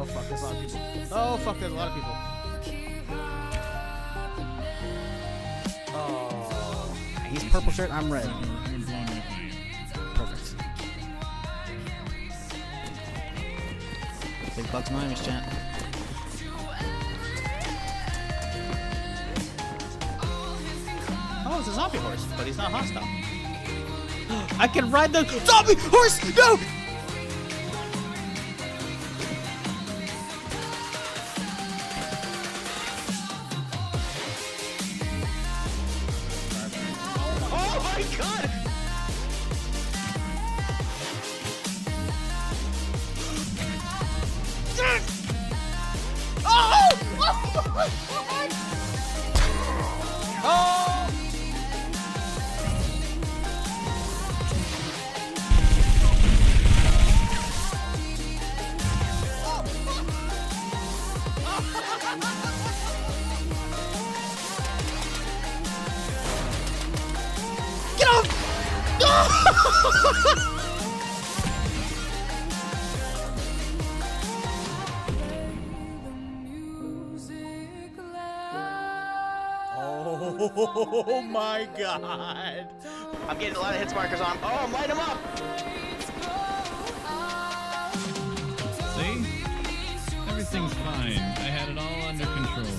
fuck, there's a lot of people. Oh fuck, there's a lot of people. Oh, he's purple shirt, I'm red. Perfect. Big bucks Miami's chat. Oh, it's a zombie horse, but he's not hostile. I can ride the zombie horse! No! Oh my god! Oh! Oh! Get off! Oh my god! I'm getting a lot of hit markers on. Oh, I'm lighting them up! See? Everything's fine. I had it all under control. Oh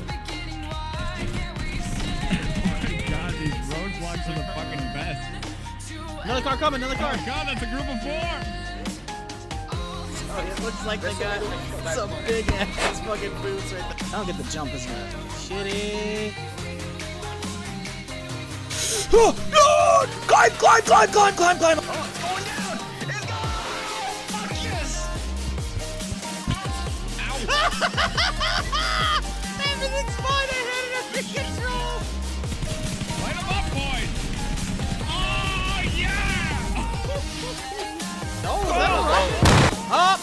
my god, these roadblocks are the fucking best. Another car coming, another car! Oh god, that's a group of 4! Oh, it looks like they got some big ass fucking boots right there. I don't get the jump, isn't it? Shitty. Oh, no! Climb, climb, climb, climb, climb, climb! Oh, it's going down! It's going! Fuck yes! Ow! Everything's fine, I had it under control! Light them up, boys! Oh, yeah! Oh, that was up!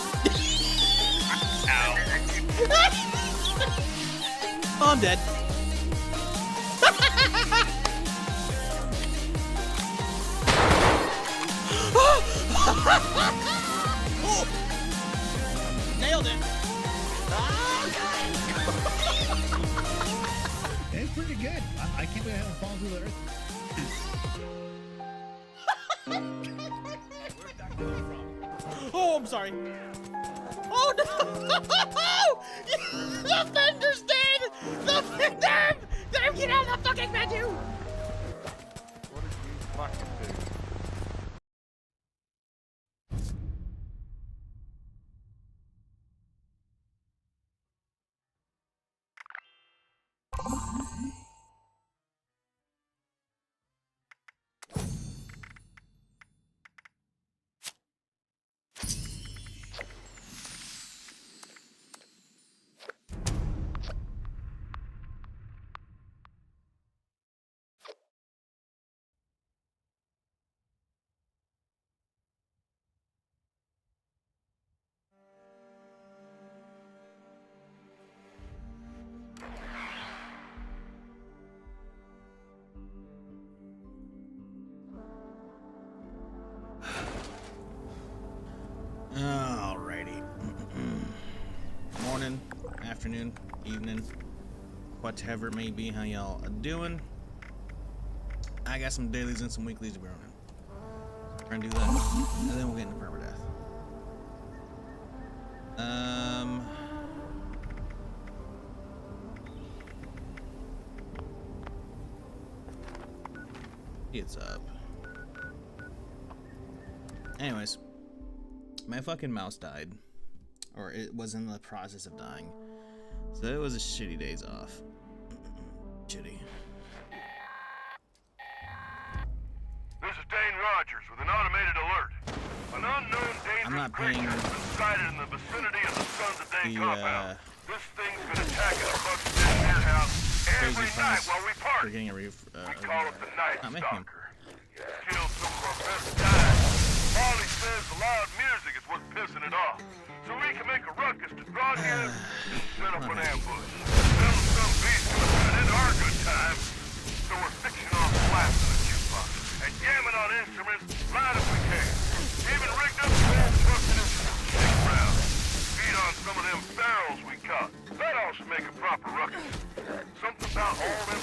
Ow. Oh, I'm dead. Oh. Nailed it! It's pretty good. I can't believe I haven't fallen through the earth. Where'd that come from? Oh, I'm sorry. Oh no! The fender's dead! The fender! Get out of the fucking menu! What is these fucking things? Alrighty. Morning, afternoon, evening, whatever it may be, how y'all doing? I got some dailies and some weeklies to be running. We're gonna do that, and then we'll get into Permadeath. It's up. Anyways, my fucking mouse died, or it was in the process of dying, so it was a shitty days off. Shitty. This is Dane Rogers with an automated alert. An unknown dangerous creature has been sighted in the vicinity of the Sons of Dane compound. This thing's been attacking a Bucks Den warehouse every night while we party. We're getting a we call it the Night Stalker. Yeah. Killed some of our best guys. Molly says the loud music is what's pissing it off. So we can make a ruckus to draw near and set up an ambush. Tell some beast to turn into our good time. So we're fixing off flats in the jukebox and jamming on instruments loud as we can. Even rigged up the old truck and shit round. Feed on some of them barrel stop a ruckus. Something about all them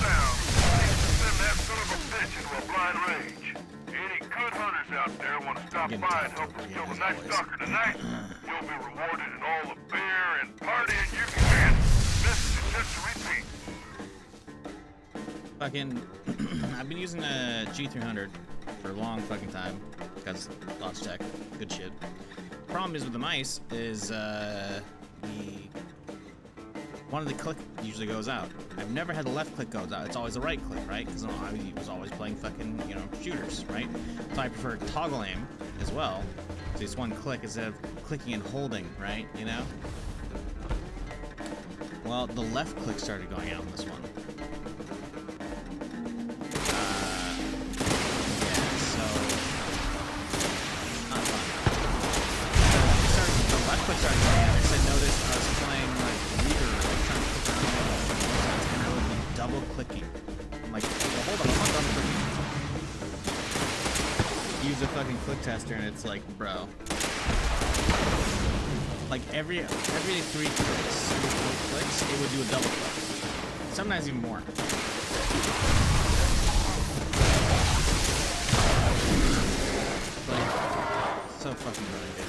sound seems to send that son of a bitch into a blind rage. Any good hunters out there want to stop by and help us kill the night stalker tonight, you'll be rewarded in all the beer and partying you can get. This is just a repeat. Fucking, I've been using a G300 for a long fucking time because Logitech, good shit. Problem is with the mice is one of the click usually goes out. I've never had the left click goes out. It's always the right click, right? Because I was always playing fucking, you know, shooters, right? So I prefer toggle aim as well. So it's one click instead of clicking and holding, right? You know? Well, the left click started going out on this one. Started going out. I noticed I was playing like leader, like trying to click around, and I would be double clicking. I'm like, well, hold on, I'm not double clicking. Use a fucking click tester, and it's like, bro. Like every 3 clicks, every 4 clicks, it would do a double click. Sometimes even more. Like, so fucking brilliant, dude.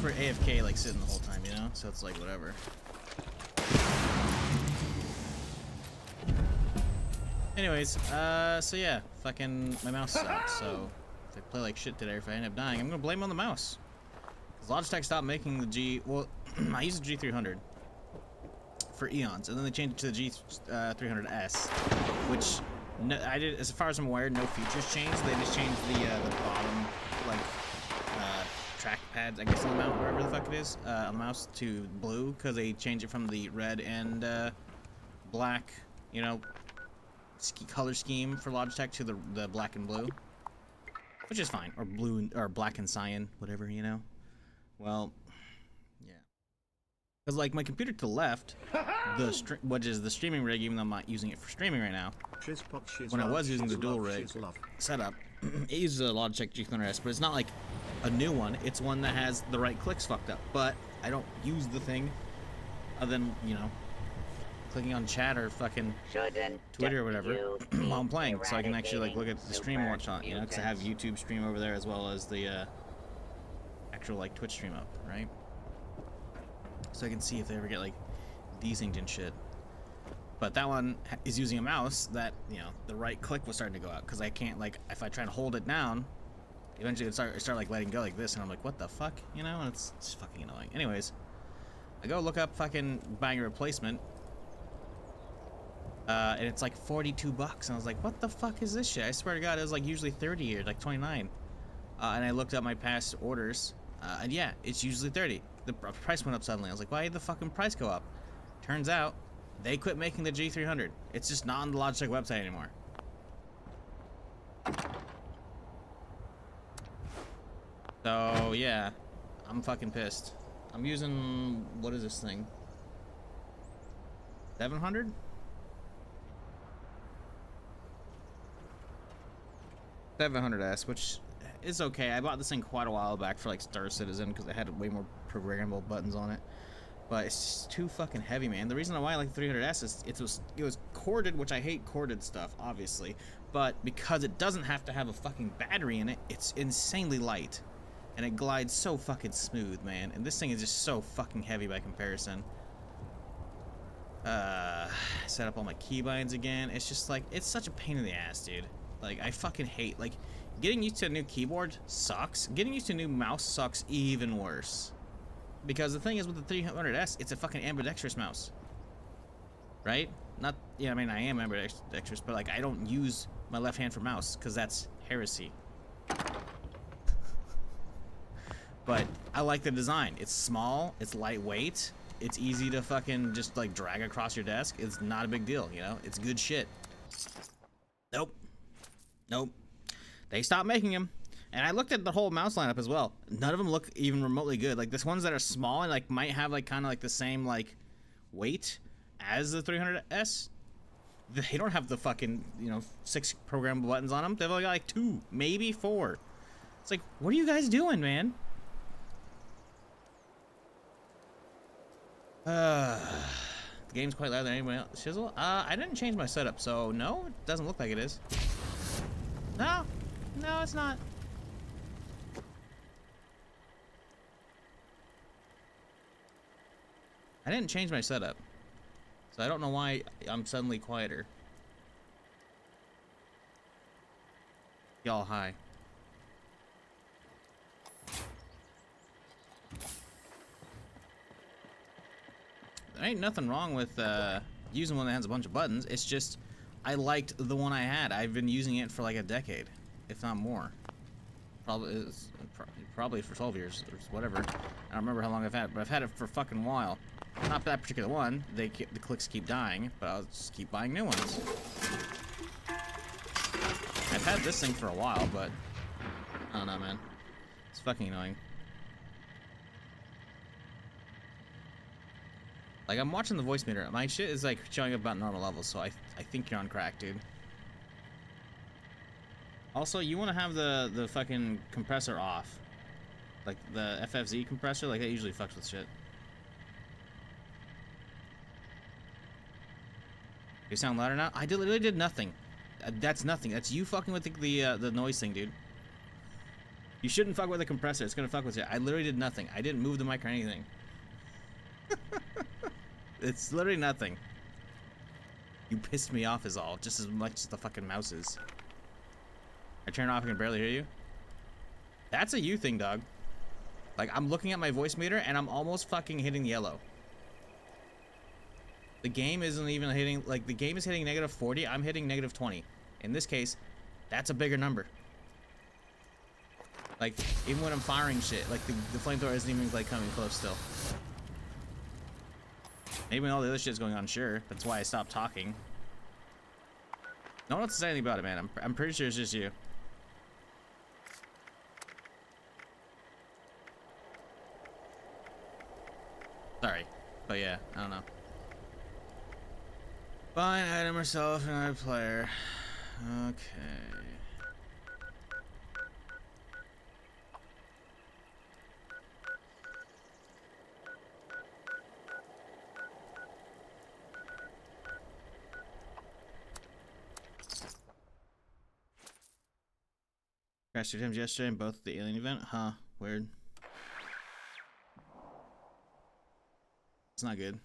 We're AFK like sitting the whole time, you know? So it's like whatever. Anyways, so yeah, fucking my mouse sucks, so if I play like shit today or if I end up dying, I'm gonna blame it on the mouse. Cause Logitech stopped making the well, I used the G300 for eons, and then they changed it to the G300S, which I did, as far as I'm aware, no features changed. They just changed the bottom, like, trackpads, I guess, on the mount, wherever the fuck it is, on the mouse to blue, because they changed it from the red and black, you know, color scheme for Logitech to the black and blue, which is fine, or blue or black and cyan, whatever, you know. Well, yeah, because like my computer to the left, which is the streaming rig, even though I'm not using it for streaming right now. When I was using the dual rig setup, it uses a Logitech G300S, but it's not like a new one. It's one that has the right clicks fucked up. But I don't use the thing other than, you know, clicking on chat or fucking Twitter or whatever while I'm playing, so I can actually like look at the stream and whatnot, you know, because I have YouTube stream over there as well as the actual like Twitch stream up, right? So I can see if they ever get like desynced and shit. But that one is using a mouse that, you know, the right click was starting to go out, because I can't, like, if I try to hold it down, eventually it start like letting go like this, and I'm like, what the fuck, you know, and it's just fucking annoying. Anyways, I go look up fucking buying a replacement, and it's like 42 bucks, and I was like, what the fuck is this shit? I swear to God, it was like usually 30 or like 29, and I looked up my past orders, and yeah, it's usually 30. The price went up suddenly. I was like, why did the fucking price go up? Turns out they quit making the G300. It's just not on the Logitech website anymore. So yeah, I'm fucking pissed. I'm using, what is this thing? 700? $700S, which is okay. I bought this thing quite a while back for like Star Citizen because it had way more programmable buttons on it. But it's just too fucking heavy, man. The reason why I like the 300S is it was corded, which I hate corded stuff, obviously. But because it doesn't have to have a fucking battery in it, it's insanely light. And it glides so fucking smooth, man. And this thing is just so fucking heavy by comparison. Set up all my keybinds again. It's just like, it's such a pain in the ass, dude. Like, I fucking hate, like, getting used to a new keyboard sucks. Getting used to a new mouse sucks even worse. Because the thing is, with the 300S, it's a fucking ambidextrous mouse. Right? Not, yeah, I mean, I am ambidextrous, but, like, I don't use my left hand for mouse, because that's heresy. But I like the design. It's small, it's lightweight, it's easy to fucking just, like, drag across your desk. It's not a big deal, you know? It's good shit. Nope. Nope. They stopped making them. And I looked at the whole mouse lineup as well. None of them look even remotely good. Like, this ones that are small and, like, might have, like, kind of, like, the same, like, weight as the 300S. They don't have the fucking, you know, 6 programmable buttons on them. They've only got, like, 2, maybe 4. It's like, what are you guys doing, man? The game's quite louder than anyone else. Shizzle? I didn't change my setup, so no, it doesn't look like it is. No, no, it's not. I didn't change my setup, so I don't know why I'm suddenly quieter. Y'all, hi. There ain't nothing wrong with using one that has a bunch of buttons. It's just I liked the one I had. I've been using it for like a decade, if not more. Probably for 12 years or whatever. I don't remember how long I've had it, but I've had it for a fucking while. Not that particular one. The clicks keep dying, but I'll just keep buying new ones. I've had this thing for a while, but I don't know, man. It's fucking annoying. Like, I'm watching the voice meter. My shit is, like, showing up about normal levels, so I think you're on crack, dude. Also, you want to have the fucking compressor off. Like, the FFZ compressor, like, that usually fucks with shit. You sound louder now? I literally did nothing. That's nothing. That's you fucking with the noise thing, dude. You shouldn't fuck with the compressor. It's gonna fuck with you. I literally did nothing. I didn't move the mic or anything. It's literally nothing. You pissed me off is all, just as much as the fucking mouse is. I turn it off and can barely hear you. That's a you thing, dog. Like, I'm looking at my voice meter and I'm almost fucking hitting yellow. The game isn't even hitting, like, the game is hitting -40, I'm hitting -20. In this case, that's a bigger number. Like, even when I'm firing shit, like, the flamethrower isn't even, like, coming close still. Maybe when all the other shit's going on, sure. That's why I stopped talking. No one wants to say anything about it, man. I'm pretty sure it's just you. Sorry. But yeah, I don't know. Find item herself, another player. Okay. Crashed 2 times yesterday in both the alien event? Huh. Weird. It's not good.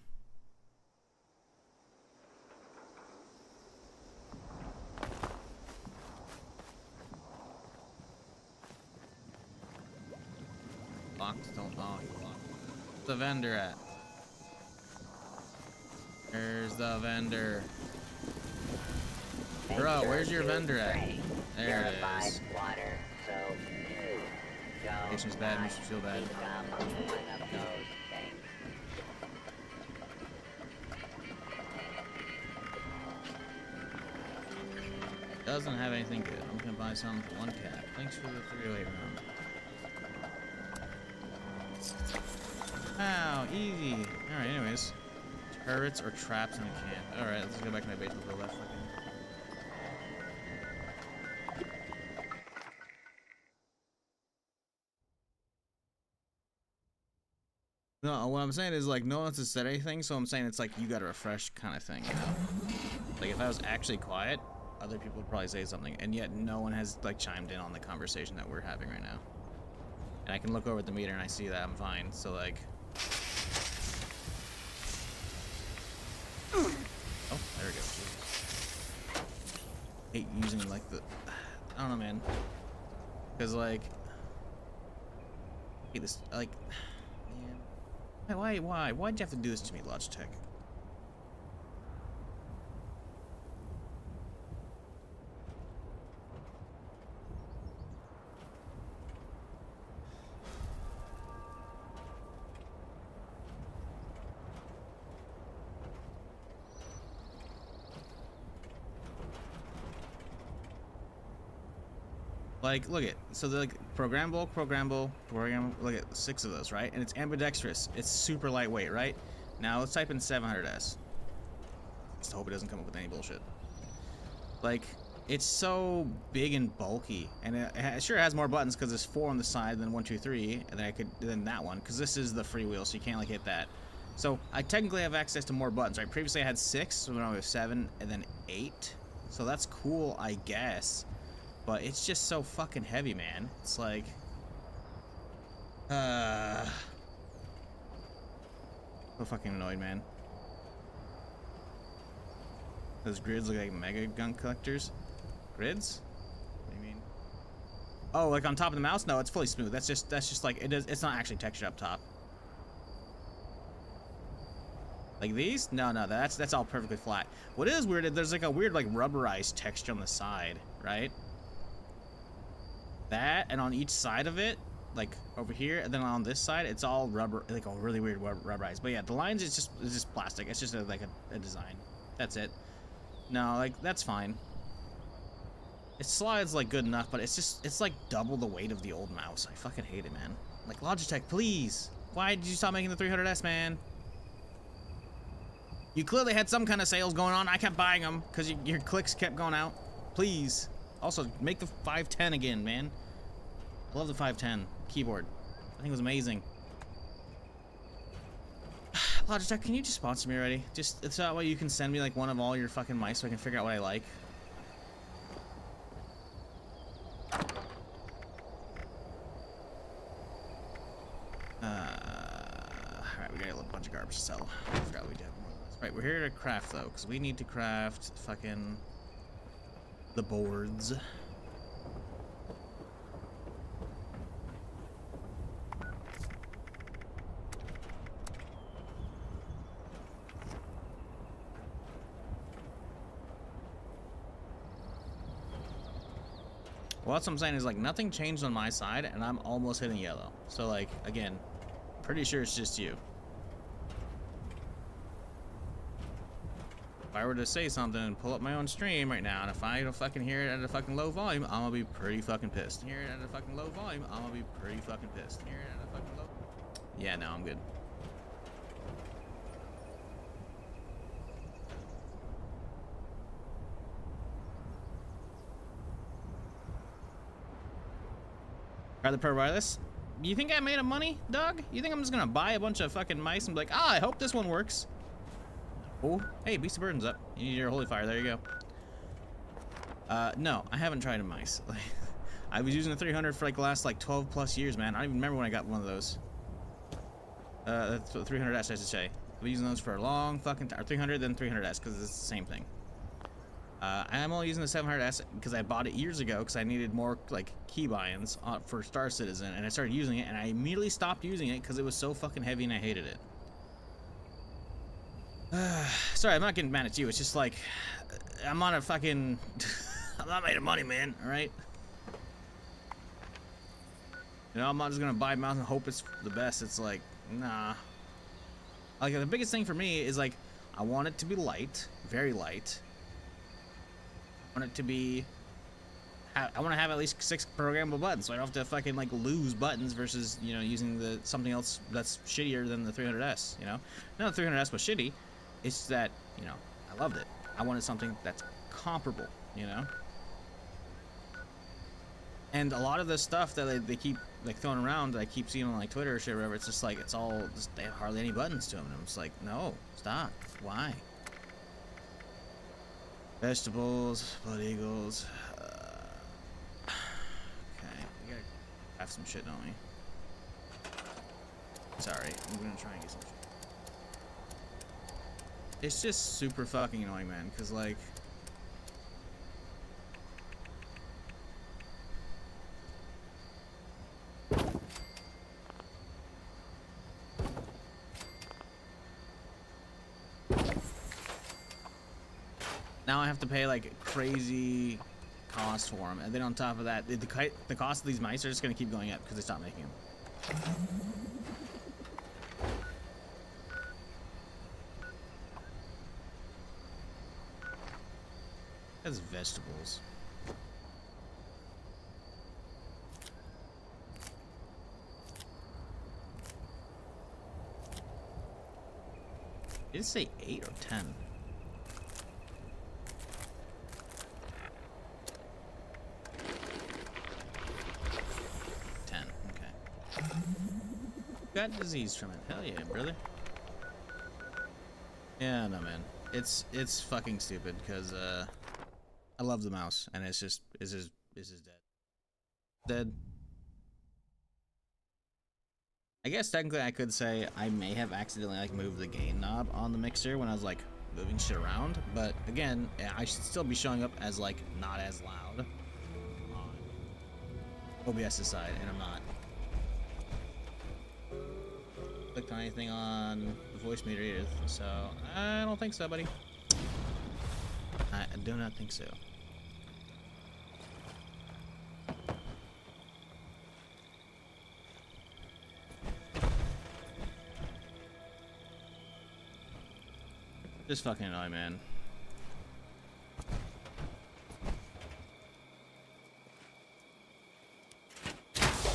Locked, don't lock. Where's the vendor at? There's the vendor. Bro, where's your vendor at? There it is. Patient's bad, makes you feel bad. Doesn't have anything good. I'm gonna buy some for 1 cat. Thanks for the 308 round. Wow, easy. Alright, anyways. Turrets or traps in a camp. Alright, let's go back to my basement for that fucking. No, what I'm saying is, like, no one else has said anything, so I'm saying it's like you got a refresh kind of thing, you know? Like, if I was actually quiet, other people would probably say something, and yet no one has, like, chimed in on the conversation that we're having right now. And I can look over at the meter and I see that I'm fine, so, like... Oh, there we go. Jesus. Hate using, like, the... I don't know, man. Because, like... I hate this, like... Man. Why'd you have to do this to me, Logitech? Like, look at, so they're like programmable, look at 6 of those, right? And it's ambidextrous. It's super lightweight, right? Now let's type in 700S. Just hope it doesn't come up with any bullshit. Like, it's so big and bulky, and it sure has more buttons because there's 4 on the side than 1, 2, 3, and then that one, because this is the freewheel, so you can't like hit that. So I technically have access to more buttons, right? Previously I had 6, so now we have 7, and then 8. So that's cool, I guess. But it's just so fucking heavy, man. It's like, so fucking annoyed, man. Those grids look like mega gun collectors. Grids? What do you mean? Oh, like on top of the mouse? No, it's fully smooth. That's just like it's not actually textured up top. Like these? No, that's all perfectly flat. What is weird? There's like a weird like rubberized texture on the side, right? That, and on each side of it, like over here, and then on this side, it's all rubber, like a really weird rubberized. But yeah, the lines is just plastic. It's just like a design. That's it. No, like that's fine. It slides like good enough, but it's like double the weight of the old mouse. I fucking hate it, man. Like Logitech, please. Why did you stop making the 300S, man? You clearly had some kind of sales going on. I kept buying them because your clicks kept going out. Please. Also, make the 510 again, man. I love the 510 keyboard. I think it was amazing. Logitech, can you just sponsor me already? Just, it's that way you can send me like one of all your fucking mice so I can figure out what I like. Alright, we got a bunch of garbage to sell. I forgot we did more of this. Right, we're here to craft though, because we need to craft fucking the boards. Well, that's what I'm saying is like nothing changed on my side and I'm almost hitting yellow. So like, again, pretty sure it's just you. If I were to say something and pull up my own stream right now, and if I don't fucking hear it at a fucking low volume, I'm gonna be pretty fucking pissed. Hear it at a fucking low volume, I'm gonna be pretty fucking pissed. Hear it at a fucking low. Yeah, no, I'm good. Rather pro wireless. You think I made a money, dog? You think I'm just gonna buy a bunch of fucking mice and be like, I hope this one works? Oh, hey, Beast of Burden's up. You need your holy fire. There you go. No, I haven't tried a mice. Like, I was using the 300 for like the last like 12 plus years, man. I don't even remember when I got one of those. 300S, I should say. I've been using those for a long fucking time. 300, then 300S, because it's the same thing. I'm only using the 700S because I bought it years ago because I needed more like key buy-ins for Star Citizen, and I started using it, and I immediately stopped using it because it was so fucking heavy and I hated it. Sorry, I'm not getting mad at you. It's just like, I'm on a fucking... I'm not made of money, man, alright? You know, I'm not just gonna buy a mouse and hope it's the best. It's like, nah. Like, the biggest thing for me is, like, I want it to be light, very light. I want it to be... I want to have at least 6 programmable buttons, so I don't have to fucking, like, lose buttons versus, you know, using something else that's shittier than the 300S, you know? Not the 300S was shitty. It's that, you know, I loved it. I wanted something that's comparable, you know? And a lot of the stuff that they keep, like, throwing around that I keep seeing on, like, Twitter or shit or whatever, it's just, like, it's all, just, they have hardly any buttons to them. And I'm just like, no, stop. Why? Vegetables, blood eagles. Okay, we gotta have some shit, don't we? Sorry, I'm gonna try and get some shit. It's just super fucking annoying, man, because, like... Now I have to pay, like, crazy cost for them, and then on top of that, the cost of these mice are just gonna keep going up because they stopped making them. That's vegetables. Did it say 8 or 10? 10. Okay. Got disease from it. Hell yeah, brother. Yeah, no man. It's fucking stupid because I love the mouse and it's just dead. Dead. I guess technically I could say I may have accidentally like moved the gain knob on the mixer when I was like moving shit around, but again, I should still be showing up as like not as loud on OBS's side, and I'm not. Clicked on anything on the voice meter either, so I don't think so, buddy. I do not think so. Just fucking annoying, man.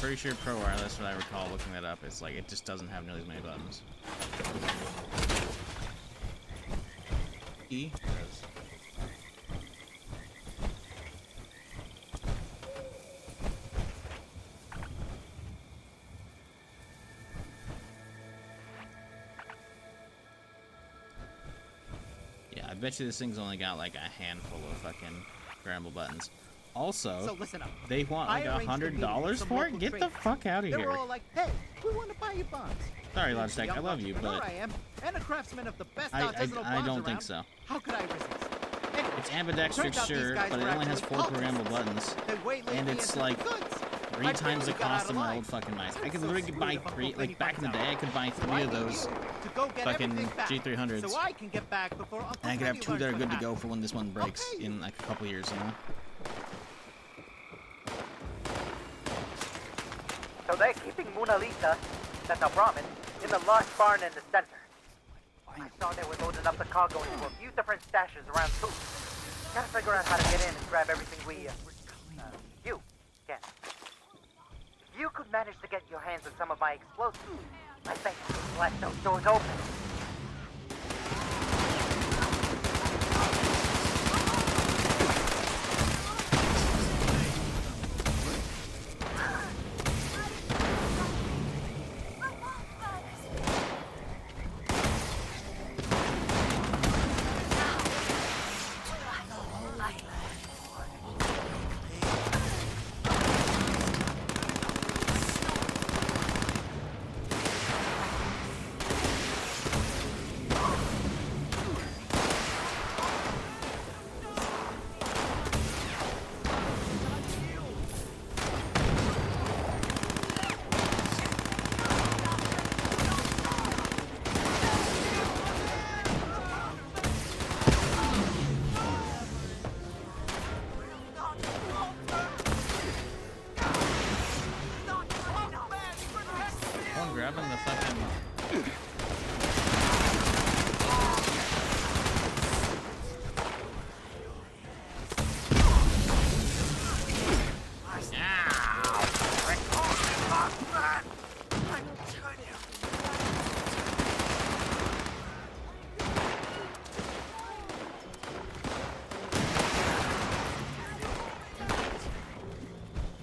Pretty sure Pro Wireless, what I recall looking that up, it's like it just doesn't have nearly as many buttons. E does. Yeah, I bet you this thing's only got like a handful of fucking programmable buttons. Also, So listen up. they want like $100 for it? Get the fuck out of They here. were all like, hey, we want to buy you bonds. Sorry, Being the Logitech, young I love you, entrepreneur but I am, and a craftsman of the best I artisanal bonds don't think around. so. How could I resist? Anyway, It's ambidextrous, turns out these sure, guys but it were only has actually 4 cultists. programmable buttons. They waylaid And me it's into like the goods. 3 I times the barely got cost out of my alive. old fucking mice. I could So literally buy screwed if Uncle 3, Benny like back in the finds day, I out. could buy So 3 I of need those, you to go get fucking everything back, G300s. so I can get back before Uncle and I could have Benny 2 that are learns good to what go happened. for when this one breaks Okay. in like a couple years, you know? So they're keeping Mona Lisa, that's a Brahmin, in the large barn in the center. I saw they were loading up the cargo into a few different stashes around too. Gotta figure out how to get in and grab everything you can. If you could manage to get your hands on some of my explosives, I bet you could blast those doors open. One grabbing the fucking...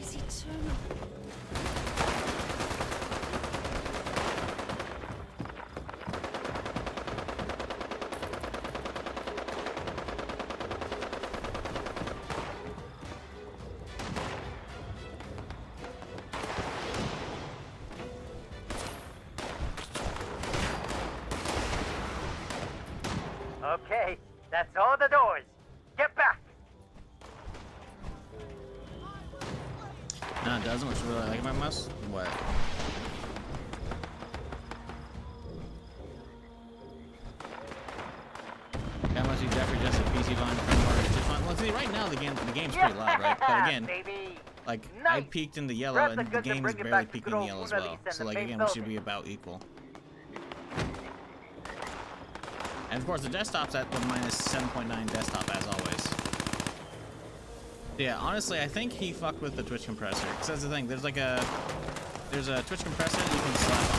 Is eternal. Okay, that's all the doors. Get back! No, it doesn't, which is really like about mouse. What? That must be definitely just a PC volume framework. Just fine. Well, see, right now the game's pretty loud, right? But again, baby. like I Nice. peaked in the yellow, Grab and the the goods and game is bring it barely back to peaking good in the old yellow as Mona well. Lisa in So the like main again, we should building. be about equal. And of course, the desktop's at the minus 7.9 desktop as always. Yeah, honestly, I think he fucked with the Twitch compressor. Because that's the thing. There's a Twitch compressor that you can slap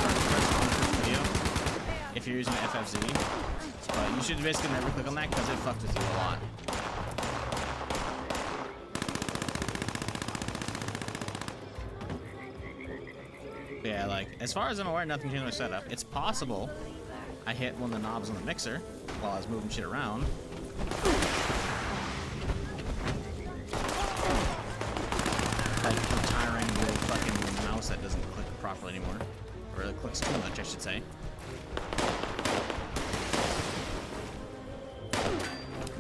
on Twitch video. if you're using FFZ. But you should basically never click on that because it fucks with you a lot. But yeah, like, as far as I'm aware, nothing changed my setup. It's possible I hit one of the knobs on the mixer while I was moving shit around. Like retiring the fucking mouse that doesn't click properly anymore. Or it clicks too much, I should say.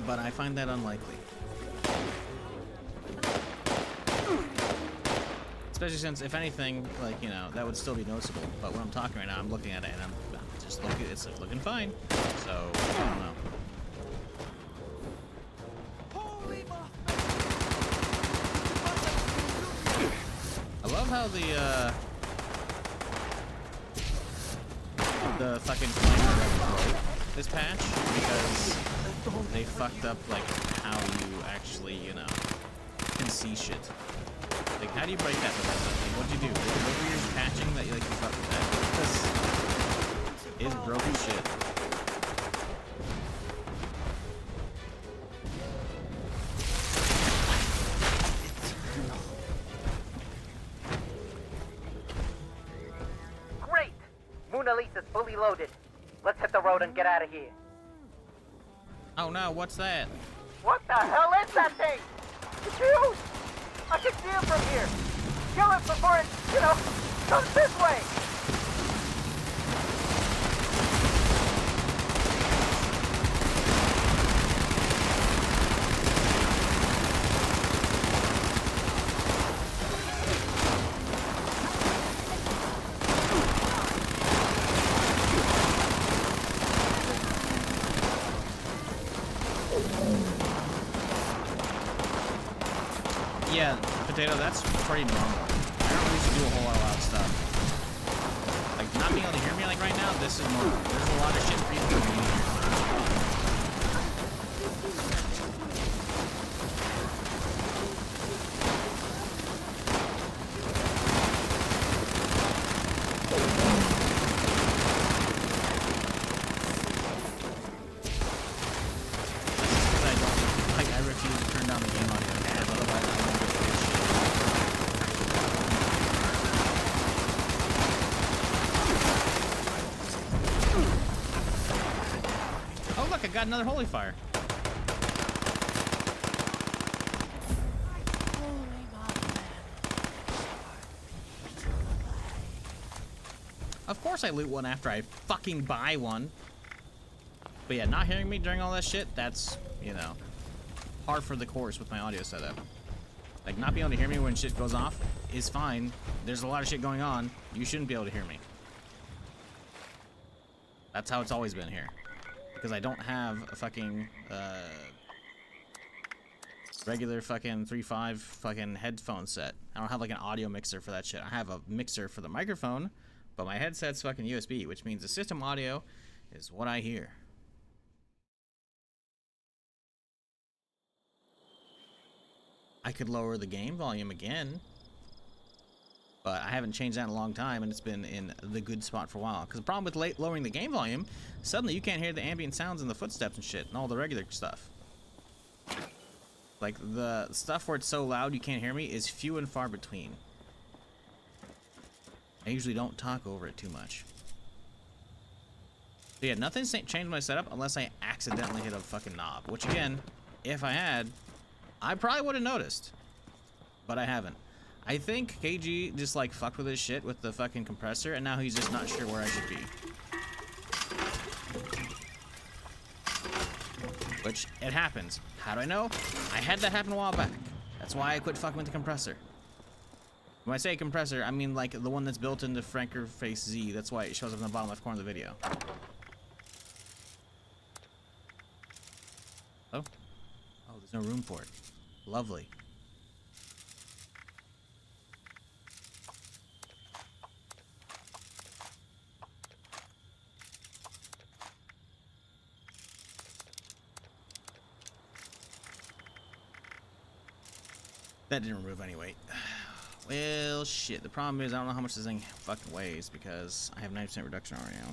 But I find that unlikely. Especially since, if anything, like, you know, that would still be noticeable. But when I'm talking right now, I'm looking at it and I'm just looking, it's looking fine. So, I don't know. I love how the fucking flamer broke this patch, because they fucked up, like, how you actually, you know, can see shit. Like, how do you break that? Like, what'd you do? What were you patching that you, like, you fucked with that? Because it's broken shit. Great! Mona Lisa's fully loaded. Let's hit the road and get out of here. Oh no, what's that? What the hell is that thing? It's huge! I can see it from here. Kill it before it, you know, comes this way. Yeah, Potato, that's pretty normal. I don't usually do a whole lot of loud stuff. Like, not being able to hear me like right now, this is normal. There's a lot of shit for you to hear. Got another holy fire. Of course I loot one after I fucking buy one. But yeah, not hearing me during all that shit, that's, you know, hard for the course with my audio setup. Like, not being able to hear me when shit goes off is fine. There's a lot of shit going on. You shouldn't be able to hear me. That's how it's always been here. Because I don't have a fucking regular fucking 3.5 fucking headphone set. I don't have like an audio mixer for that shit. I have a mixer for the microphone, but my headset's fucking USB, which means the system audio is what I hear. I could lower the game volume again, but I haven't changed that in a long time, and it's been in the good spot for a while. Because the problem with lowering the game volume, suddenly you can't hear the ambient sounds and the footsteps and shit, and all the regular stuff. Like, the stuff where it's so loud you can't hear me is few and far between. I usually don't talk over it too much. So yeah, nothing's changed my setup unless I accidentally hit a fucking knob. Which, again, if I had, I probably would have noticed. But I haven't. I think KG just, like, fucked with his shit with the fucking compressor, and now he's just not sure where I should be. Which, it happens. How do I know? I had that happen a while back. That's why I quit fucking with the compressor. When I say compressor, I mean, like, the one that's built into Franker Face Z. That's why it shows up in the bottom left corner of the video. Oh? Oh, there's no room for it. Lovely. That didn't remove any weight. Well, shit. The problem is I don't know how much this thing fucking weighs because I have 90% reduction right now.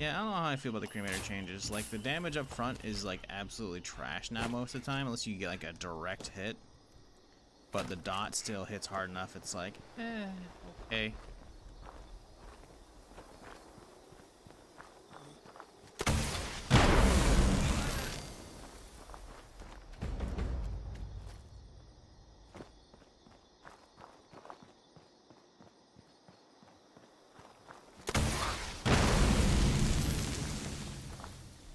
Yeah, I don't know how I feel about the cremator changes. Like, the damage up front is, like, absolutely trash now most of the time, unless you get, like, a direct hit. But the dot still hits hard enough, it's like, okay.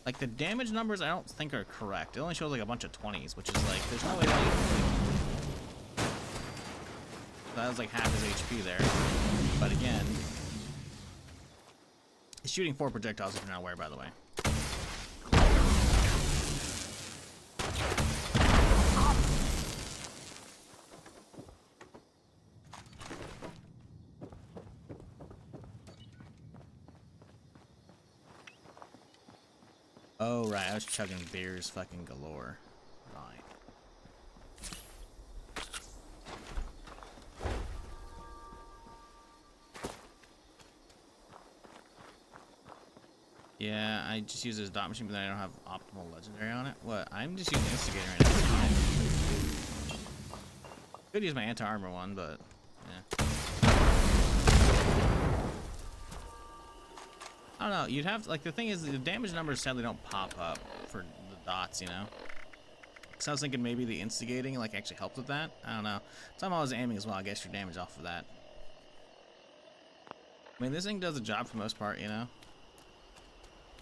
Like, the damage numbers I don't think are correct. It only shows like a bunch of 20s, which is like, there's no way that was like half his HP there. But again, it's shooting 4 projectiles if you're not aware, by the way. Oh, right, I was chugging beers fucking galore. Right. Yeah, I just use this dot machine, but then I don't have optimal legendary on it. What? I'm just using instigator right now. Could use my anti-armor one, but yeah. I don't know, you'd have to, like, the thing is, the damage numbers sadly don't pop up for the dots, you know? So I was thinking maybe the instigating, like, actually helped with that. I don't know. So I'm always aiming as well, I guess your damage off of that. I mean, this thing does the job for the most part, you know?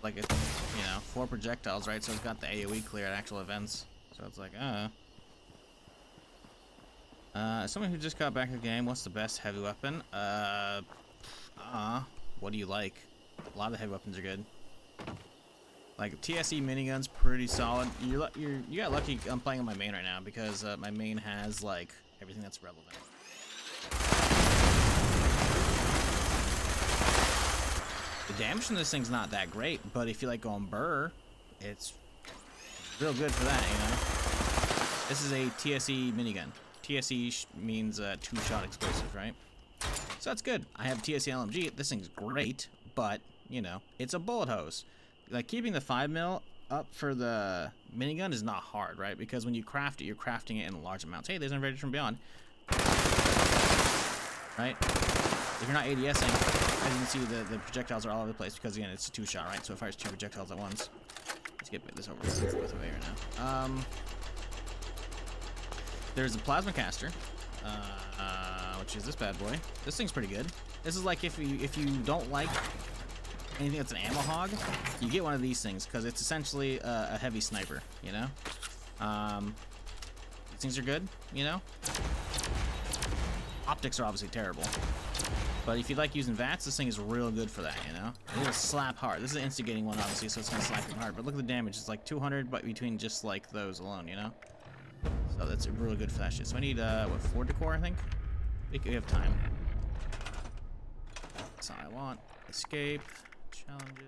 Like, it's, you know, 4 projectiles, right? So it's got the AoE clear at actual events. So it's like, someone who just got back in the game, what's the best heavy weapon? What do you like? A lot of the heavy weapons are good. Like, TSE minigun's pretty solid. You got lucky I'm playing on my main right now because my main has, like, everything that's relevant. The damage from this thing's not that great, but if you like going burr, it's real good for that, you know? This is a TSE minigun. TSE means 2-shot explosive, right? So that's good. I have TSE LMG. This thing's great, but, you know, it's a bullet hose. Like, keeping the 5mm up for the minigun is not hard, right? Because when you craft it, you're crafting it in large amounts. Hey, there's an Invader from Beyond. Right? If you're not ADSing, as you can see, the projectiles are all over the place because, again, it's a 2-shot, right? So it fires 2 projectiles at once. Let's get this over with away right now. There's a plasma caster, which is this bad boy. This thing's pretty good. This is like if you don't like anything that's an ammo hog, you get one of these things because it's essentially a heavy sniper, you know? These things are good, you know? Optics are obviously terrible. But if you like using VATS, this thing is real good for that, you know? It'll slap hard. This is an instigating one, obviously, so it's gonna slap you hard. But look at the damage. It's like 200, but between just like those alone, you know? So that's really good for that shit. So I need, what, 4 decor, I think? We have time. That's all I want. Escape. Challenges.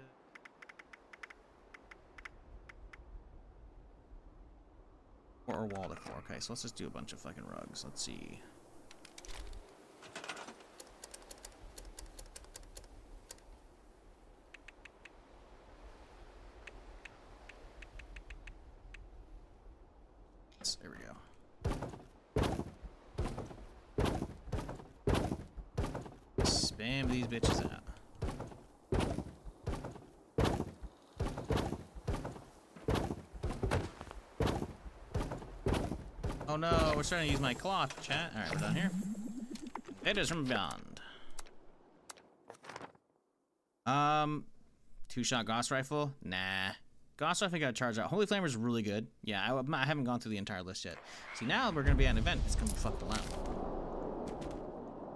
Or wall decor. Okay, so let's just do a bunch of fucking rugs. Let's see. There we go. Spam these bitches out. Oh no, we're starting to use my cloth, chat. Alright, we're done here. Invaders from Beyond. 2-shot Gauss Rifle? Nah. Gauss Rifle got to charge out. Holy Flamer's really good. Yeah, I haven't gone through the entire list yet. See, now we're going to be at an event. It's going to be fucking loud.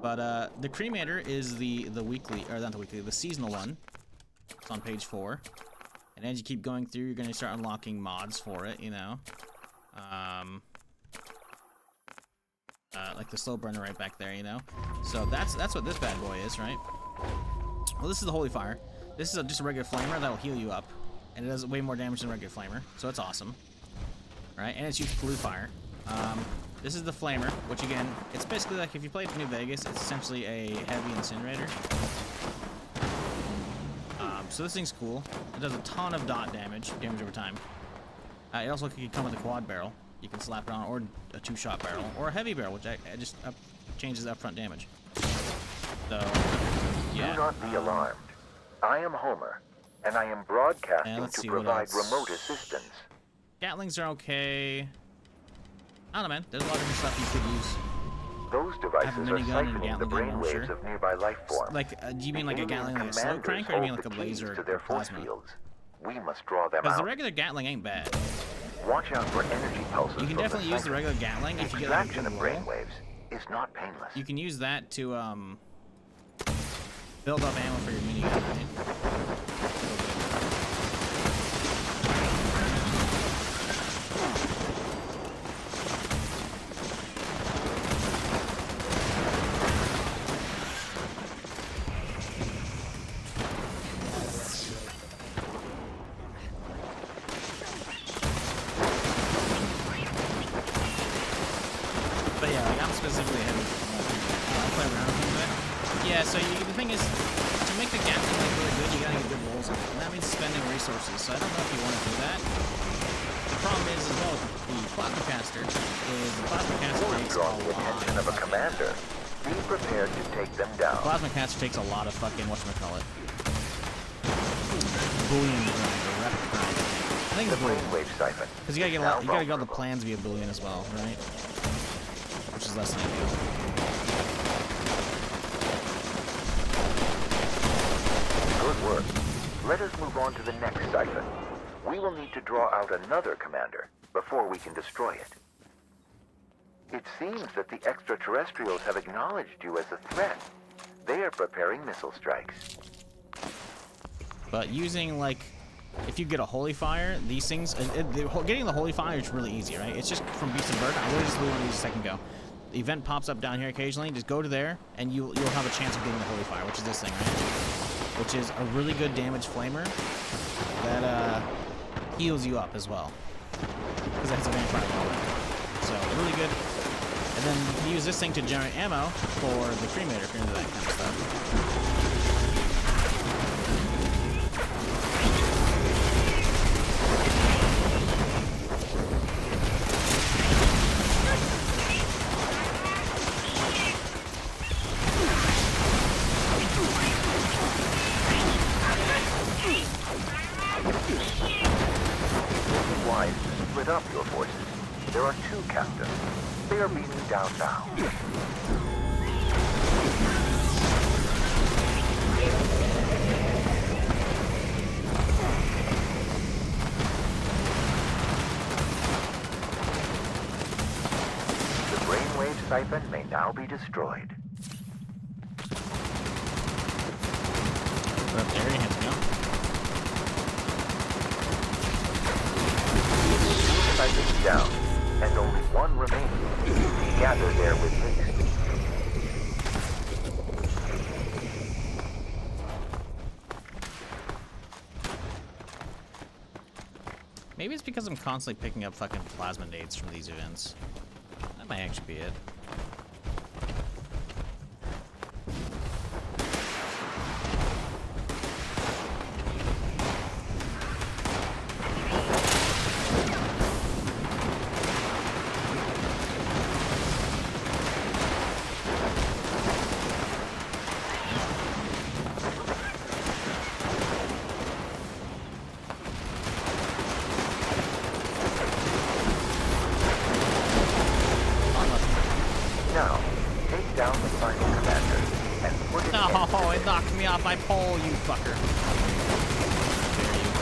But the Cremator is the weekly, or not the weekly, the seasonal one. It's on page 4. And as you keep going through, you're going to start unlocking mods for it, you know. Like the slow burner right back there, you know. So that's what this bad boy is, right? Well, this is the Holy Fire. This is just a regular flamer that will heal you up. And it does way more damage than regular flamer, so it's awesome. Alright, and it's used blue fire. This is the flamer, which again, it's basically like if you played New Vegas, it's essentially a heavy incinerator. So this thing's cool. It does a ton of dot damage over time. It also can come with a quad barrel. You can slap it on, or a 2-shot barrel, or a heavy barrel, which just changes upfront damage. So, yeah. Do not be alarmed. I am Homer, and I am broadcasting let's to see what provide else. remote assistance. Gatlings are okay. I don't know, man. There's a lot of different stuff you could use. Those devices are minigun and siphoning the Gatling gun, I'm brainwaves sure. of nearby life forms. Do you mean like a The Gatling like a alien slow crank, or do you mean commanders like a hold the keys laser to or their force plasma? fields. We must draw them Because out. the regular Gatling ain't bad. Watch out for energy pulses. You can from definitely use the siphon. regular Gatling if you get like a Extraction good of roll. brainwaves is not painless. You can use that to build up ammo for your minigun, right? But yeah, like I'm specifically heavy. I'll play around with it. Yeah, so the thing is, to make the Gatling like really good, you gotta get good rolls on it. And that means spending resources. So I don't know if you want to do that. The problem is, as well, with the plasma caster, is the plasma caster takes a Drawing the lot. attention of a commander. Be prepared to take them down. The plasma caster takes a lot of fucking whatchamacallit. Boolean grind or rep grind. I think The it's Boolean. brainwave siphon. Because you gotta get now you gotta get all the vulnerable. plans via Boolean as well, right? Which is less than ideal. Good work. Let us move on to the next siphon. We will need to draw out another commander before we can destroy it. It seems that the extraterrestrials have acknowledged you as a threat. They are preparing missile strikes. But using like, if you get a holy fire, these things, getting the holy fire is really easy, right? It's just from Beast and Bird. I literally just wanted to use a second go. The event pops up down here occasionally. Just go to there, and you'll have a chance of getting the holy fire, which is this thing, right? Which is a really good damage flamer that heals you up as well, because it has a vampire power. So really good. And then you can use this thing to generate ammo for the cremator if you're into that kind of stuff. Wise to split up your forces. There are 2 captains. They are beating down now. The brainwave siphon may now be destroyed. We're up there, you have to go. Siphons down, and only 1 remaining. Gather there with haste. Maybe it's because I'm constantly picking up fucking plasma nades from these events. That might actually be it. Now, take down the final commander and put it Oh, it knocked me off my pole, you fucker. Dare you.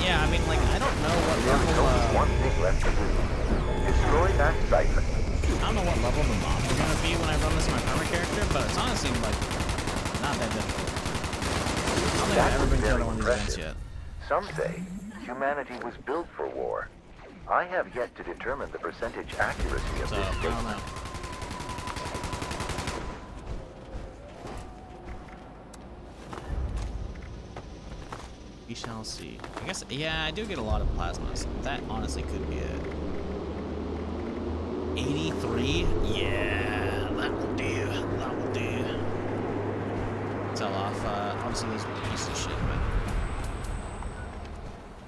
Yeah, I mean, like, I don't know what There is level, only one thing left to do. Destroy that siphon. I don't know what level the mobs are gonna be when I run this in my perma character, but it's honestly, like, not that difficult. I don't think I've ever been killed in one of these events yet. Some say humanity was built for war. I have yet to determine the percentage accuracy of So, this I don't statement. know. shall see. I guess, yeah, I do get a lot of plasmas. That honestly could be it. 83? Yeah, that will do. That will do. Sell off, obviously those pieces of shit, but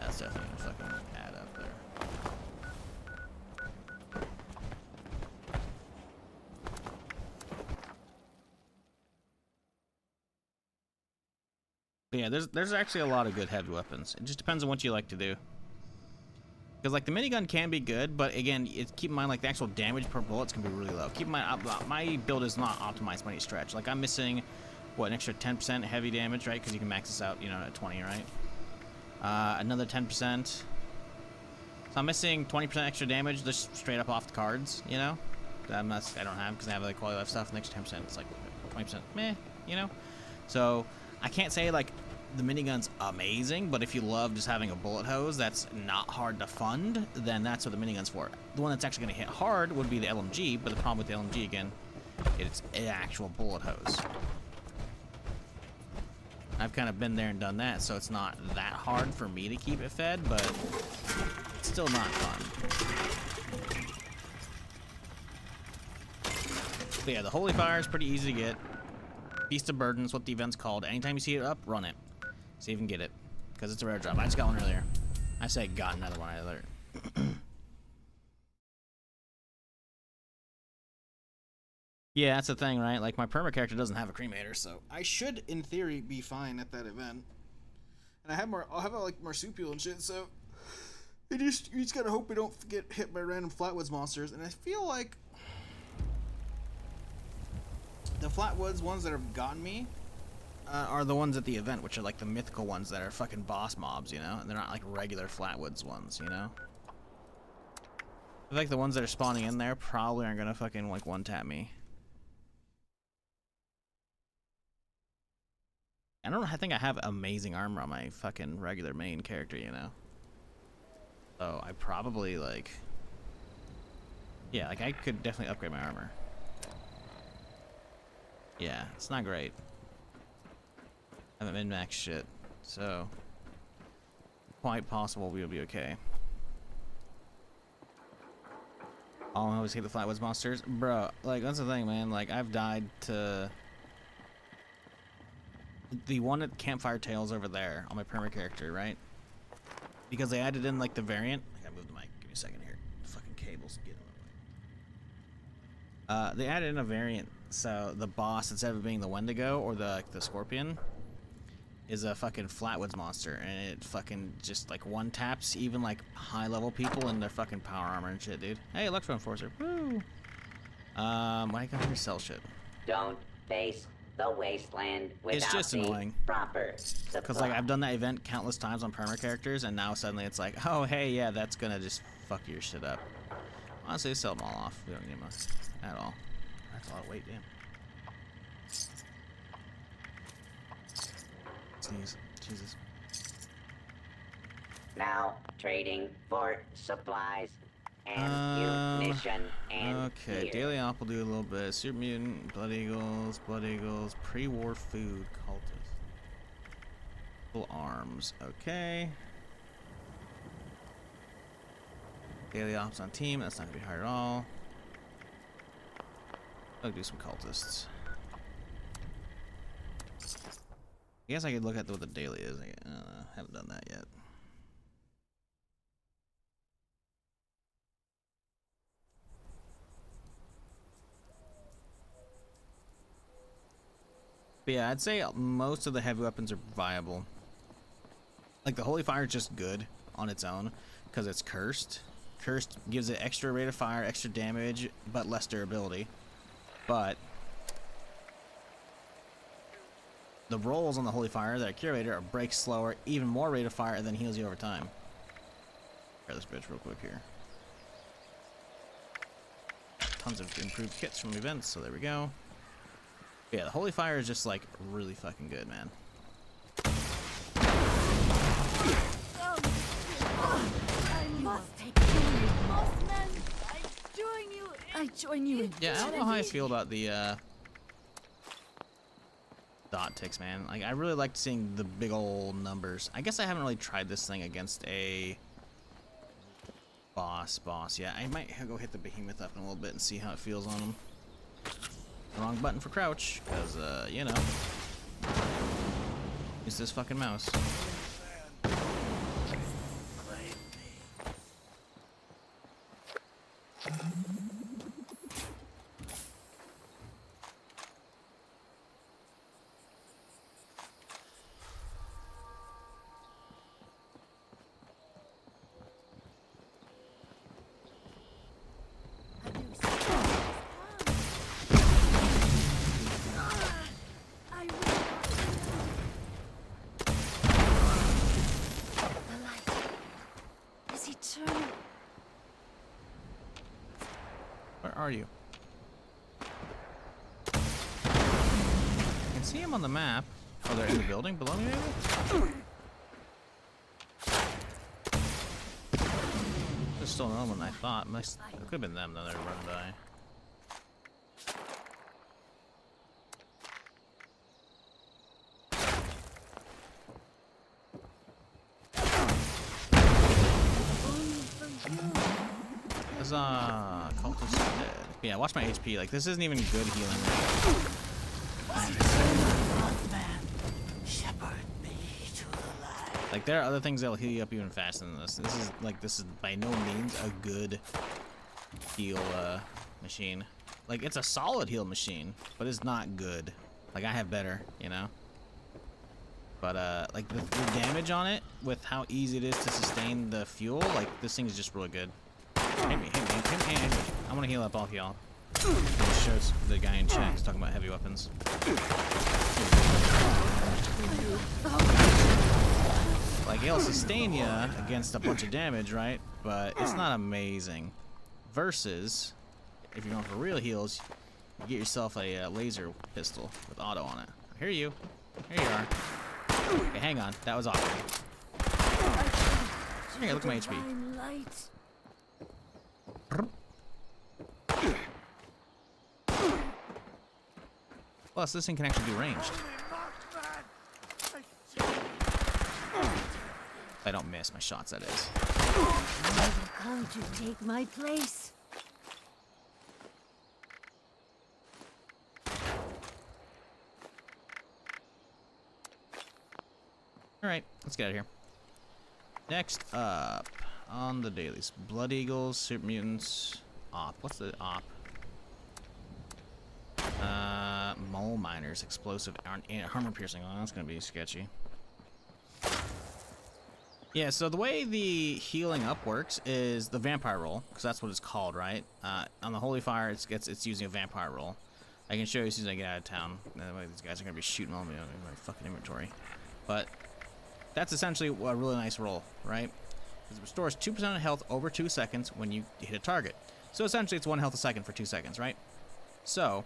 that's definitely gonna fucking add up there. But yeah, there's actually a lot of good heavy weapons. It just depends on what you like to do. Because like the minigun can be good, but again, keep in mind like the actual damage per bullet's can be really low. Keep in mind my build is not optimized by any stretch. Like I'm missing what, an extra 10% heavy damage, right? Because you can max this out, you know, at 20, right? Another 10%. So I'm missing 20% extra damage just straight up off the cards, you know? I don't have because I have like quality of life stuff. And the extra 10%, it's like 20%, meh, you know? So I can't say like the minigun's amazing, but if you love just having a bullet hose that's not hard to fund, then that's what the minigun's for. The one that's actually going to hit hard would be the LMG, but the problem with the LMG, again, it's an actual bullet hose. I've kind of been there and done that, so it's not that hard for me to keep it fed, but it's still not fun. But yeah, the Holy Fire is pretty easy to get. Beast of Burden is what the event's called. Anytime you see it up, run it. See if you can get it, because it's a rare drop. I just got one earlier. I say got another one earlier. Yeah, that's the thing, right? Like, my perma character doesn't have a cremator, so I should, in theory, be fine at that event. And I'll have like marsupial and shit, so you just gotta hope we don't get hit by random flatwoods monsters. And I feel like the flatwoods ones that have gotten me are the ones at the event, which are like the mythical ones that are fucking boss mobs, you know? And they're not like regular flatwoods ones, you know? I feel like the ones that are spawning in there probably aren't gonna fucking like one-tap me. I think I have amazing armor on my fucking regular main character, you know? So I probably like, yeah, like I could definitely upgrade my armor. Yeah, it's not great. I haven't min-max shit, so quite possible we'll be okay. Oh, I always hate the flatwoods monsters. Bro, like, that's the thing, man. Like, I've died to the one at Campfire Tales over there on my perma character, right? Because they added in, like, the variant. I gotta move the mic. Give me a second here. The fucking cables get in the way. They added in a variant, so the boss, instead of being the Wendigo or the Scorpion, is a fucking flatwoods monster, and it fucking just like one taps even like high level people in their fucking power armor and shit, dude. Hey, Electro Enforcer. Woo! Why do you come here to sell shit? Don't face the wasteland without It's just the annoying. proper supply. Because like I've done that event countless times on perma characters, and now suddenly it's like, oh hey, yeah, that's gonna just fuck your shit up. Honestly, sell them all off. We don't need much at all. That's a lot of weight, damn. Sneeze. Jesus. Now trading for supplies and munition and okay, gear. Daily Op will do a little bit. Super Mutant, Blood Eagles, pre-war food, cultist. Full arms, okay. Daily Ops on team, that's not gonna be hard at all. I'll do some cultists. I guess I could look at what the daily is. I don't know, haven't done that yet. But yeah, I'd say most of the heavy weapons are viable. Like the Holy Fire is just good on its own because it's cursed. Cursed gives it extra rate of fire, extra damage, but less durability. But the rolls on the Holy Fire that are curator are break slower, even more rate of fire, and then heals you over time. Try this bitch real quick here. Tons of improved kits from events, so there we go. Yeah, the Holy Fire is just like really fucking good, man. I must take you, Mossman. I join you in Yeah, I don't know how I feel about the dot ticks, man. Like, I really liked seeing the big old numbers. I guess I haven't really tried this thing against a boss. Yeah, I might go hit the behemoth up in a little bit and see how it feels on him. Wrong button for crouch, because, you know. Use this fucking mouse. Where are you? I can see him on the map. Oh, they're in the building below me, maybe? There's still another one I thought. It could have been them, though, they're run by. Huzzah! Cultist dead. Yeah, watch my HP. Like, this isn't even good healing. Like, there are other things that'll heal you up even faster than this. This is by no means a good heal machine. Like, it's a solid heal machine, but it's not good. Like, I have better, you know? But, like, the damage on it, with how easy it is to sustain the fuel, like, this thing is just really good. Hit me. I want to heal up all of y'all. It shows the guy in chat. He's talking about heavy weapons. Like, it'll sustain you against a bunch of damage, right? But it's not amazing. Versus, if you're going for real heals, you get yourself a laser pistol with auto on it. I hear you. Here you are. Okay, hang on. That was awkward. Here, look at my HP. Plus, this thing can actually be ranged. If I don't miss my shots, that is. I will come to take my place. Alright, let's get out of here. Next up on the dailies. Blood Eagles, Super Mutants, Op. What's the Op? Mole Miners, Explosive, Armor Piercing. Oh, that's gonna be sketchy. Yeah, so the way the healing up works is the vampire roll, because that's what it's called, right? On the Holy Fire, it's using a vampire roll. I can show you as soon as I get out of town. That way these guys are gonna be shooting all me in my fucking inventory. But that's essentially a really nice roll, right? It restores 2% of health over 2 seconds when you hit a target. So essentially it's 1 health a second for 2 seconds, right? So,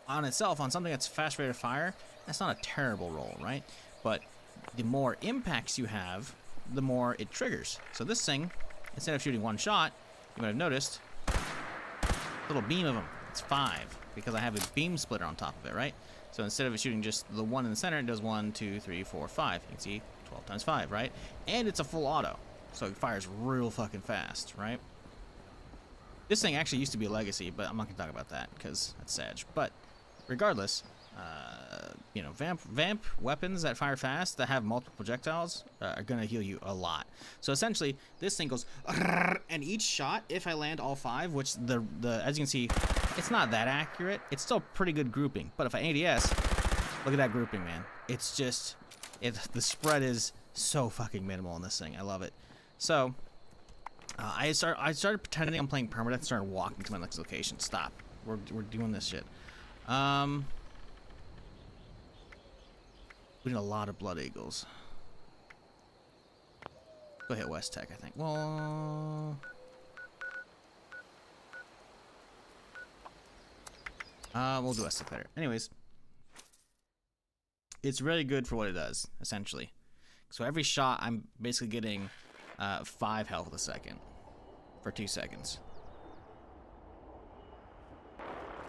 on itself, on something that's fast rate of fire, that's not a terrible roll, right? But the more impacts you have, the more it triggers. So this thing, instead of shooting 1 shot, you might have noticed, a little beam of them, it's 5, because I have a beam splitter on top of it, right? So instead of it shooting just the one in the center, it does 1, 2, 3, 4, 5. You can see 12 times 5, right? And it's a full auto, so it fires real fucking fast, right? This thing actually used to be a legacy, but I'm not gonna talk about that because that's sad. But regardless, you know, vamp weapons that fire fast that have multiple projectiles are gonna heal you a lot. So essentially, this thing goes, and each shot, if I land all 5, which the as you can see, it's not that accurate. It's still pretty good grouping. But if I ADS, look at that grouping, man. It's just, the spread is so fucking minimal in this thing. I love it. So I started pretending I'm playing Permadeath and started walking to my next location. Stop. We're doing this shit. We need a lot of Blood Eagles. Go hit West Tech, I think. Well, we'll do West Tech later. Anyways, it's really good for what it does, essentially. So every shot, I'm basically getting 5 health a second for 2 seconds.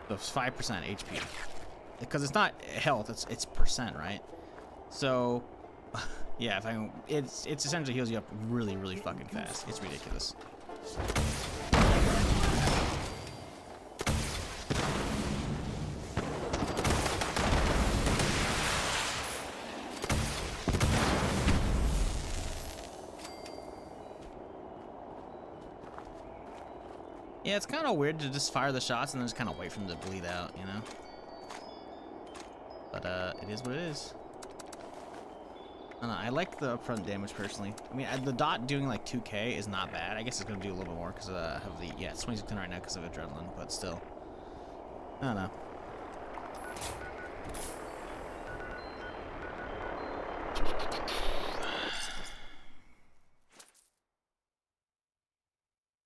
So it's 5% HP. because it's not health, it's percent, right? So, yeah, if I it's essentially heals you up really, really fucking fast. It's ridiculous. Yeah, it's kind of weird to just fire the shots and then just kind of wait for them to bleed out, you know? But, it is what it is. I don't know, I like the upfront damage personally. I mean, the dot doing like 2k is not bad. I guess it's gonna do a little bit more because I have the, yeah, it's 2610 right now because of adrenaline, but still. I don't know.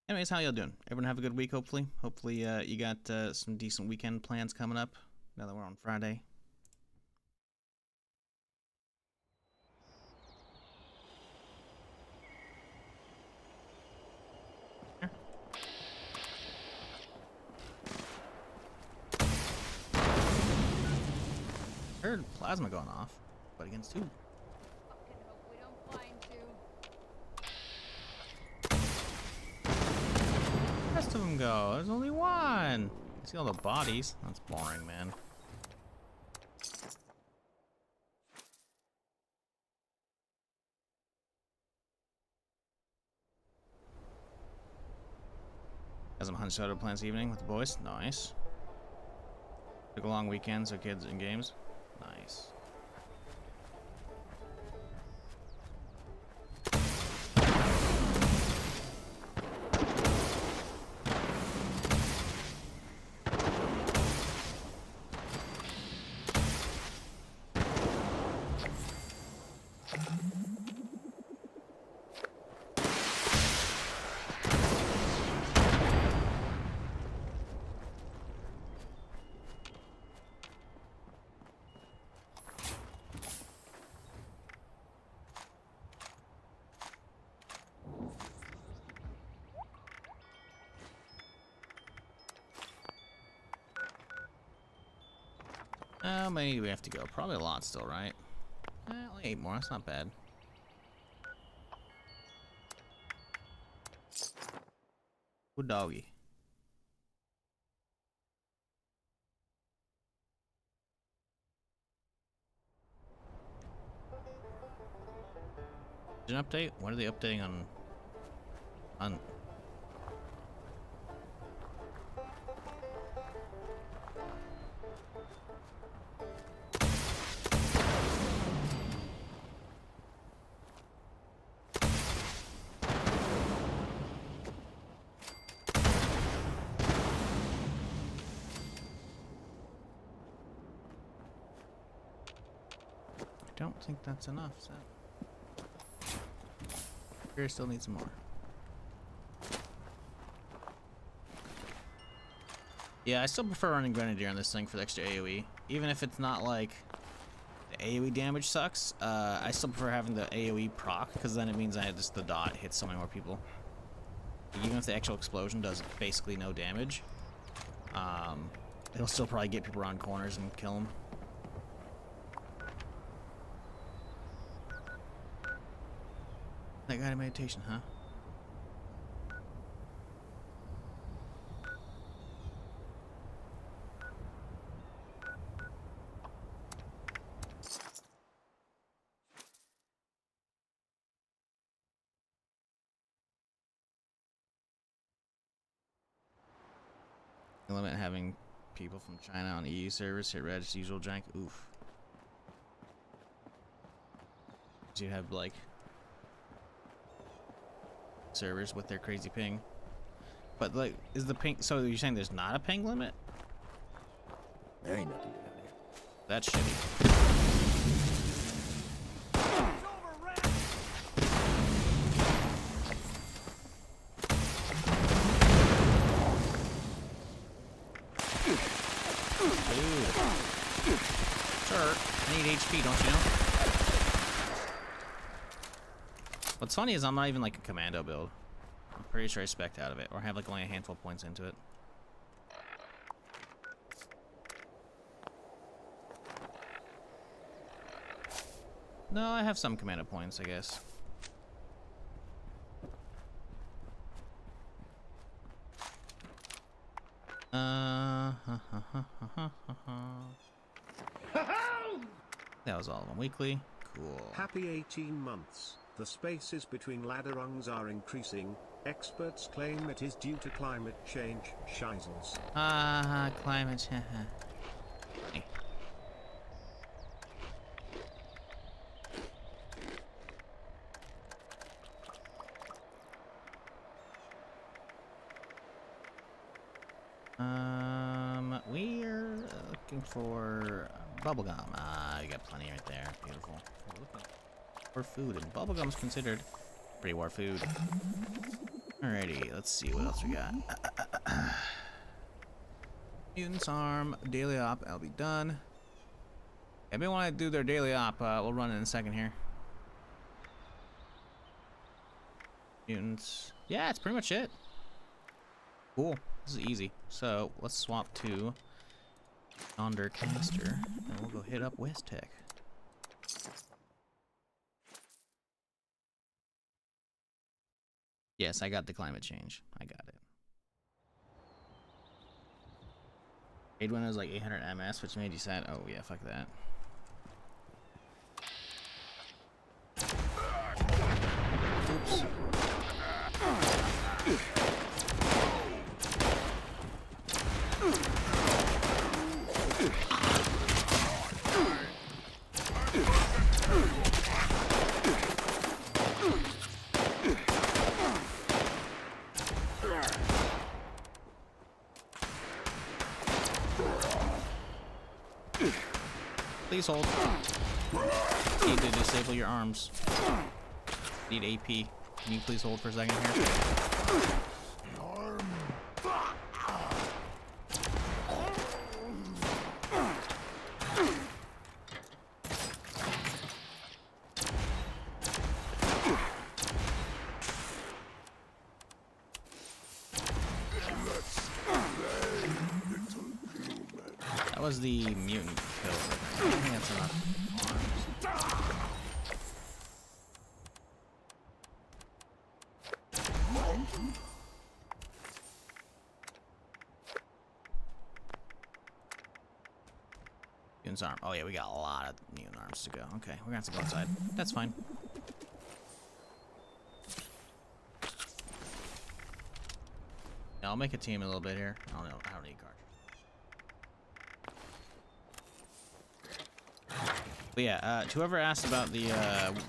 Anyways, how y'all doing? Everyone have a good week, hopefully. Hopefully, you got some decent weekend plans coming up now that we're on Friday. Heard plasma going off, but against who? Rest of them go. There's only one. See all the bodies? That's boring, man. Got some hunt soda plans evening with the boys. Nice. Took a long weekend, so kids in games. Nice. How many do we have to go? Probably a lot still, right? Only 8 more. That's not bad. Good doggy. Did an update? What are they updating on? I don't think that's enough, so. Here still needs some more. Yeah, I still prefer running Grenadier on this thing for the extra AoE. Even if it's not like the AoE damage sucks, I still prefer having the AoE proc because then it means the dot hits so many more people. Even if the actual explosion does basically no damage, it'll still probably get people around corners and kill them. That guided meditation, huh? Limit having people from China on EU servers hit red, usual jank. Oof. You have like servers with their crazy ping, but like, is the ping? So you're saying there's not a ping limit? There ain't nothing down here. That's shitty. Dude. Sir, I need HP, don't you know? What's funny is I'm not even like a commando build. I'm pretty sure I spec'd out of it, or have like only a handful of points into it. No, I have some commando points, I guess. That was all of them weekly. Cool. Happy 18 months. The spaces between ladder rungs are increasing. Experts claim it is due to climate change. Shizzles. Climate change. Hey. We're looking for bubblegum. You got plenty right there. Beautiful. War food, and bubblegum's considered pre-war food. Alrighty, let's see what else we got. Mutant's arm, daily op, that'll be done. If they want to do their daily op, we'll run it in a second here. Mutants. Yeah, that's pretty much it. Cool. This is easy. So let's swap to Undercaster, and we'll go hit up West Tech. Yes, I got the climate change. I got it. Raid one was like 800 MS, which made you sad. Oh yeah, fuck that. Oops. Please hold. Need to disable your arms. Need AP. Can you please hold for a second here? That was the mutant kill. I think that's enough arms. Mutant's arm. Oh yeah, we got a lot of mutant arms to go. Okay, we're gonna have to go outside. That's fine. Yeah, I'll make a team in a little bit here. I don't need cards. But yeah, to whoever asked about the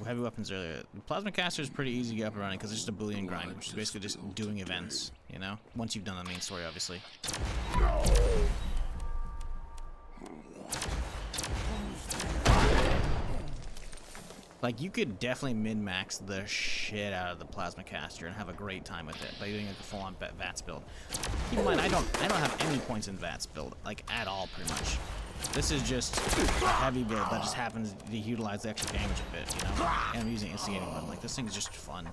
heavy weapons earlier, the plasma caster is pretty easy to get up and running because it's just a Boolean grind, which is basically just doing events, you know? Once you've done the main story, obviously. Like, you could definitely min-max the shit out of the plasma caster and have a great time with it by doing like a full-on VATS build. Keep in mind, I don't have any points in VATS build, like at all, pretty much. This is just a heavy build that just happens to utilize the extra damage a bit, you know? And I'm using instigating one. Like, this thing is just fun.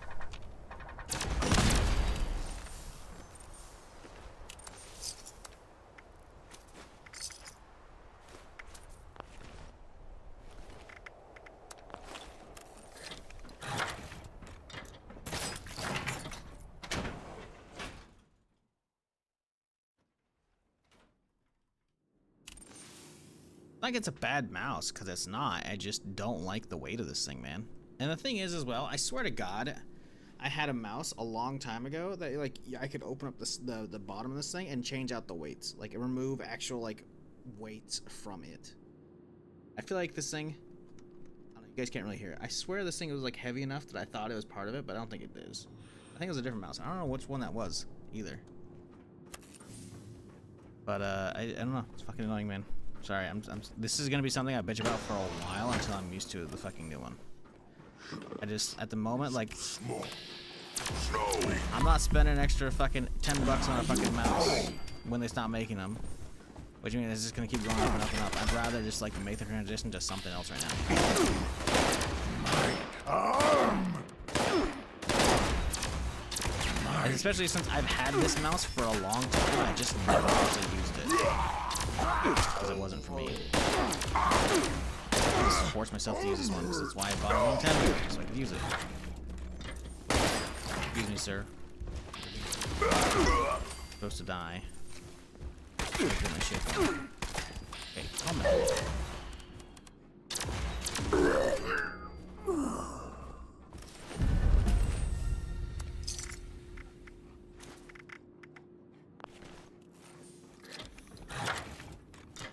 Like it's a bad mouse, because it's not. I just don't like the weight of this thing, man. And the thing is as well, I swear to God, I had a mouse a long time ago that like I could open up the bottom of this thing and change out the weights, like remove actual like weights from it. I feel like this thing, I don't know, you guys can't really hear it. I swear this thing was like heavy enough that I thought it was part of it, but I don't think it is. I think it was a different mouse. I don't know which one that was either. But I don't know. It's fucking annoying, man. Sorry, this is gonna be something I bitch about for a while until I'm used to the fucking new one. I just, at the moment, like, I'm not spending an extra fucking $10 on a fucking mouse when they stop making them. Which means it's just gonna keep going up and up and up. I'd rather just like make the transition to something else right now. And especially since I've had this mouse for a long time, I just never actually used it. Because it wasn't for me. I just forced myself to use this one because that's why I bought a Nintendo, so I could use it. Excuse me, sir. Supposed to die. Get my shit going. Okay, calm down.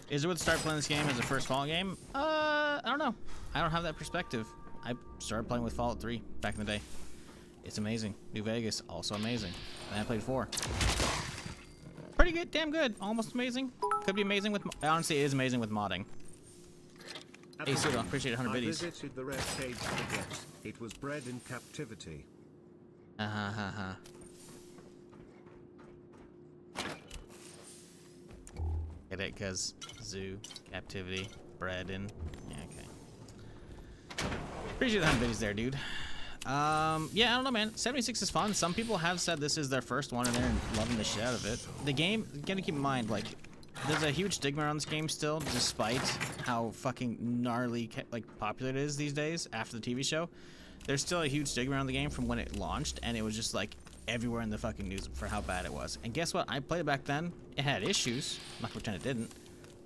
Is it worth start playing this game as a first Fallout game? I don't know. I don't have that perspective. I started playing with Fallout 3 back in the day. It's amazing. New Vegas, also amazing. And I played 4. Pretty good, damn good. Almost amazing. Could be amazing with, honestly, it is amazing with modding. Hey, Pseudo, appreciate 100 I biddies. visited the red cage to get. It was bred in captivity. Get it? Because zoo, captivity, bred in. Yeah, okay. Appreciate the 100 biddies there, dude. Yeah, I don't know, man. 76 is fun. Some people have said this is their first one and they're loving the shit out of it. The game, you gotta keep in mind, like, there's a huge stigma around this game still, despite how fucking gnarly, like, popular it is these days after the TV show. There's still a huge stigma around the game from when it launched, and it was just, like, everywhere in the fucking news for how bad it was. And guess what? I played it back then. It had issues. I'm not gonna pretend it didn't.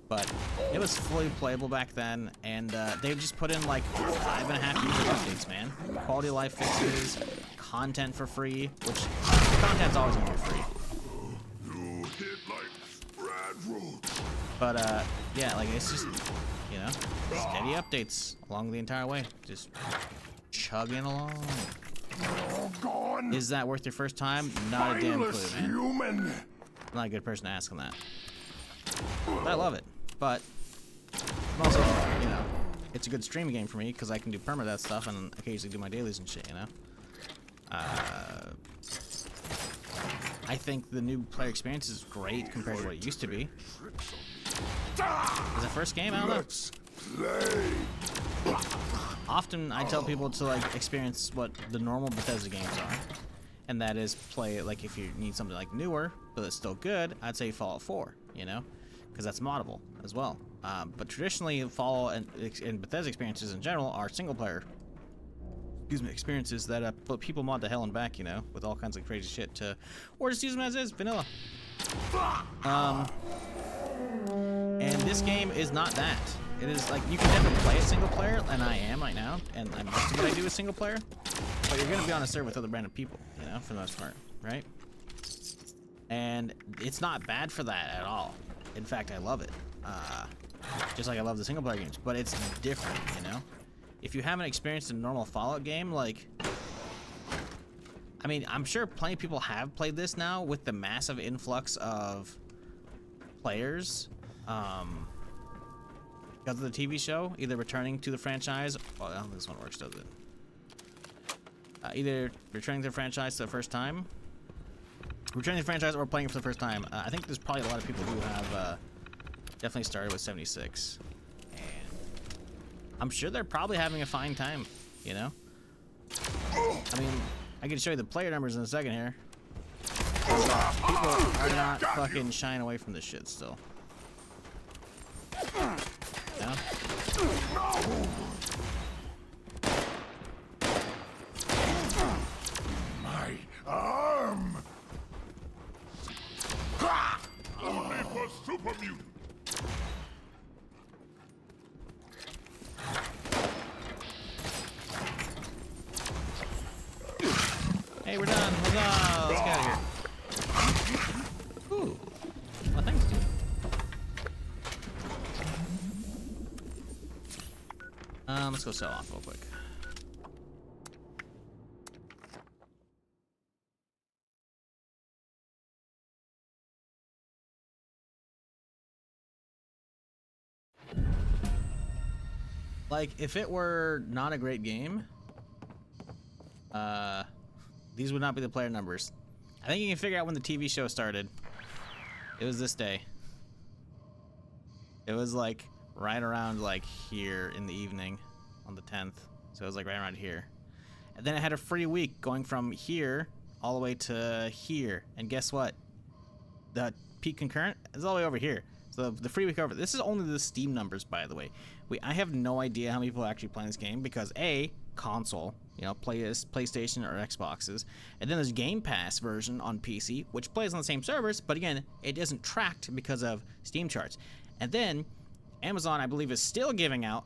But it was fully playable back then, and they just put in like 5.5 user updates, man. Quality of life fixes, content for free, which content's always gonna be free. But yeah, like it's just, you know, steady updates along the entire way, just chugging along. Is that worth your first time? Not a damn clue, man. I'm not a good person to ask on that. But I love it. But I'm also, you know, it's a good streaming game for me because I can do permadeath stuff and occasionally do my dailies and shit, you know? I think the new player experience is great compared to what it used to be. As a first game, I don't know. Often I tell people to like experience what the normal Bethesda games are. And that is play it like if you need something like newer, but it's still good, I'd say Fallout 4, you know? Because that's moddable as well. But traditionally, Fallout and Bethesda experiences in general are single-player, experiences that put people mod to hell and back, you know, with all kinds of crazy shit to, or just use them as is, vanilla. And this game is not that. It is like you can never play a single player, and I am right now, and most of what I do is single player. But you're gonna be on a server with other random people, you know, for the most part, right? And it's not bad for that at all. In fact, I love it. Just like I love the single player games, but it's different, you know? If you haven't experienced a normal Fallout game, like, I mean, I'm sure plenty of people have played this now with the massive influx of players, because of the TV show, either returning to the franchise, well, I don't think this one works, does it? Either returning to the franchise for the first time, returning to the franchise, or playing it for the first time. I think there's probably a lot of people who have definitely started with 76, and I'm sure they're probably having a fine time, you know? I mean, I can show you the player numbers in a second here. People are not fucking shying away from this shit still. Yeah? My arm! Only for super mutant! Hey, we're done. Huzzah! Let's get out of here. Ooh. Well, thanks, dude. Let's go sell off real quick. Like, if it were not a great game, these would not be the player numbers. I think you can figure out when the TV show started. It was this day. It was like right around like here in the evening on the 10th. So it was like right around here. And then it had a free week going from here all the way to here. And guess what? The peak concurrent is all the way over here. So the free week over. This is only the Steam numbers, by the way. I have no idea how many people are actually playing this game because A, console, you know, PlayStation or Xboxes, and then there's Game Pass version on PC, which plays on the same servers, but again, it isn't tracked because of Steam charts. And then Amazon, I believe, is still giving out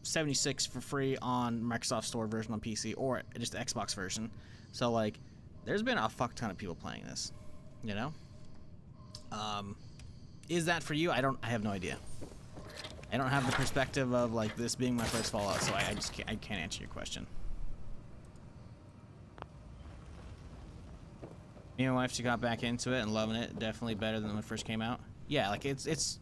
76 for free on Microsoft Store version on PC or just the Xbox version. So like, there's been a fuck ton of people playing this, you know. Is that for you? I have no idea. I don't have the perspective of like this being my first Fallout, so I can't answer your question. Me and my wife, she got back into it and loving it. Definitely better than when it first came out. Yeah, like it's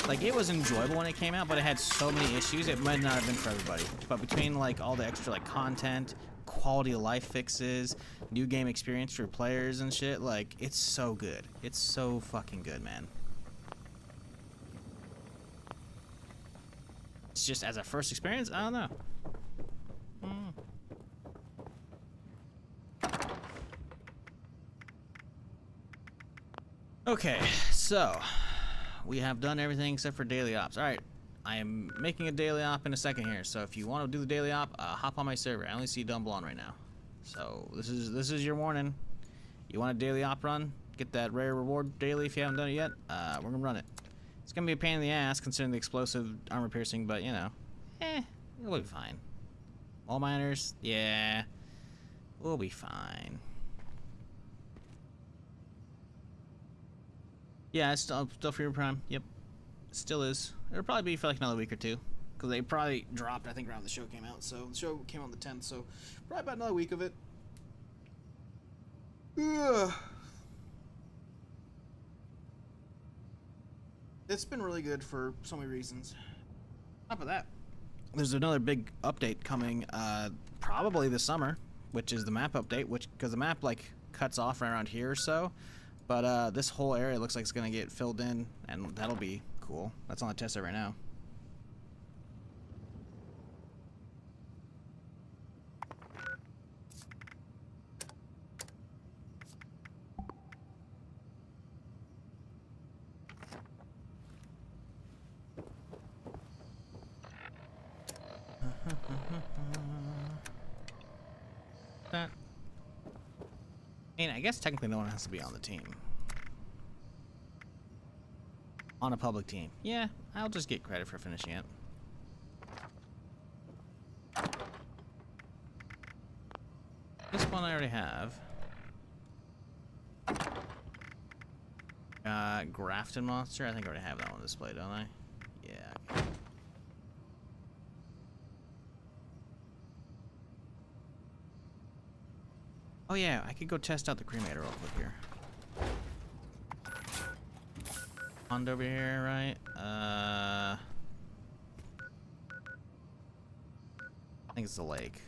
like it was enjoyable when it came out, but it had so many issues. It might not have been for everybody. But between like all the extra like content, quality of life fixes, new game experience for players and shit, like it's so good. It's so fucking good, man. It's just as a first experience, I don't know. Okay, so we have done everything except for daily ops. All right, I am making a daily op in a second here. So if you want to do the daily op, hop on my server. I only see Dumble on right now. So this is your warning. You want a daily op run? Get that rare reward daily if you haven't done it yet. We're gonna run it. It's gonna be a pain in the ass considering the explosive armor piercing, but you know, it'll be fine. All miners, yeah, we'll be fine. Yeah, it's still free prime. Yep, it still is. It'll probably be for like another week or two, because they probably dropped, I think, around the show came out. So the show came out on the 10th, so probably about another week of it. Ugh. It's been really good for so many reasons. On top of that, there's another big update coming probably this summer, which is the map update, because the map like cuts off right around here or so. But this whole area looks like it's gonna get filled in, and that'll be cool. That's on the test server right now. That. I mean, I guess technically no one has to be on the team. On a public team. Yeah, I'll just get credit for finishing it. This one I already have. Grafton Monster. I think I already have that one displayed, don't I? Yeah. Oh yeah, I could go test out the cremator real quick here. Pond over here, right? I think it's the lake.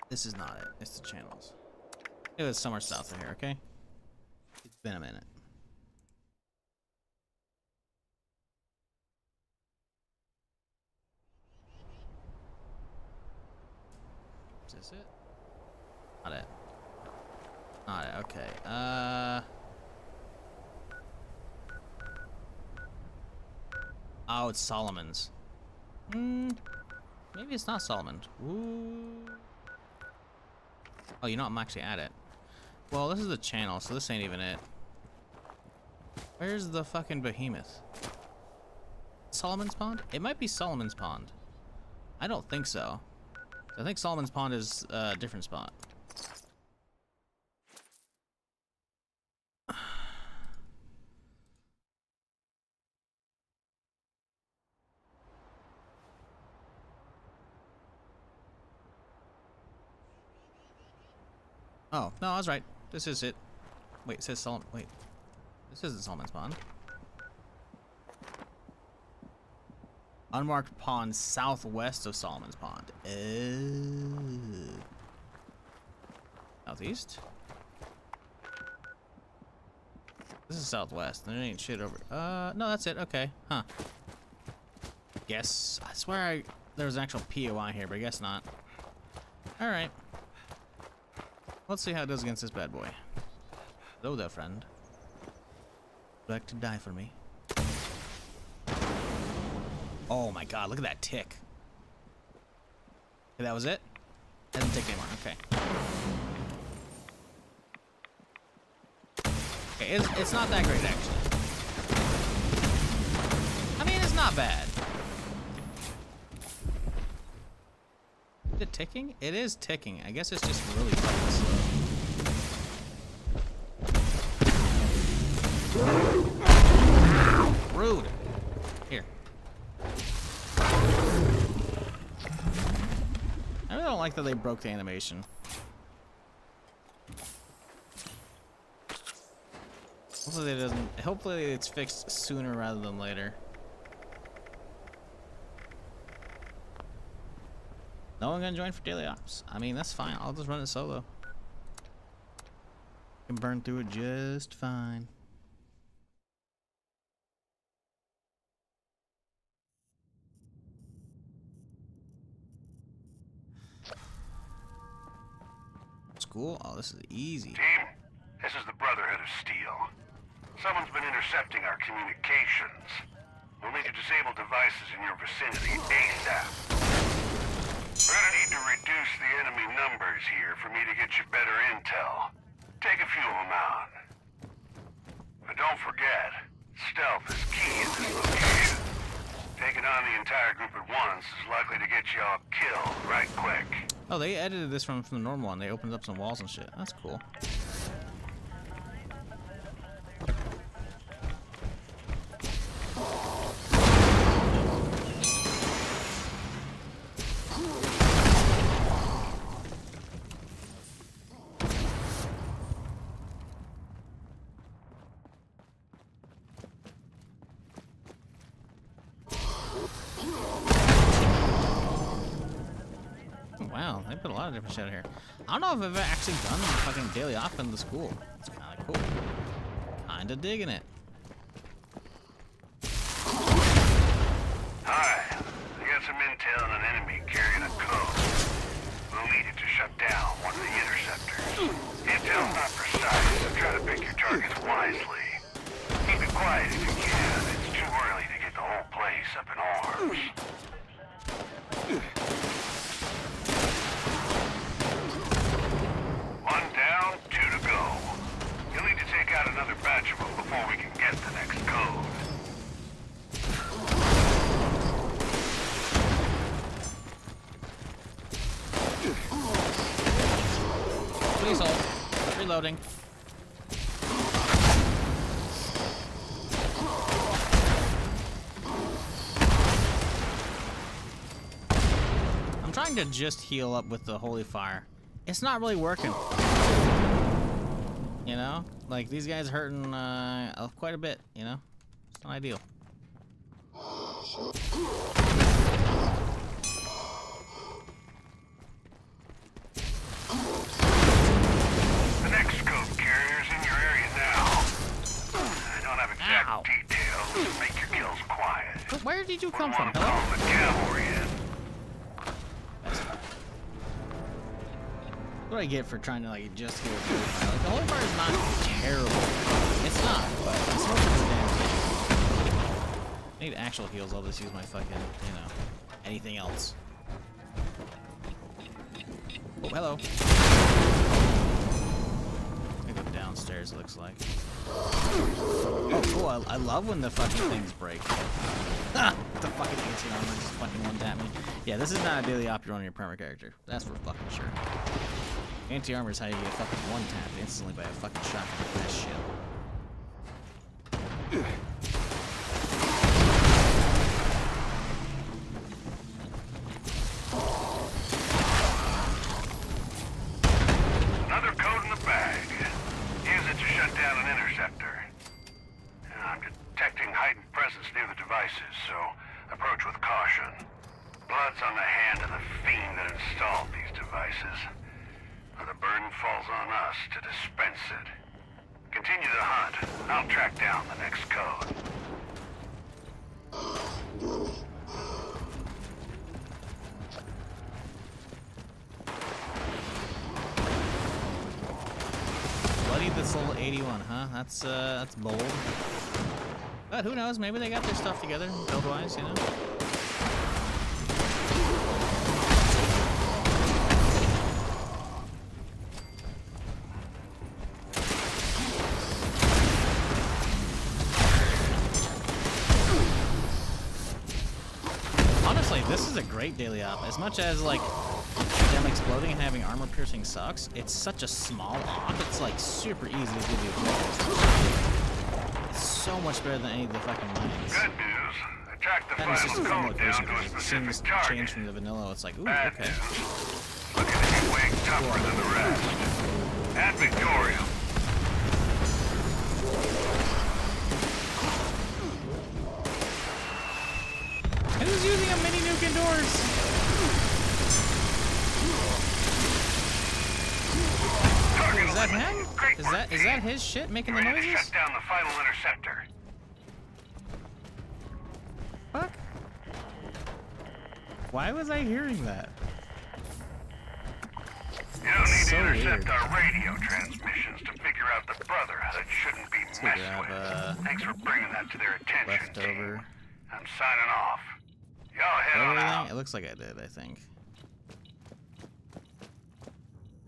This is not it. It's the channels. It was somewhere south of here, okay? It's been a minute. Is this it? Not it. Not it, okay. Oh, it's Solomon's. Maybe it's not Solomon. Ooh. Oh, you know, I'm actually at it. Well, this is the channel, so this ain't even it. Where's the fucking behemoth? Solomon's Pond? It might be Solomon's Pond. I don't think so. I think Solomon's Pond is a different spot. Oh, no, I was right. This is it. Wait, it says Solomon. Wait. This isn't Solomon's Pond. Unmarked pond southwest of Solomon's Pond. Southeast? This is southwest. There ain't shit over. No, that's it. Okay. Huh. Guess. I swear there was an actual POI here, but I guess not. Alright. Let's see how it does against this bad boy. Hello there, friend. Would you like to die for me? Oh my god, look at that tick. Okay, that was it? Doesn't tick anymore. Okay. Okay, it's not that great, actually. I mean, it's not bad. Is it ticking? It is ticking. I guess it's just really fucking slow. Rude. Here. I really don't like that they broke the animation. Hopefully it doesn't. Hopefully it's fixed sooner rather than later. No one gonna join for daily ops. I mean, that's fine. I'll just run it solo. Can burn through it just fine. School? Oh, this is easy. Team, this is the Brotherhood of Steel. Someone's been intercepting our communications. We'll need to disable devices in your vicinity ASAP. We're gonna need to reduce the enemy numbers here for me to get you better intel. Take a few of them out. But don't forget, stealth is key in this location. Taking on the entire group at once is likely to get you all killed right quick. Oh, they edited this from the normal one. They opened up some walls and shit. That's cool. Wow, they put a lot of different shit here. I don't know if I've ever actually done the fucking daily op in the school. It's kind of cool. Kinda digging it. Hi, I got some intel on an enemy carrying a code. We'll need it to shut down one of the interceptors. Intel's not precise, so try to pick your targets wisely. Keep it quiet if you can. It's too early to get the whole place up in arms. One down, two to go. You'll need to take out another batch of them before we can get the next code. Please hold. Reloading. I'm trying to just heal up with the holy fire. It's not really working. You know? Like, these guys hurting quite a bit, you know? It's not ideal. The next scope carrier's in your area now. I don't have exact Ow. details to make your kills quiet. But where did you come from? Wouldn't want to call the cavalry in. What do I get for trying to like just heal with holy fire? Like, the holy fire is not terrible. It's not, but it's not pretty damn good. I need actual heals. I'll just use my fucking, you know, anything else. Oh, hello. I go downstairs, it looks like. Oh, cool. I love when the fucking things break. Ah! The fucking anti-armor just fucking one-tap me. Yeah, this is not a daily op you're on your perma character. That's for fucking sure. Anti-armor is how you get fucking one-tapped instantly by a fucking shotgun with that shit. Another code in the bag. Use it to shut down an interceptor. I'm detecting heightened presence near the devices, so approach with caution. Blood's on the hand of the fiend that installed these devices. Now the burden falls on us to dispense it. Continue the hunt. I'll track down the next code. Bloody this little 81, huh? That's bold. But who knows? Maybe they got their stuff together, build-wise, you know? Honestly, this is a great daily op. As much as, like, them exploding and having armor piercing sucks, it's such a small op, it's, like, super easy to do the objectives. It's so much better than any of the fucking mines. Good news. I tracked the And it's just a final fun code down location, to a because as soon as specific it target. changed from the vanilla, it's like, ooh, Bad okay. news. Looking to be way tougher than the rest. At Victoria. Who's using a mini nuke indoors? Is that him? Is that his shit making the Ready to noises? shut down the final interceptor. Fuck. Why was I hearing that? You don't need So to intercept weird. our radio transmissions to figure out the Brotherhood shouldn't be We messed grab with. Thanks for bringing that to their attention, team. leftover. I'm signing off. Y'all head on Everything? out. It looks like I did, I think.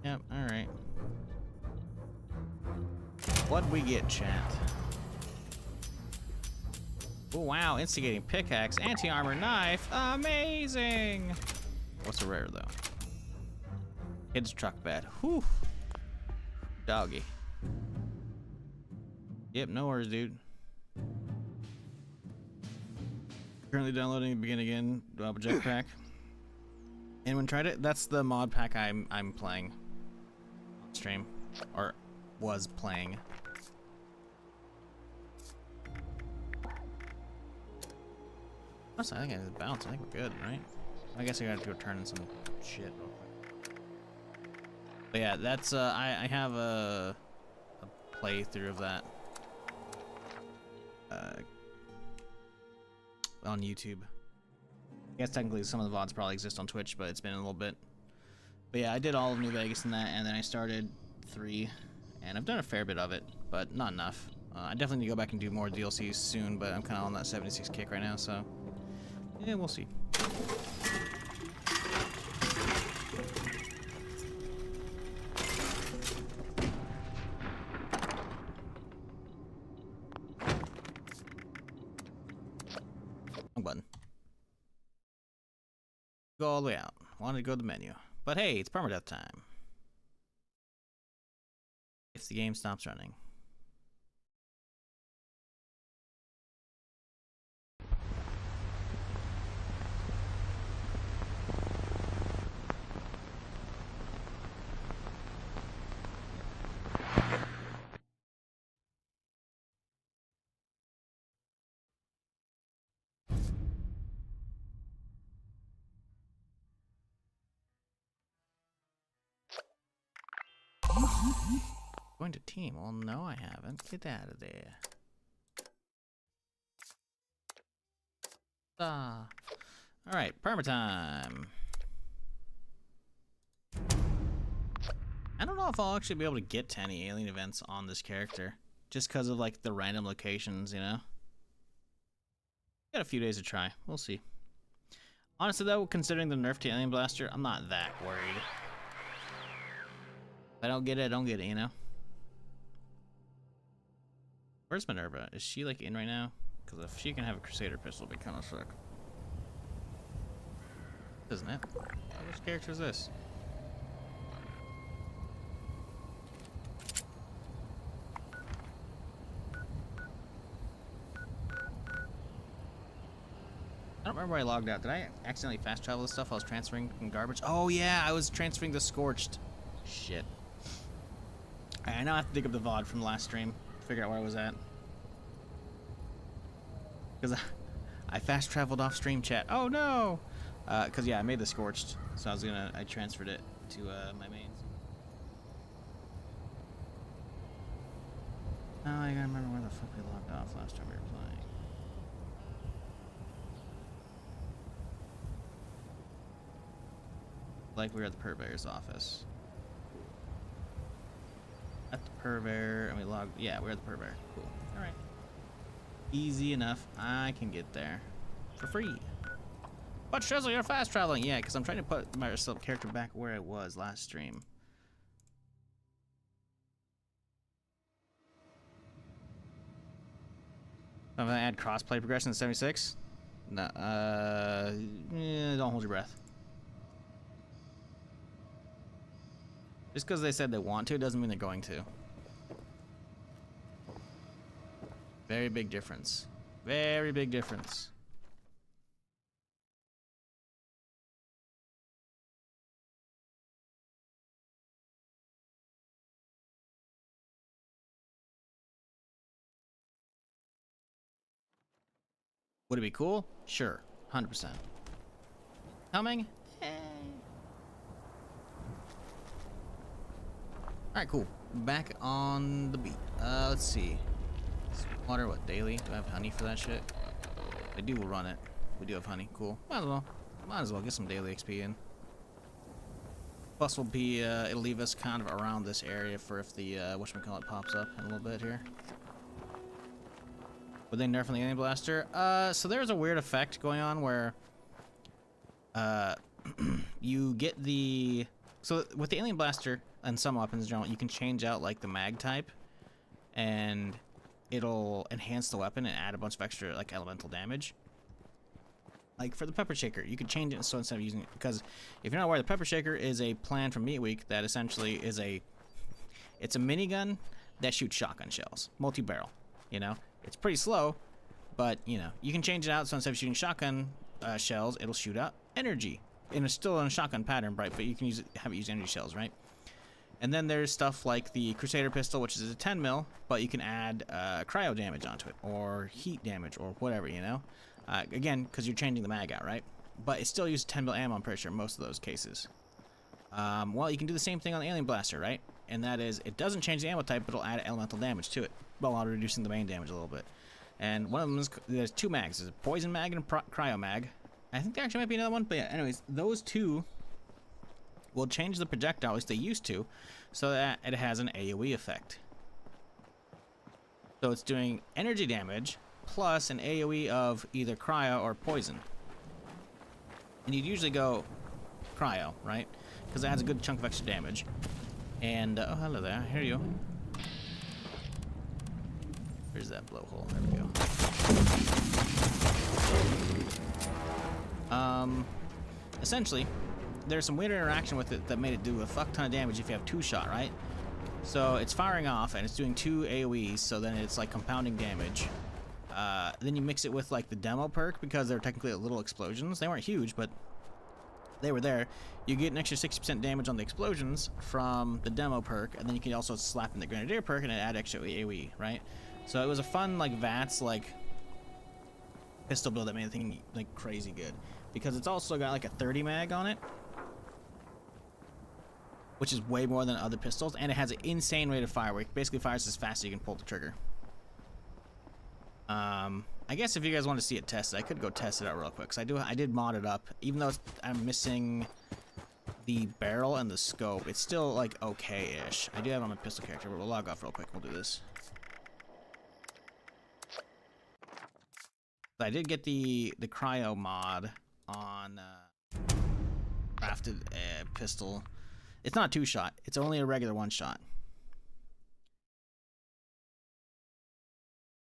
Yep, alright. What'd we get, chat? Oh wow, instigating pickaxe, anti-armor knife, amazing! What's a rare though? Kid's truck bed. Whew. Doggy. Yep, no worries, dude. Currently downloading Begin Again jetpack. Anyone tried it? That's the mod pack I'm playing on stream, or was playing. Plus, I think I did bounce. I think we're good, right? I guess I gotta go turn in some shit real quick. But yeah, that's I have a playthrough of that on YouTube. I guess technically some of the VODs probably exist on Twitch, but it's been a little bit. But yeah, I did all of New Vegas and that, and then I started 3, and I've done a fair bit of it, but not enough. I definitely need to go back and do more DLCs soon, but I'm kind of on that 76 kick right now, so yeah, we'll see. Wrong button. Go all the way out. Wanted to go to the menu. But hey, it's permadeath time. If the game stops running. Going to team. Well, no, I haven't. Get out of there. Ah. Alright, perma time. I don't know if I'll actually be able to get to any alien events on this character. Just because of, like, the random locations, you know? Got a few days to try. We'll see. Honestly, though, considering the nerf to Alien Blaster, I'm not that worried. If I don't get it, I don't get it, you know? Where's Minerva? Is she, like, in right now? Because if she can have a Crusader pistol, it'd be kind of sick. Isn't it? Oh, which character is this? I don't remember where I logged out. Did I accidentally fast travel this stuff? I was transferring from garbage. Oh yeah, I was transferring the Scorched. Shit. Alright, I now have to dig up the VOD from the last stream. Figure out where I was at. Because I fast traveled off stream chat. Oh no! Because yeah, I made the Scorched. So I transferred it to my mains. Now I gotta remember where the fuck we logged off last time we were playing. Like we were at the purveyor's office. At the purveyor, and we logged. Yeah, we're at the purveyor. Cool. All right. Easy enough. I can get there for free. But Shizzle, you're fast traveling. Yeah, because I'm trying to put my character back where it was last stream. I'm gonna add crossplay progression to 76. No, don't hold your breath. Just because they said they want to doesn't mean they're going to. Very big difference. Very big difference. Would it be cool? Sure. 100%. Coming? Alright, cool. Back on the beat. Let's see. Water, what, daily? Do I have honey for that shit? I do run it. We do have honey. Cool. Might as well. Might as well get some daily XP in. Plus, will be, it'll leave us kind of around this area for if the, whatchamacallit pops up in a little bit here. Would they nerf on the alien blaster? So there's a weird effect going on where, you get the... So with the alien blaster and some weapons in general, you can change out, like, the mag type, and it'll enhance the weapon and add a bunch of extra, like, elemental damage. Like, for the pepper shaker, you could change it so instead of using it, because if you're not aware, the pepper shaker is a plan from Meat Week that essentially is it's a minigun that shoots shotgun shells, multi-barrel, you know? It's pretty slow, but, you know, you can change it out so instead of shooting shotgun shells, it'll shoot out energy. And it's still in a shotgun pattern, right? But you can have it use energy shells, right? And then there's stuff like the Crusader pistol, which is a 10 mil, but you can add cryo damage onto it, or heat damage, or whatever, you know? Again, because you're changing the mag out, right? But it still uses 10 mil ammo, I'm pretty sure, in most of those cases. Well, you can do the same thing on the alien blaster, right? And that is, it doesn't change the ammo type, but it'll add elemental damage to it, while reducing the main damage a little bit. And one of them is, there's two mags. There's a poison mag and a cryo mag. I think there actually might be another one, but yeah, anyways, those two will change the projectile, at least they used to, so that it has an AoE effect. So it's doing energy damage, plus an AoE of either cryo or poison. And you'd usually go cryo, right? Because it adds a good chunk of extra damage. And, oh, hello there, I hear you. Where's that blowhole? There we go. Essentially, there's some weird interaction with it that made it do a fuck ton of damage if you have two-shot, right? So it's firing off, and it's doing two AoEs, so then it's like compounding damage. Then you mix it with like the demo perk, because they're technically little explosions. They weren't huge, but they were there. You get an extra 60% damage on the explosions from the demo perk, and then you can also slap in the Grenadier perk and add extra AoE, right? So it was a fun, like, VATS, like, pistol build that made the thing, like, crazy good. Because it's also got, like, a 30 mag on it, which is way more than other pistols, and it has an insane rate of fire, where it basically fires as fast as you can pull the trigger. I guess if you guys want to see it tested, I could go test it out real quick, because I did mod it up. Even though I'm missing the barrel and the scope, it's still, like, okay-ish. I do have it on my pistol character, but we'll log off real quick. We'll do this. I did get the cryo mod on crafted pistol. It's not two-shot. It's only a regular one-shot.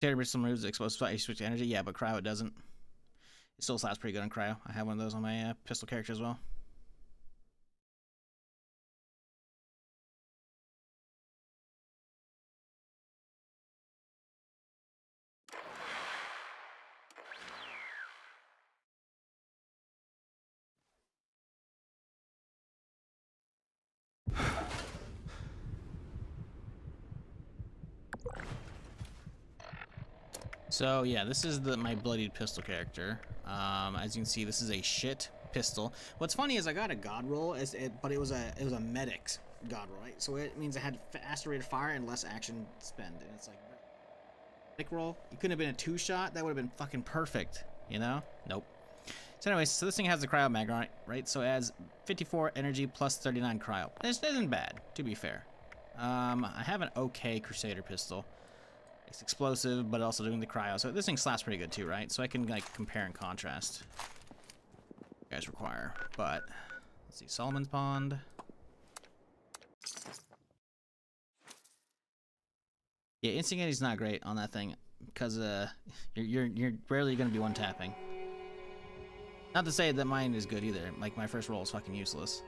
Some moves that expose switch to energy. Yeah, but cryo it doesn't. It still slaps pretty good on cryo. I have one of those on my pistol character as well. So yeah, this is my bloodied pistol character. As you can see, this is a shit pistol. What's funny is I got a god roll, but it was a medic's god roll, right? So it means I had faster rate of fire and less action spend, and it's like, Nick roll. You couldn't have been a 2-shot. That would have been fucking perfect. You know? Nope. So anyways, so this thing has the cryo mag on it, right? So it has 54 energy plus 39 cryo. This isn't bad, to be fair. I have an okay Crusader pistol. It's explosive, but also doing the cryo. So this thing slaps pretty good too, right? So I can like compare and contrast. You guys require, but let's see, Solomon's Pond. Yeah, Instigating's not great on that thing because you're rarely gonna be one tapping. Not to say that mine is good either. Like my first roll is fucking useless,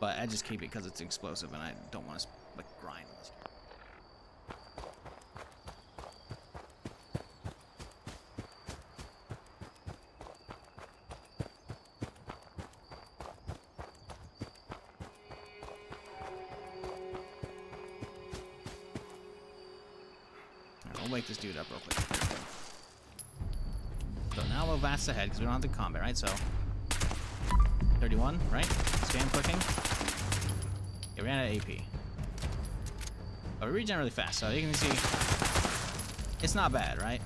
but I just keep it because it's explosive and I don't want to like grind on this. We'll wake this dude up real quick. So now we'll vast ahead because we don't have the combat, right? So 31, right? Spam clicking. Yeah, we ran out of AP. But we regen really fast, so you can see it's not bad, right?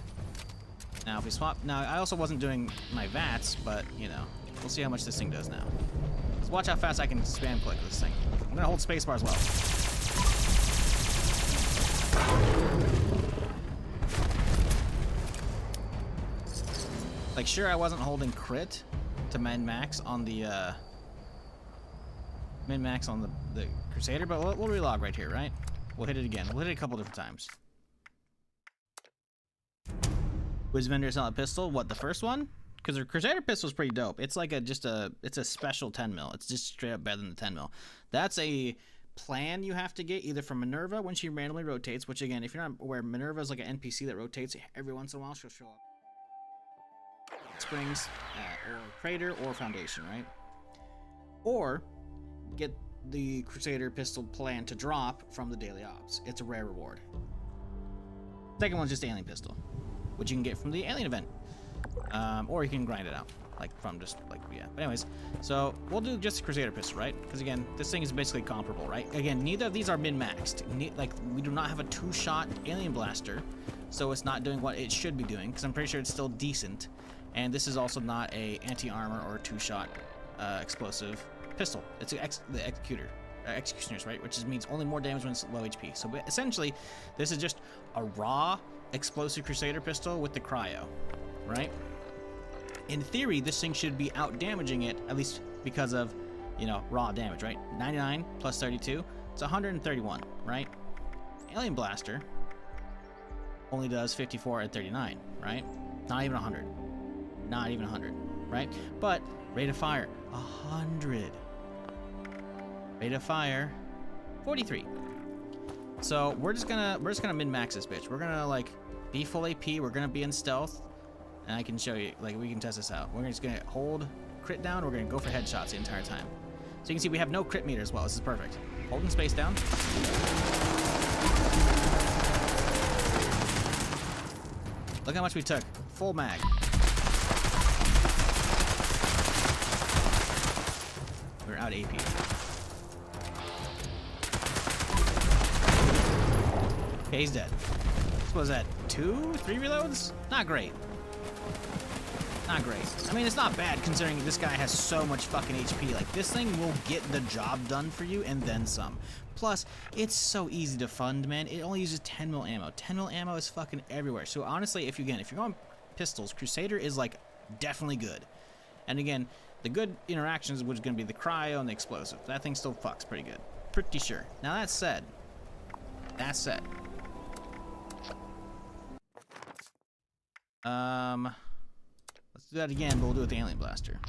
Now if we swap, now I also wasn't doing my VATS, but you know, we'll see how much this thing does now. So watch how fast I can spam click this thing. I'm gonna hold spacebar as well. Like, sure, I wasn't holding crit to min-max on the the Crusader, but we'll relog right here, right? We'll hit it again. We'll hit it a couple different times. Whiz vendor solid pistol. What, the first one? Because the Crusader pistol is pretty dope. It's like it's a special 10 mil. It's just straight up better than the 10 mil. That's a plan you have to get either from Minerva when she randomly rotates, which again, if you're not aware, Minerva is like an NPC that rotates every once in a while. She'll show up. Springs, or Crater, or Foundation, right? Or get the Crusader pistol plan to drop from the daily ops. It's a rare reward. Second one's just Alien pistol, which you can get from the Alien event, or you can grind it out, like from just like yeah. But anyways, so we'll do just the Crusader pistol, right? Because again, this thing is basically comparable, right? Again, neither of these are min-maxed. Like we do not have a 2-shot Alien blaster, so it's not doing what it should be doing. Because I'm pretty sure it's still decent. And this is also not a anti-armor or 2-shot explosive pistol. It's the executioners, right? Which means only more damage when it's low HP. So essentially, this is just a raw explosive Crusader pistol with the cryo, right? In theory, this thing should be out damaging it, at least because of, you know, raw damage, right? 99 plus 32, it's 131, right? Alien Blaster only does 54 and 39, right? Not even 100. Not even 100, right? But rate of fire 100. Rate of fire 43. So we're just gonna min-max this bitch. We're gonna like be full AP. We're gonna be in stealth, and I can show you, like, we can test this out. We're just gonna hold crit down. We're gonna go for headshots the entire time. So you can see we have no crit meter as well. This is perfect. Holding space down. Look how much we took. Full mag. We're out AP. Okay, he's dead. What was that? 2, 3 reloads? Not great. Not great. I mean, it's not bad considering this guy has so much fucking HP. Like, this thing will get the job done for you and then some. Plus, it's so easy to fund, man. It only uses 10 mil ammo. 10 mil ammo is fucking everywhere. So honestly, if you're going pistols, Crusader is like definitely good. And again, the good interactions which is going to be the cryo and the explosive. That thing still fucks pretty good. Pretty sure. Now that said, let's do that again, but we'll do it with the Alien Blaster.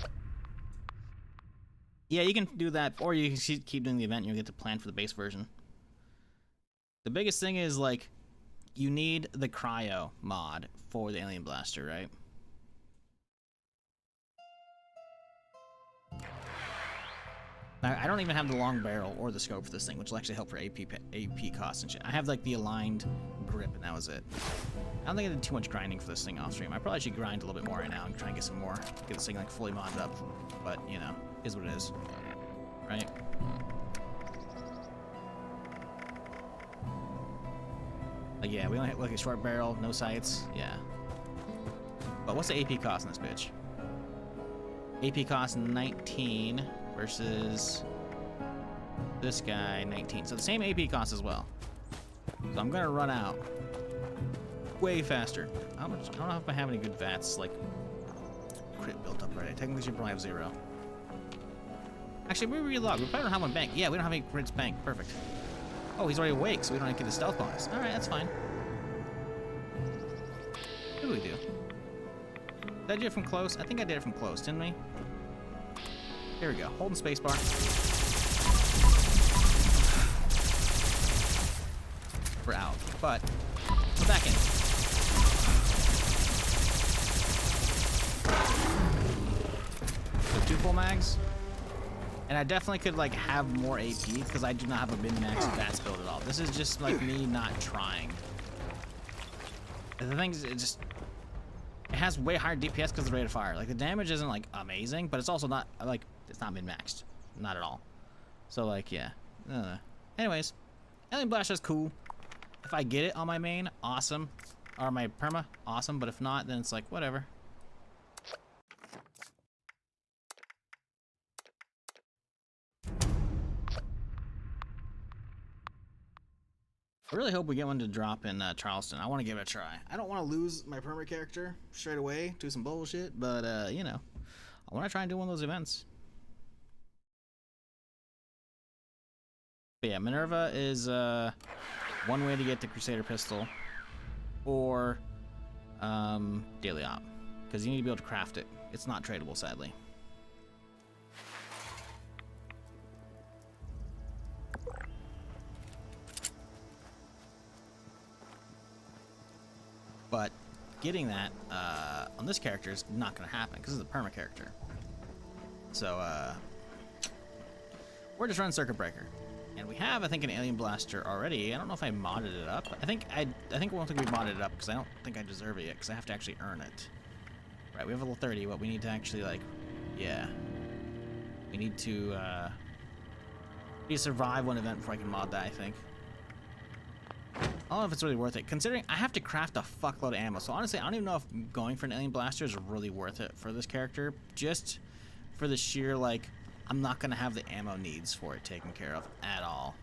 Yeah, you can do that, or you can keep doing the event and you'll get the plan for the base version. The biggest thing is, like, you need the cryo mod for the Alien Blaster, right? Now, I don't even have the long barrel or the scope for this thing, which will actually help for AP costs and shit. I have, like, the aligned grip, and that was it. I don't think I did too much grinding for this thing off stream. I probably should grind a little bit more right now and try and get some more. Get this thing, like, fully modded up. But, you know, is what it is. Right? Like, yeah, we only have like a short barrel, no sights. Yeah. But what's the AP cost in this bitch? AP cost 19 versus this guy 19. So the same AP cost as well. So I'm gonna run out way faster. How much? I don't know if I have any good VATs like crit built up already. Technically, should probably have 0. Actually, we relog. We probably don't have one bank. Yeah, we don't have any crits bank. Perfect. Oh, he's already awake, so we don't have to get the stealth bonus. All right, that's fine. What do we do? Did I do it from close? I think I did it from close, didn't we? Here we go. Holding spacebar. We're out, but we're back in. So 2 full mags. And I definitely could like have more AP because I do not have a min-max VATS build at all. This is just like me not trying. And the thing is, it has way higher DPS because of the rate of fire. Like the damage isn't like amazing, but it's also not like it's not min-maxed, not at all. So like yeah. Anyways, Alien Blaster is cool. If I get it on my main, awesome, or my perma, awesome. But if not, then it's like whatever. I really hope we get one to drop in Charleston. I want to give it a try. I don't want to lose my perma character straight away to some bullshit, but you know, I want to try and do one of those events. But yeah, Minerva is one way to get the Crusader pistol, or Daily Op, because you need to be able to craft it. It's not tradable, sadly. But getting that on this character is not going to happen because it's a perma character. So we're just running Circuit Breaker, and we have, I think, an Alien Blaster already. I don't know if I modded it up. I think we modded it up because I don't think I deserve it yet because I have to actually earn it. Right, we have level 30, but we need to actually like, yeah, we need to survive one event before I can mod that, I think. I don't know if it's really worth it, considering I have to craft a fuckload of ammo. So honestly, I don't even know if going for an Alien Blaster is really worth it for this character. Just for the sheer, like, I'm not going to have the ammo needs for it taken care of at all.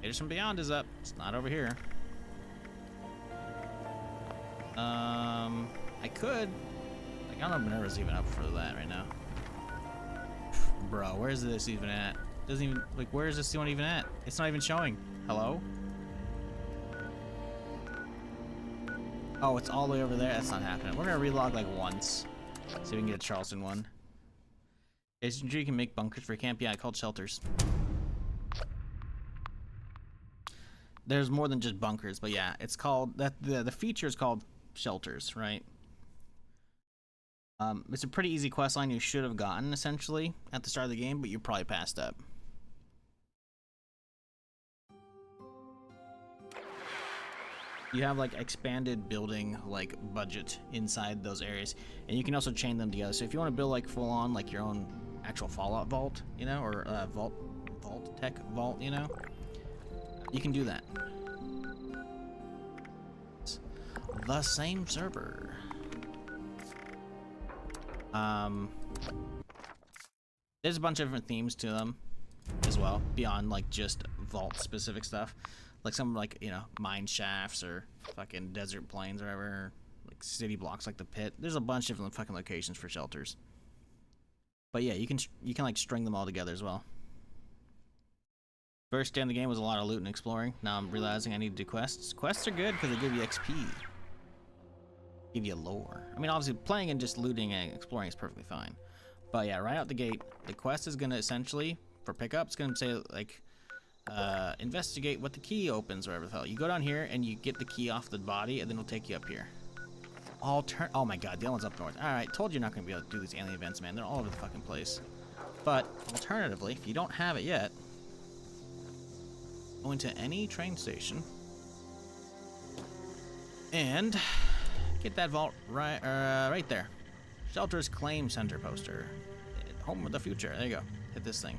Age from Beyond is up. It's not over here. I could. Like, I don't know if Minerva's even up for that right now. Bro, where's this even at? Doesn't even, like, where is this one even at? It's not even showing. Hello? Oh, it's all the way over there? That's not happening. We're gonna relog like once. See if we can get a Charleston one. You can make bunkers for camp. Yeah, called shelters. There's more than just bunkers, but yeah, it's called, that the feature is called shelters, right? It's a pretty easy quest line you should have gotten, essentially, at the start of the game, but you probably passed up. You have like expanded building like budget inside those areas, and you can also chain them together. So if you want to build like full on like your own actual Fallout vault, you know, or vault tech vault, you know, you can do that. It's the same server. There's a bunch of different themes to them as well, beyond like just vault specific stuff. Like some like, you know, mine shafts or fucking desert plains or whatever, like city blocks like the pit. There's a bunch of different fucking locations for shelters. But yeah, you can like string them all together as well. First day in the game was a lot of loot and exploring. Now I'm realizing I need to do quests. Quests are good because they give you XP. Give you lore. I mean, obviously playing and just looting and exploring is perfectly fine. But yeah, right out the gate, the quest is gonna essentially, for pickup, it's gonna say like, investigate what the key opens or whatever the hell. You go down here and you get the key off the body, and then it'll take you up here. Oh my god, the other one's up north. Alright, told you you're not gonna be able to do these alien events, man. They're all over the fucking place. But alternatively, if you don't have it yet, go into any train station and get that vault right there. Shelter's Claim Center poster. Home of the future. There you go. Hit this thing.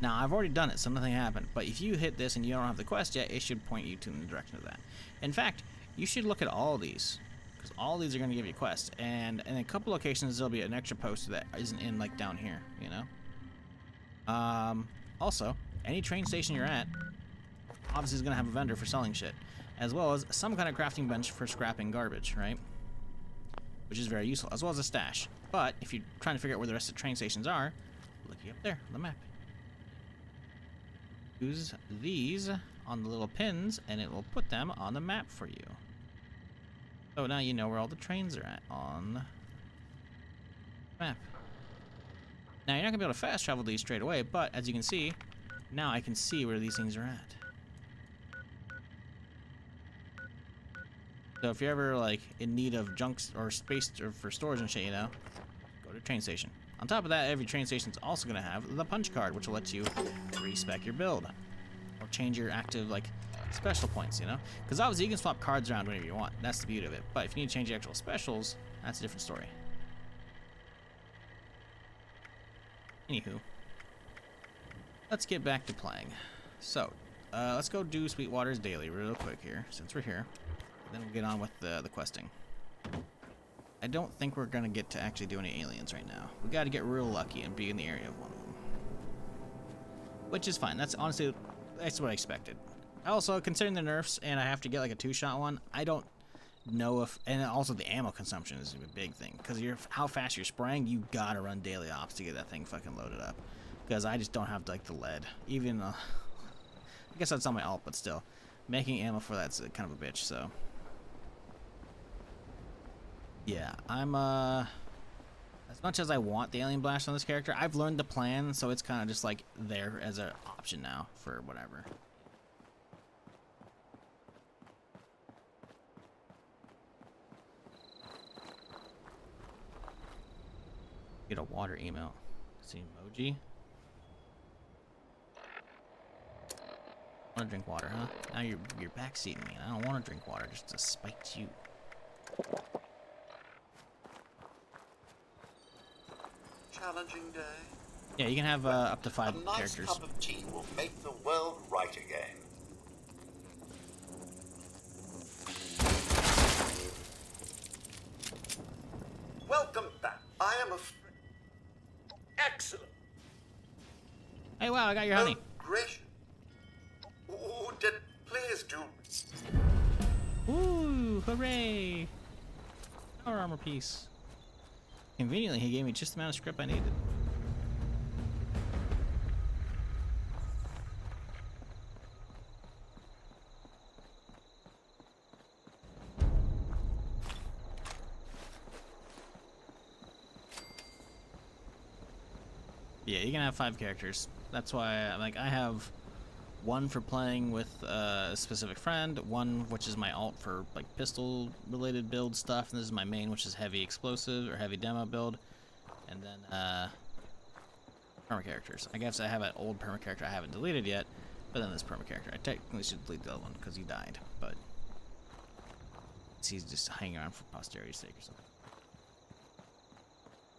Now, I've already done it, so nothing happened. But if you hit this and you don't have the quest yet, it should point you to the direction of that. In fact, you should look at all these, because all these are going to give you quests. And in a couple locations, there'll be an extra post that isn't in, like, down here, you know? Also, any train station you're at, obviously is going to have a vendor for selling shit, as well as some kind of crafting bench for scrapping garbage, right? Which is very useful, as well as a stash. But if you're trying to figure out where the rest of the train stations are, looky up there on the map. Use these on the little pins, and it will put them on the map for you. So now you know where all the trains are at on the map. Now you're not gonna be able to fast travel these straight away, but as you can see, now I can see where these things are at. So if you're ever like in need of junks or space or for storage and shit, you know, go to a train station. On top of that, every train station is also going to have the punch card, which will let you respec your build or change your active like special points, you know? Because obviously you can swap cards around whenever you want. That's the beauty of it. But if you need to change the actual specials, that's a different story. Anywho, let's get back to playing. So, let's go do Sweetwater's daily real quick here, since we're here. Then we'll get on with the questing. I don't think we're gonna get to actually do any aliens right now. We gotta get real lucky and be in the area of one of them. Which is fine. That's honestly, that's what I expected. Also, considering the nerfs and I have to get like a 2-shot one, I don't know if, and also the ammo consumption is a big thing. Because how fast you're spraying, you gotta run daily ops to get that thing fucking loaded up. Because I just don't have like the lead. Even, I guess that's on my alt, but still. Making ammo for that's kind of a bitch, so. Yeah, I'm, as much as I want the alien blast on this character, I've learned the plan, so it's kind of just, like, there as an option now for whatever. Get a water email. See emoji. Want to drink water, huh? Now you're backseating me. I don't want to drink water just to spite you. Challenging day. Yeah, you can have up to 5 a nice characters. Cup of tea will make the world right again. Welcome back. I am a excellent. Hey, wow, I got your honey. Oh, gracious. Oh, please do. Ooh, hooray! Power armor piece. Conveniently, he gave me just the amount of script I needed. Yeah, you can have 5 characters. That's why, like, I have 1 for playing with a specific friend, 1 which is my alt for like pistol related build stuff, and this is my main, which is heavy explosive or heavy demo build, and then perma characters. I guess I have an old perma character I haven't deleted yet, but then this perma character I technically should delete the other one because he died, but he's just hanging around for posterity's sake or something.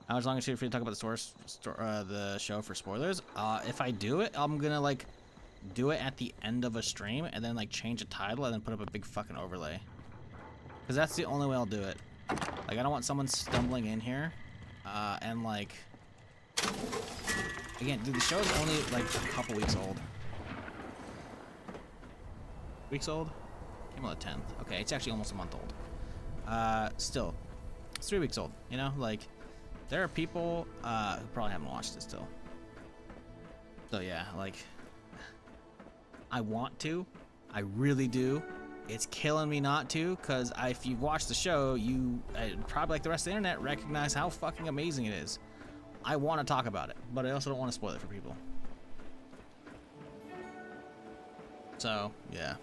How much longer should we talk about the show for spoilers? If I do it, I'm gonna like do it at the end of a stream and then like change the title and then put up a big fucking overlay, because that's the only way I'll do it. Like, I don't want someone stumbling in here and like, again, dude, the show's only like a couple weeks old. Weeks old? Came out the 10th. Okay, it's actually almost a month old. Still, it's 3 weeks old, you know? Like, there are people who probably haven't watched it still. So yeah, like, I want to. I really do. It's killing me not to, because if you've watched the show, you probably, like the rest of the internet, recognize how fucking amazing it is. I want to talk about it, but I also don't want to spoil it for people. So, yeah.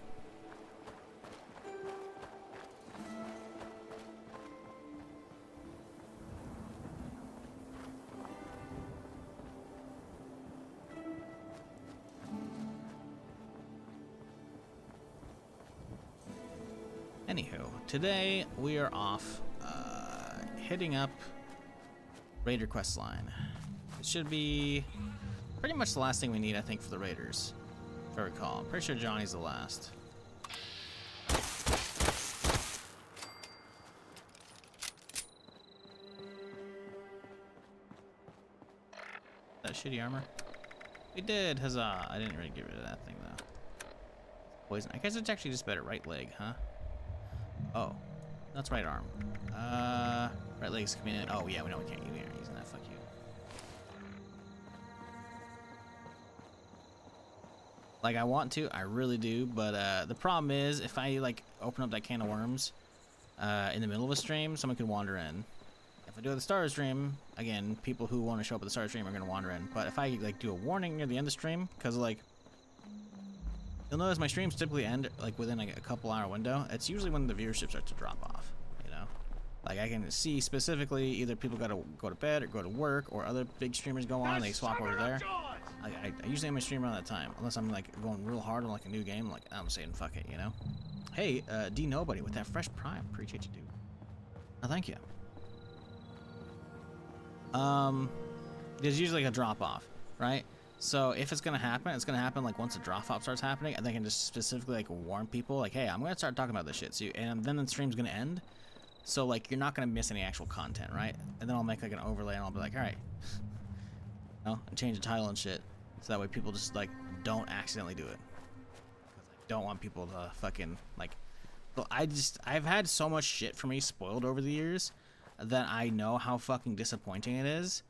Anywho, today we are off hitting up Raider quest line. It should be pretty much the last thing we need, I think, for the Raiders, if I recall. I'm pretty sure Johnny's the last. That shitty armor. We did, huzzah! I didn't really get rid of that thing though. Poison. I guess it's actually just better right leg, huh? Oh, that's right arm. Right leg's coming in. Oh yeah, we know we can't. We aren't using that. Fuck you. Like I want to, I really do, but the problem is if I like open up that can of worms in the middle of a stream, someone could wander in. If I do the Star stream, again, people who want to show up at the Star stream are gonna wander in. But if I like do a warning near the end of the stream, because like you'll notice my streams typically end like within like a couple hour window. It's usually when the viewership starts to drop off. You know, like I can see specifically either people gotta go to bed or go to work, or other big streamers go on and they swap over there. I usually end my stream around that time, unless I'm like going real hard on like a new game. Like I'm saying fuck it, you know. Hey, D Nobody with that fresh prime, appreciate you, dude. Oh, thank you. There's usually like a drop off, right? So if it's gonna happen like once the drop off starts happening, and they can just specifically like warn people like, hey, I'm gonna start talking about this shit, so and then the stream's gonna end. So like you're not gonna miss any actual content, right? And then I'll make like an overlay and I'll be like, all right, you know, and change the title and shit, so that way people just like don't accidentally do it. Because I don't want people to fucking like. Well, I've had so much shit for me spoiled over the years that I know how fucking disappointing it is.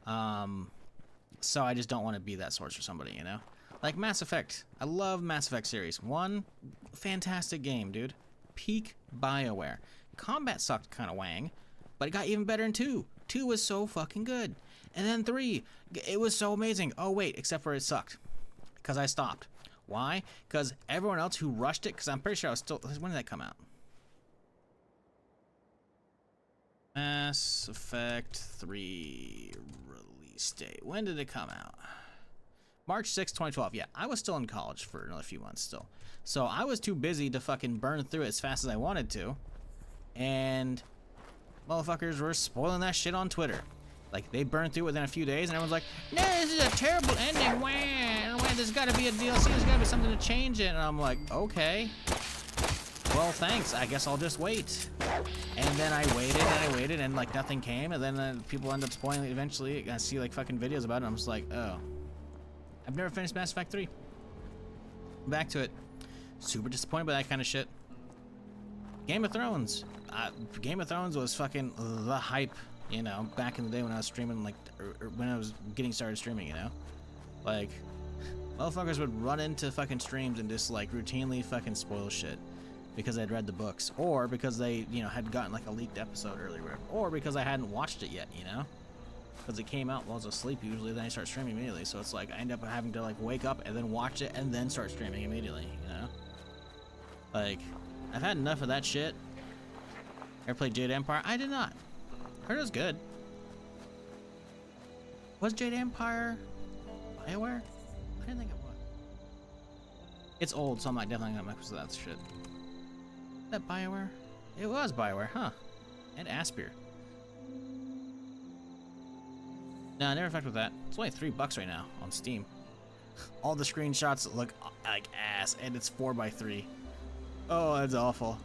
So I just don't want to be that source for somebody, you know? Like Mass Effect. I love Mass Effect series. 1, fantastic game, dude. Peak BioWare. Combat sucked kind of wang, but it got even better in 2. 2 was so fucking good. And then 3, it was so amazing. Oh wait, except for it sucked. Because I stopped. Why? Because everyone else who rushed it, because I'm pretty sure I was still, when did that come out? Mass Effect 3 release date. When did it come out? March 6, 2012. Yeah, I was still in college for another few months still. So I was too busy to fucking burn through it as fast as I wanted to. And motherfuckers were spoiling that shit on Twitter. Like, they burned through it within a few days, and everyone's like, no, this is a terrible ending. Wah, there's gotta be a DLC. There's gotta be something to change it. And I'm like, okay. Well, thanks. I guess I'll just wait. And then I waited, and like nothing came. And then people end up spoiling it eventually. I see like fucking videos about it. I'm just like, oh. I've never finished Mass Effect 3. Back to it. Super disappointed by that kind of shit. Game of Thrones. Game of Thrones was fucking the hype, you know, back in the day when I was streaming, like, or when I was getting started streaming, you know? Like, motherfuckers would run into fucking streams and just like routinely fucking spoil shit. Because I'd read the books, or because they, you know, had gotten like a leaked episode earlier, or because I hadn't watched it yet, you know, because it came out while I was asleep usually. Then I start streaming immediately, so it's like I end up having to like wake up and then watch it and then start streaming immediately, you know. Like, I've had enough of that shit. Ever played Jade Empire? I did not. Heard it was good. Was Jade Empire BioWare? I didn't think it was. It's old, so I'm like definitely gonna mess with that shit. That BioWare? It was BioWare, huh? And Aspyr. No, I never fucked with that. It's only $3 right now on Steam. All the screenshots look like ass, and it's 4x3. Oh, that's awful.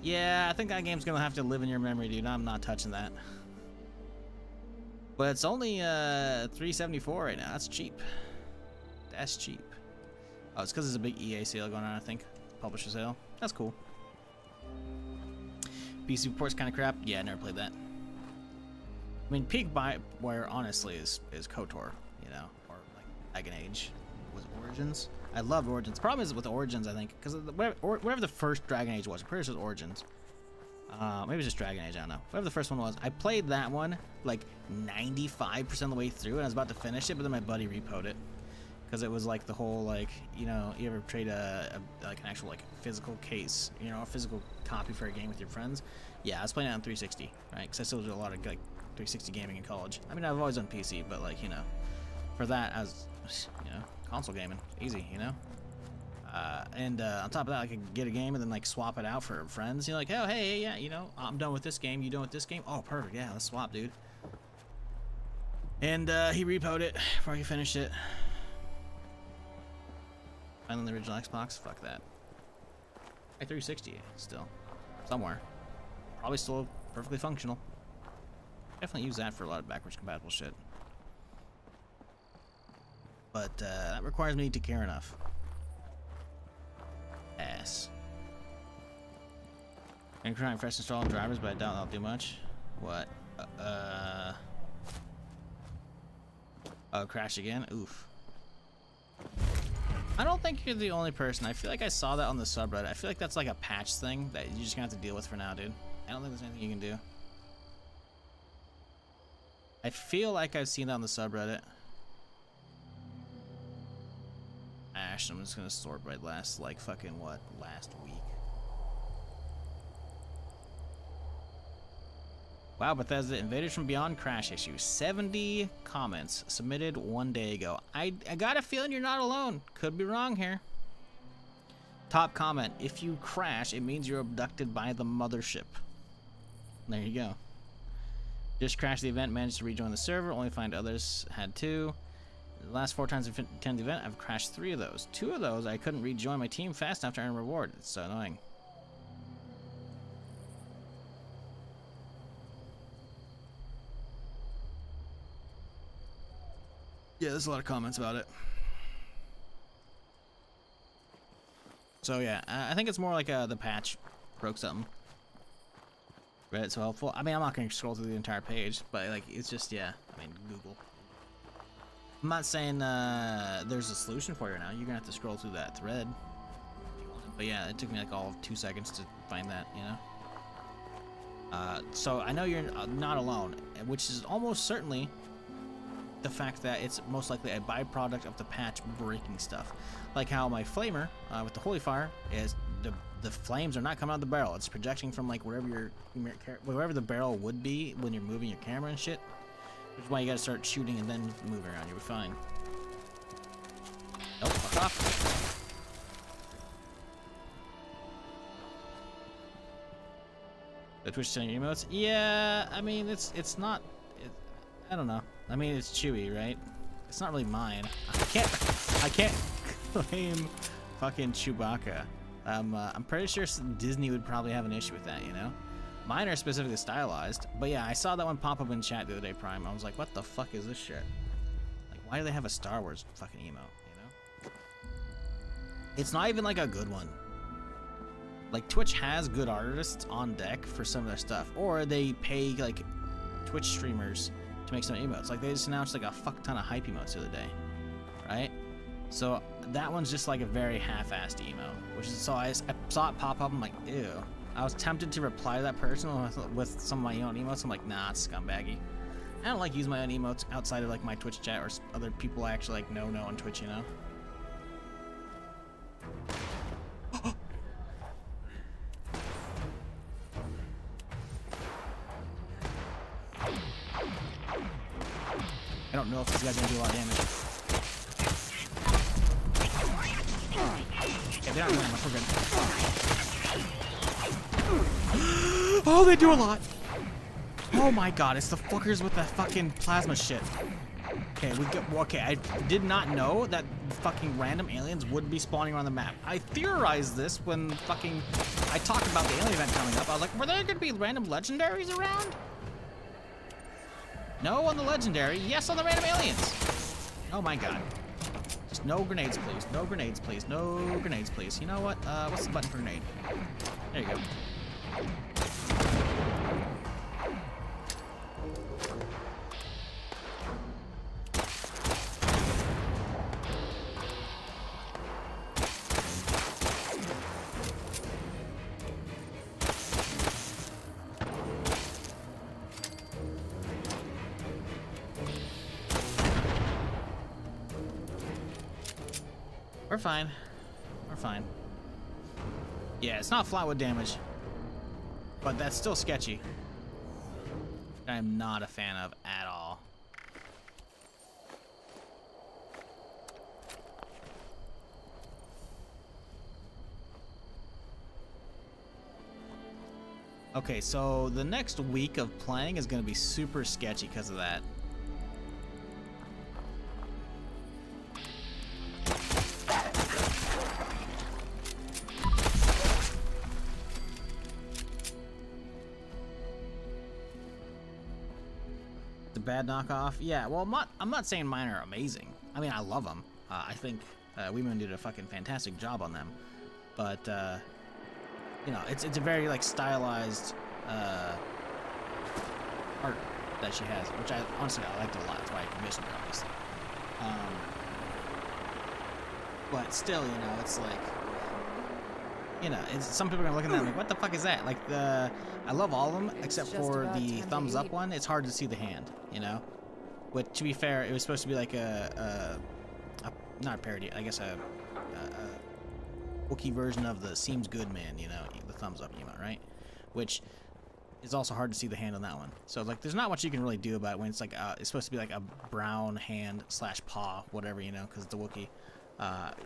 Yeah, I think that game's gonna have to live in your memory, dude. I'm not touching that. But it's only $3.74 right now. That's cheap. That's cheap. Oh, it's because there's a big EA sale going on, I think. Publisher sale. That's cool. PC Port's kind of crap. Yeah, I never played that. I mean, peak BioWare honestly is KOTOR, you know, or like Dragon Age. Was it Origins? I love Origins. The problem is with Origins, I think, because whatever the first Dragon Age was, I'm pretty sure it was Origins. Maybe it was just Dragon Age, I don't know. Whatever the first one was, I played that one like 95% of the way through, and I was about to finish it, but then my buddy repoed it. Because it was like the whole, like, you know, you ever trade like an actual like physical case, you know, a physical copy for a game with your friends? Yeah, I was playing it on 360, right? Because I still do a lot of like 360 gaming in college. I mean, I've always done PC, but like, you know, for that, I was, you know, console gaming, easy, you know. And on top of that, I could get a game and then like swap it out for friends. You're like, oh hey, yeah, you know, I'm done with this game. You done with this game? Oh, perfect. Yeah, let's swap, dude. And he repoed it before he finished it. Find on the original Xbox? Fuck that. 360 still. Somewhere. Probably still perfectly functional. Definitely use that for a lot of backwards compatible shit. But that requires me to care enough. Ass. And trying fresh install drivers, but I doubt that'll do much. What? Oh, crash again? Oof. I don't think you're the only person. I feel like I saw that on the subreddit. I feel like that's like a patch thing that you're just gonna have to deal with for now, dude. I don't think there's anything you can do. I feel like I've seen that on the subreddit. Ash, I'm just gonna sort by last, like, fucking what? Last week. Wow, Bethesda, Invaders from Beyond crash issue. 70 comments submitted 1 day ago. I got a feeling you're not alone. Could be wrong here. Top comment, if you crash, it means you're abducted by the mothership. There you go. Just crashed the event, managed to rejoin the server, only find others had too. The last 4 times I've attended the event, I've crashed 3 of those. 2 of those, I couldn't rejoin my team fast enough to earn a reward. It's so annoying. Yeah, there's a lot of comments about it. So yeah, I think it's more like the patch broke something. Reddit's so helpful. I mean, I'm not going to scroll through the entire page, but like, it's just, yeah, I mean, Google. I'm not saying there's a solution for you now. You're going to have to scroll through that thread. But yeah, it took me like all of 2 seconds to find that, you know? So I know you're not alone, which is almost certainly the fact that it's most likely a byproduct of the patch breaking stuff. Like how my flamer with the holy fire is the flames are not coming out of the barrel. It's projecting from like wherever the barrel would be when you're moving your camera and shit. Which is why you gotta start shooting and then moving around. You'll be fine. Nope, fuck off. The Twitch channel emotes? Yeah, I mean it's not. I don't know. I mean, it's Chewy, right? It's not really mine. I can't claim fucking Chewbacca. I'm pretty sure Disney would probably have an issue with that, you know? Mine are specifically stylized, but yeah, I saw that one pop up in chat the other day, Prime. I was like, what the fuck is this shit? Like, why do they have a Star Wars fucking emote, you know? It's not even like a good one. Like, Twitch has good artists on deck for some of their stuff, or they pay like Twitch streamers to make some emotes. Like, they just announced like a fuck ton of hype emotes the other day, right? So that one's just like a very half-assed emote, which is, so I saw it pop up. I'm like, ew. I was tempted to reply to that person with some of my own emotes. I'm like, nah, it's scumbaggy. I don't like using my own emotes outside of like my Twitch chat or other people I actually like know on Twitch, you know. I don't know if this guy's gonna do a lot of damage. Yeah, they're not doing much. We're good. Oh, they do a lot. Oh my god, it's the fuckers with the fucking plasma shit. Okay, okay, I did not know that fucking random aliens would be spawning around the map. I theorized this when fucking I talked about the alien event coming up. I was like, were there gonna be random legendaries around? No on the legendary, yes on the random aliens. Oh my god. Just no grenades, please. No grenades, please. No grenades, please. You know what? What's the button for grenade? There you go. We're fine. We're fine. Yeah, it's not flatwood damage, but that's still sketchy. I'm not a fan of at all. Okay, so the next week of playing is going to be super sketchy because of that. The bad knockoff? Yeah, well, I'm not saying mine are amazing. I mean, I love them. I think Weemoon did a fucking fantastic job on them. But, you know, it's a very, like, stylized art that she has, which I honestly I liked a lot. That's why I commissioned her, obviously. But still, you know, it's like, you know, some people are gonna look at that like, what the fuck is that? Like I love all of them except for the thumbs up one. It's hard to see the hand, you know. But to be fair, it was supposed to be like not a parody, I guess a Wookiee version of the seems good man, you know, the thumbs up emote, right? Which is also hard to see the hand on that one. So like, there's not much you can really do about it when it's like it's supposed to be like a brown hand / paw, whatever, you know, because it's the Wookiee.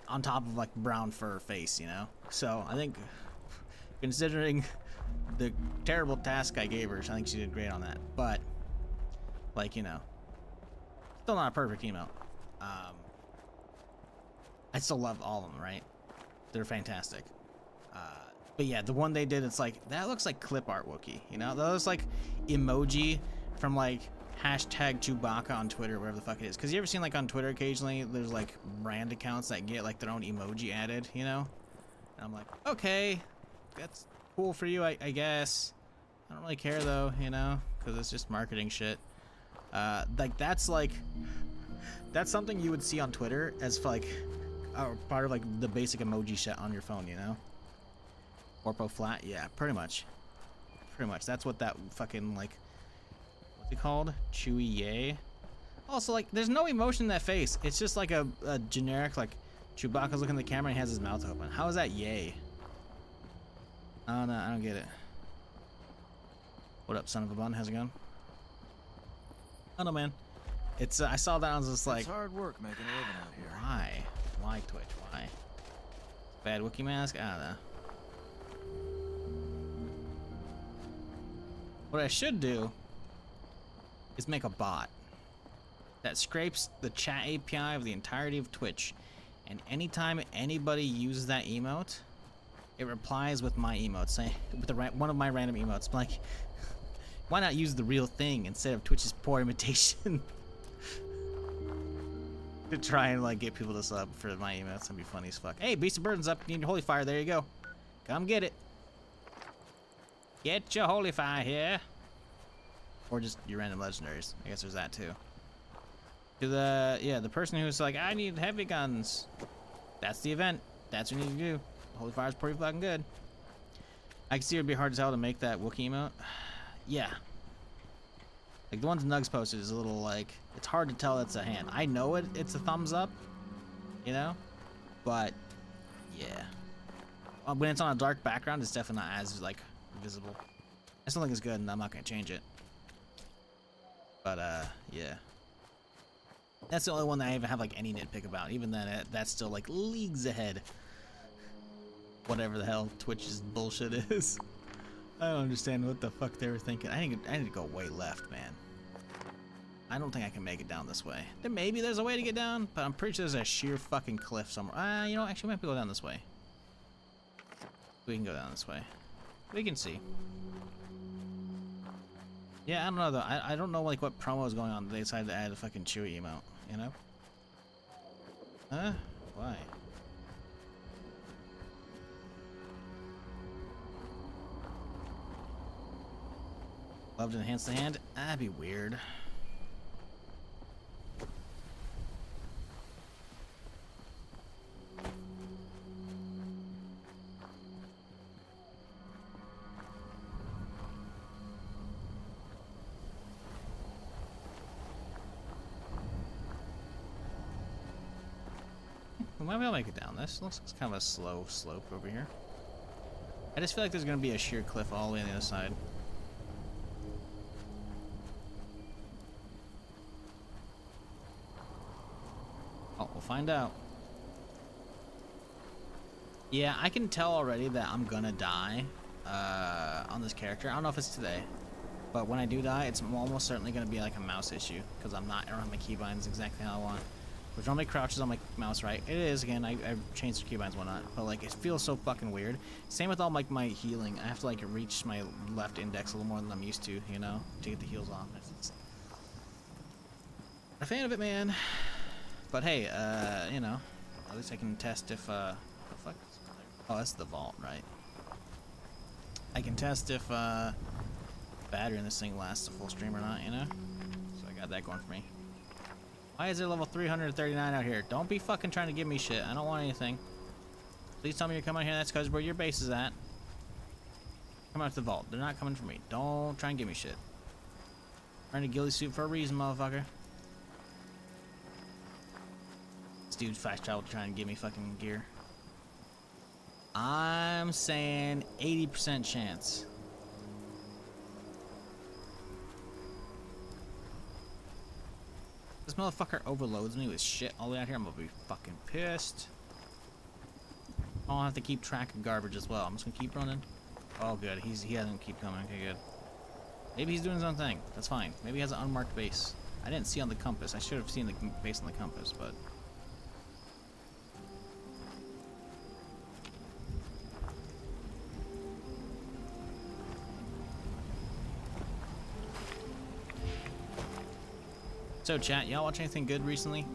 On top of like brown fur face, you know. So I think, considering the terrible task I gave her, I think she did great on that. But like, you know, still not a perfect emote. I still love all of them, right? They're fantastic. But yeah, the one they did, it's like, that looks like clip art Wookiee, you know? That looks like emoji from like hashtag Chewbacca on Twitter, wherever the fuck it is. Because you ever seen like on Twitter occasionally, there's like brand accounts that get like their own emoji added, you know? And I'm like, okay, that's cool for you, I guess. I don't really care though, you know? Because it's just marketing shit. That's something you would see on Twitter as like part of like the basic emoji shit on your phone, you know? Orpo flat, yeah, pretty much. Pretty much. That's what that fucking like, what's it called? Chewy yay. Also, like, there's no emotion in that face. It's just like a generic, like, Chewbacca's looking at the camera and he has his mouth open. How is that yay? Oh no, I don't get it. What up, son of a bun? How's it going? I don't know, man. It's I saw that and I was just like, it's hard work making a living out here. Why? Why Twitch? Why? Bad Wookiee mask? I don't know. What I should do is make a bot that scrapes the chat API of the entirety of Twitch, and anytime anybody uses that emote, it replies with my emote, saying with one of my random emotes. Like, why not use the real thing instead of Twitch's poor imitation? To try and like get people to sub for my emails. That'd be funny as fuck. Hey, Beast of Burden's up. You need your holy fire. There you go. Come get it. Get your holy fire here. Or just your random legendaries. I guess there's that too. To the person who's like, I need heavy guns. That's the event. That's what you need to do. Holy fire's pretty fucking good. I can see it'd be hard as hell to make that Wookiee emote. Yeah. Like the ones Nugs posted is a little like, it's hard to tell it's a hand. I know it's a thumbs up, you know, but yeah. When it's on a dark background, it's definitely not as like visible. I still think it's good, and I'm not gonna change it. But yeah. That's the only one that I even have like any nitpick about. Even then, that's still like leagues ahead. Whatever the hell Twitch's bullshit is. I don't understand what the fuck they were thinking. I need to go way left, man. I don't think I can make it down this way. Maybe there's a way to get down, but I'm pretty sure there's a sheer fucking cliff somewhere. You know, actually, we might be go down this way. We can go down this way. We can see. Yeah, I don't know though. I don't know like what promo is going on. They decided to add a fucking Chewy emote, you know? Huh? Why? Love to enhance the hand? That'd be weird. We might be able to make it down. This looks like kind of a slow slope over here. I just feel like there's going to be a sheer cliff all the way on the other side. Oh, we'll find out. Yeah, I can tell already that I'm gonna die on this character. I don't know if it's today, but when I do die, it's almost certainly gonna be like a mouse issue because I don't have my keybinds exactly how I want. Which normally crouches on my mouse, right? It is, again, I changed the keybinds and whatnot, but like it feels so fucking weird. Same with all like my healing. I have to like reach my left index a little more than I'm used to, you know, to get the heals off. a fan of it, man. But hey, you know, at least I can test if, the fuck? Oh, that's the vault, right? I can test if, battery in this thing lasts a full stream or not, you know? So I got that going for me. Why is it level 339 out here? Don't be fucking trying to give me shit. I don't want anything. Please tell me you're coming here. That's because where your base is at. Come out to the vault. They're not coming for me. Don't try and give me shit. Wearing a ghillie suit for a reason, motherfucker. This dude fast travel trying to give me fucking gear. I'm saying 80% chance. This motherfucker overloads me with shit all the way out here. I'm gonna be fucking pissed. I'll have to keep track of garbage as well. I'm just gonna keep running. Oh, good. He doesn't keep coming. Okay, good. Maybe he's doing his own thing. That's fine. Maybe he has an unmarked base. I didn't see on the compass. I should have seen the base on the compass, but... So, chat, y'all watch anything good recently?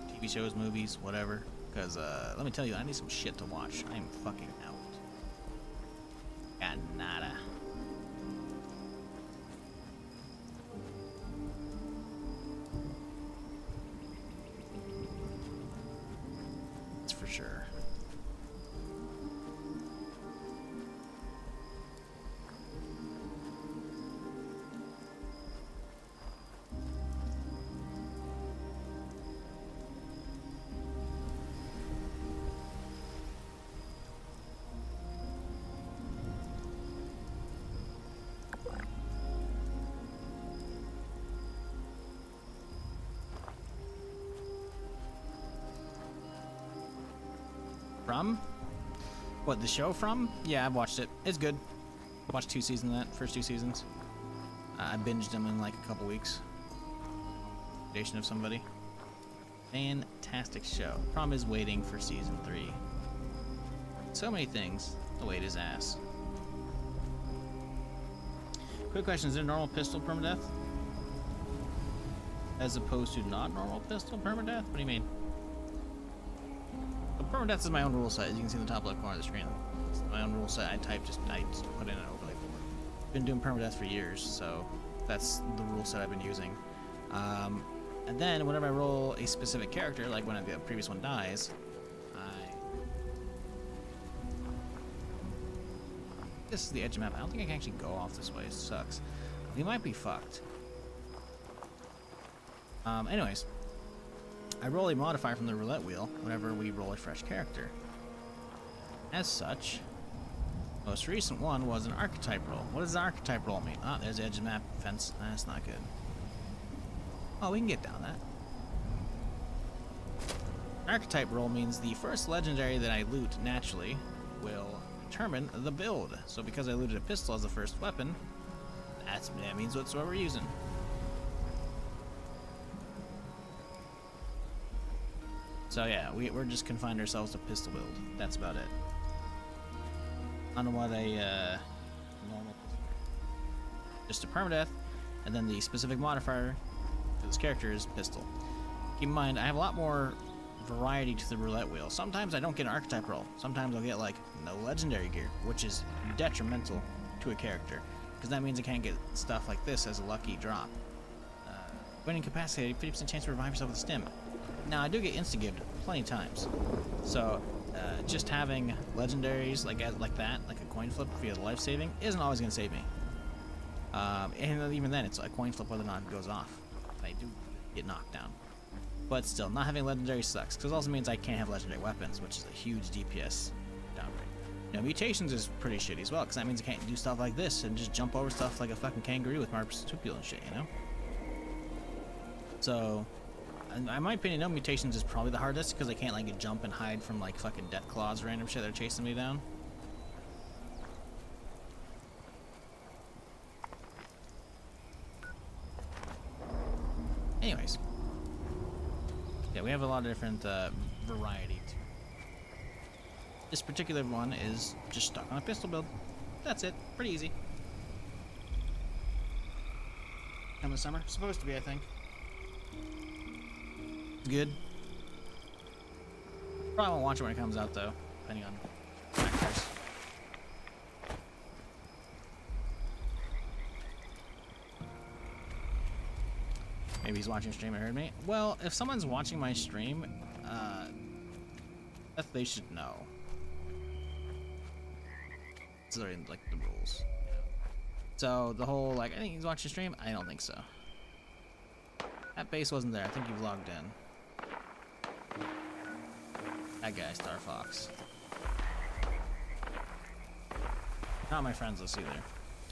TV shows, movies, whatever? Because, let me tell you, I need some shit to watch. I am fucking out. Got nada. That's for sure. From? What, the show From? Yeah, I've watched it. It's good. I watched 2 seasons of that, first 2 seasons. I binged them in like a couple weeks. Recommendation of somebody. Fantastic show. Problem is waiting for season 3. So many things. The wait is ass. Quick question, is there normal pistol permadeath? As opposed to not normal pistol permadeath? What do you mean? Permadeath is my own rule set, as you can see in the top left corner of the screen. It's my own rule set. I just put in an overlay for it. Been doing permadeath for years, so that's the rule set I've been using. And then whenever I roll a specific character, like when the previous one dies, this is the edge of the map. I don't think I can actually go off this way. It sucks. We might be fucked. Anyways. I roll a modifier from the roulette wheel whenever we roll a fresh character. As such, most recent one was an archetype roll. What does the archetype roll mean? Ah, there's the edge of the map fence. That's not good. Oh, we can get down that. Archetype roll means the first legendary that I loot naturally will determine the build. So because I looted a pistol as the first weapon, that means that's what we're using. So yeah, we're just confined ourselves to pistol build. That's about it. I don't know what a normal pistol. Just a permadeath, and then the specific modifier for this character is pistol. Keep in mind, I have a lot more variety to the roulette wheel. Sometimes I don't get an archetype roll. Sometimes I'll get like no legendary gear, which is detrimental to a character, because that means I can't get stuff like this as a lucky drop. When incapacitated, 50% chance to revive yourself with a stim. Now, I do get insta-gived plenty of times, so just having legendaries like that, like a coin flip via the life-saving, isn't always going to save me. And even then, it's a coin flip whether or not it goes off. I do get knocked down. But still, not having legendary sucks, because it also means I can't have legendary weapons, which is a huge DPS downgrade. Now, mutations is pretty shitty as well, because that means I can't do stuff like this and just jump over stuff like a fucking kangaroo with marsupial and shit, you know? So... in my opinion, no, mutations is probably the hardest because I can't like jump and hide from like fucking death claws or random shit that are chasing me down. Anyways, yeah, we have a lot of different variety. This particular one is just stuck on a pistol build. That's it. Pretty easy. Come the summer, supposed to be, I think. Good. Probably won't watch it when it comes out though, depending on factors. Maybe he's watching stream and heard me. Well, if someone's watching my stream, that they should know. It's already like the rules. So the whole like, I think he's watching stream. I don't think so. That base wasn't there. I think you've logged in. That guy, Star Fox. Not my friends list either.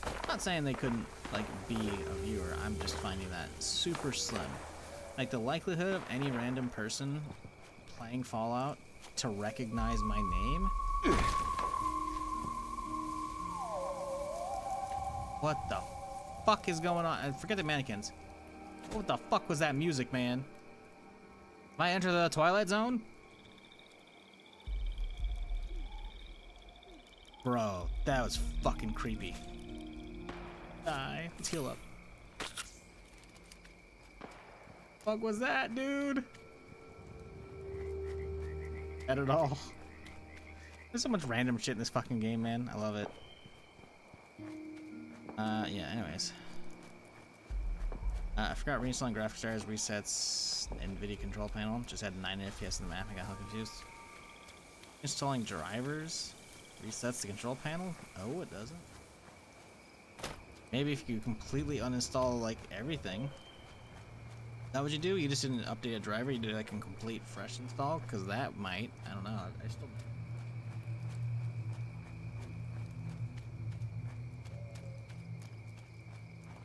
I'm not saying they couldn't like be a viewer. I'm just finding that super slim. Like the likelihood of any random person playing Fallout to recognize my name. What the fuck is going on? Forget the mannequins. What the fuck was that music, man? Did I enter the Twilight Zone? Bro, that was fucking creepy. Die. Let's heal up. Fuck was that, dude? At it all. There's so much random shit in this fucking game, man. I love it. Yeah, anyways. I forgot reinstalling graphics drivers resets NVIDIA control panel. Just had 9 FPS in the map. I got hell confused. Installing drivers resets the control panel? Oh, it doesn't. Maybe if you completely uninstall like everything. Is that what you do? You just didn't update a driver, you did like a complete fresh install? Because that might, I don't know. I still.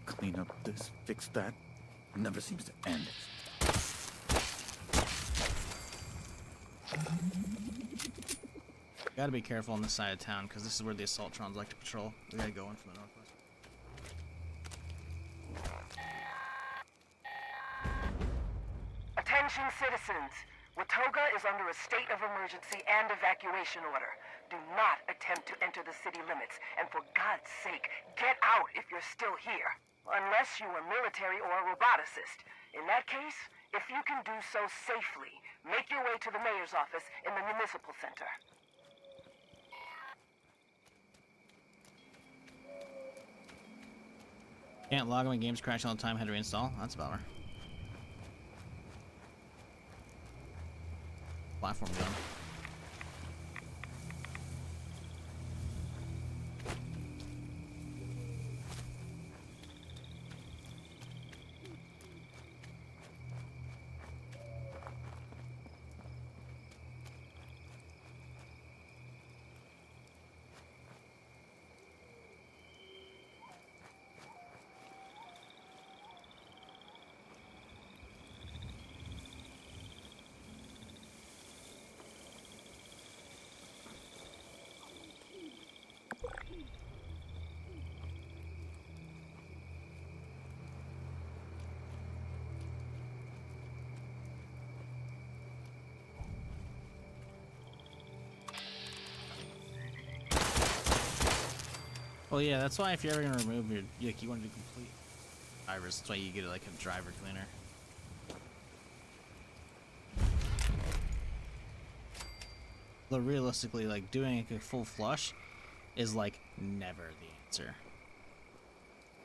Clean up this, fix that. Never seems to end. Gotta be careful on this side of town because this is where the Assaultrons like to patrol. We gotta go in from the northwest. Attention citizens. Watoga is under a state of emergency and evacuation order. Do not attempt to enter the city limits, and for God's sake, get out if you're still here. Unless you are military or a roboticist. In that case, if you can do so safely, make your way to the mayor's office in the municipal center. Can't log when games crash all the time, had to reinstall. That's a bummer. Platform done. Well, yeah, that's why if you're ever gonna remove your, like, you want to do complete drivers, that's why you get like a driver cleaner. But realistically, like doing a full flush is like never the answer.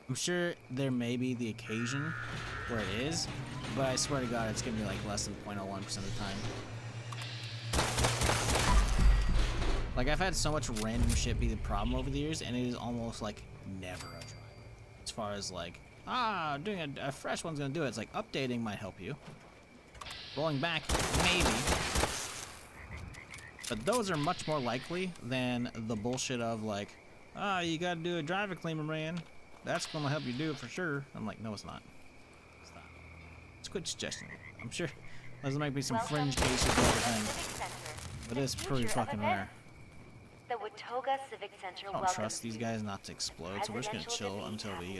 I'm sure there may be the occasion where it is, but I swear to God, it's gonna be like less than 0.01% of the time. Like, I've had so much random shit be the problem over the years, and it is almost like never a driver. As far as like, doing a fresh one's gonna do it. It's like updating might help you. Rolling back, maybe. But those are much more likely than the bullshit of like, you gotta do a driver cleaner, man. That's gonna help you do it for sure. I'm like, no, it's not. It's not. It's a quick suggestion. I'm sure there might be some fringe cases of everything, but it's pretty fucking rare. The Watoga Civic Center I don't trust these guys not to explode, so we're just gonna chill until we,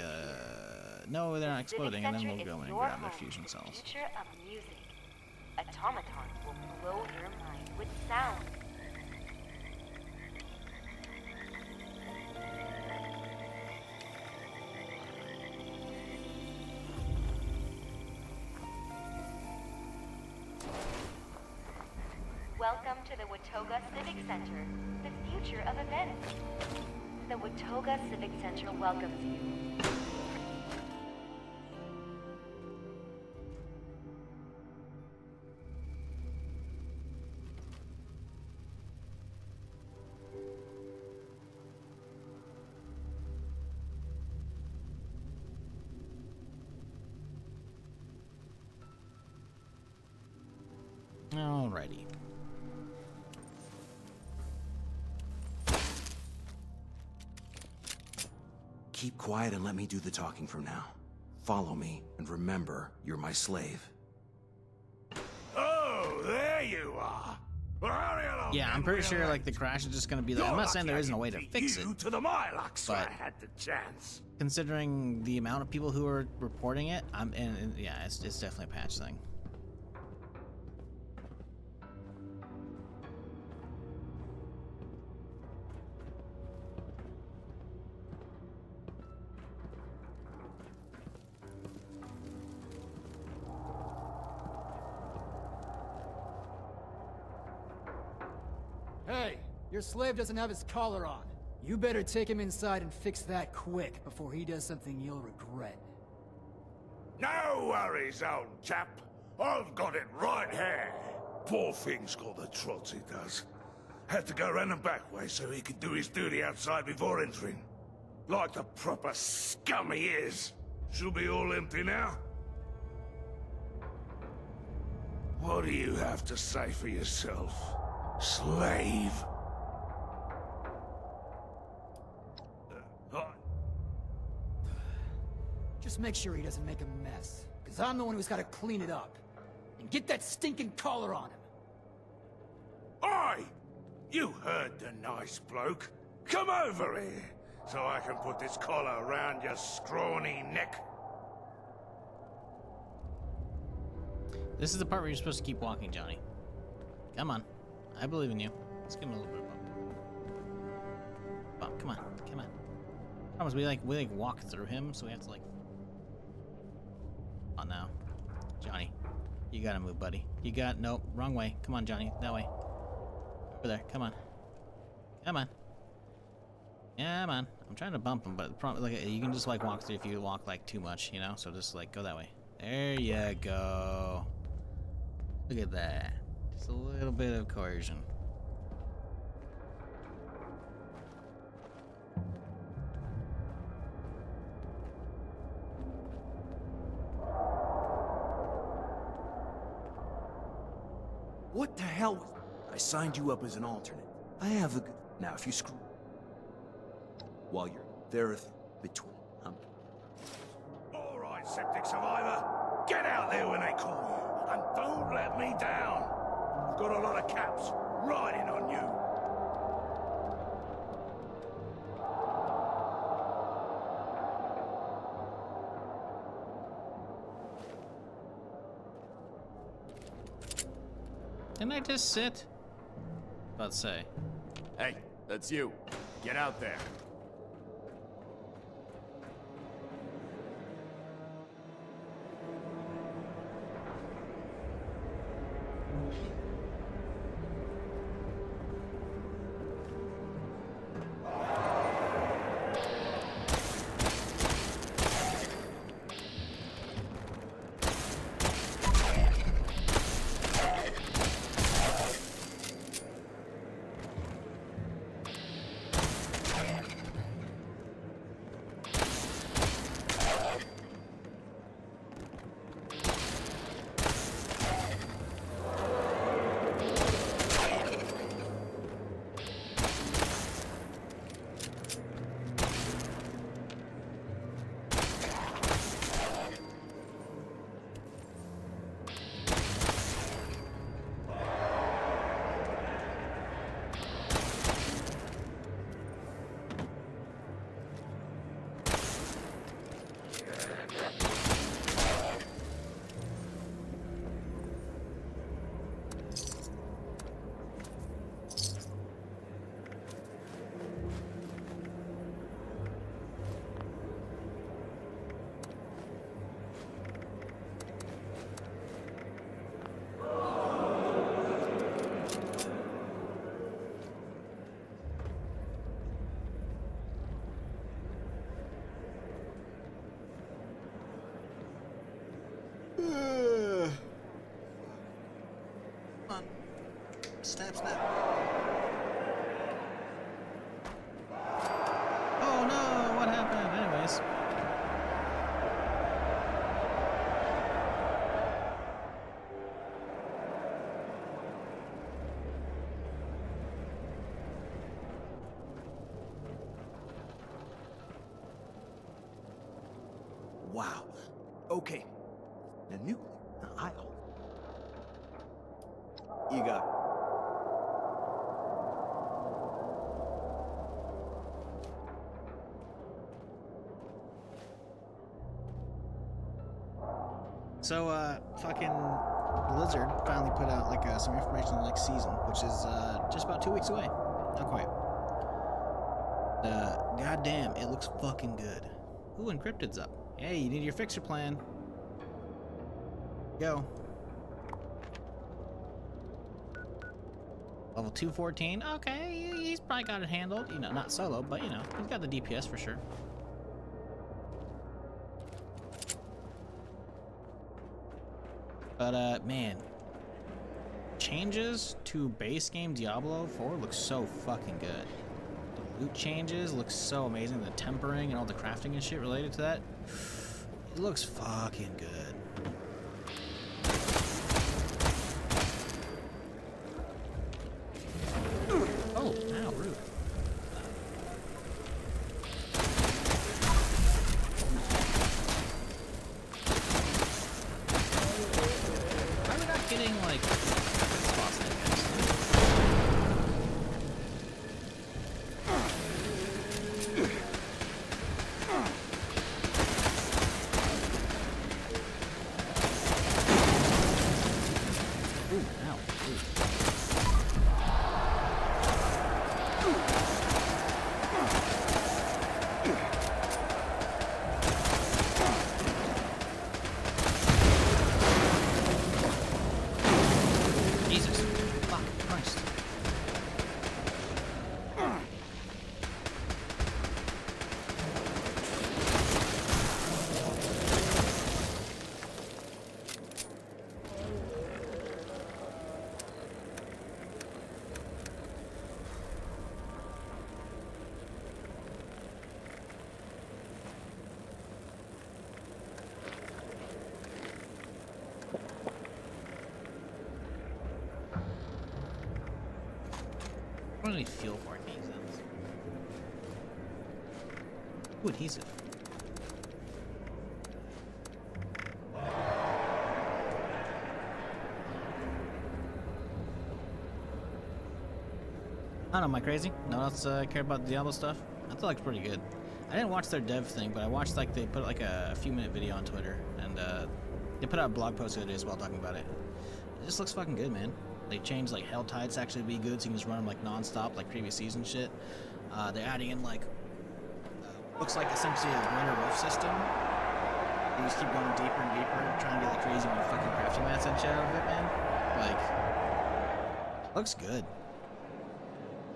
no, they're not exploding, and then we'll go in and grab their fusion cells. Future of music. Automatons will blow your mind with sound. Welcome to the Watoga Civic Center, the future of events. The Watoga Civic Center welcomes you. Alrighty. Keep quiet and let me do the talking from now. Follow me, and remember, you're my slave. Oh, there you are. Well, hurry along, Yeah, I'm then, pretty we'll sure let like the crash is just gonna be there. I'm You're not saying there lucky isn't a I way to beat fix you it, to the Milux when I but had the chance. considering the amount of people who are reporting it, and yeah, it's definitely a patch thing. Hey, your slave doesn't have his collar on. You better take him inside and fix that quick before he does something you'll regret. No worries, old chap. I've got it right here. Poor thing's got the trots, he does. Had to go round the back way so he could do his duty outside before entering. Like the proper scum he is. She'll be all empty now. What do you have to say for yourself, slave? Just make sure he doesn't make a mess, because I'm the one who's got to clean it up. And get that stinking collar on him. Oi! You heard the nice bloke. Come over here, so I can put this collar around your scrawny neck. This is the part where you're supposed to keep walking, Johnny. Come on. I believe in you. Let's give him a little bit of bump. Bump, come on, come on. Promise, we like walk through him, so we have to like... Oh, now. Johnny, you gotta move, buddy. You got... Nope, wrong way. Come on, Johnny, that way. Over there, come on. Come on. Yeah, come on. I'm trying to bump him, but the problem, like, you can just like walk through if you walk like too much, you know? So just like go that way. There you go. Look at that. Just a little bit of coercion. What the hell was... I signed you up as an alternate. I have a good... Now, if you screw... While you're there between... All right, septic survivor. Get out there when they call you, and don't let me down. I've got a lot of caps riding on you. Didn't I just sit? About to say. Hey, that's you. Get out there. wow. Okay. The nuclear aisle. You got it. So, fucking Blizzard finally put out, like, some information on the next season, which is, just about 2 weeks away. Not quite. Goddamn, it looks fucking good. Ooh, Encrypted's up. Hey, you need your fixer plan. Go. Level 214. Okay, he's probably got it handled. You know, not solo, but, you know, he's got the DPS for sure. But, man, changes to base game Diablo 4 looks so fucking good. The loot changes look so amazing. The tempering and all the crafting and shit related to that, it looks fucking good. Oh, wow, rude. Why are we not getting, like, spots like this? Ooh, ow. Jesus. Fuck Christ. What do I need fuel for adhesives? Ooh, adhesive. I don't know, am I crazy? No one else care about the Diablo stuff? I thought it looked pretty good. I didn't watch their dev thing, but I watched, like, they put like a few minute video on Twitter, and they put out a blog post the other day as well talking about it. It just looks fucking good, man. They changed, like, Hell Tides to actually be good, so you can just run them, like, non-stop, like previous season shit. They're adding in, like, looks like essentially a greater roof system. You just keep going deeper and deeper, trying to get, like, crazy fucking crafting mats and shit out of it, man. Like, looks good.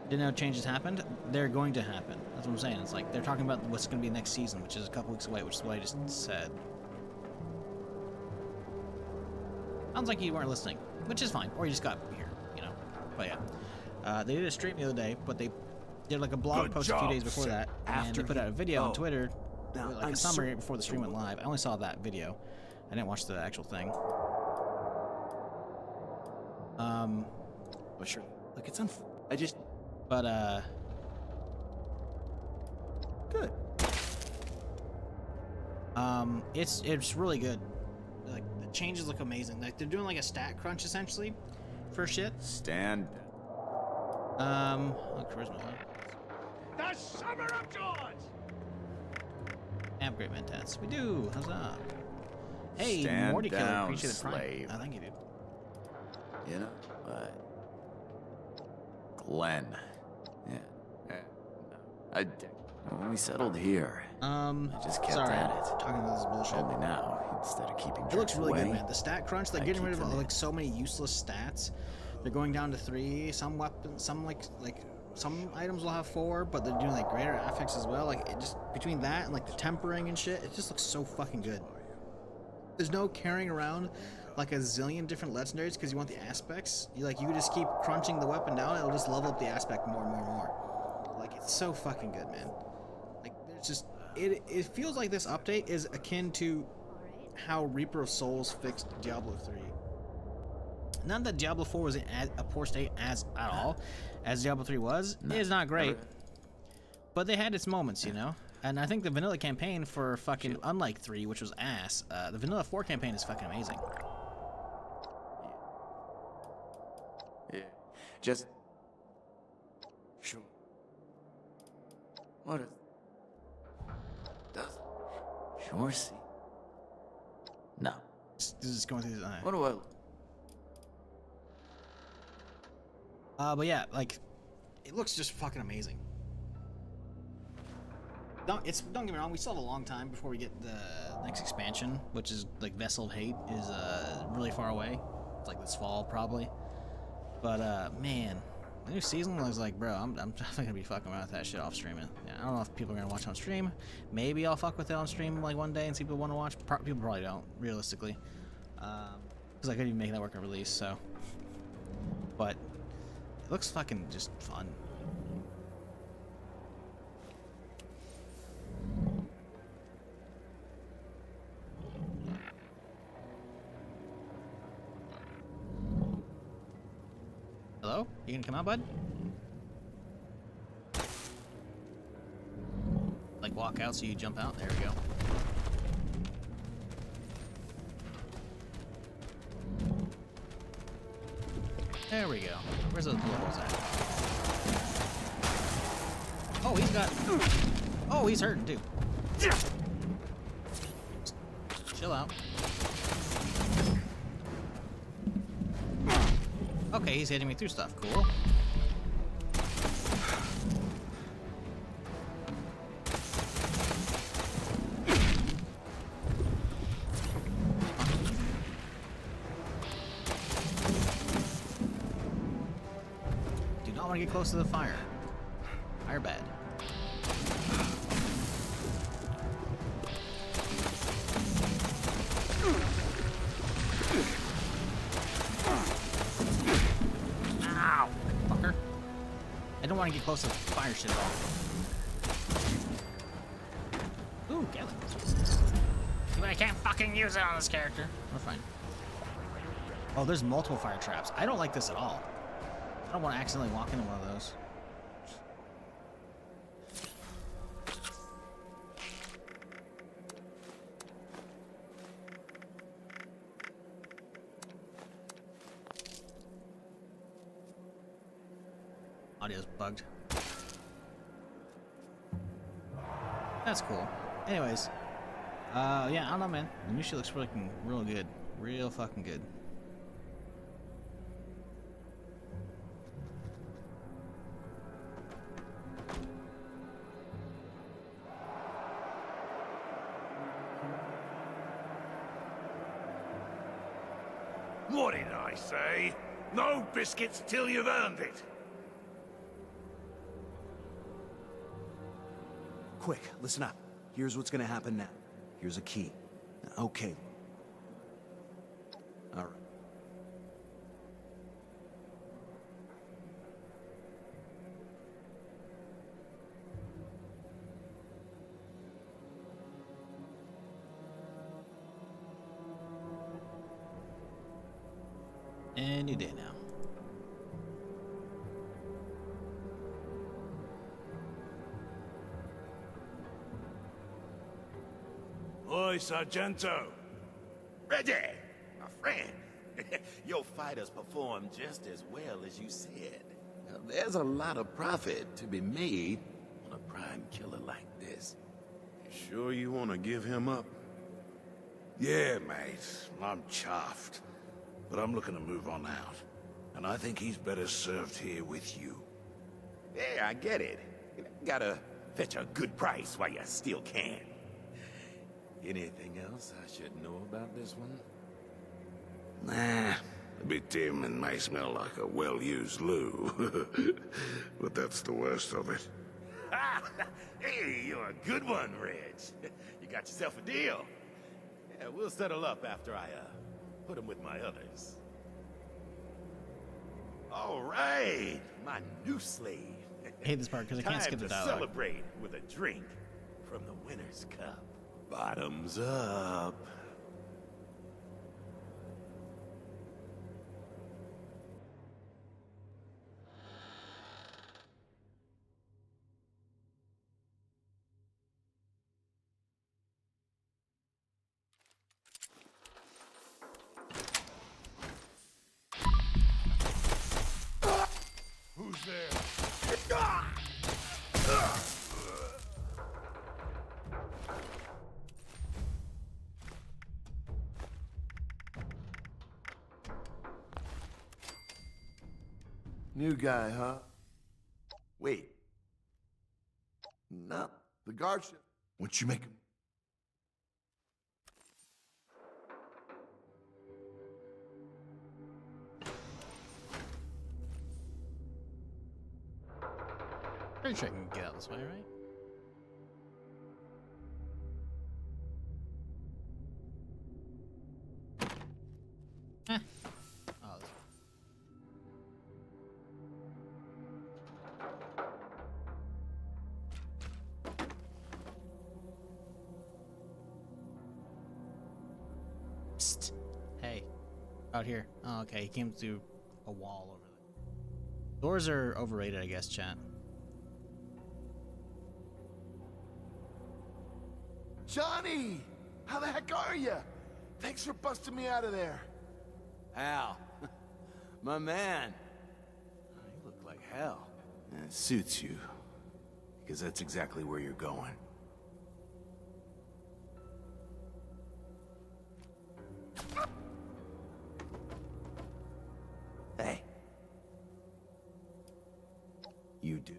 Didn't know changes happened. They're going to happen. That's what I'm saying. It's like they're talking about what's going to be next season, which is a couple weeks away, which is what I just said. Sounds like you weren't listening, which is fine, or you just got here, you know. But yeah, they did a stream the other day, but they did like a blog post a few days before that, and they put out a video on Twitter, like a summary before the stream went live. I only saw that video. I didn't watch the actual thing. But sure, like it's I just. But good. It's really good. Like the changes look amazing. Like they're doing like a stat crunch essentially for shit. Stand. Oh, charisma. The summer of joys. Have great mentats. We do. Huzzah. Hey, Stand Morty Killer, down, appreciate the prime. slave. Oh, thank you, dude. You know what? Glenn. Yeah. When we settled here, I just kept sorry, at it. talking about this bullshit. Only now, instead of keeping It looks really away, good, man. The stat crunch, like I getting rid keep of them like in. so many useless stats. They're going down to 3. Some weapons, some like some items will have 4, but they're doing like greater affix as well. Like it just between that and like the tempering and shit, it just looks so fucking good. There's no carrying around like a zillion different legendaries because you want the aspects. You can just keep crunching the weapon down. It'll just level up the aspect more and more and more. Like it's so fucking good, man. Like there's just it feels like this update is akin to how Reaper of Souls fixed Diablo 3. Not that Diablo 4 was in a poor state at all, as Diablo 3 was. It is not great, but they had its moments, you know. And I think the vanilla campaign for fucking, unlike 3, which was ass, the vanilla 4 campaign is fucking amazing. Yeah. Just... Sure. What is... Does... Sure see. No. Just going through his eye. What do I... But yeah, like, it looks just fucking amazing. Don't get me wrong, we still have a long time before we get the next expansion, which is like Vessel of Hate is really far away. It's like this fall probably. But man, the new season was like, bro, I'm definitely gonna be fucking around with that shit off streaming. Yeah, I don't know if people are gonna watch it on stream. Maybe I'll fuck with it on stream like one day and see if people want to watch. People probably don't, realistically, because I couldn't even make that work a release. So, but it looks fucking just fun. Hello? You gonna come out, bud? Like walk out so you jump out? There we go. There we go. Where's those bullet at? Oh, he's got... Oh, he's hurting too. Chill out. Okay, he's hitting me through stuff. Cool. Do not want to get close to the fire. Fire bad. I don't want to get close to fire shit at all. Ooh, Galen. But I can't fucking use it on this character. We're fine. Oh, there's multiple fire traps. I don't like this at all. I don't want to accidentally walk into one of those. Audio's bugged. That's cool. Anyways, yeah, I don't know, man. The new shit looks real good, real fucking good. What did I say? No biscuits till you've earned it. Quick, listen up. Here's what's gonna happen now. Here's a key. Okay. All right. Any day now. Oi, Sargento. Reggie, my friend. Your fighters performed just as well as you said. Now, there's a lot of profit to be made on a prime killer like this. You sure you want to give him up? Yeah, mate. I'm chuffed. But I'm looking to move on out. And I think he's better served here with you. Yeah, I get it. You gotta fetch a good price while you still can. Anything else I should know about this one? Nah. A bit dim and may smell like a well-used loo. But that's the worst of it. Hey, you're a good one, Reg. You got yourself a deal. Yeah, we'll settle up after I, put him with my others. All right, my new slave. I hate this part because I can't skip the Time to dialogue. celebrate with a drink from the winner's cup. Bottoms up. New guy, huh? Wait. No, the guard ship. What you make him? Pretty sure I can get out this way, right? Eh. Oh, this Psst. Hey. Out here. Oh, okay. He came through a wall over there. Doors are overrated, I guess, chat. Johnny! How the heck are you? Thanks for busting me out of there. Hal. My man. You look like hell. It suits you. Because that's exactly where you're going. Hey. You do.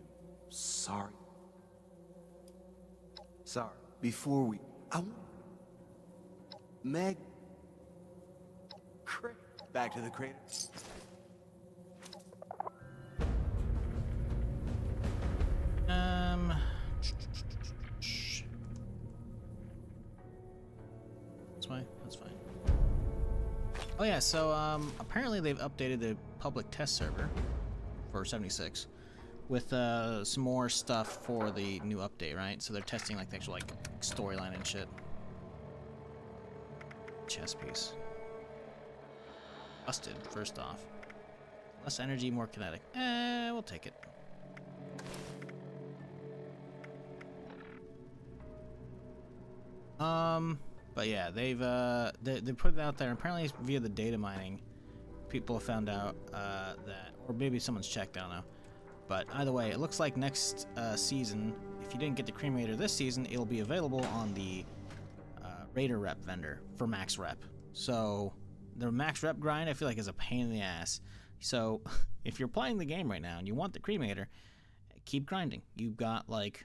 Sorry. Sorry. Before we... Meg... Back to the crater. That's fine. That's fine. Oh yeah, so apparently they've updated the public test server for 76 with some more stuff for the new update, right? So they're testing like the actual like storyline and shit. Chess piece. Busted, first off. Less energy, more kinetic. We'll take it. But yeah, they've they put it out there. Apparently, via the data mining, people have found out that, or maybe someone's checked. I don't know. But either way, it looks like next season, if you didn't get the cremator this season, it'll be available on the Raider rep vendor for max rep. So the max rep grind, I feel like, is a pain in the ass. So if you're playing the game right now and you want the cremator, keep grinding. You've got like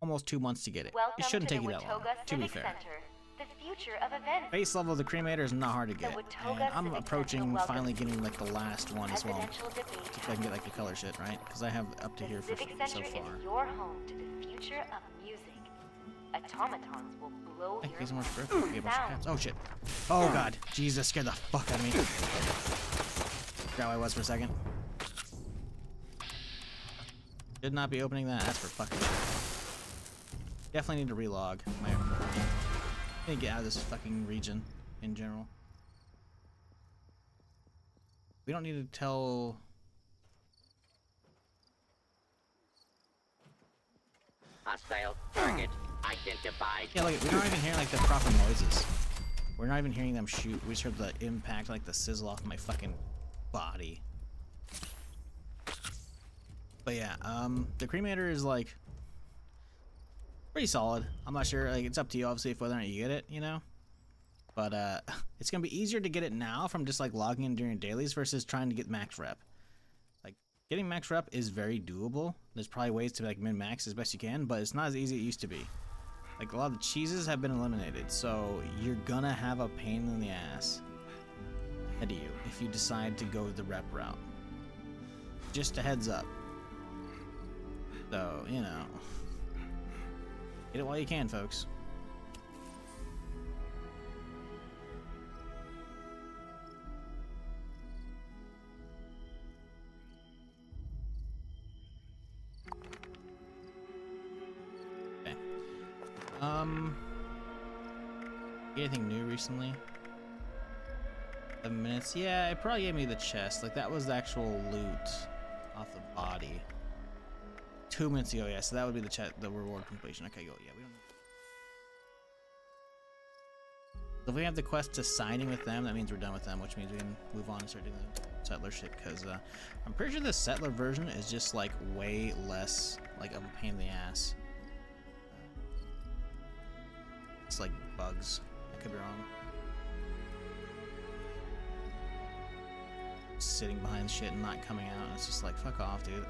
almost 2 months to get it. Welcome It shouldn't to take the you that long, Watoga to be Civic fair. Center, the future of events. Base level of the cremator is not hard to get, Watoga and I'm Civic approaching Center welcomes finally getting like the last one as well. Presidential debate. So I can get like the color shit, right? Because I have up to The here for Civic so Center far. is your home to the future of music. Automatons will blow Hey, your here's more mind. script. Okay, a bunch of cats. Oh shit. Oh god. Jesus, scared the fuck out of me. Forgot where I was for a second. Should not be opening that. That's for fucking sure. Definitely need to relog. I need to get out of this fucking region in general. We don't need to tell... Hostile target identified. Yeah, look, we're not even hearing like the proper noises. We're not even hearing them shoot. We just heard the impact, like the sizzle off my fucking body. But yeah, the cremator is like pretty solid. I'm not sure, like it's up to you obviously if whether or not you get it, you know. But it's gonna be easier to get it now from just like logging in during dailies versus trying to get max rep. Like getting max rep is very doable. There's probably ways to like min max as best you can, but it's not as easy as it used to be. Like a lot of the cheeses have been eliminated, so you're gonna have a pain in the ass ahead of you if you decide to go the rep route. Just a heads up. So, you know, get it while you can, folks. Okay. Anything new recently? 7 minutes? Yeah, it probably gave me the chest. Like, that was the actual loot off the body. 2 minutes ago, yeah, so that would be the reward completion. Okay, go, yeah, we don't... So if we have the quest to signing with them, that means we're done with them, which means we can move on and start doing the settler shit, because I'm pretty sure the settler version is just, like, way less, like, of a pain in the ass. It's like bugs. I could be wrong. Sitting behind shit and not coming out. And it's just like, fuck off, dude.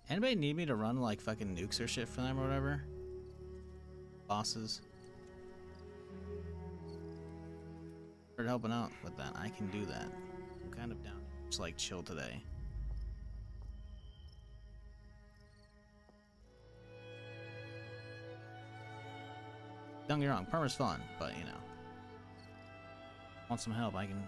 Anybody need me to run like fucking nukes or shit for them or whatever? Bosses. Start helping out with that. I can do that. I'm kind of down. Just like chill today. Don't get me wrong, perma's fun, but you know. Want some help, I can.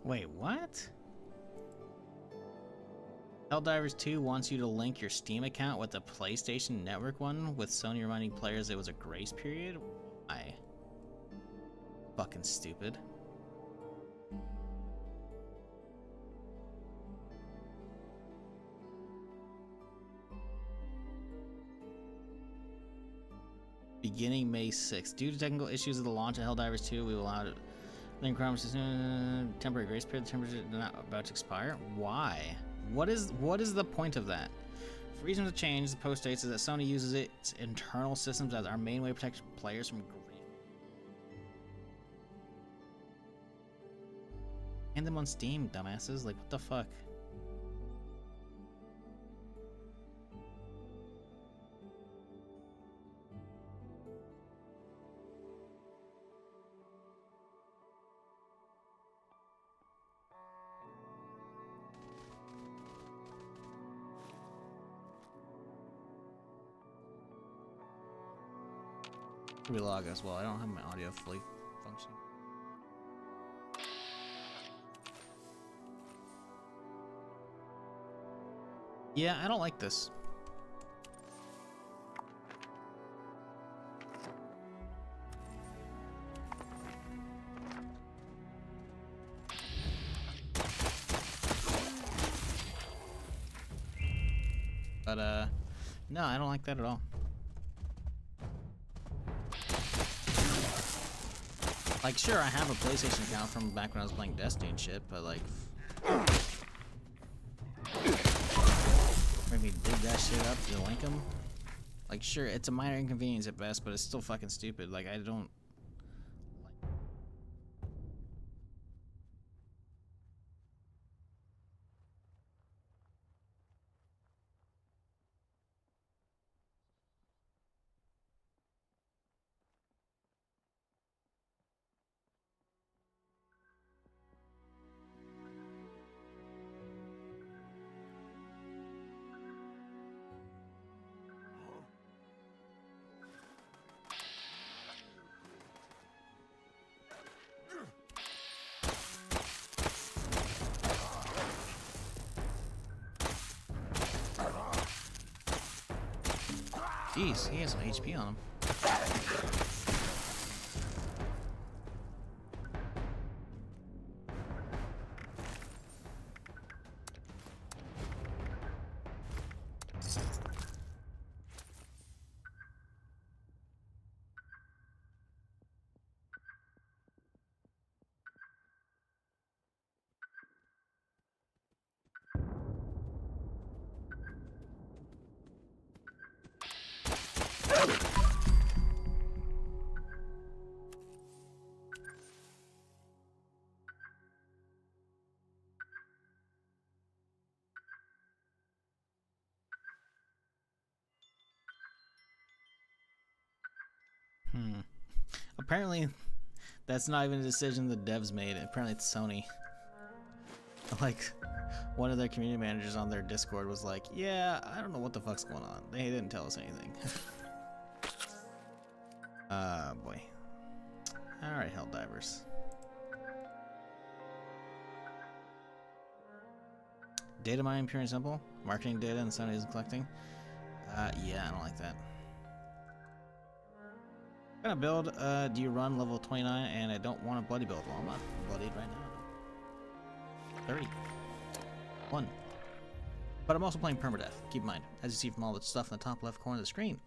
Wait, what? Helldivers 2 wants you to link your Steam account with the PlayStation Network one, with Sony reminding players it was a grace period? Why? Fucking stupid. Beginning May 6th. Due to technical issues of the launch of Helldivers 2, we will allow it. Link promises temporary grace period. The temperature is not about to expire. Why? What is the point of that? For reasons of change, the post states is that Sony uses its internal systems as our main way to protect players from grief. And them on Steam, dumbasses. Like, what the fuck? Relog as well. I don't have my audio fully functioning. Yeah, I don't like this. But no, I don't like that at all. Like, sure, I have a PlayStation account from back when I was playing Destiny and shit, but like, maybe dig that shit up to link them. Like, sure, it's a minor inconvenience at best, but it's still fucking stupid. Like, I don't. Jeez, he has some HP on him. Apparently, that's not even a decision the devs made. Apparently, it's Sony. Like, one of their community managers on their Discord was like, "Yeah, I don't know what the fuck's going on. They didn't tell us anything." Boy. All right, Helldivers. Data mining, pure and simple. Marketing data and Sony isn't collecting. Yeah, I don't like that. What kind of build do you run level 29 and I don't want a bloody build? Well, I'm not bloodied right now. 30. 1. But I'm also playing Permadeath. Keep in mind, as you see from all the stuff in the top left corner of the screen.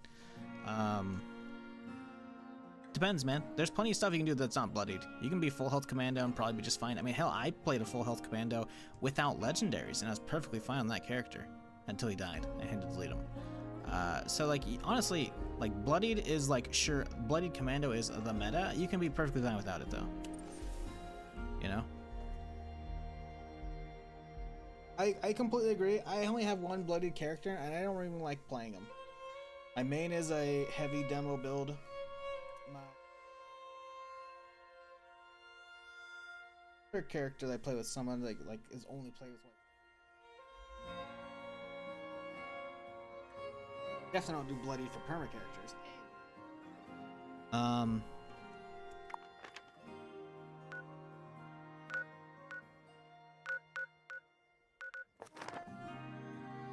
Depends, man. There's plenty of stuff you can do that's not bloodied. You can be full health commando and probably be just fine. I mean, hell, I played a full health commando without legendaries, and I was perfectly fine on that character until he died. I had to delete him. So, like, honestly, like, bloodied is, like, sure, bloodied commando is the meta. You can be perfectly fine without it, though. You know? I completely agree. I only have one bloodied character, and I don't even like playing him. My main is a heavy demo build. My character that I play with someone like is only play with one. Definitely don't do bloody for perma characters.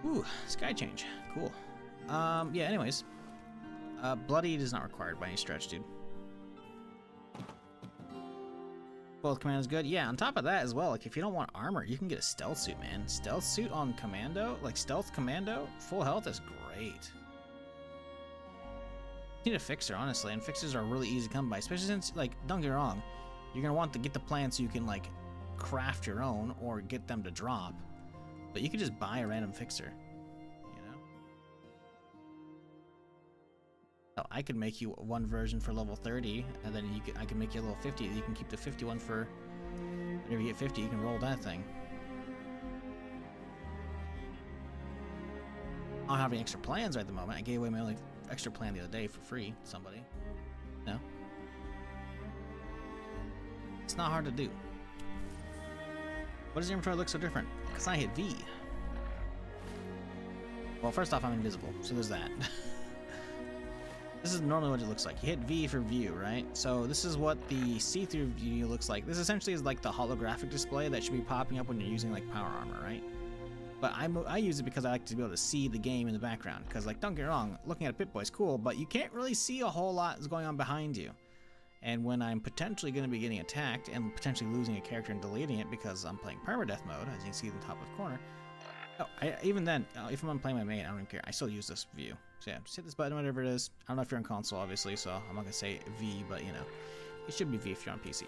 Ooh, sky change. Cool. Yeah, anyways. Bloodied is not required by any stretch, dude. Both command is good. Yeah, on top of that as well, like if you don't want armor, you can get a stealth suit, man. Stealth suit on commando, like stealth commando, full health is great. You need a fixer, honestly, and fixers are really easy to come by, especially since, like, don't get me wrong, you're gonna want to get the plans so you can, like, craft your own or get them to drop, but you can just buy a random fixer, you know? So I could make you one version for level 30, and then I can make you a level 50. You can keep the 51 for whenever you get 50. You can roll that thing. I don't have any extra plans right at the moment. I gave away my only extra plan the other day for free to somebody. No. It's not hard to do. What does your inventory look so different? Because I hit V. Well, first off, I'm invisible, so there's that. This is normally what it looks like. You hit V for view, right? So this is what the see-through view looks like. This essentially is like the holographic display that should be popping up when you're using like power armor, right? But I use it because I like to be able to see the game in the background. Because, like, don't get me wrong, looking at a Pip-Boy is cool, but you can't really see a whole lot that's going on behind you. And when I'm potentially going to be getting attacked and potentially losing a character and deleting it because I'm playing permadeath mode, as you can see in the top left corner, even then, if I'm playing my main, I don't even care. I still use this view. So yeah, just hit this button, whatever it is. I don't know if you're on console, obviously, so I'm not going to say V, but, you know, it should be V if you're on PC.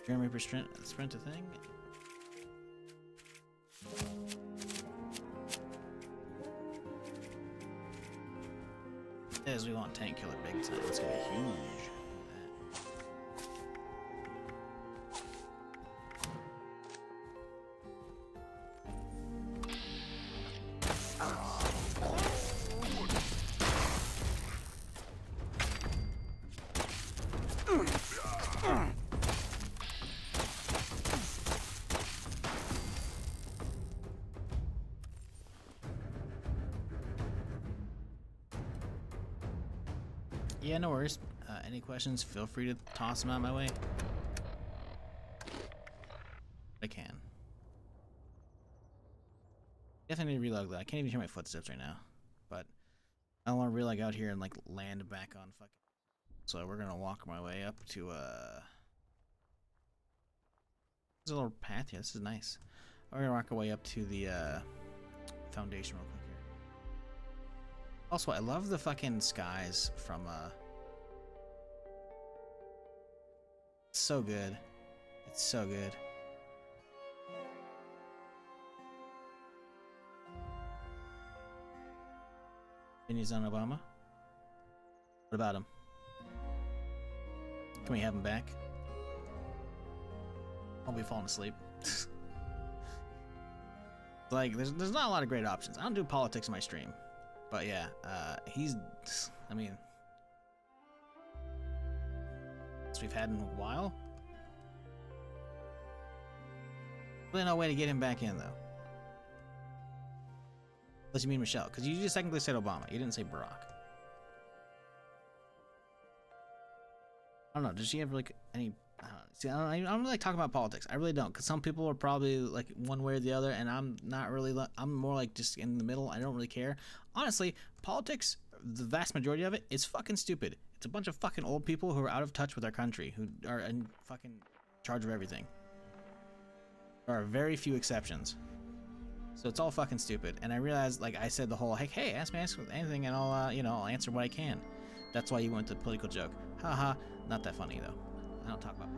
Grim Reaper sprint a thing. As we want tank killer big time. It's gonna be huge. Yeah, no worries. Any questions, feel free to toss them out my way. I can. Definitely need to relog that. I can't even hear my footsteps right now. But I don't want to relog out here and like land back on fucking. So we're gonna walk my way up to there's a little path here. This is nice. We're gonna walk our way up to the foundation real quick here. Also, I love the fucking skies from it's so good. It's so good. Opinions on Obama? What about him? Can we have him back? I'll be falling asleep. Like, there's not a lot of great options. I don't do politics in my stream. But yeah, he's, I mean, as we've had in a while. Really no way to get him back in, though. Unless you mean Michelle, because you just technically said Obama. You didn't say Barack. I don't know. Does she have like any? I don't know. See, I don't really like talking about politics. I really don't, because some people are probably like one way or the other, and I'm not really. I'm more like just in the middle. I don't really care. Honestly, politics, the vast majority of it is fucking stupid. It's a bunch of fucking old people who are out of touch with our country, who are in fucking charge of everything. There are very few exceptions. So it's all fucking stupid. And I realized, like I said, the whole, hey, ask me anything, and I'll, you know, I'll answer what I can. That's why you went to the political joke. Haha, not that funny though. I don't talk about.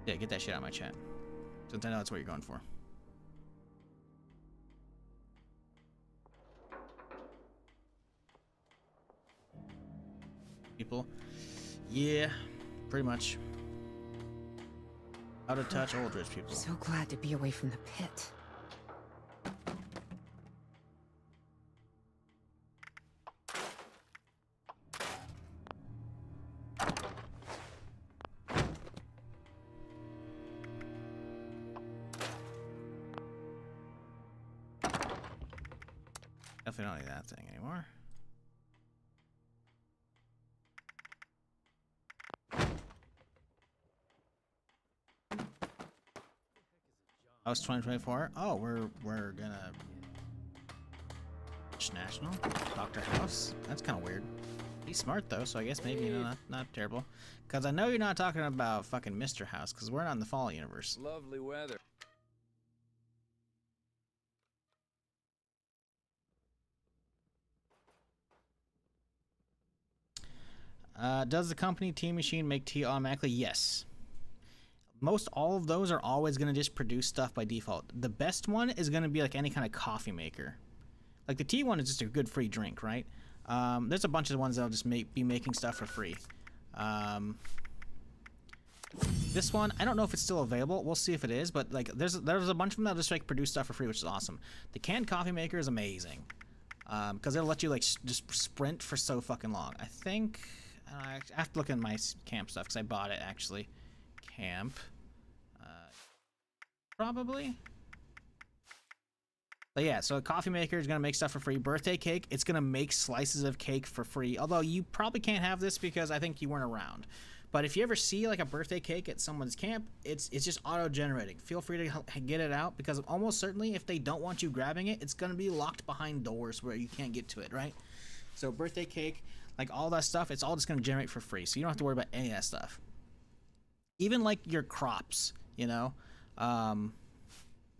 Yeah, get that shit out of my chat. Since I know that's what you're going for. People, yeah, pretty much. Out of touch old rich people. So glad to be away from the pit. Definitely don't need that thing anymore. Oh, it's 2024. Oh, we're gonna national Dr. House. That's kind of weird. He's smart though, so I guess maybe, you know, not terrible. Because I know you're not talking about fucking Mr. House, because we're not in the Fall universe. Lovely weather. Does the company Tea Machine make tea automatically? Yes. Most all of those are always going to just produce stuff by default. The best one is going to be like any kind of coffee maker. Like the tea one is just a good free drink, right? There's a bunch of ones that'll just be making stuff for free. This one, I don't know if it's still available. We'll see if it is, but like there's a bunch of them that just like produce stuff for free, which is awesome. The canned coffee maker is amazing because it'll let you like just sprint for so fucking long. I think I have to look in my camp stuff because I bought it actually. Camp. Probably. But yeah, so a coffee maker is going to make stuff for free. Birthday cake, it's going to make slices of cake for free. Although you probably can't have this because I think you weren't around. But if you ever see like a birthday cake at someone's camp, it's just auto-generating. Feel free to get it out because almost certainly if they don't want you grabbing it, it's going to be locked behind doors where you can't get to it, right? So birthday cake, like all that stuff, it's all just going to generate for free. So you don't have to worry about any of that stuff. Even like your crops, you know,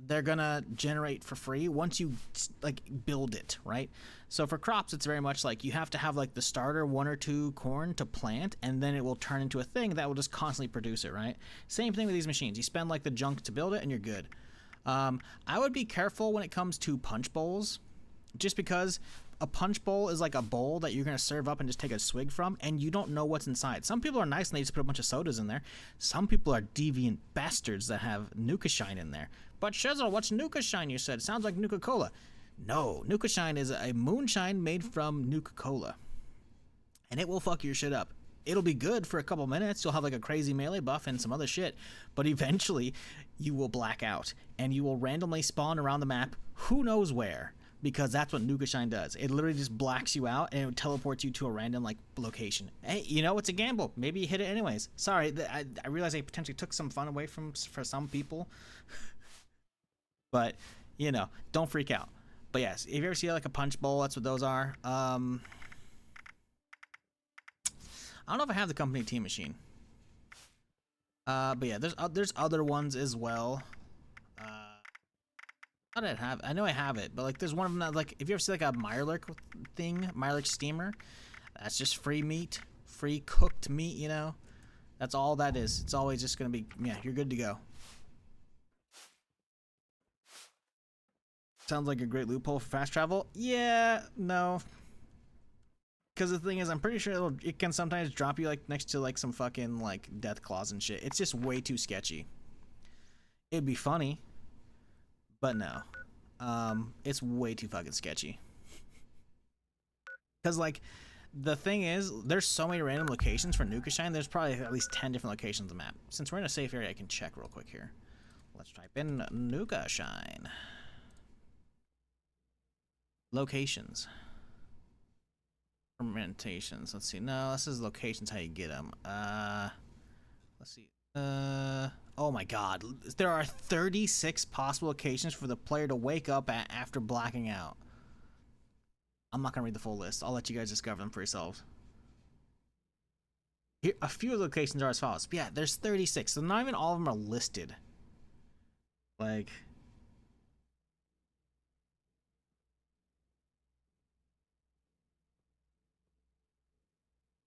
they're gonna generate for free once you like build it, right? So for crops, it's very much like you have to have like the starter 1 or 2 corn to plant, and then it will turn into a thing that will just constantly produce it, right? Same thing with these machines. You spend like the junk to build it, and you're good. I would be careful when it comes to punch bowls, just because a punch bowl is like a bowl that you're going to serve up and just take a swig from, and you don't know what's inside. Some people are nice and they just put a bunch of sodas in there. Some people are deviant bastards that have Nuka Shine in there. But Shizzle, what's Nuka Shine, you said? Sounds like Nuka Cola. No, Nuka Shine is a moonshine made from Nuka Cola. And it will fuck your shit up. It'll be good for a couple minutes. You'll have like a crazy melee buff and some other shit. But eventually, you will black out. And you will randomly spawn around the map, who knows where. Because that's what Nuka Shine does. It literally just blacks you out and it teleports you to a random like location. Hey, you know, it's a gamble. Maybe you hit it anyways. Sorry, I realize I potentially took some fun away for some people. But, you know, don't freak out. But yes, if you ever see like a punch bowl, that's what those are. I don't know if I have the company Tea Machine. But yeah, there's other ones as well. How did I have? I know I have it, but like there's one of them that like if you ever see like a Mirelurk thing, Mirelurk steamer, that's just free meat, free cooked meat. You know, that's all that is. It's always just gonna be you're good to go. Sounds like a great loophole for fast travel. Yeah, no. Because the thing is, I'm pretty sure it can sometimes drop you like next to like some fucking like death claws and shit. It's just way too sketchy. It'd be funny, but no. It's way too fucking sketchy. Because like, the thing is, there's so many random locations for Nuka Shine. There's probably at least 10 different locations on the map. Since we're in a safe area, I can check real quick here. Let's type in Nuka Shine. Locations. Fermentations. Let's see. No, this is locations, how you get them. Let's see. Oh my god. There are 36 possible locations for the player to wake up at after blacking out. I'm not gonna read the full list. I'll let you guys discover them for yourselves. Here, a few of the locations are as follows. But yeah, there's 36. So not even all of them are listed. Like,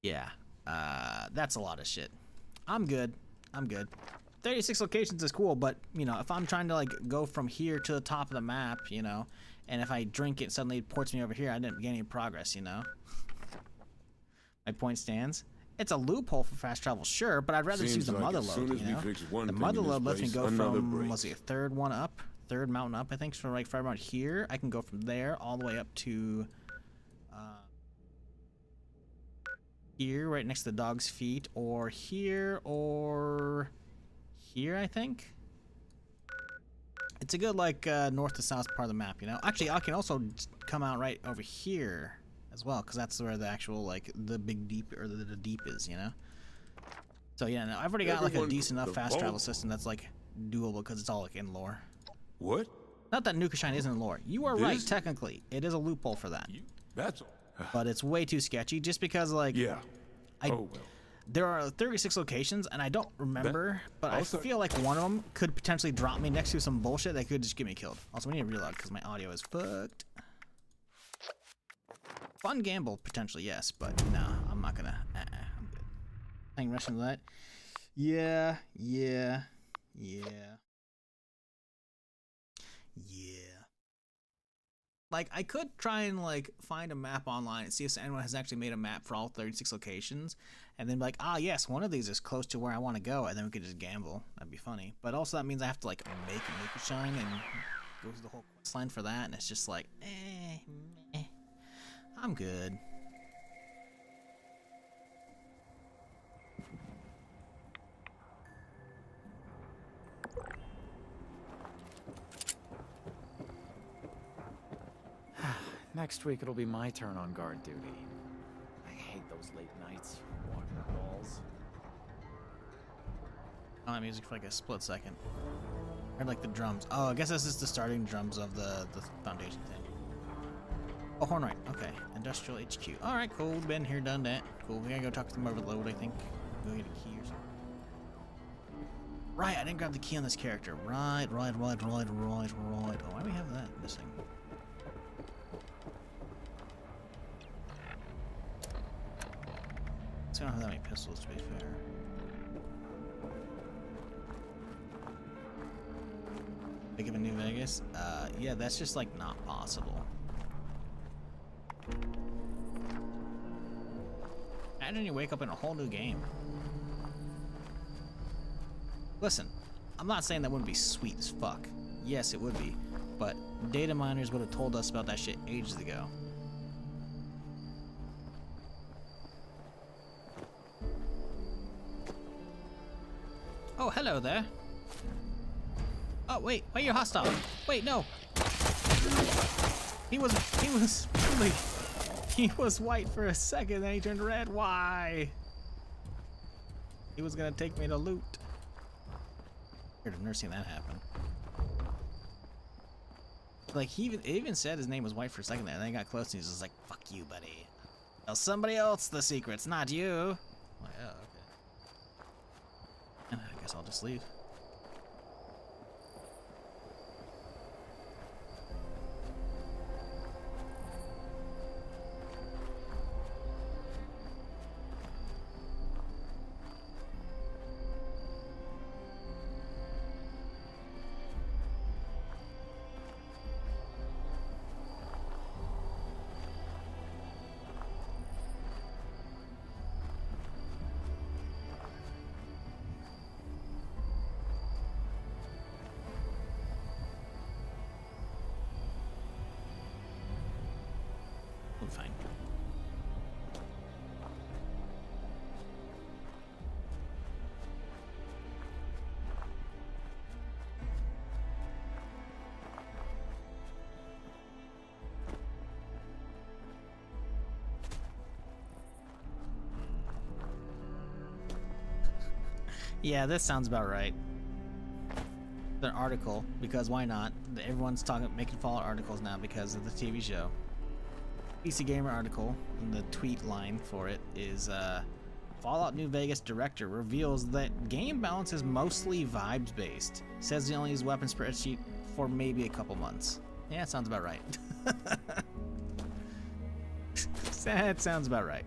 yeah, that's a lot of shit. I'm good. 36 locations is cool, but you know, if I'm trying to like go from here to the top of the map, you know, and if I drink it, suddenly it ports me over here, I didn't gain any progress, you know. My point stands. It's a loophole for fast travel, sure, but I'd rather just use the mother load, you know. The mother load lets me go from, let's see, a third mountain up, I think, so like right around here. I can go from there all the way up to here, right next to the dog's feet, or here, I think. It's a good, like, north to south part of the map, you know? Actually, I can also come out right over here as well, because that's where the actual, like, the big deep, or the deep is, you know? So, yeah, no, I've already got, like, a decent enough fast travel system that's, like, doable, because it's all, like, in lore. What? Not that Nuka Shine isn't in lore. You are right, technically. It is a loophole for that. That's all. But it's way too sketchy, just because, like... Yeah. There are 36 locations, and I don't remember, but I feel like one of them could potentially drop me next to some bullshit that could just get me killed. Also, we need to reload because my audio is fucked. Fun gamble, potentially, yes, but no, I'm not gonna. I'm good. Playing Russian roulette. Yeah. Like, I could try and, like, find a map online and see if anyone has actually made a map for all 36 locations, and then be like, ah, yes, one of these is close to where I want to go, and then we could just gamble. That'd be funny. But also that means I have to, like, make a Nuka Shine and go through the whole quest line for that, and it's just like, meh. I'm good. Next week it'll be my turn on guard duty. I hate those late nights, walking the walls. Oh, music for like a split second. I heard like the drums. Oh, I guess this is the starting drums of the foundation thing. Oh, Hornwright. Okay. Industrial HQ. Alright, cool. Been here, done that. Cool. We gotta go talk to them over the load, I think. Go get a key or something. Right, I didn't grab the key on this character. Right. Oh, why do we have that missing? I don't have that many pistols, to be fair. Think of a New Vegas? Yeah, that's just like not possible. Imagine you wake up in a whole new game. Listen, I'm not saying that wouldn't be sweet as fuck. Yes, it would be. But data miners would have told us about that shit ages ago. Oh, hello there. Oh, wait, you're hostile. Wait, no. He was white for a second, then he turned red. Why? He was gonna take me to loot. I've never seen that happen. Like, it even said his name was white for a second there, and then he got close and he was just like, fuck you, buddy. Tell somebody else the secrets, not you. Like, oh, okay. And I guess I'll just leave. Yeah, this sounds about right. An article, because why not? Everyone's making Fallout articles now because of the TV show. PC Gamer article, and the tweet line for it is, Fallout New Vegas director reveals that game balance is mostly vibes-based. Says they only use weapon spreadsheet for maybe a couple months. Yeah, it sounds about right. That sounds about right.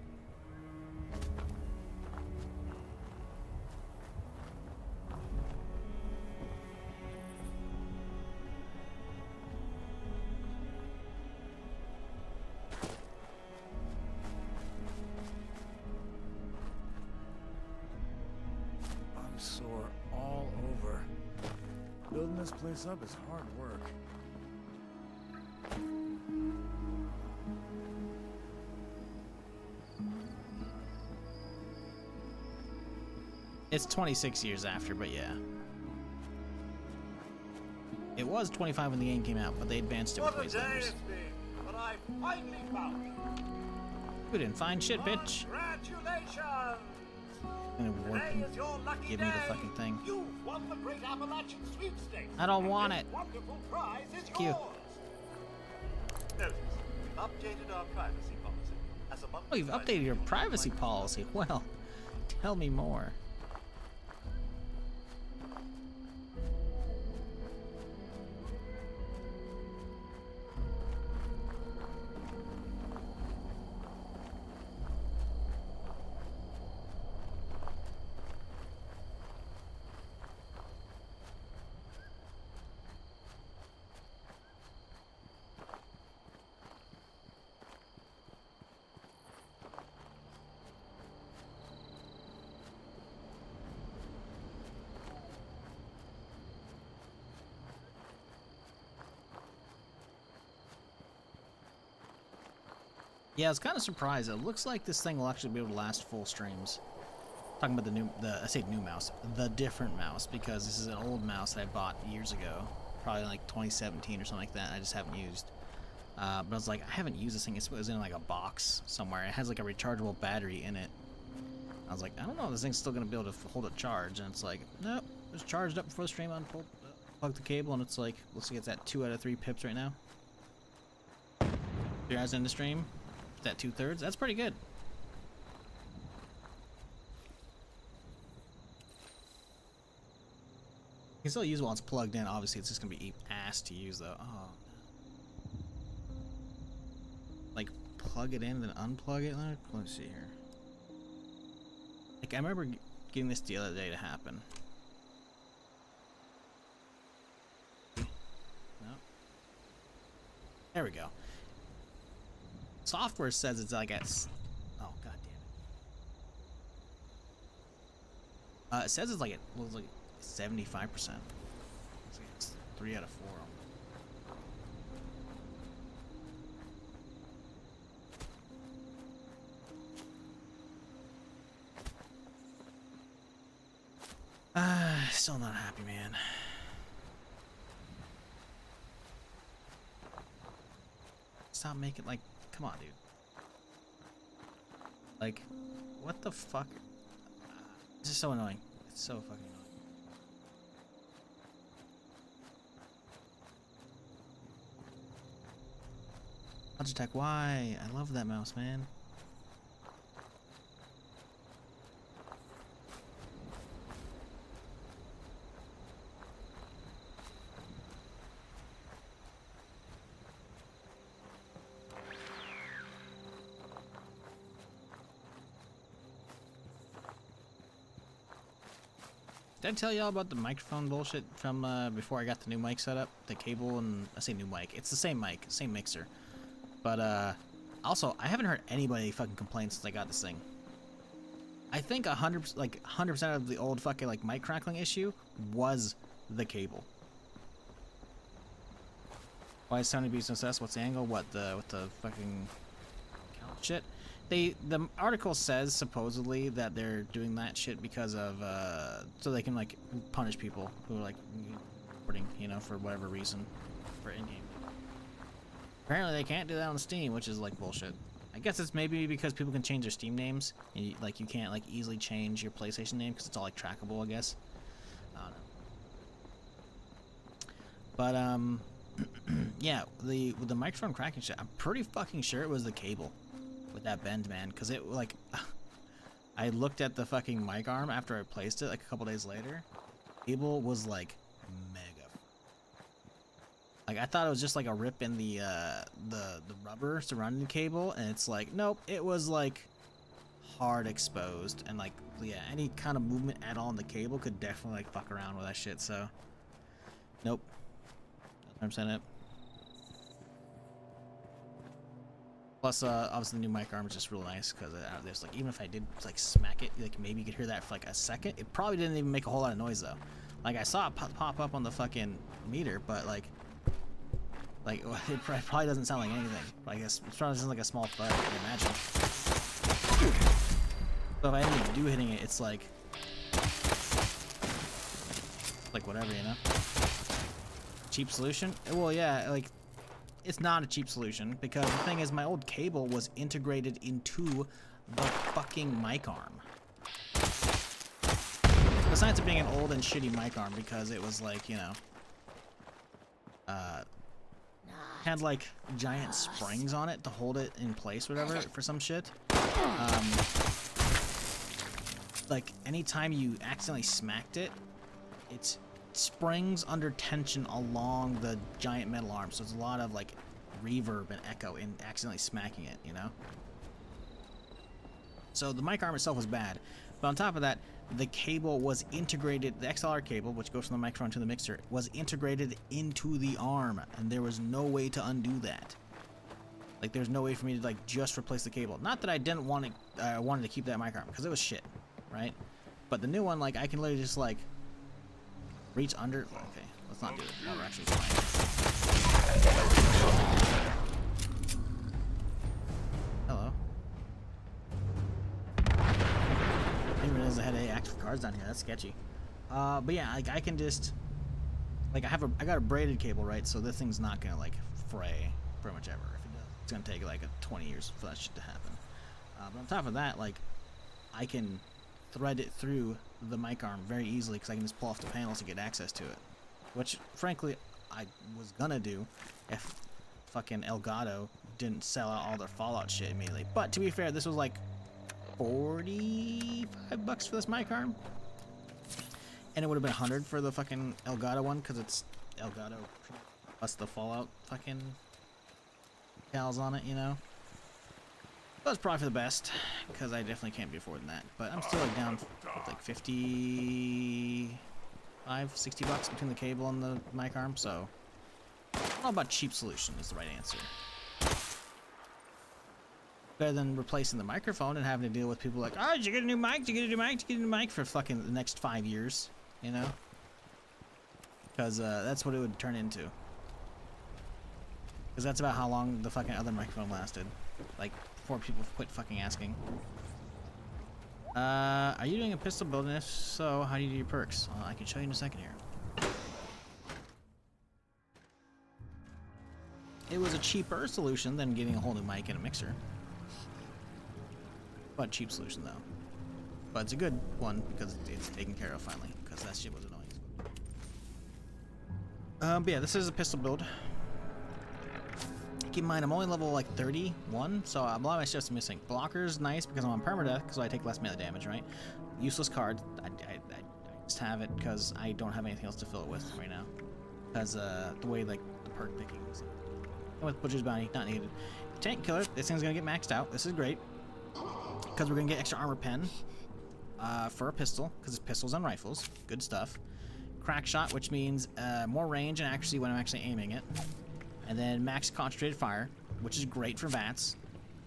I'm sore all over. Building this place up is hard work. It's 26 years after, but yeah. It was 25 when the game came out, but they advanced it with What a day wastelanders. it's been, but I finally found you. We didn't find shit, bitch. Congratulations! Gonna warp Today and is your lucky give me day. the fucking thing. You've won the Great Appalachian Sweepstakes. I don't and want this it. Wonderful prize is Thank you. yours. Notice, we've updated our privacy policy. As a Oh, you've updated your privacy policy. Well, tell me more. Yeah, I was kind of surprised. It looks like this thing will actually be able to last full streams. Talking about I say new mouse, the different mouse, because this is an old mouse that I bought years ago, probably like 2017 or something like that. I just haven't used. But I was like, I haven't used this thing. It was in like a box somewhere. It has like a rechargeable battery in it. I was like, I don't know if this thing's still gonna be able to hold a charge, and it's like, nope, it's charged up before the stream. Plug the cable, and it's like, looks like it's at 2 out of 3 pips right now. Your eyes in the stream. It's at 2/3. That's pretty good. You can still use it while it's plugged in. Obviously, it's just gonna be ass to use though. Oh. Like, plug it in, then unplug it. Let's see here. Like, I remember getting this the other day to happen. No. There we go. Software says it's like at... Oh, god damn it. It says it's like at 75%. It's like it's 3 out of 4. Still not happy, man. Stop making, like, come on, dude. Like, what the fuck? This is so annoying. It's so fucking annoying. Logitech, why? I love that mouse, man. Did I tell y'all about the microphone bullshit from before I got the new mic set up? The cable and... I say new mic. It's the same mic, same mixer. But also, I haven't heard anybody fucking complain since I got this thing. I think 100% of the old fucking like mic crackling issue was the cable. Why is Sony being obsessed? What's the angle? What the fucking shit? The article says supposedly that they're doing that shit because of so they can like punish people who are like reporting, you know, for whatever reason for in-game. Apparently they can't do that on Steam, which is like bullshit. I guess it's maybe because people can change their Steam names, and you can't like easily change your PlayStation name because it's all like trackable, I guess. I don't know. But yeah, with the microphone cracking shit, I'm pretty fucking sure it was the cable with that bend, man, because it like I looked at the fucking mic arm after I placed it like a couple days later. Cable was like mega. Like I thought it was just like a rip in the rubber surrounding the cable, and it's like nope, it was like hard exposed, and like yeah, any kind of movement at all in the cable could definitely like fuck around with that shit. So nope, 100% it. Plus, obviously the new mic arm is just real nice because there's like even if I did like smack it, like maybe you could hear that for like a second. It probably didn't even make a whole lot of noise though. Like I saw it pop up on the fucking meter, but like it probably doesn't sound like anything. Like it probably sounds like a small thud, I can imagine. So if I didn't do hitting it, it's like whatever, you know. Cheap solution? Well, yeah, like it's not a cheap solution because the thing is, my old cable was integrated into the fucking mic arm. Besides it being an old and shitty mic arm, because it was like, you know, had like giant springs on it to hold it in place, whatever, for some shit. Like anytime you accidentally smacked it, it springs under tension along the giant metal arm, so there's a lot of like reverb and echo in accidentally smacking it, you know. So the mic arm itself was bad, but on top of that, the cable was integrated, the XLR cable, which goes from the microphone to the mixer, was integrated into the arm, and there was no way to undo that. Like, there's no way for me to, like, just replace the cable. Not that I didn't want it, I wanted to keep that mic arm, because it was shit, right? But the new one, like, I can literally just, like, reach under. Okay, let's not do it. No, we're actually fine. Hello. Even as I had active cards down here, that's sketchy. But yeah, like I can just, like I got a braided cable, right? So this thing's not gonna like fray pretty much ever. If it does, it's gonna take like 20 years for that shit to happen. But on top of that, like I can thread it through the mic arm very easily because I can just pull off the panels to get access to it, which frankly I was gonna do if fucking Elgato didn't sell out all their Fallout shit immediately. But to be fair, this was like $45 for this mic arm, and it would have been 100 for the fucking Elgato one because it's Elgato plus the Fallout fucking decals on it, you know. But it's probably for the best because I definitely can't be affording that. But I'm still like down with like 55, 60 bucks between the cable and the mic arm, so all about cheap solution is the right answer. Better than replacing the microphone and having to deal with people like, oh, did you get a new mic? Did you get a new mic? Did you get a new mic for fucking the next 5 years, you know? Because that's what it would turn into. Because that's about how long the fucking other microphone lasted. Like, before people quit fucking asking. Are you doing a pistol build? And if so, how do you do your perks? I can show you in a second here. It was a cheaper solution than getting a whole new mic and a mixer. But cheap solution though. But it's a good one because it's taken care of finally, because that shit was annoying. But yeah, this is a pistol build. Keep in mind, I'm only level like 31, so a lot of my stuff's missing. Blocker's nice because I'm on permadeath, because I take less melee damage, right? Useless card, I just have it because I don't have anything else to fill it with right now. Because the way like the perk picking is. With Butcher's Bounty, not needed. Tank Killer, this thing's gonna get maxed out. This is great. Because we're gonna get extra armor pen for a pistol, because it's pistols and rifles. Good stuff. Crack shot, which means more range and accuracy when I'm actually aiming it. And then max concentrated fire, which is great for VATS,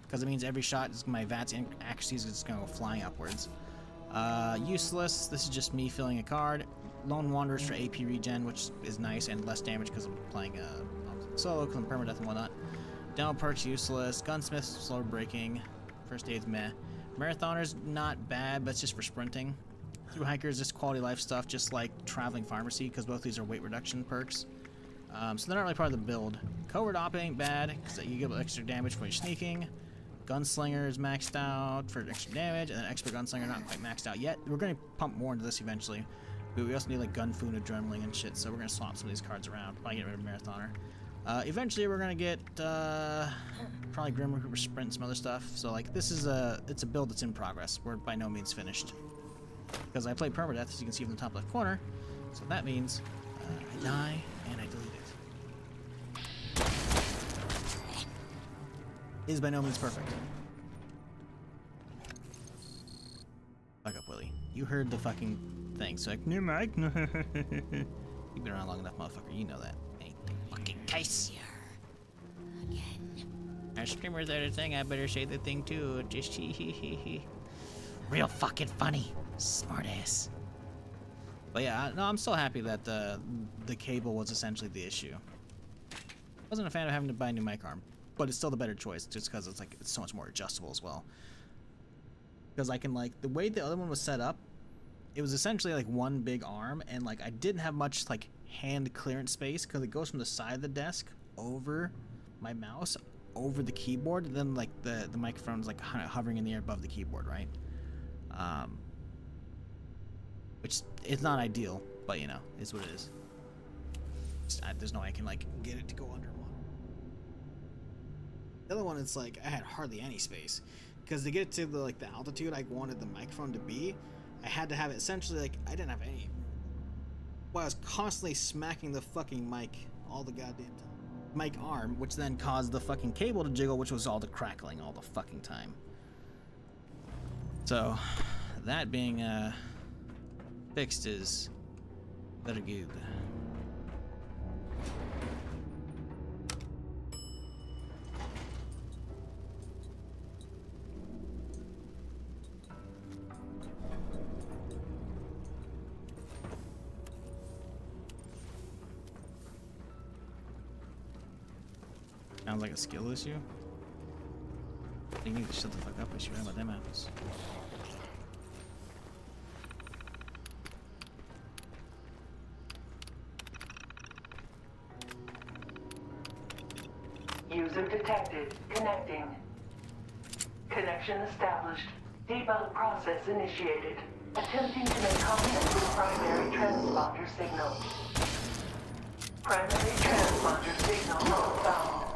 because it means every shot, my VATS accuracy is just gonna go flying upwards. Useless, this is just me filling a card. Lone Wanderers for AP regen, which is nice, and less damage because I'm playing solo, because I'm permadeath and whatnot. Demo perks useless. Gunsmith slow breaking. First aid's meh. Marathoners not bad, but it's just for sprinting. Through hikers, just quality life stuff, just like traveling pharmacy, because both these are weight reduction perks. So they're not really part of the build. Covert op ain't bad, because you get extra damage when you're sneaking. Gunslinger is maxed out for extra damage, and then Expert Gunslinger not quite maxed out yet. We're going to pump more into this eventually, but we also need like Gun Fu and Adrenaline and shit, so we're going to swap some of these cards around. Probably get rid of Marathoner. Eventually we're going to get probably Grim Reaper Sprint and some other stuff. So like this is it's a build that's in progress. We're by no means finished. Because I played Permadeath, as you can see from the top left corner. So that means I die and I delete it. Is by no means perfect. Fuck up, Willie. You heard the fucking thing, so like, new mic. You've been around long enough, motherfucker. You know that. Ain't the fucking case. Our streamers are the thing. I better say the thing too. Just real fucking funny. Smartass. But yeah, no, I'm still happy that the cable was essentially the issue. Wasn't a fan of having to buy a new mic arm, but it's still the better choice just because it's like it's so much more adjustable as well. Because I can like the way the other one was set up, it was essentially like one big arm, and like I didn't have much like hand clearance space because it goes from the side of the desk over my mouse over the keyboard, and then like the microphone's like hovering in the air above the keyboard, right? Which is not ideal, but you know, is what it is. There's no way I can like get it to go under one. The other one, it's like I had hardly any space because to get to the like the altitude I wanted the microphone to be, I had to have it essentially like I didn't have any. Well, I was constantly smacking the fucking mic all the goddamn time. Mic arm, which then caused the fucking cable to jiggle, which was all the crackling all the fucking time. So, that being fixed is very good. Sounds like a skill issue. You need to shut the fuck up and shoot about them apples. User detected. Connecting. Connection established. Debug process initiated. Attempting to make contact with primary transponder signal. Primary transponder signal not found.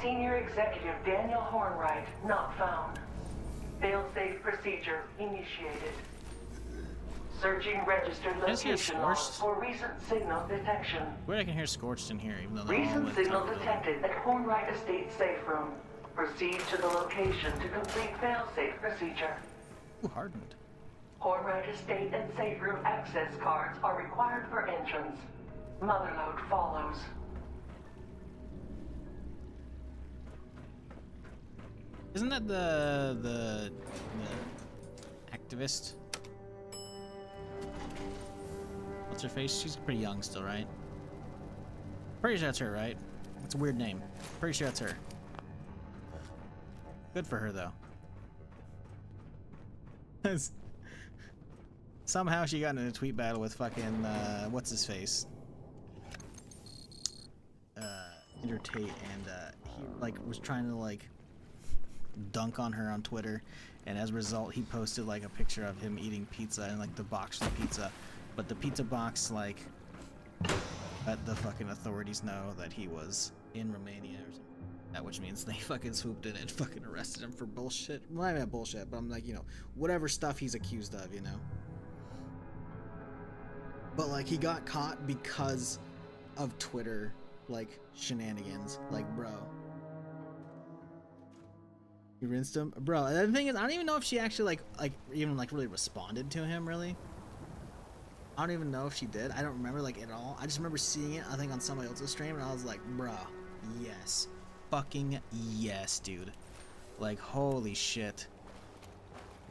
Senior Executive Daniel Hornwright not found. Failsafe procedure initiated. Searching registered location logs for recent signal detection. Where I can hear Scorched in here, even though they're Recent all signal detected at Hornwright Estate safe room. Proceed to the location to complete failsafe procedure. Ooh, hardened. Hornwright Estate and safe room access cards are required for entrance. Motherload follows. Isn't that the activist? What's her face? She's pretty young still, right? Pretty sure that's her, right? It's a weird name. Pretty sure that's her. Good for her, though. Somehow she got in a tweet battle with fucking, what's his face? Andrew Tate, and he, like, was trying to, like, dunk on her on Twitter, and as a result he posted like a picture of him eating pizza and like the box of the pizza, but the pizza box like let the fucking authorities know that he was in Romania or something. That which means they fucking swooped in and fucking arrested him for bullshit. Well, not bullshit, but I'm like, you know, whatever stuff he's accused of, you know. But like he got caught because of Twitter like shenanigans, like bro. You rinsed him? Bro, the thing is, I don't even know if she actually, even, really responded to him, really. I don't even know if she did. I don't remember, like, at all. I just remember seeing it, I think, on somebody else's stream, and I was like, bruh, yes. Fucking yes, dude. Like, holy shit.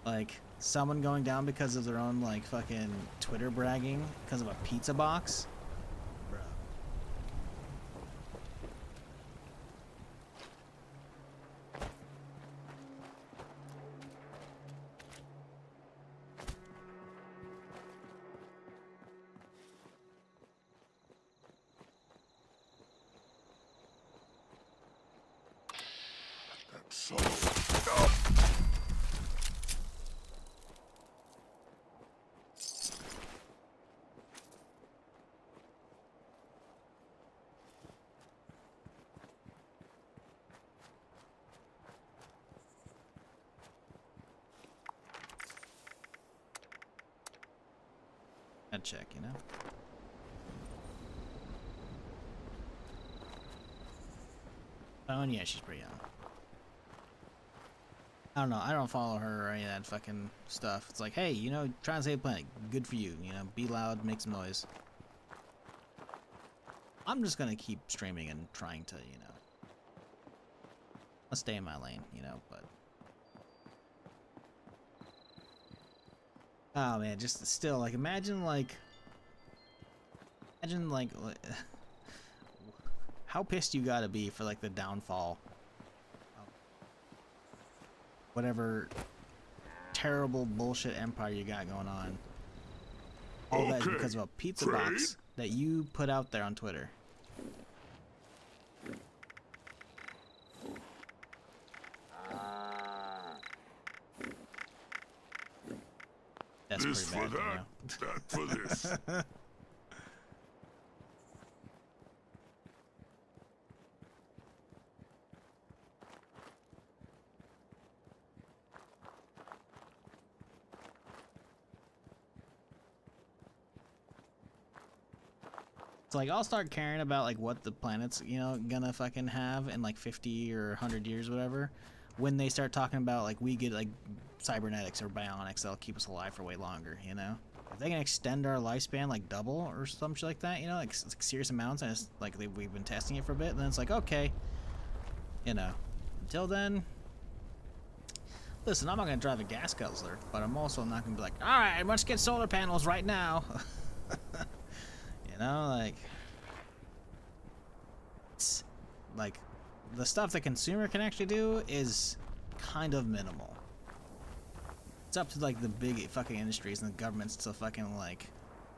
Like, someone going down because of their own, like, fucking Twitter bragging because of a pizza box? Bruh. So, stop I'd check, you know? Oh, and yeah, she's pretty young. I don't know. I don't follow her or any of that fucking stuff. It's like, hey, you know, try and save the planet. Good for you. You know, be loud, make some noise. I'm just gonna keep streaming and trying to, you know, I'll stay in my lane, you know, but. Oh man, just still, like, imagine how pissed you gotta be for like the downfall of whatever terrible bullshit empire you got going on. All that is because of a pizza box that you put out there on Twitter. That's this pretty bad, for that, you know? that for this. It's like, I'll start caring about like what the planet's, you know, gonna fucking have in like 50 or 100 years, whatever, when they start talking about like we get like cybernetics or bionics that'll keep us alive for way longer, you know? If they can extend our lifespan like double or some shit like that, you know, like serious amounts, and it's like we've been testing it for a bit, and then it's like, okay, you know, until then, listen, I'm not gonna drive a gas guzzler, but I'm also not gonna be like, all right, let's get solar panels right now. You know, like, it's like the stuff the consumer can actually do is kind of minimal. It's up to like the big fucking industries and the governments to fucking like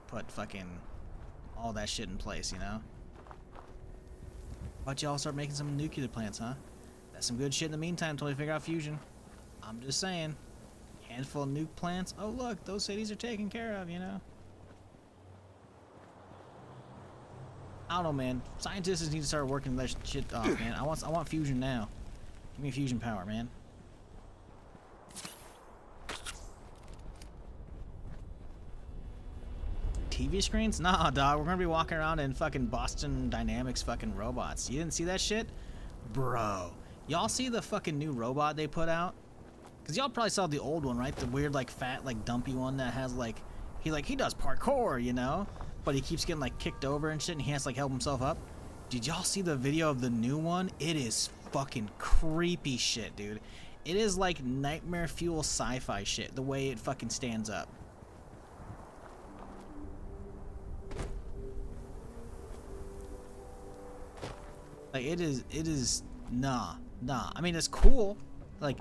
put fucking all that shit in place, you know? But y'all start making some nuclear plants, huh? That's some good shit in the meantime until we figure out fusion. I'm just saying, handful of nuke plants. Oh look, those cities are taken care of, you know? I don't know, man. Scientists need to start working that shit off, man. I want fusion now. Give me fusion power, man. TV screens? Nah, dog. We're gonna be walking around in fucking Boston Dynamics fucking robots. You didn't see that shit? Bro. Y'all see the fucking new robot they put out? Cause y'all probably saw the old one, right? The weird, like, fat, like, dumpy one that has, like, he does parkour, you know? But he keeps getting like kicked over and shit, and he has to like help himself up. Did y'all see the video of the new one? It is fucking creepy shit, dude. It is like nightmare fuel sci-fi shit, the way it fucking stands up. Like it is nah. I mean, it's cool. Like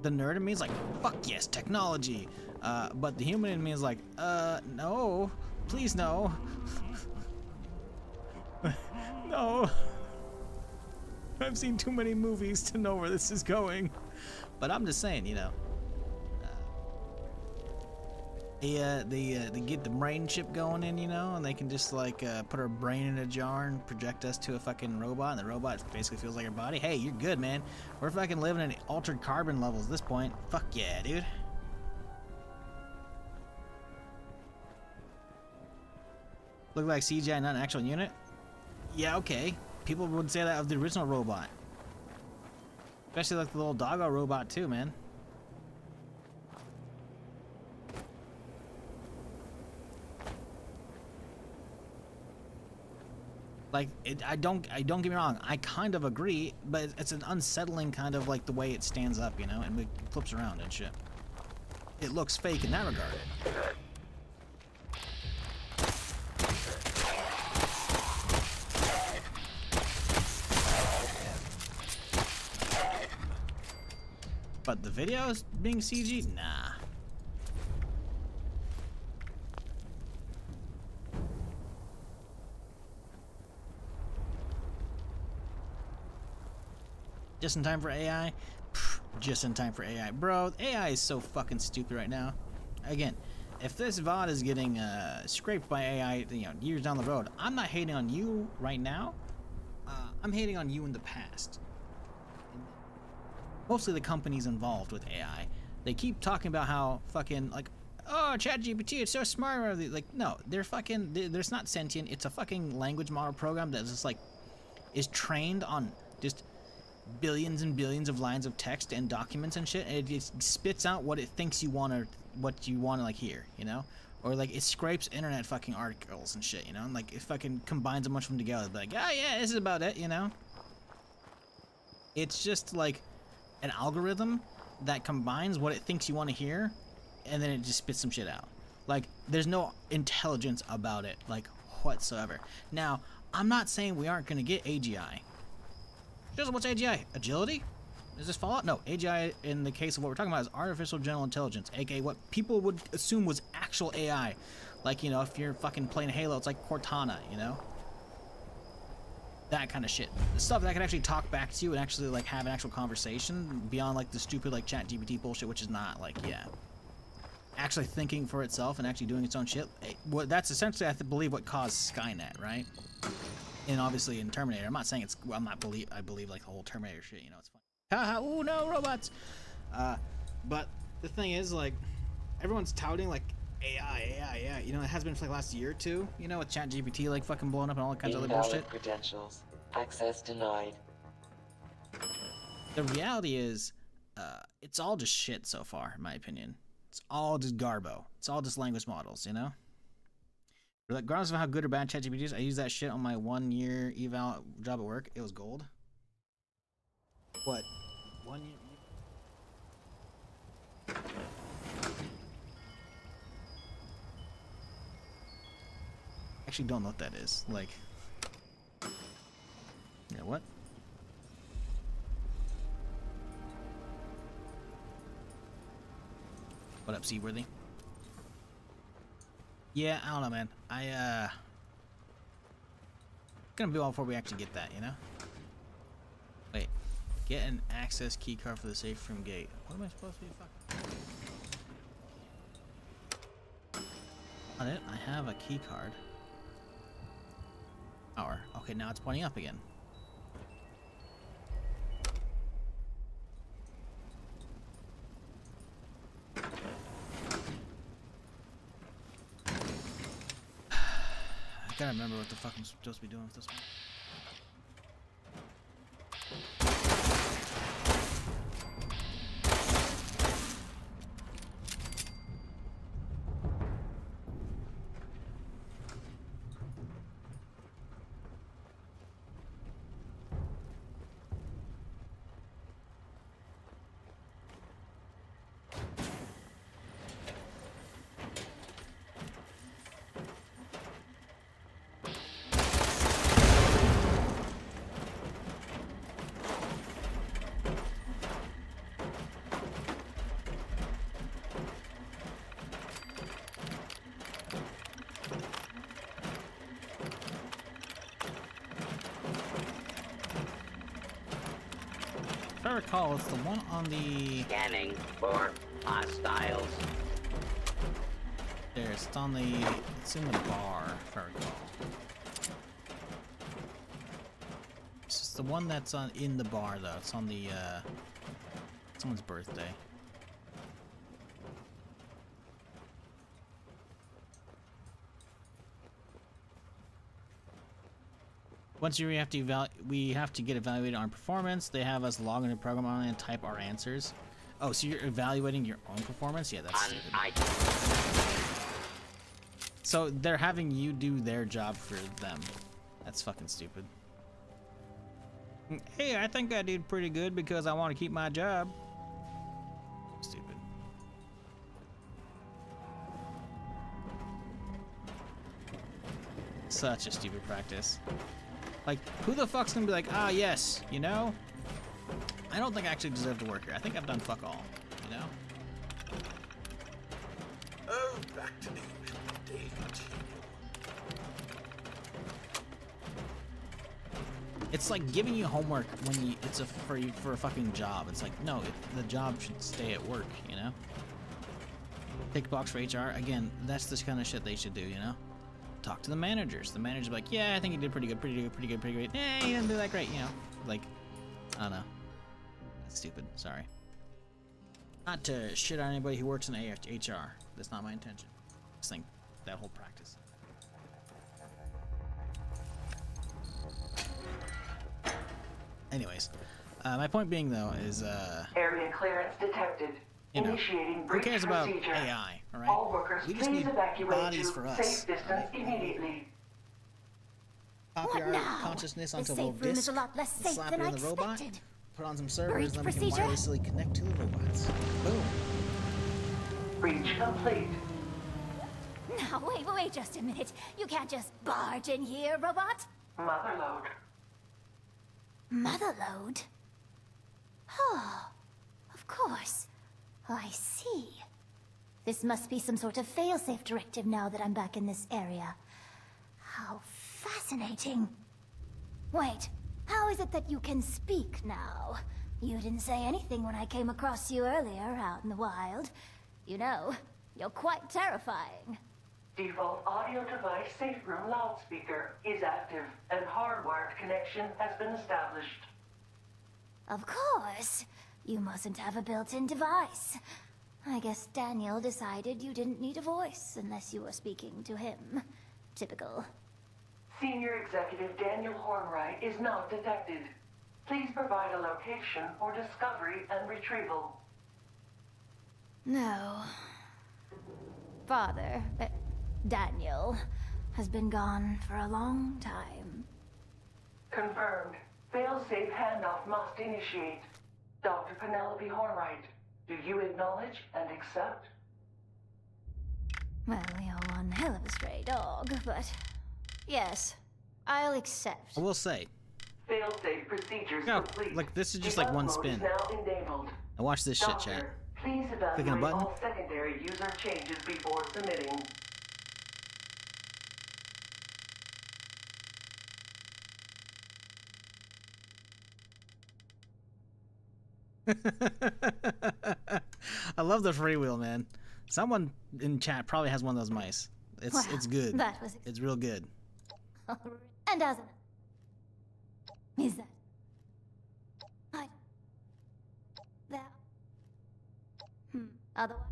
the nerd in me is like, fuck yes, technology. But the human in me is like, no. Please, no. No. I've seen too many movies to know where this is going. But I'm just saying, you know. They get the brain chip going in, you know, and they can just like put our brain in a jar and project us to a fucking robot, and the robot basically feels like our body. Hey, you're good, man. We're fucking living in altered carbon levels at this point. Fuck yeah, dude. Look like CGI, not an actual unit? Yeah, okay. People would say that of the original robot. Especially like the little doggo robot too, man. Like, don't get me wrong, I kind of agree, but it's an unsettling kind of like the way it stands up, you know, and it flips around and shit. It looks fake in that regard. But the videos being CG? Nah. Just in time for AI? Pfft, just in time for AI. Bro, AI is so fucking stupid right now. Again, if this VOD is getting scraped by AI, you know, years down the road, I'm not hating on you right now. I'm hating on you in the past. Mostly the companies involved with AI. They keep talking about how fucking, like, oh, ChatGPT, it's so smart. Like, no, they're fucking, there's not sentient. It's a fucking language model program that just like is trained on just billions and billions of lines of text and documents and shit, and it just spits out what it thinks you want to, like hear, you know? Or like it scrapes internet fucking articles and shit, you know? And like it fucking combines a bunch of them together, like, oh yeah, this is about it, you know? It's just like an algorithm that combines what it thinks you want to hear, and then it just spits some shit out. Like, there's no intelligence about it, like, whatsoever. Now, I'm not saying we aren't going to get AGI. Just what's AGI? Agility? Does this Fallout? No, AGI in the case of what we're talking about is artificial general intelligence, aka what people would assume was actual AI. Like, you know, if you're fucking playing Halo, it's like Cortana, you know? That kind of shit. The stuff that can actually talk back to you and actually, like, have an actual conversation beyond, like, the stupid, like, ChatGPT bullshit, which is not, like, yeah. Actually thinking for itself and actually doing its own shit. Well, that's essentially, I believe, what caused Skynet, right? And obviously in Terminator, I'm not saying it's, I believe, like, the whole Terminator shit, you know, it's funny. Haha, ooh, no, robots! But the thing is, like, everyone's touting, like, AI, you know, it has been for like the last year or two, you know, with ChatGPT like fucking blowing up and all kinds of other bullshit. Credentials. Access denied. The reality is, it's all just shit so far, in my opinion. It's all just garbo. It's all just language models, you know? Regardless of how good or bad ChatGPT is, I use that shit on my 1 year eval job at work. It was gold. What? 1 year? Actually don't know what that is. Like, yeah, what? What up, Seaworthy? Yeah, I don't know, man. Gonna be all before we actually get that, you know? Wait, get an access key card for the safe room gate. What am I supposed to be fucking? On it, I have a key card. Power. Okay, now it's pointing up again. I gotta remember what the fuck I'm supposed to be doing with this one. If I recall, it's the one on the... Scanning for hostiles. There, it's on the... It's in the bar, if I recall. It's just the one that's on in the bar, though. It's on the, someone's birthday. Once we have to get evaluated on performance. They have us log into the program on and type our answers. Oh, so you're evaluating your own performance? Yeah, that's stupid. So they're having you do their job for them. That's fucking stupid. Hey, I think I did pretty good because I want to keep my job. Stupid. Such a stupid practice. Like, who the fuck's gonna be like, ah, yes, you know? I don't think I actually deserve to work here. I think I've done fuck all, you know? Oh, back to the usual day. It's like giving you homework when you, it's for a fucking job. It's like, no, the job should stay at work, you know? Tick box for HR, again, that's the kind of shit they should do, you know? Talk to the managers. The managers are like, yeah, I think you did pretty good, pretty great. Eh, you didn't do that great, you know? Like, I don't know. That's stupid, sorry. Not to shit on anybody who works in HR. That's not my intention. Just think that whole practice. Anyways, my point being though is Area clearance detected. you know, Initiating who breach cares about procedure. AI, all right? All workers, We just please need evacuate bodies to for us. safe distance immediately. Copy What our now? consciousness The onto a safe little room is disk, a lot less and safe slap than it I in the robot, expected. put on some servers, Breach then we can procedure? wirelessly connect to the robots. Boom. Breach complete. Now, wait just a minute. You can't just barge in here, robot. Motherload. Motherload? Oh, of course. I see. This must be some sort of failsafe directive now that I'm back in this area. How fascinating. Wait, how is it that you can speak now? You didn't say anything when I came across you earlier out in the wild. You know, you're quite terrifying. Default audio device safe room loudspeaker is active and hardwired connection has been established. Of course. You mustn't have a built-in device. I guess Daniel decided you didn't need a voice unless you were speaking to him. Typical. Senior Executive Daniel Hornwright is not detected. Please provide a location for discovery and retrieval. No. Father, Daniel, has been gone for a long time. Confirmed. Failsafe handoff must initiate. Dr. Penelope Hornwright, do you acknowledge and accept? Well, you're one hell of a stray dog, but yes, I'll accept. I will say, Failsafe procedures no, complete. like this is just like one Debug mode spin. is now enabled. Now watch this shit, Doctor, chat. please Clicking a evaluate button. all secondary user changes before submitting. I love the freewheel, man. Someone in chat probably has one of those mice. It's good. That was It's real good. and doesn't is that that otherwise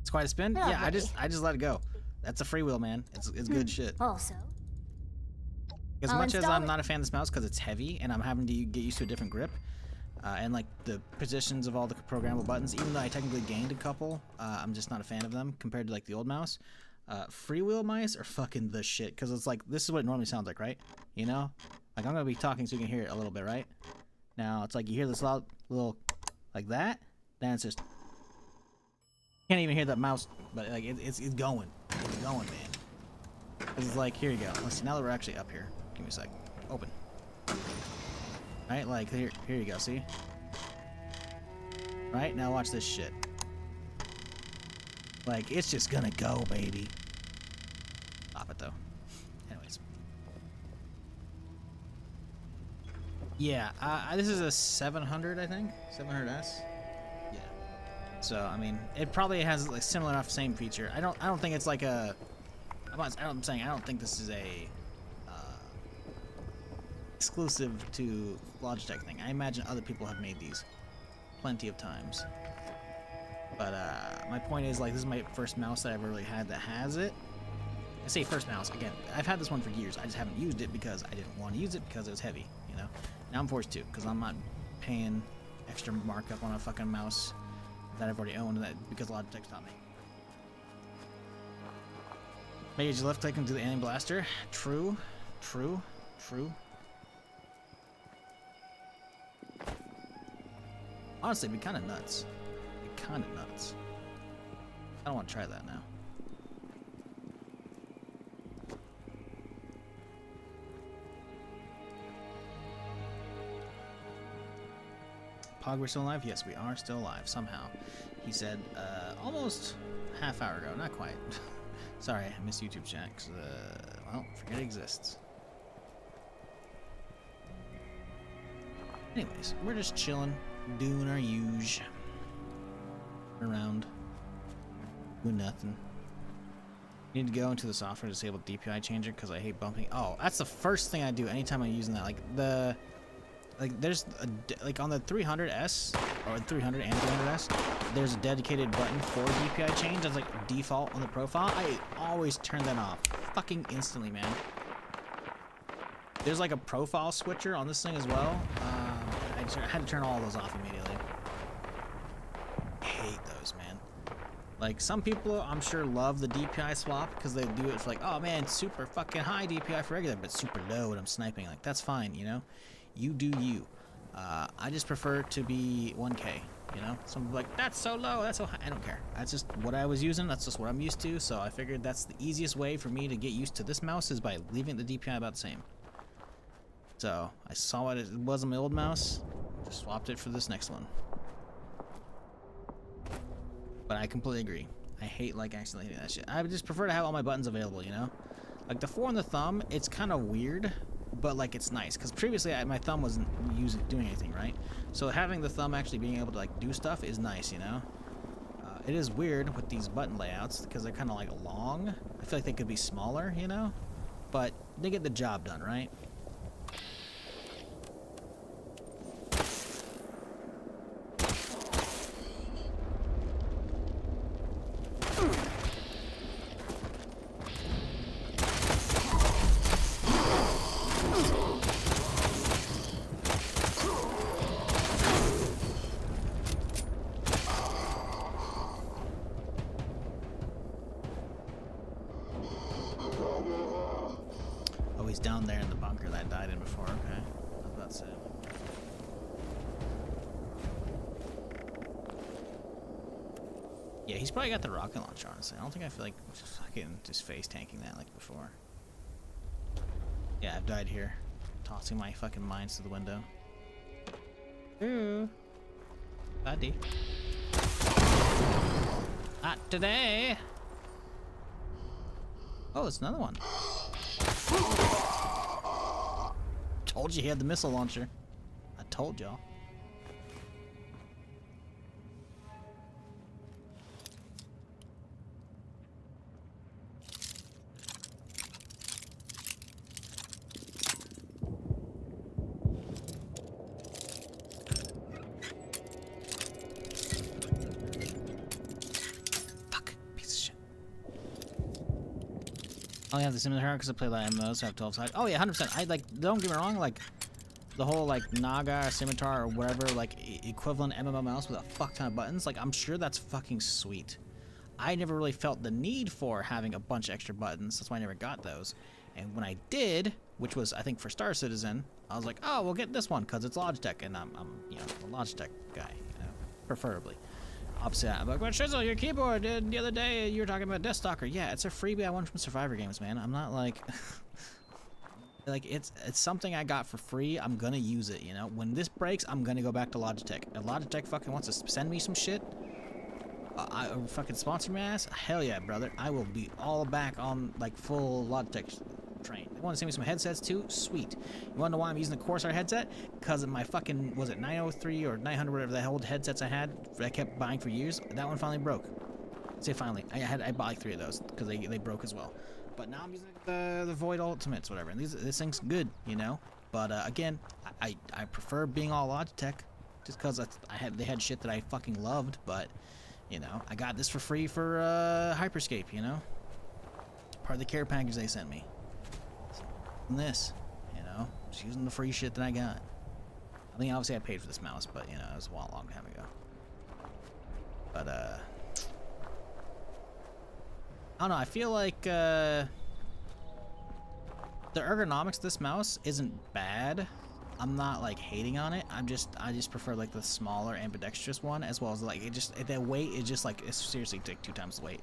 It's quite a spin. Not Yeah, I really. just let it go. That's a freewheel, man. It's good shit. Also, As I'll much as install I'm it. not a fan of this mouse because it's heavy and I'm having to get used to a different grip, and like the positions of all the programmable buttons, even though I technically gained a couple, I'm just not a fan of them compared to like the old mouse. Freewheel mice are fucking the shit because it's like this is what it normally sounds like, right? You know, like I'm gonna be talking so you can hear it a little bit, right? Now it's like you hear this loud little like that, then it's just can't even hear that mouse, but like it's going, man. 'Cause it's like, here you go. Let's see, now that we're actually up here. Give me a sec. Open. Right, like, here you go, see? Right, now watch this shit. Like, it's just gonna go, baby. Stop it, though. Anyways. Yeah, this is a 700, I think? 700S? Yeah. So, I mean, it probably has, like, similar enough same feature. I don't think it's like a... I'm saying I don't think this is a exclusive to Logitech thing. I imagine other people have made these plenty of times. But my point is, like, this is my first mouse that I've really had that has it. I say first mouse, again, I've had this one for years. I just haven't used it because I didn't want to use it because it was heavy, you know? Now I'm forced to because I'm not paying extra markup on a fucking mouse that I've already owned because Logitech taught me. Maybe just left click into the aim blaster. True. Honestly, it'd be kind of nuts. I don't want to try that now. Pog, we're still alive? Yes, we are still alive, somehow. He said, almost half hour ago. Not quite. Sorry, I missed YouTube chat, because, well, forget it exists. Anyways, we're just chilling, doing our usual. Around. Doing nothing. Need to go into the software to disable DPI changer, because I hate bumping. Oh, that's the first thing I do anytime I'm using that. Like, like there's like on the 300S or 300 and 300S, there's a dedicated button for DPI change that's like default on the profile. I always turn that off fucking instantly, man. There's like a profile switcher on this thing as well. I had to turn all those off immediately. I hate those, man. Like, some people, I'm sure, love the DPI swap because they do it for like, oh man, super fucking high DPI for regular, but super low when I'm sniping. Like, that's fine, you know? You do you. I just prefer to be 1K, you know? Some people are like, that's so low, that's so high. I don't care. That's just what I was using. That's just what I'm used to. So I figured that's the easiest way for me to get used to this mouse is by leaving the DPI about the same. So I saw what it was on my old mouse, just swapped it for this next one. But I completely agree. I hate like accidentally hitting that shit. I would just prefer to have all my buttons available, you know? Like the 4 and the thumb, it's kind of weird, but like it's nice. Because previously my thumb wasn't doing anything, right? So having the thumb actually being able to like do stuff is nice, you know? It is weird with these button layouts because they're kind of like long. I feel like they could be smaller, you know? But they get the job done, right? Oh, he's down there in the bunker that I died in before. Okay, that's it. Yeah, he's probably got the rocket launcher, honestly. I don't think I feel like fucking just face tanking that like before. Yeah, I've died here. Tossing my fucking mines to the window. Ooh. Buddy. Not today! Oh, it's another one. Told you he had the missile launcher. I told y'all. I only have the scimitar because I play a lot of MMOs, so I have 12 sides. Oh yeah, 100%. I like, don't get me wrong, like, the whole like Naga or scimitar or whatever, like equivalent MMO mouse with a fuck ton of buttons, like I'm sure that's fucking sweet. I never really felt the need for having a bunch of extra buttons, that's why I never got those. And when I did, which was I think for Star Citizen, I was like, oh, we'll get this one because it's Logitech, and I'm you know, a Logitech guy, you know, preferably. Obviously, I'm like, but Shizzle, your keyboard, the other day you were talking about Deathstalker. Yeah, it's a freebie I won from Survivor Games, man. I'm not like... like, it's something I got for free. I'm gonna use it, you know? When this breaks, I'm gonna go back to Logitech. If Logitech fucking wants to send me some shit, fucking sponsor my ass, hell yeah, brother. I will be all back on, like, full Logitech train. They want to send me some headsets too? Sweet. You want to know why I'm using the Corsair headset? Because of my fucking, was it 903 or 900, whatever the old headsets I had that I kept buying for years? That one finally broke. I'd say finally. I bought like 3 of those because they broke as well. But now I'm using the Void Ultimates, whatever. And this thing's good, you know? But again, I prefer being all Logitech just because they had shit that I fucking loved. But, you know, I got this for free for Hyperscape, you know? Part of the care package they sent me. This, you know, just using the free shit that I got. I mean, obviously I paid for this mouse, but you know, it was a long time ago. But I don't know. I feel like the ergonomics of this mouse isn't bad. I'm not like hating on it. I just prefer like the smaller ambidextrous one, as well as like the weight is just like it's seriously like 2 times the weight.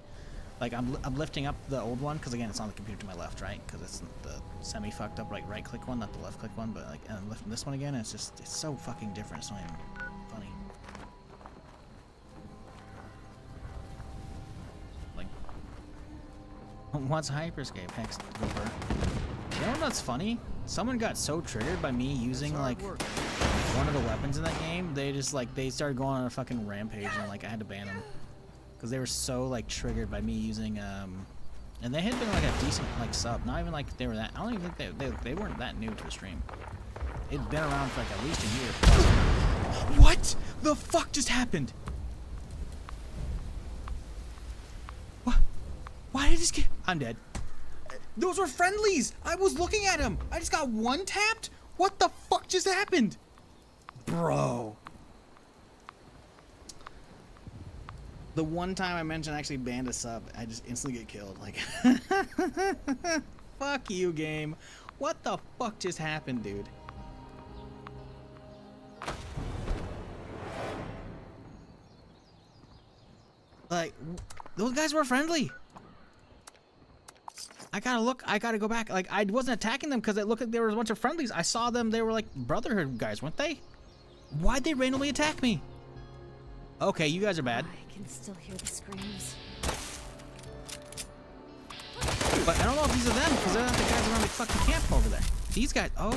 Like I'm lifting up the old one because again it's on the computer to my left, right? Because it's the semi fucked up right click one, not the left click one. But like I'm lifting this one again, and it's so fucking different. It's not even funny. Like, what's Hyperscape? Hex Goober. You know what's funny? Someone got so triggered by me using like one of the weapons in that game. They just like they started going on a fucking rampage, and like I had to ban them. Because they were so like triggered by me using and they had been like a decent like sub, not even like they were that. I don't even think they weren't that new to the stream. It'd been around for like at least a year plus. What the fuck just happened? What? Why did I just get... I'm dead. Those were friendlies! I was looking at him! I just got one tapped? What the fuck just happened? Bro. The one time I mentioned I actually banned a sub, I just instantly get killed. Like, fuck you, game. What the fuck just happened, dude? Like, those guys were friendly. I gotta go back. Like, I wasn't attacking them because it looked like there was a bunch of friendlies. I saw them, they were like Brotherhood guys, weren't they? Why'd they randomly attack me? Okay, you guys are bad. I can still hear the screams. But I don't know if these are them because they're not the guys around the fucking camp over there. These guys, oh,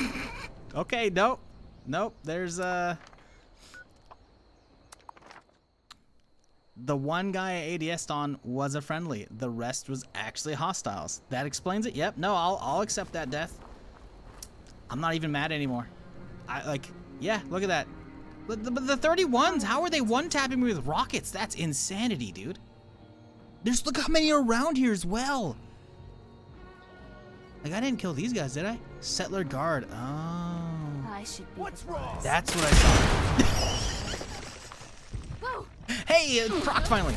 no. Okay, nope. Nope, there's, the one guy I ADS'd on was a friendly. The rest was actually hostiles. That explains it. Yep. No, I'll accept that death. I'm not even mad anymore. Yeah, look at that. The 31s, how are they one-tapping me with rockets? That's insanity, dude. Look how many are around here as well. Like, I didn't kill these guys, did I? Settler guard. Oh. I should be. What's wrong? That's what I saw. Hey, proc finally.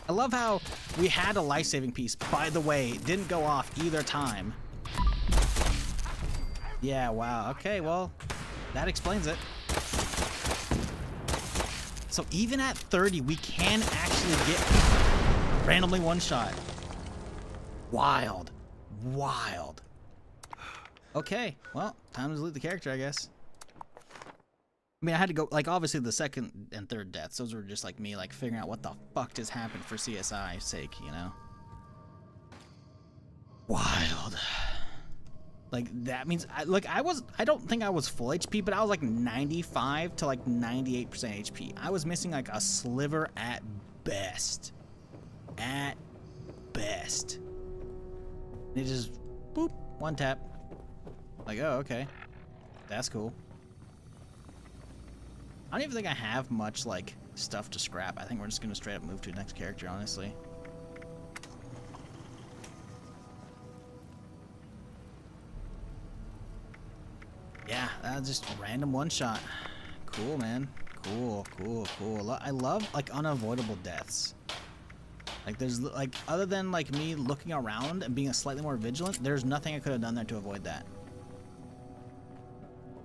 I love how we had a life-saving piece. By the way, it didn't go off either time. Yeah, wow. Okay, well, that explains it. So even at 30, we can actually get randomly one shot. Wild. Wild. Okay, well, time to delete the character, I guess. I mean, I had to go, like, obviously the second and third deaths, those were just like me, like, figuring out what the fuck just happened for CSI's sake, you know? Wild. Like, that means, I don't think I was full HP, but I was like 95 to like 98% HP. I was missing like a sliver at best. At best. And it just, boop, one tap. Like, oh, okay. That's cool. I don't even think I have much, like, stuff to scrap. I think we're just gonna straight up move to the next character, honestly. Yeah, just a random one-shot. Cool, man. Cool, cool, cool. I love, like, unavoidable deaths. Like, there's, like, other than, like, me looking around and being slightly more vigilant, there's nothing I could have done there to avoid that.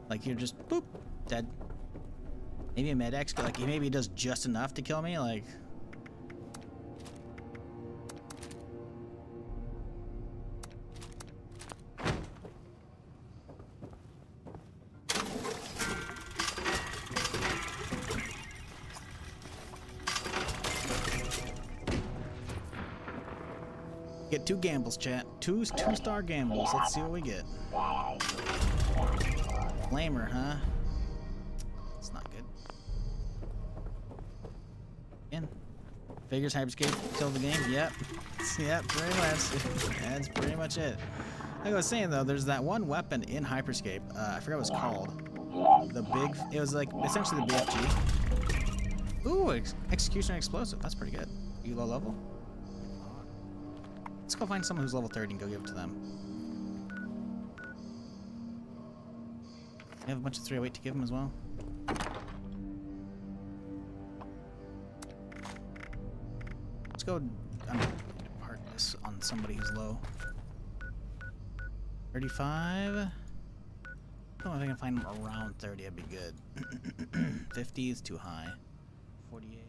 Like, you're just, boop, dead. Maybe a med-X, like, maybe he does just enough to kill me, like... Get 2 gambles, chat. Two-star gambles. Let's see what we get. Flamer, huh? It's not good. Again. Figures hyperscape kill the game. Yep. Yep, pretty much. That's pretty much it. Like I was saying though, there's that one weapon in Hyperscape. I forgot what it's called. The big. It was like essentially the BFG. Ooh, executioner explosive. That's pretty good. You low level? Let's go find someone who's level 30 and go give it to them. We have a bunch of 308 to give him as well. Let's go. I'm gonna part this on somebody who's low. 35. I don't know if I can find him around 30. That'd be good. 50 is too high. 48.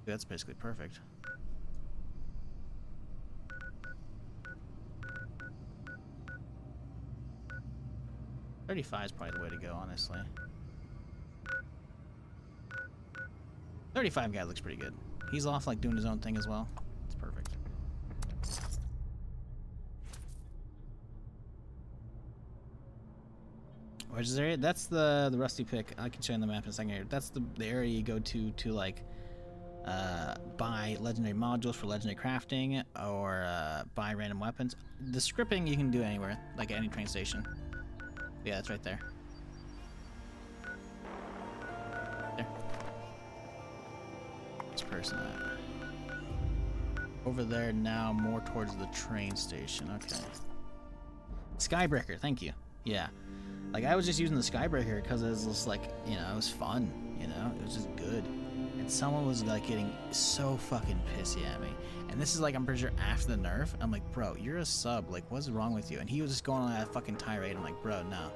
That's basically perfect. $35 is probably the way to go, honestly. 35 guy looks pretty good. He's off like doing his own thing as well. It's perfect. Which is area? That's the rusty pick. I can show you on the map in a second here. That's the area you go to like buy legendary modules for legendary crafting or buy random weapons. The scripting you can do anywhere, like at any train station. Yeah, it's right there. There. This person at. Over there now, more towards the train station. Okay. Skybreaker, thank you. Yeah. Like, I was just using the Skybreaker because it was just like, you know, it was fun, you know? It was just good. And someone was like getting so fucking pissy at me. And this is like, I'm pretty sure after the nerf. I'm like, bro, you're a sub. Like, what's wrong with you? And he was just going on that fucking tirade. I'm like, bro, no.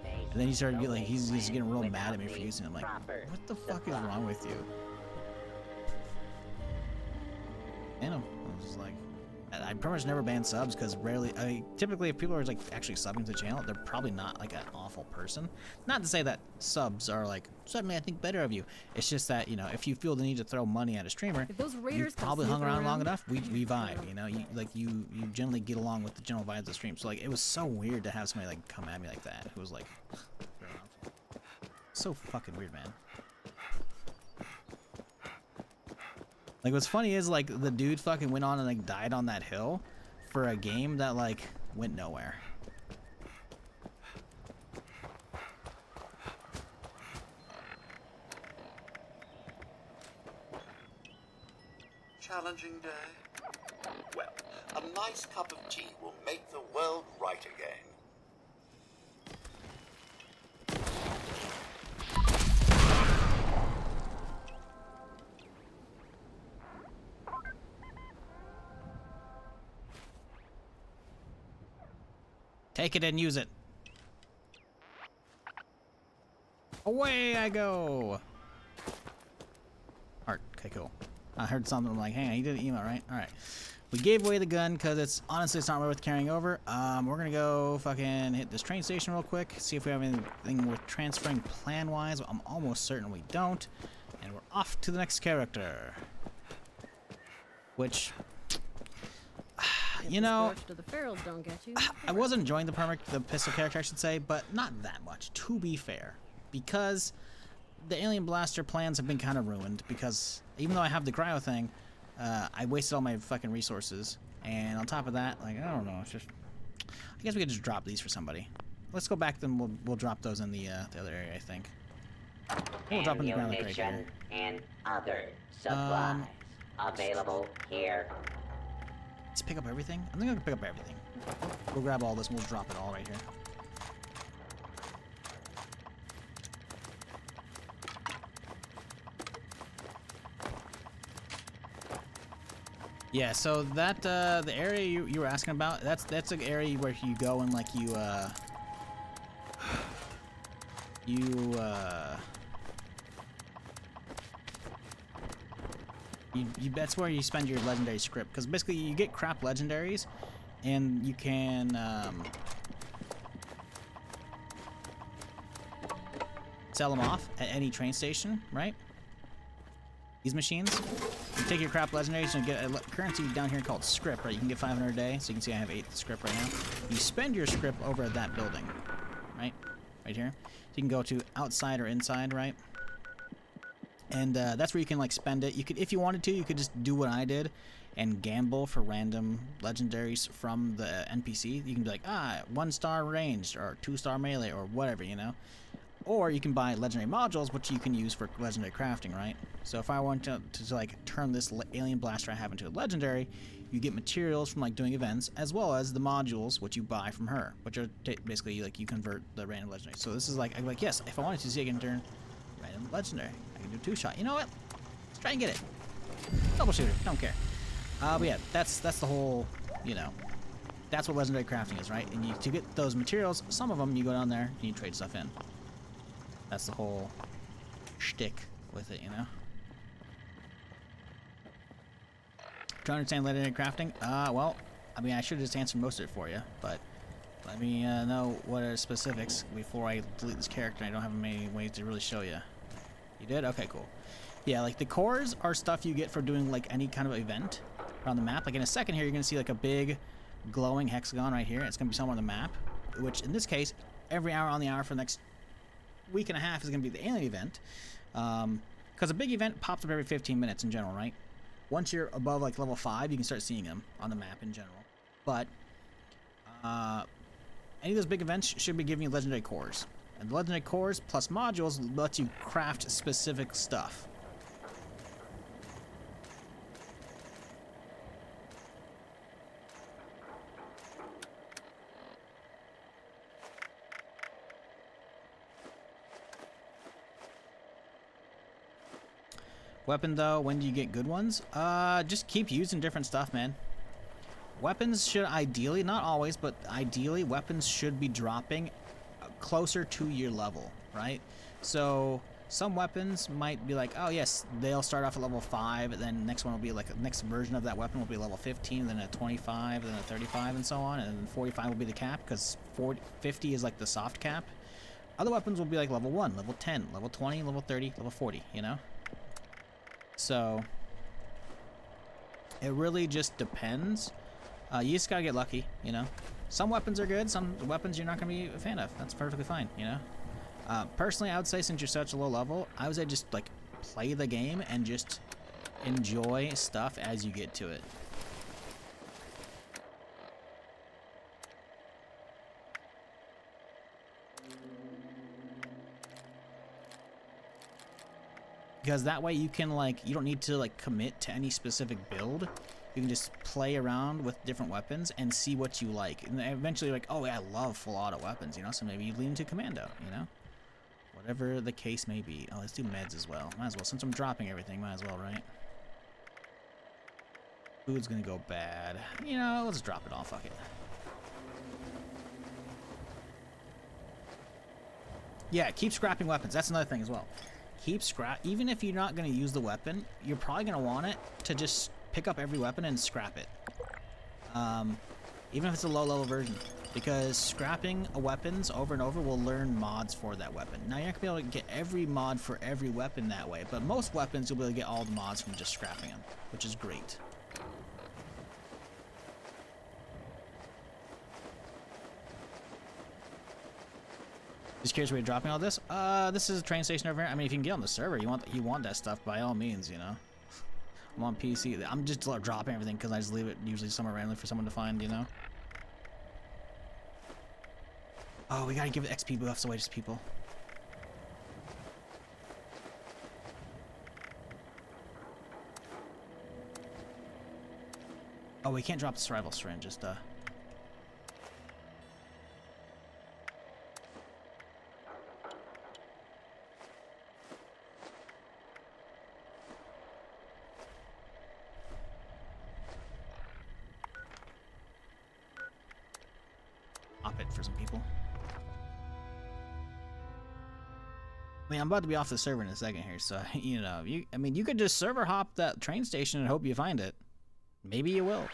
And then he started getting like, he's getting real mad at me for using it. I'm like, what the fuck is wrong with you? And I was just like, I pretty much never ban subs because rarely, typically if people are like actually subbing to the channel, they're probably not like an awful person. Not to say that subs are like, suddenly I think better of you. It's just that, you know, if you feel the need to throw money at a streamer, you've probably hung around long enough, we vibe, you know, you generally get along with the general vibes of the stream. So like, it was so weird to have somebody like come at me like that. Who was like, so fucking weird, man. Like, what's funny is, like, the dude fucking went on and, like, died on that hill for a game that, like, went nowhere. Challenging day? Well, a nice cup of tea will make the world right again. Take it and use it. Away I go. Art. Okay, cool. I heard something like, hey, you did an email, right? All right. We gave away the gun because it's honestly it's not worth carrying over. We're gonna go fucking hit this train station real quick. See if we have anything worth transferring plan-wise. I'm almost certain we don't. And we're off to the next character. Which, you know, the ferals don't get you. I was enjoying the pistol character, I should say, but not that much, to be fair. Because the alien blaster plans have been kind of ruined, because even though I have the cryo thing, I wasted all my fucking resources. And on top of that, like, I don't know, it's just, I guess we could just drop these for somebody. Let's go back, then we'll drop those in the other area, I think. We'll drop in the ground like right here. And other supplies available here. Let's pick up everything. I think I can pick up everything. We'll grab all this and we'll drop it all right here. Yeah, so that the area you were asking about, that's an area where you go and like that's where you spend your legendary script, because basically you get crap legendaries and you can sell them off at any train station, right? These machines, you take your crap legendaries and get a currency down here called script, right? You can get 500 a day, so you can see I have 8 script right now. You spend your script over at that building, right? Right here. So you can go to outside or inside, right? And that's where you can like spend it. You could, if you wanted to, you could just do what I did and gamble for random legendaries from the NPC. You can be like, 1-star ranged or 2-star melee or whatever, you know. Or you can buy legendary modules, which you can use for legendary crafting, right? So if I want to like turn this alien blaster I have into a legendary, you get materials from like doing events, as well as the modules which you buy from her, which are basically like you convert the random legendary. So this is like, I'm like, yes, if I wanted to see, I can turn random legendary. I can do 2-shot. You know what? Let's try and get it. Double shooter. Don't care. But yeah, that's the whole, you know, that's what legendary crafting is, right? And to get those materials, some of them you go down there and you trade stuff in. That's the whole shtick with it, you know? Trying to understand legendary crafting? Well, I mean, I should have just answered most of it for you, but let me know what are the specifics before I delete this character. I don't have many ways to really show you. You did? Okay, cool. Yeah, like the cores are stuff you get for doing like any kind of event around the map. Like in a second here, you're gonna see like a big glowing hexagon right here. It's gonna be somewhere on the map, which in this case, every hour on the hour for the next week and a half is going to be the alien event. Because a big event pops up every 15 minutes in general, right? Once you're above like level 5, you can start seeing them on the map in general. But any of those big events should be giving you legendary cores. And the legendary cores plus modules let you craft specific stuff. Weapon though, when do you get good ones? Just keep using different stuff, man. Weapons should ideally, not always, but ideally weapons should be dropping closer to your level, right? So some weapons might be like, oh yes, they'll start off at level 5, and then the next one will be like, the next version of that weapon will be level 15, then a 25, then a 35, and so on, and then 45 will be the cap, because 50 is like the soft cap. Other weapons will be like level 1, level 10, level 20, level 30, level 40, you know? So it really just depends. You just gotta get lucky, you know. Some weapons are good, some weapons you're not gonna be a fan of. That's perfectly fine, you know. Personally, I would say since you're such a low level, I would say just like play the game and just enjoy stuff as you get to it. Because that way you can like, you don't need to like commit to any specific build. You can just play around with different weapons and see what you like. And eventually you're like, oh yeah, I love full auto weapons, you know, so maybe you lean to commando, you know? Whatever the case may be. Oh, let's do meds as well. Might as well, since I'm dropping everything, might as well, right? Food's gonna go bad. You know, let's drop it all, fuck it. Yeah, keep scrapping weapons. That's another thing as well. Keep scrap. Even if you're not going to use the weapon, you're probably going to want it to just pick up every weapon and scrap it. Even if it's a low level version. Because scrapping weapons over and over will learn mods for that weapon. Now, you're not going to be able to get every mod for every weapon that way, but most weapons you'll be able to get all the mods from just scrapping them, which is great. Just curious where you're dropping all this? This is a train station over here. I mean, if you can get on the server, you want that stuff by all means, you know. I'm on PC. I'm just dropping everything because I just leave it usually somewhere randomly for someone to find, you know. Oh, we gotta give the XP buffs away to people. Oh, we can't drop the survival syringe, just up it for some people. I mean, I'm about to be off the server in a second here, so you know, I mean, you could just server hop that train station and hope you find it. Maybe you will.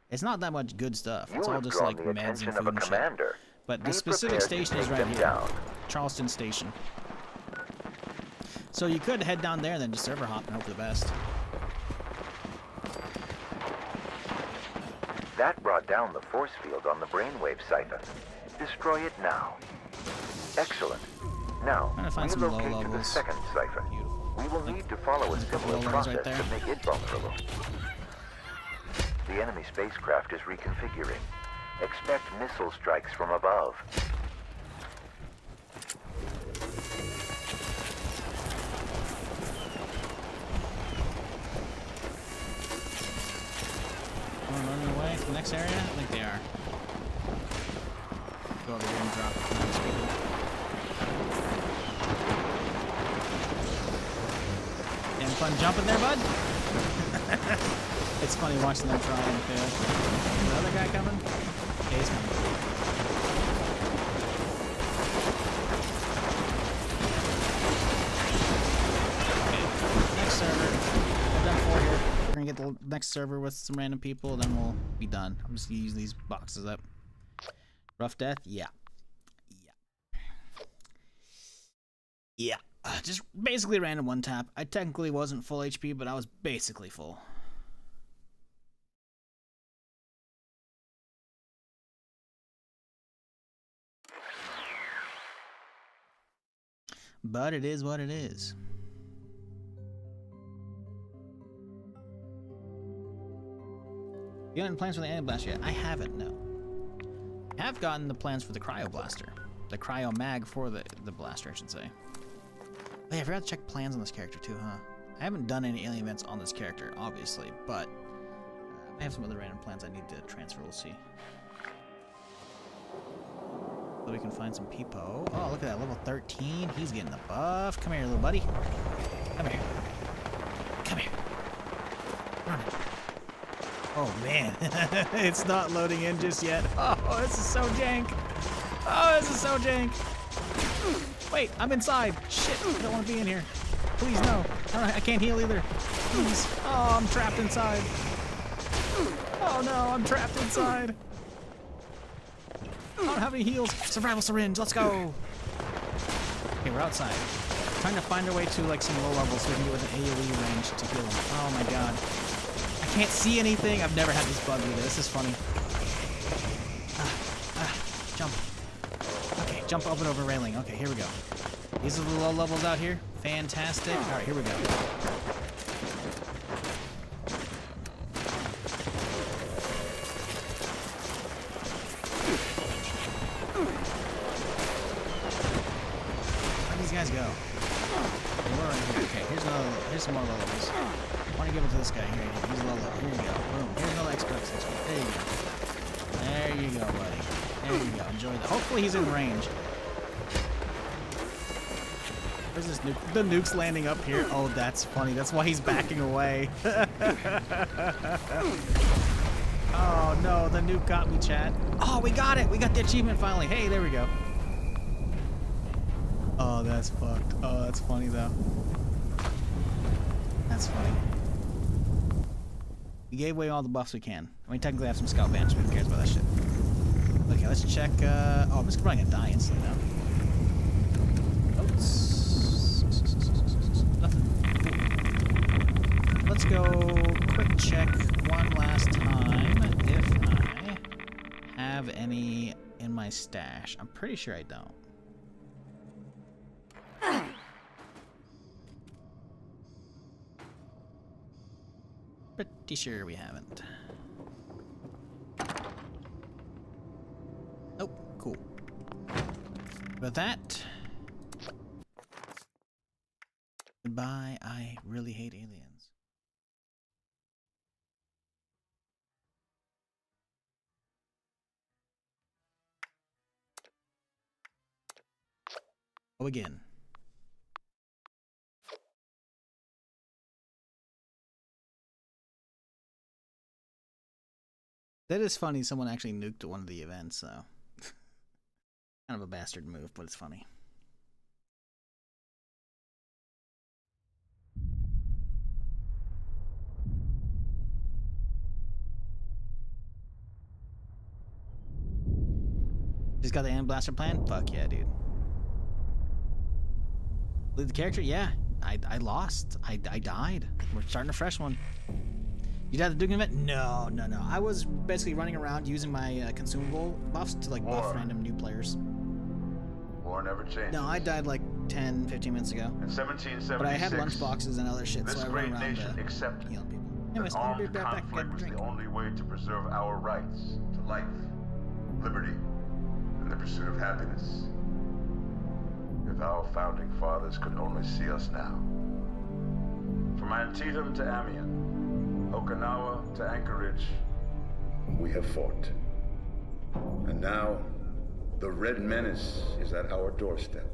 It's not that much good stuff. It's all just like meds and food and shit. But the specific station is right here, Charleston Station. So you could head down there and then just server hop and hope for the best. That brought down the force field on the brainwave siphon. Destroy it now. Excellent. Now, relocate to the second siphon. We will need to follow a similar process to make it vulnerable. The enemy spacecraft is reconfiguring. Expect missile strikes from above. Running away to the next area? I think they are. Go over here and drop it. Having fun jumping there, bud? It's funny watching them try and fail. Is the other guy coming? Yeah, he's coming. Okay, next server. I've done 4 here. We're gonna get the next server with some random people, then we'll be done. I'm just gonna use these boxes up. Rough death? Yeah. Yeah. Just basically random one tap. I technically wasn't full HP, but I was basically full. But it is what it is. You got any plans for the Alien Blaster yet? I haven't, no. I have gotten the plans for the Cryo Blaster. The Cryo Mag for the blaster, I should say. Oh, yeah, I forgot to check plans on this character too, huh? I haven't done any alien events on this character, obviously, but I have some other random plans I need to transfer, we'll see. So we can find some Peepo. Oh, look at that, level 13. He's getting the buff. Come here, little buddy. Come here. Come here. Run it. Oh, man. It's not loading in just yet. Oh, this is so jank. Oh, this is so jank. Wait, I'm inside. Shit, I don't want to be in here. Please, no. I can't heal either. Please. Oh, I'm trapped inside. Oh, no, I'm trapped inside. I don't have any heals. Survival syringe, let's go. Okay, we're outside. Trying to find our way to like some low levels so we can get with an AoE range to heal them. Oh my god. I can't see anything. I've never had this bug either. This is funny. Jump. Okay, jump up and over railing. Okay, here we go. These are the low levels out here. Fantastic. Alright, here we go. Where'd these guys go? Okay, we're right here. Okay, here's some more low levels. I want to give it to this guy here. He's low level. Here you go. Boom. Here's another expert section. There you go. There you go, buddy. There you go. Enjoy that. Hopefully he's in range. Where's this nuke? The nuke's landing up here. Oh, that's funny. That's why he's backing away. Oh no, the nuke got me, chat. Oh, we got it. We got the achievement finally. Hey, there we go. Oh, that's fucked. Oh, that's funny though. That's funny. We gave away all the buffs we can. I mean, technically I have some scout bands, but who cares about that shit? Okay, let's check. Oh, I'm just probably gonna die instantly now. Oops. Nothing. Let's go quick check one last time if I have any in my stash. I'm pretty sure I don't. Pretty sure we haven't. Nope, cool. With that, goodbye. I really hate aliens. Go again. That is funny, someone actually nuked one of the events, so. Kind of a bastard move, but it's funny. Just got the Alien Blaster plan? Fuck yeah, dude. Lead the character? Yeah. I lost. I died. We're starting a fresh one. You died at the Duke event? No. I was basically running around using my consumable buffs to like buff random new players. War never changed. No, I died like 10, 15 minutes ago. In 1776, but I had lunch boxes and other shit, this so I great ran around nation accepted healing people. Anyways, that I'll be armed right back. conflict was Drink. the only way to preserve our rights to life, liberty, and the pursuit of happiness. If our founding fathers could only see us now. From Antietam to Amiens, Okinawa to Anchorage, we have fought. And now, the Red Menace is at our doorstep.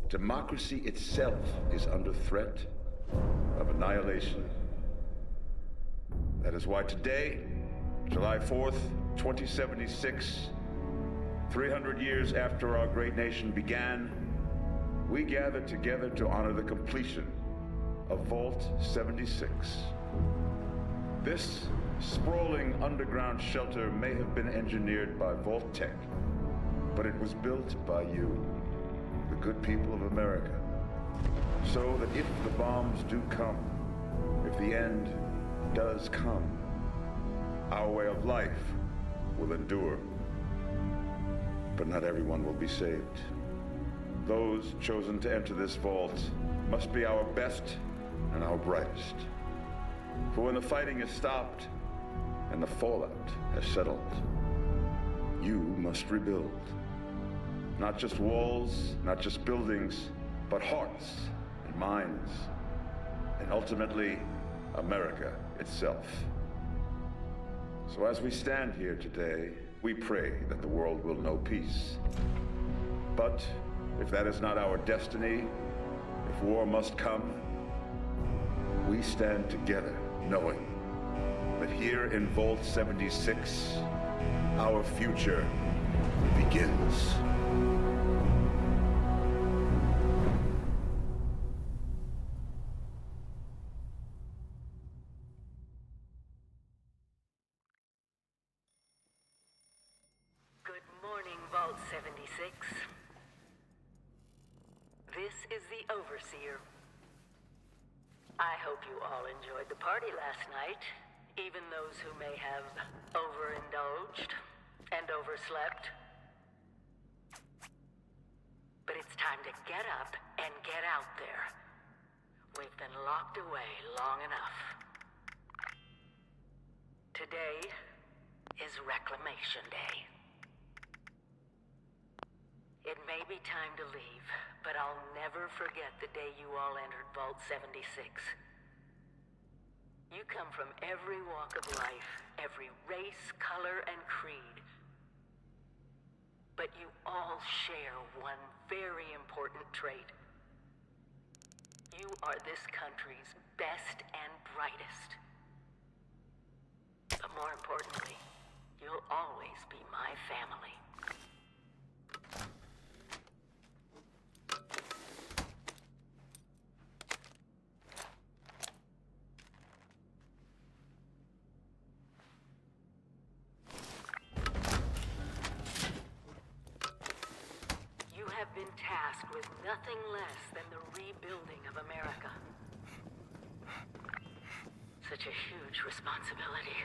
Democracy itself is under threat of annihilation. That is why today, July 4th, 2076, 300 years after our great nation began, we gather together to honor the completion of Vault 76. This sprawling underground shelter may have been engineered by Vault Tech, but it was built by you, the good people of America, so that if the bombs do come, if the end does come, our way of life will endure. But not everyone will be saved. Those chosen to enter this vault must be our best and our brightest. For when the fighting is stopped and the fallout has settled, you must rebuild. Not just walls, not just buildings, but hearts and minds, and ultimately, America itself. So as we stand here today, we pray that the world will know peace. But if that is not our destiny, if war must come, we stand together knowing that here in Vault 76, our future begins. Good morning, Vault 76. This is the Overseer. I hope you all enjoyed the party last night, even those who may have overindulged and overslept. But it's time to get up and get out there. We've been locked away long enough. Today is Reclamation Day. It may be time to leave, but I'll never forget the day you all entered Vault 76. You come from every walk of life, every race, color, and creed. But you all share one very important trait. You are this country's best and brightest. But more importantly, you'll always be my family. You have been tasked with nothing less than the rebuilding of America. Such a huge responsibility.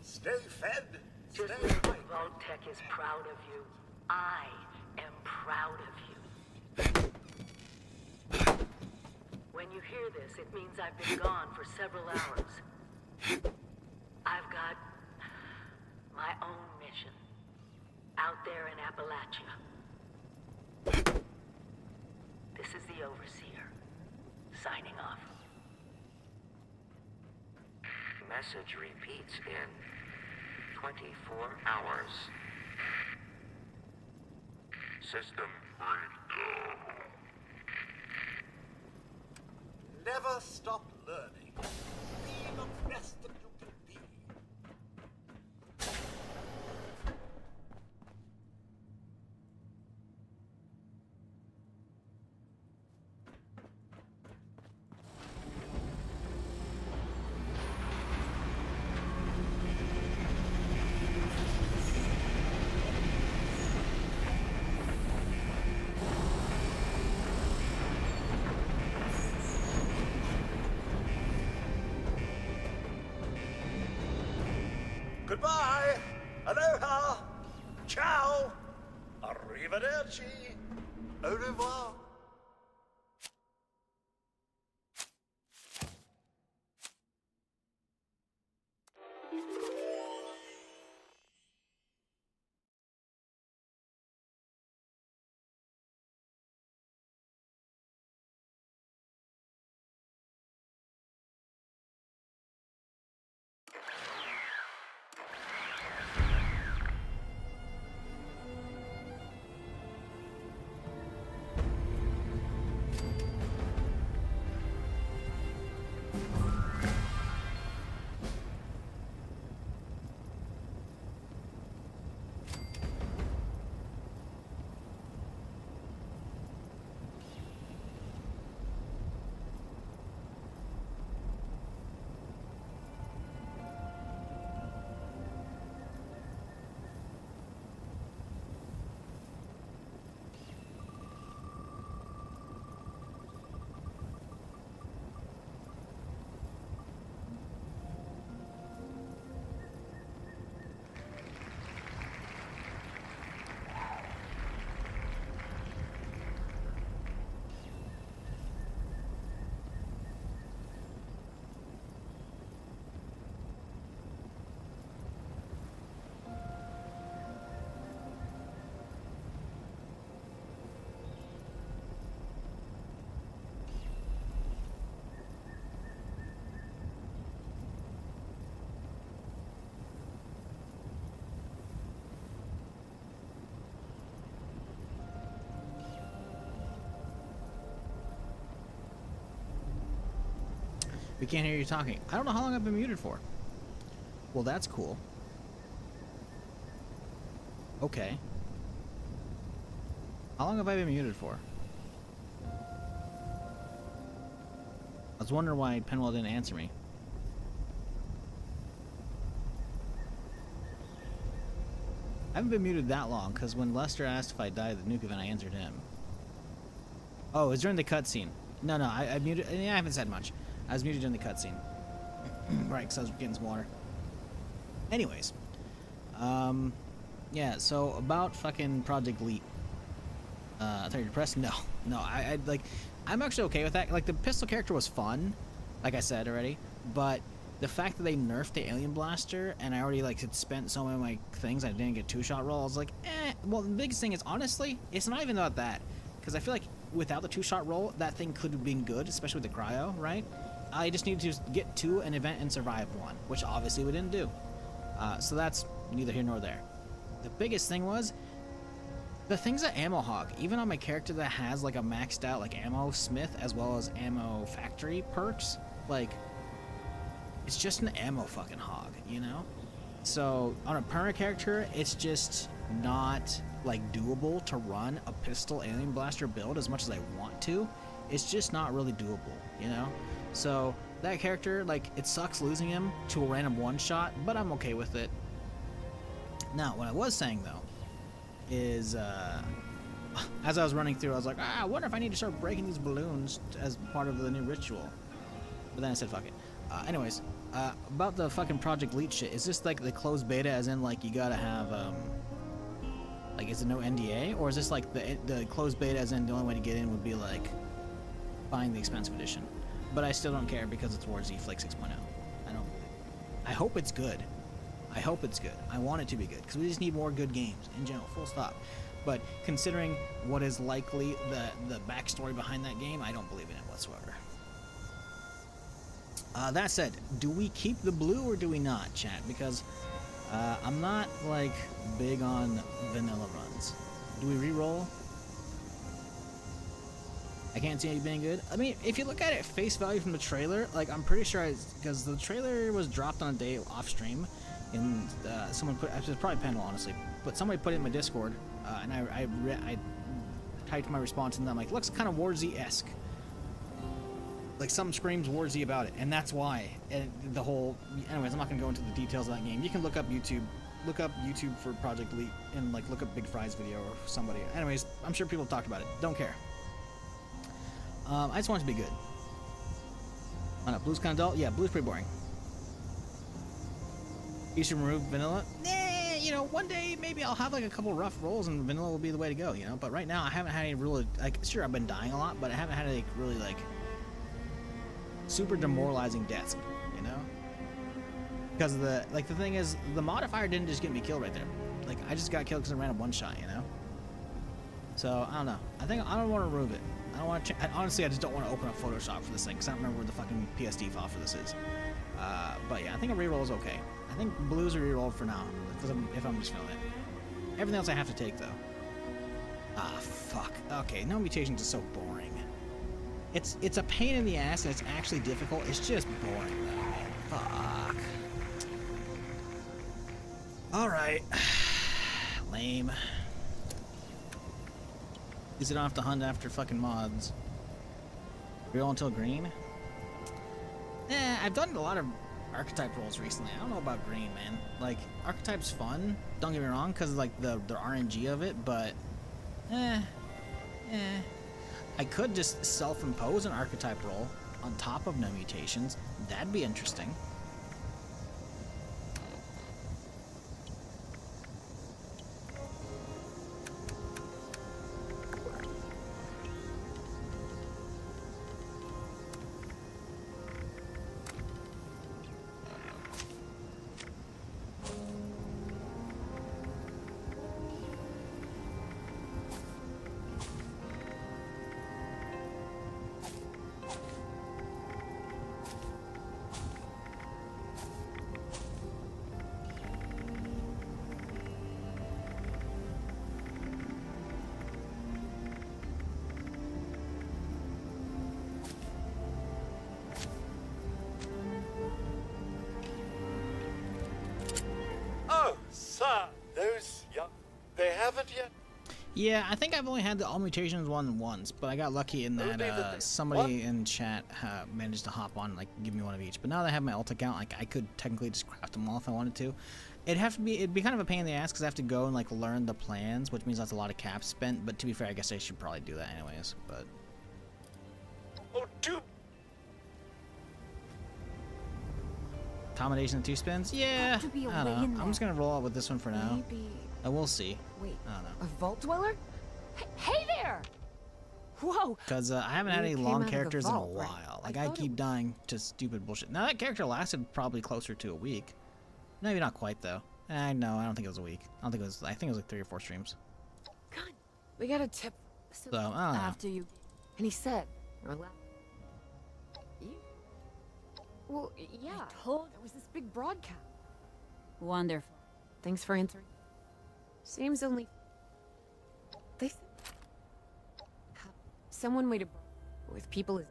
Stay fed. Just know that Vault-Tec is proud of you. I am proud of you. When you hear this, it means I've been gone for several hours. I've got my own mission out there in Appalachia. This is the Overseer, signing off. Message repeats in 24 hours. System breakdown. Never stop learning. Be the best that you can be. Goodbye. Aloha. Ciao. Arrivederci. Au revoir. We can't hear you talking. I don't know how long I've been muted for. Well, that's cool. Okay. How long have I been muted for? I was wondering why Penwell didn't answer me. I haven't been muted that long, because when Lester asked if I died at the nuke event, I answered him. Oh, it was during the cutscene. No, I muted. Yeah, I haven't said much. I was muted during the cutscene. Right, because I was getting some water. Anyways. Yeah, so about fucking Project Leap. I thought you're depressed? No. I like, I'm actually okay with that. Like, the pistol character was fun, like I said already, but the fact that they nerfed the alien blaster, and I already, like, had spent so many of my things, I didn't get two-shot roll, I was like, eh. Well, the biggest thing is, honestly, it's not even about that, because I feel like without the two-shot roll, that thing could have been good, especially with the cryo, right? I just needed to get to an event and survive one, which obviously we didn't do. So that's neither here nor there. The biggest thing was the things at Ammo Hog, even on my character that has like a maxed out like ammo smith as well as ammo factory perks, like it's just an ammo fucking hog, you know? So on a perma character, it's just not like doable to run a pistol alien blaster build as much as I want to. It's just not really doable, you know? So that character, like, it sucks losing him to a random one shot, but I'm okay with it. Now, what I was saying though is as I was running through, I was like, I wonder if I need to start breaking these balloons as part of the new ritual. But then I said, fuck it. Anyways, about the fucking Project Leech shit, is this like the closed beta as in like you gotta have, like, is it no NDA? Or is this like the closed beta as in the only way to get in would be like buying the expensive edition? But I still don't care because it's War Z Flake 6.0. I hope it's good. I hope it's good. I want it to be good because we just need more good games in general, full stop. But considering what is likely the backstory behind that game, I don't believe in it whatsoever. That said, do we keep the blue or do we not, chat? Because I'm not like big on vanilla runs. Do we re-roll? I can't see it being good. I mean, if you look at it face value from the trailer, like I'm pretty sure because the trailer was dropped on a day off stream, and someone put, it was probably Pendle honestly, but somebody put it in my Discord, and I typed my response, and I'm like, looks kind of War Z-esque. Like some screams War Z about it, and that's why. And the whole, anyways, I'm not gonna go into the details of that game. You can look up YouTube for Project Leap, and like look up Big Fry's video or somebody. Anyways, I'm sure people have talked about it. Don't care. I just want it to be good. I don't know, blue's kind of dull. Yeah, blue's pretty boring. You should remove vanilla. You know, one day maybe I'll have like a couple rough rolls and vanilla will be the way to go, you know? But right now I haven't had any really, like, sure, I've been dying a lot, but I haven't had any really, like, super demoralizing deaths, you know? Because the thing is, the modifier didn't just get me killed right there. Like, I just got killed because I ran a one shot, you know? So, I don't know. I don't want to remove it. I don't want to, honestly, I just don't want to open up Photoshop for this thing, because I don't remember where the fucking PSD file for this is. But yeah, I think a reroll is okay. I think blues are rerolled for now, if I'm just feeling it. Everything else I have to take, though. Ah, fuck. Okay, no mutations is so boring. It's a pain in the ass, and it's actually difficult. It's just boring, though, man. Fuck. Alright. Lame. At least I don't have to hunt after fucking mods. Reroll until green? I've done a lot of archetype rolls recently. I don't know about green, man. Like, archetype's fun, don't get me wrong, because of like the RNG of it, but I could just self-impose an archetype roll on top of no mutations. That'd be interesting. Yeah, I think I've only had the all mutations one once, but I got lucky in that somebody in chat managed to hop on and like give me one of each. But now that I have my ult account, like I could technically just craft them all if I wanted to. It'd be kind of a pain in the ass because I have to go and like learn the plans, which means that's a lot of caps spent. But to be fair, I guess I should probably do that anyways. But accommodation and 2 spins? Yeah, I don't know. I'm just gonna roll out with this one for now. I will see. Wait, I don't know. a vault dweller? Hey there! Whoa! Because I haven't had any You came long out of the characters in a vault, right? while. Like I keep dying to stupid bullshit. Now that character lasted probably closer to a week. Maybe not quite though. No, I don't think it was a week. I think it was like 3 or 4 streams. We got a tip. So I don't know. After you, and he said, well, yeah. I told there was this big broadcast. Wonderful. Thanks for answering. Seems only. They said someone waited with people is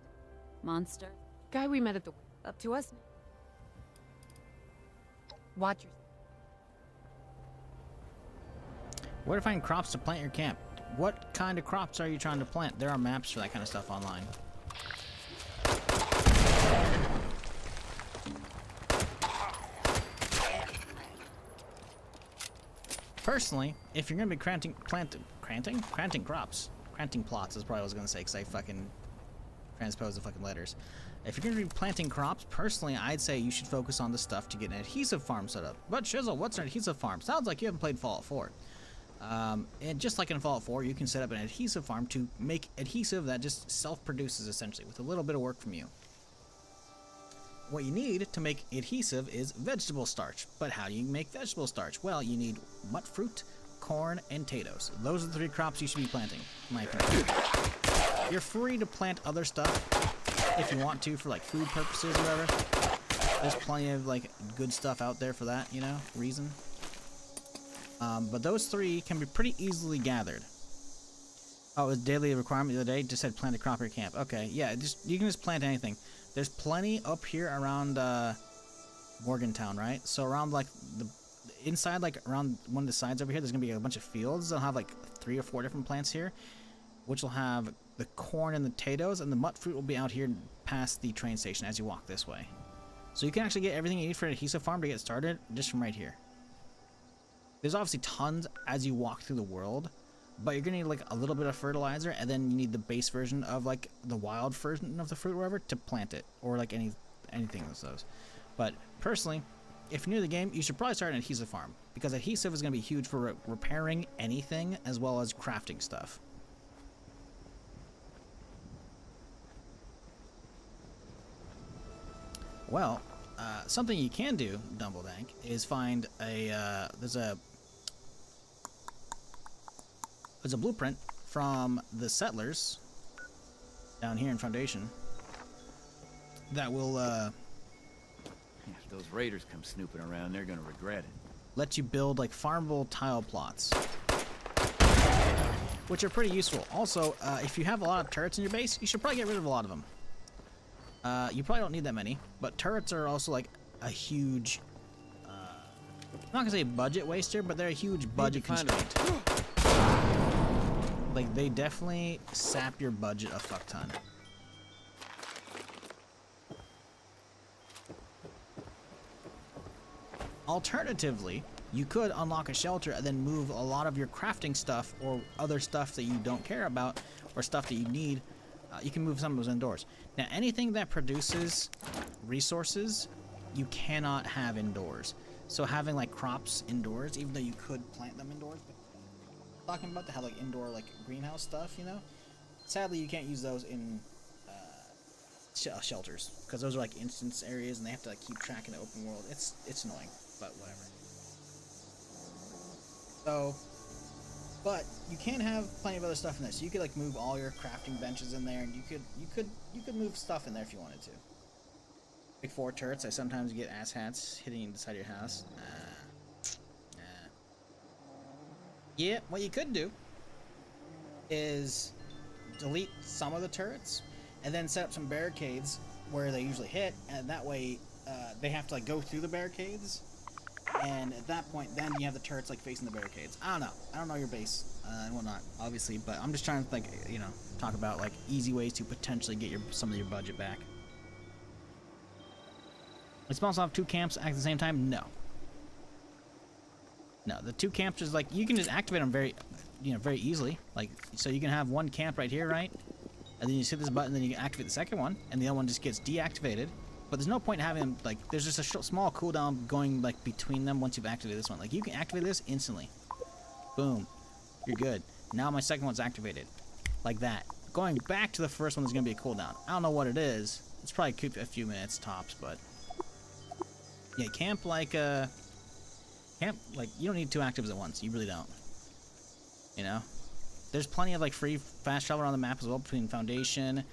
monster. Guy we met at the up to us. Watch yourself. Where to find crops to plant your camp? What kind of crops are you trying to plant? There are maps for that kind of stuff online. Personally, if you're gonna be planting plots is probably what I was gonna say because I fucking transposed the fucking letters. If you're gonna be planting crops, personally, I'd say you should focus on the stuff to get an adhesive farm set up. But Shizzle, what's an adhesive farm? Sounds like you haven't played Fallout 4. And just like in Fallout 4, you can set up an adhesive farm to make adhesive that just self-produces essentially with a little bit of work from you. What you need to make adhesive is vegetable starch. But how do you make vegetable starch? Well, you need mut fruit, corn, and potatoes. Those are the 3 crops you should be planting, in my opinion. You're free to plant other stuff if you want to for like food purposes or whatever. There's plenty of like good stuff out there for that, you know, reason. But those 3 can be pretty easily gathered. Oh, it was daily requirement the other day. Just said plant a crop or camp. Okay, yeah, you can just plant anything. There's plenty up here around Morgantown, right? So around like the inside, like around one of the sides over here, there's gonna be a bunch of fields. They'll have like 3 or 4 different plants here, which will have the corn and the potatoes, and the mut fruit will be out here past the train station as you walk this way. So you can actually get everything you need for an adhesive farm to get started just from right here. There's obviously tons as you walk through the world, but you're gonna need like a little bit of fertilizer, and then you need the base version of like the wild version of the fruit or whatever to plant it, or like anything of those. But personally, if you're new to the game, you should probably start an adhesive farm, because adhesive is gonna be huge for repairing anything as well as crafting stuff. Well, something you can do, Dumbledank, is find a there's a blueprint from the settlers down here in Foundation that will If those raiders come snooping around, they're gonna regret it. let you build like farmable tile plots, which are pretty useful. Also, if you have a lot of turrets in your base, you should probably get rid of a lot of them. You probably don't need that many, but turrets are also like a huge, I'm not gonna say budget waster, but they're a huge budget constraint. Like, they definitely sap your budget a fuck ton. Alternatively, you could unlock a shelter and then move a lot of your crafting stuff or other stuff that you don't care about or stuff that you need. You can move some of those indoors. Now, anything that produces resources, you cannot have indoors. So having like crops indoors, even though you could plant them indoors, but talking about to have like indoor like greenhouse stuff, you know, sadly you can't use those in shelters, because those are like instance areas and they have to like keep track in the open world. It's annoying, but whatever. So, but you can have plenty of other stuff in this. You could like move all your crafting benches in there, and you could move stuff in there if you wanted to. Like 4 turrets. I sometimes get ass hats hitting the side of your house. Yeah, what you could do is delete some of the turrets and then set up some barricades where they usually hit, and that way they have to like go through the barricades, and at that point then you have the turrets like facing the barricades. I don't know your base. and whatnot, obviously. But I'm just trying to like, you know, talk about like easy ways to potentially get some of your budget back. Is it possible to have 2 camps at the same time? No. No, the 2 camps is like you can just activate them very, you know, very easily. Like, so you can have 1 camp right here, right? And then you just hit this button, then you can activate the second one, and the other one just gets deactivated. But there's no point in having them, like, there's just a small cooldown going like between them once you've activated this one. Like, you can activate this instantly. Boom, you're good. Now my second one's activated, like that. Going back to the first one, there's gonna be a cooldown. I don't know what it is. It's probably a few minutes tops, but. Yeah, camp like you don't need 2 actives at once. You really don't. You know, there's plenty of like free fast travel around the map as well between Foundation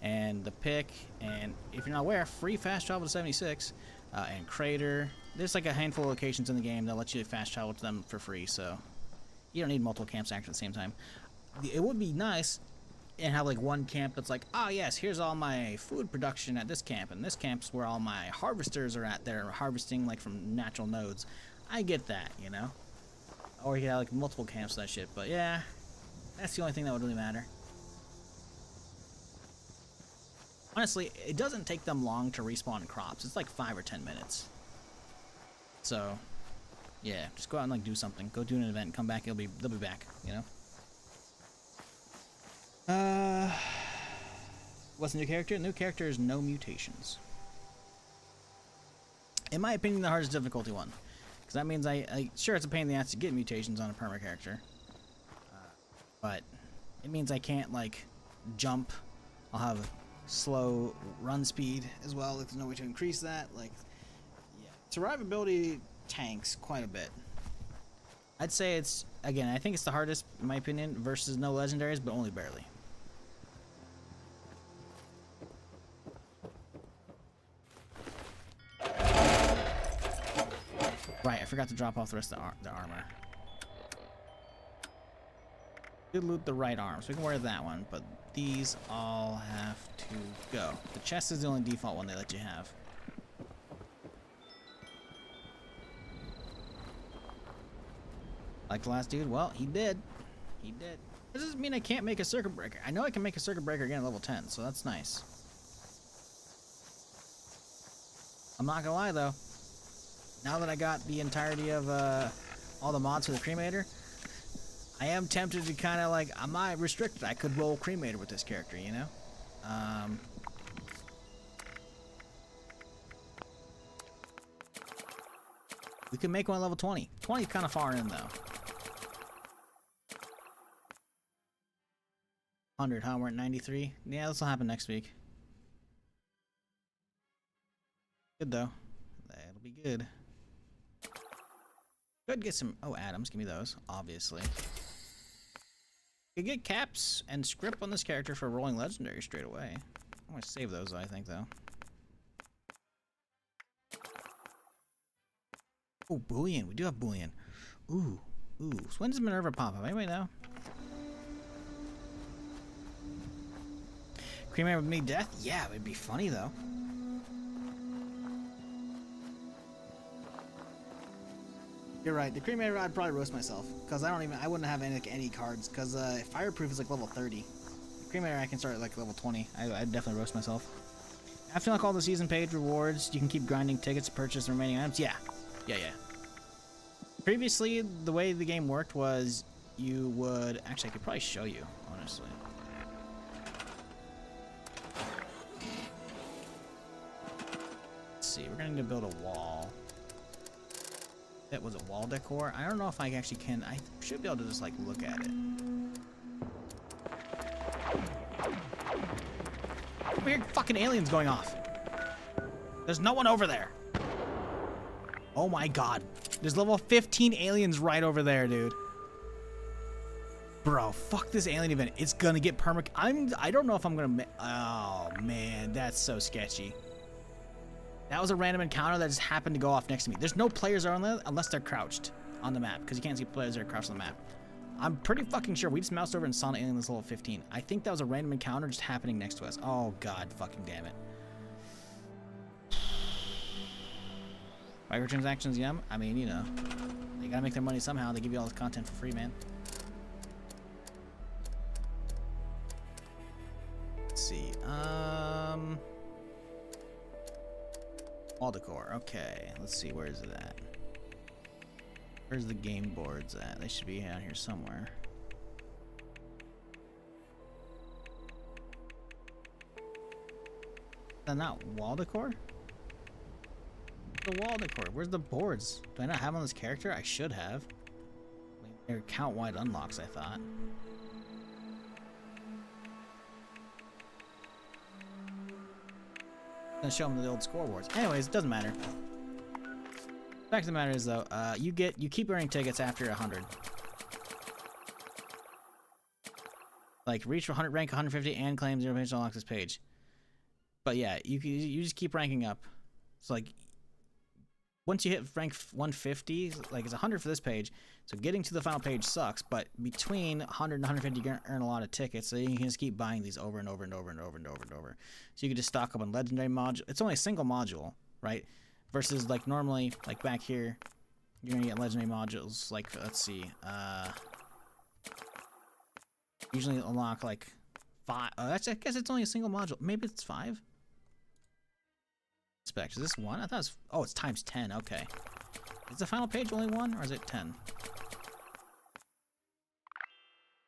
and the Pick, and if you're not aware, free fast travel to 76 and Crater. There's like a handful of locations in the game that let you fast travel to them for free, so you don't need multiple camps active at the same time. It would be nice and have like 1 camp that's like, oh yes, here's all my food production at this camp, and this camp's where all my harvesters are at. They're harvesting like from natural nodes. I get that, you know? Or you could have like multiple camps for that shit, but yeah, that's the only thing that would really matter. Honestly, it doesn't take them long to respawn crops. It's like 5 or 10 minutes. So, yeah, just go out and like do something. Go do an event, come back, they'll be back, you know? What's the new character? The new character is no mutations. In my opinion, the hardest difficulty one. Because that means sure, it's a pain in the ass to get mutations on a perma character. But it means I can't, like, jump. I'll have slow run speed as well. Like, there's no way to increase that. Like, yeah. Survivability tanks quite a bit. I'd say it's, again, I think it's the hardest, in my opinion, versus no legendaries, but only barely. Right, I forgot to drop off the rest of the armor. Did loot the right arm, so we can wear that one, but these all have to go. The chest is the only default one they let you have. Like the last dude? Well, he did. He did. This doesn't mean I can't make a circuit breaker. I know I can make a circuit breaker again at level 10, so that's nice. I'm not gonna lie though. Now that I got the entirety of all the mods for the cremator, I am tempted to kind of like, I'm not restricted. I could roll cremator with this character, you know? We could make one level 20. 20 is kind of far in though. 100, huh? We're at 93. Yeah, this will happen next week. Good though. That'll be good. Could get some. Oh, atoms. Give me those. Obviously. You get caps and script on this character for rolling legendary straight away. I'm gonna save those, I think, though. Oh, bullion. We do have bullion. Ooh, ooh. So when does Minerva pop up? Anybody know? Cremator with me death? Yeah, it would be funny though. You're right. The cremator, I'd probably roast myself because I wouldn't have any cards because fireproof is like level 30. The cremator I can start at like level 20. I'd definitely roast myself. After like all the season page rewards, you can keep grinding tickets to purchase the remaining items. Yeah. Previously, the way the game worked was you would actually I could probably show you honestly. Let's see. We're gonna need to build a wall. That was a wall decor. I don't know if I actually can. I should be able to just like look at it. Weird fucking aliens going off. There's no one over there. Oh my god. There's level 15 aliens right over there, dude. Bro, fuck this alien event. It's gonna get I don't know if I'm gonna. Oh man, that's so sketchy. That was a random encounter that just happened to go off next to me. There's no players on there unless they're crouched on the map, because you can't see players that are crouched on the map. I'm pretty fucking sure we just moused over and saw an alien that's level 15. I think that was a random encounter just happening next to us. Oh god, fucking damn it. Microtransactions, yum. I mean, you know, they gotta make their money somehow. They give you all this content for free, man. Wall decor. Okay, let's see. Where is it at? Where's the game boards at? They should be out here somewhere. Is that not wall decor? The wall decor. Where's the boards? Do I not have on this character? I should have. They're count-wide unlocks, I thought. Gonna show them the old scoreboards. Anyways, it doesn't matter. The fact of the matter is, though, you keep earning tickets after 100. Like reach 100 rank 150 and claim 0 page unlocks this page. But yeah, you just keep ranking up. So like once you hit rank 150, like it's 100 for this page, so getting to the final page sucks, but between 100 and 150 you're gonna earn a lot of tickets, so you can just keep buying these over and over and over and over and over and over. So you can just stock up on legendary module. It's only a single module, right? Versus like normally, like back here, you're gonna get legendary modules, like let's see, usually unlock like 5. I guess it's only a single module. Maybe it's 5. Specs. Is this 1? I thought it was. Oh, it's times 10. Okay. Is the final page only 1, or is it 10?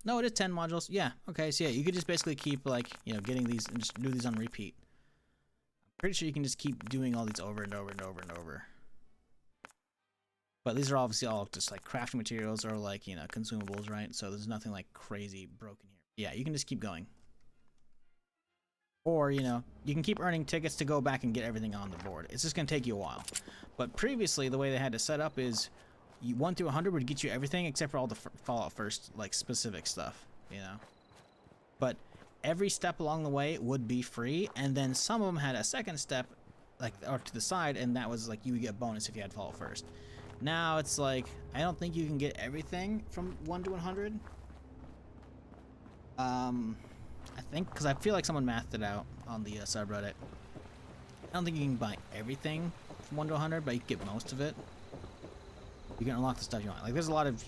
No, it is 10 modules. Yeah. Okay. So yeah, you could just basically keep like getting these and just do these on repeat. I'm pretty sure you can just keep doing all these over and over and over and over. But these are obviously all just like crafting materials or like consumables, right? So there's nothing like crazy broken here. Yeah, you can just keep going. Or, you can keep earning tickets to go back and get everything on the board. It's just going to take you a while. But previously, the way they had to set up is 1 through 100 would get you everything except for all the Fallout First, like, specific stuff, But every step along the way would be free, and then some of them had a second step, like, or to the side, and that was, like, you would get a bonus if you had Fallout First. Now, it's like, I don't think you can get everything from 1 to 100. I think, because I feel like someone mathed it out on the subreddit. I don't think you can buy everything from 1 to 100, but you can get most of it. You can unlock the stuff you want. Like, there's a lot of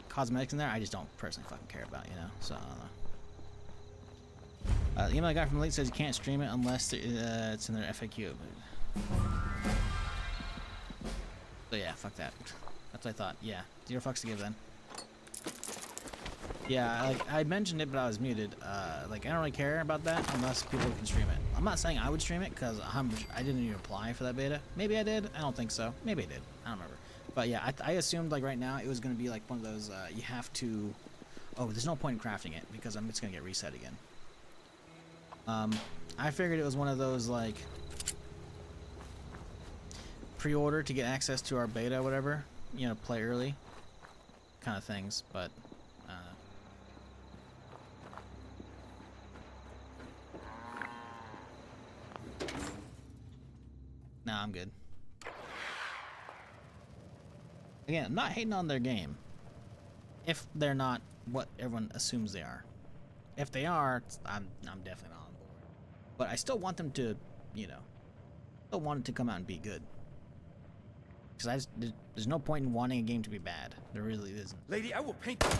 cosmetics in there I just don't personally fucking care about, So, I don't know. The email I got from Elite says you can't stream it unless it's in their FAQ. So, yeah, fuck that. That's what I thought. Yeah, 0 fucks to give then. Yeah, like, I mentioned it, but I was muted. Like, I don't really care about that unless people can stream it. I'm not saying I would stream it, because I didn't even apply for that beta. Maybe I did. I don't think so. Maybe I did. I don't remember. But yeah, I assumed, like, right now it was going to be, like, one of those, you have to... Oh, there's no point in crafting it, because it's going to get reset again. I figured it was one of those, like... pre-order to get access to our beta or whatever. Play early. Kind of things, but... Nah, I'm good. Again, I'm not hating on their game. If they're not what everyone assumes they are. If they are, I'm definitely not on board. But I still want them to, still want it to come out and be good. Because there's no point in wanting a game to be bad. There really isn't. Lady, I will paint. Don't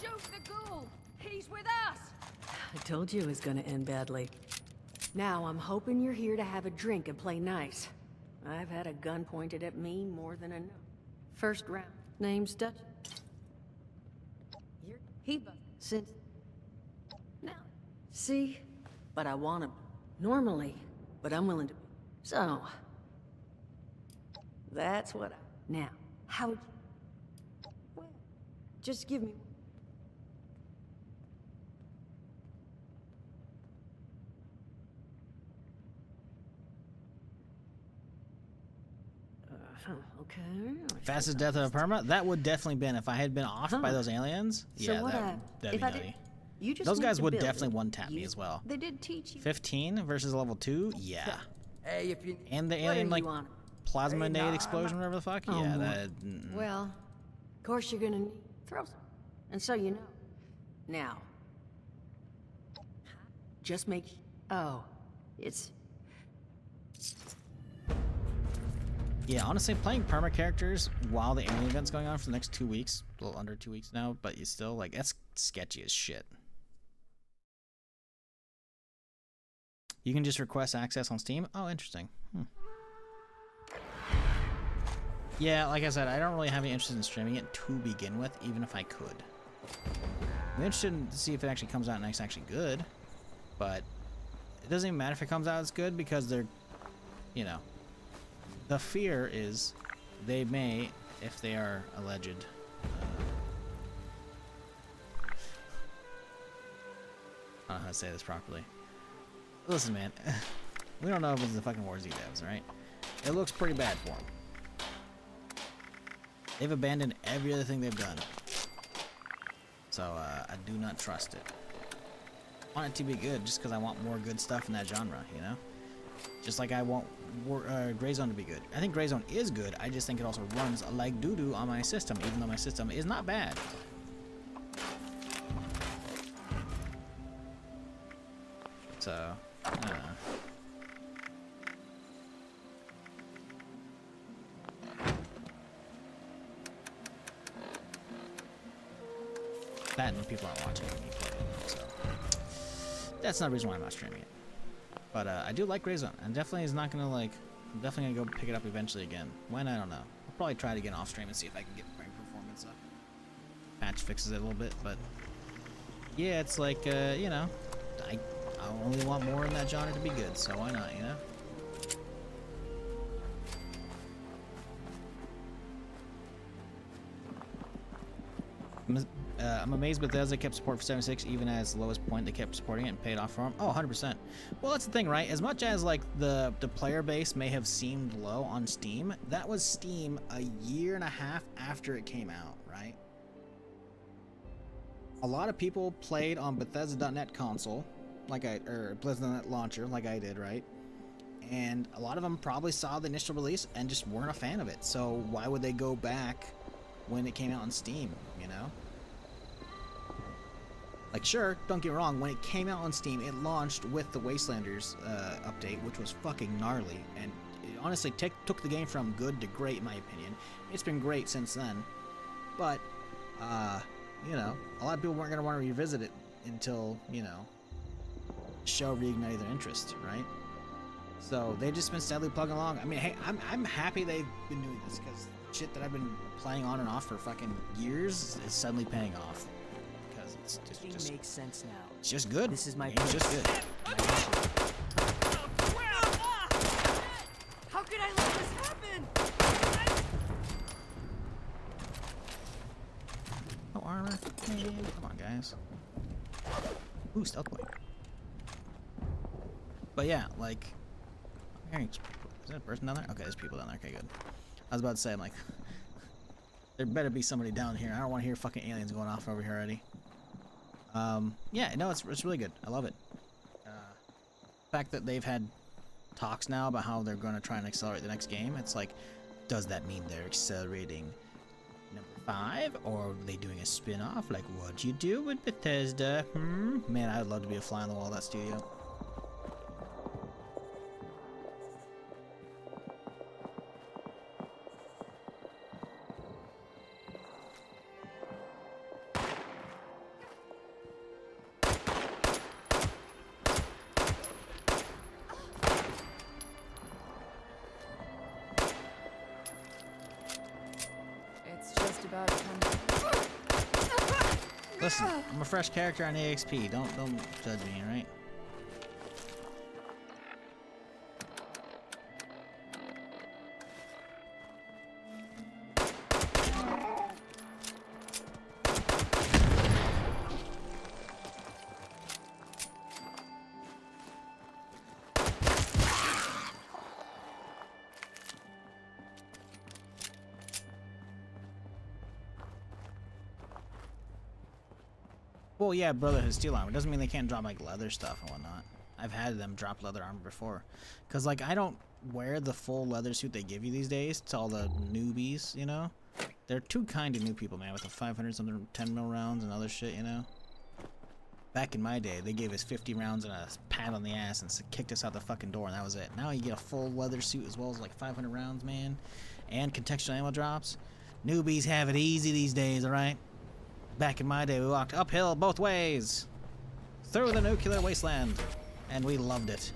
shoot the ghoul! He's with us! I told you it was gonna end badly. Now I'm hoping you're here to have a drink and play nice. I've had a gun pointed at me more than enough. First round. Name's Dutch. He since now. See? But I want him. Normally. But I'm willing to. So. That's what I... Now, how... Well, just give me... Okay. Fastest death of a perma? That would definitely been if I had been off by those aliens. So Yeah, what that'd be nutty. You just Those need guys to would build definitely it. one-tap me as well. They did teach you. 15 versus level 2? Yeah. Hey, if you... And the What alien, are like, you on? plasma Hey, nade nah, explosion, whatever the fuck? Oh, yeah, boy. that... Well, of course you're gonna need throw some. And so you know. Now. Just make... Oh. It's... Yeah, honestly, playing perma characters while the alien event's going on for the next 2 weeks, a little under 2 weeks now, but you still, like, that's sketchy as shit. You can just request access on Steam. Oh, interesting. Yeah, like I said, I don't really have any interest in streaming it to begin with, even if I could. I'm interested in to see if it actually comes out and it's actually good, but it doesn't even matter if it comes out as good because they're, you know, the fear is they may, if they are alleged, I don't know how to say this properly. Listen, man, we don't know if it's the fucking Warzy devs, right? It looks pretty bad for them. They've abandoned every other thing they've done. So, I do not trust it. I want it to be good just because I want more good stuff in that genre, you know? Just like I want Grey Zone to be good. I think Grey Zone is good, I just think it also runs like doo-doo on my system, even though my system is not bad. So, I don't know. That and people aren't watching me play it, so that's not the reason why I'm not streaming it. But I do like Grey Zone, and definitely is not gonna like. I'm definitely gonna go pick it up eventually again. When, I don't know. I'll probably try to get off stream and see if I can get my performance up. Patch fixes it a little bit, but yeah, it's like you know, I only want more in that genre to be good, so why not, you know? I'm amazed Bethesda kept support for 76 even as the lowest point they kept supporting it and paid off for them. Oh, 100%. Well, that's the thing, right? As much as like the player base may have seemed low on Steam, that was Steam a year and a half after it came out, right? A lot of people played on Bethesda.net console, or Bethesda.net launcher, like I did, right? And a lot of them probably saw the initial release and just weren't a fan of it. So why would they go back when it came out on Steam, you know? Like, sure, don't get me wrong, when it came out on Steam, it launched with the Wastelanders update, which was fucking gnarly, and it honestly took the game from good to great, in my opinion. It's been great since then, but, you know, a lot of people weren't going to want to revisit it until, you know, the show reignited their interest, right? So, they've just been steadily plugging along. I mean, hey, I'm happy they've been doing this, because shit that I've been playing on and off for fucking years is suddenly paying off. It just makes sense now. It's just good. This is my It's just good. How could I let this happen? No armor. Man, come on, guys. Ooh, stealth boy. But yeah, like, is there a person down there? Okay, there's people down there. Okay, good. I was about to say, I'm like, there better be somebody down here. I don't want to hear fucking aliens going off over here already. Yeah, no, it's really good. I love it. The fact that they've had talks now about how they're going to try and accelerate the next game, it's like, does that mean they're accelerating number 5, or are they doing a spin-off like what you do with Bethesda? Man, I'd love to be a fly on the wall of that studio. Listen, I'm a fresh character on AXP. Don't judge me, alright? Well, yeah, Brotherhood steel armor doesn't mean they can't drop like leather stuff and whatnot. I've had them drop leather armor before, cause like I don't wear the full leather suit they give you these days to all the newbies, you know. They're too kind to new people, man, with the 500 something 10 mil rounds and other shit, you know. Back in my day, they gave us 50 rounds and a pat on the ass and kicked us out the fucking door, and that was it. Now you get a full leather suit as well as like 500 rounds, man, and contextual ammo drops. Newbies have it easy these days, alright? Back in my day, we walked uphill both ways through the nuclear wasteland, and we loved it.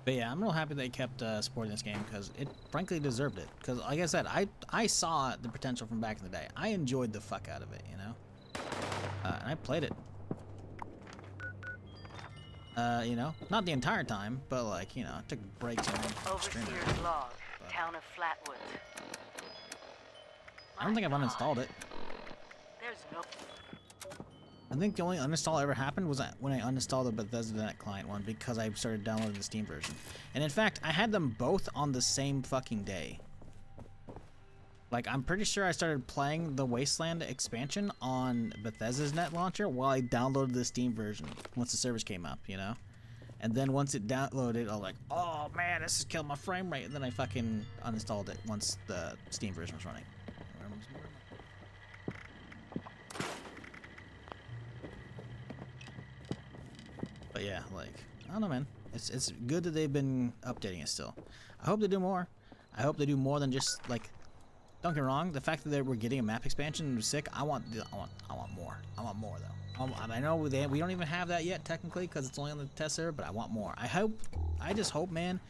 But yeah, I'm real happy they kept supporting this game because it frankly deserved it. Because like I said, I saw the potential from back in the day. I enjoyed the fuck out of it, you know? And I played it. You know, not the entire time, but like, you know, I took breaks and streaming. Overseer's log, town of Flatwoods. I don't think I've uninstalled it. There's no... I think the only uninstall ever happened was when I uninstalled the Bethesda.net client one because I started downloading the Steam version. And in fact, I had them both on the same fucking day. Like, I'm pretty sure I started playing the Wasteland expansion on Bethesda's net launcher while I downloaded the Steam version once the servers came up, you know? And then once it downloaded, I was like, oh man, this has killed my frame rate. And then I fucking uninstalled it once the Steam version was running. But yeah, like, I don't know, man. It's good that they've been updating it still. I hope they do more. I hope they do more than just, like, don't get me wrong, the fact that they were getting a map expansion was sick. I want more. I want more though. I know we don't even have that yet technically because it's only on the test server, but I want more. I just hope, man,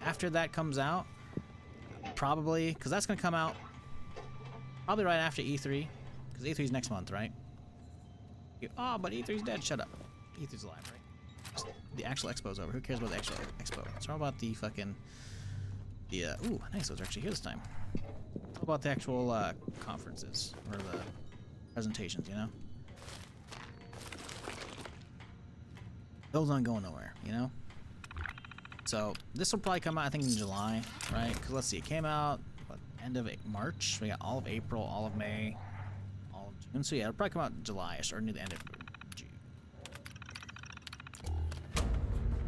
after that comes out, probably because that's gonna come out probably right after E3, because E3's next month, right? Oh, but E3's dead. Shut up. E3's alive, right? The actual expo's over. Who cares about the actual expo? It's all about the fucking ooh, nice. Those are actually here this time. What about the actual conferences or the presentations, you know? Those aren't going nowhere, you know? So this will probably come out, I think, in July, right? Because let's see, it came out what, end of March. We got all of April, all of May, all of June. So yeah, it'll probably come out in July-ish or near the end of June.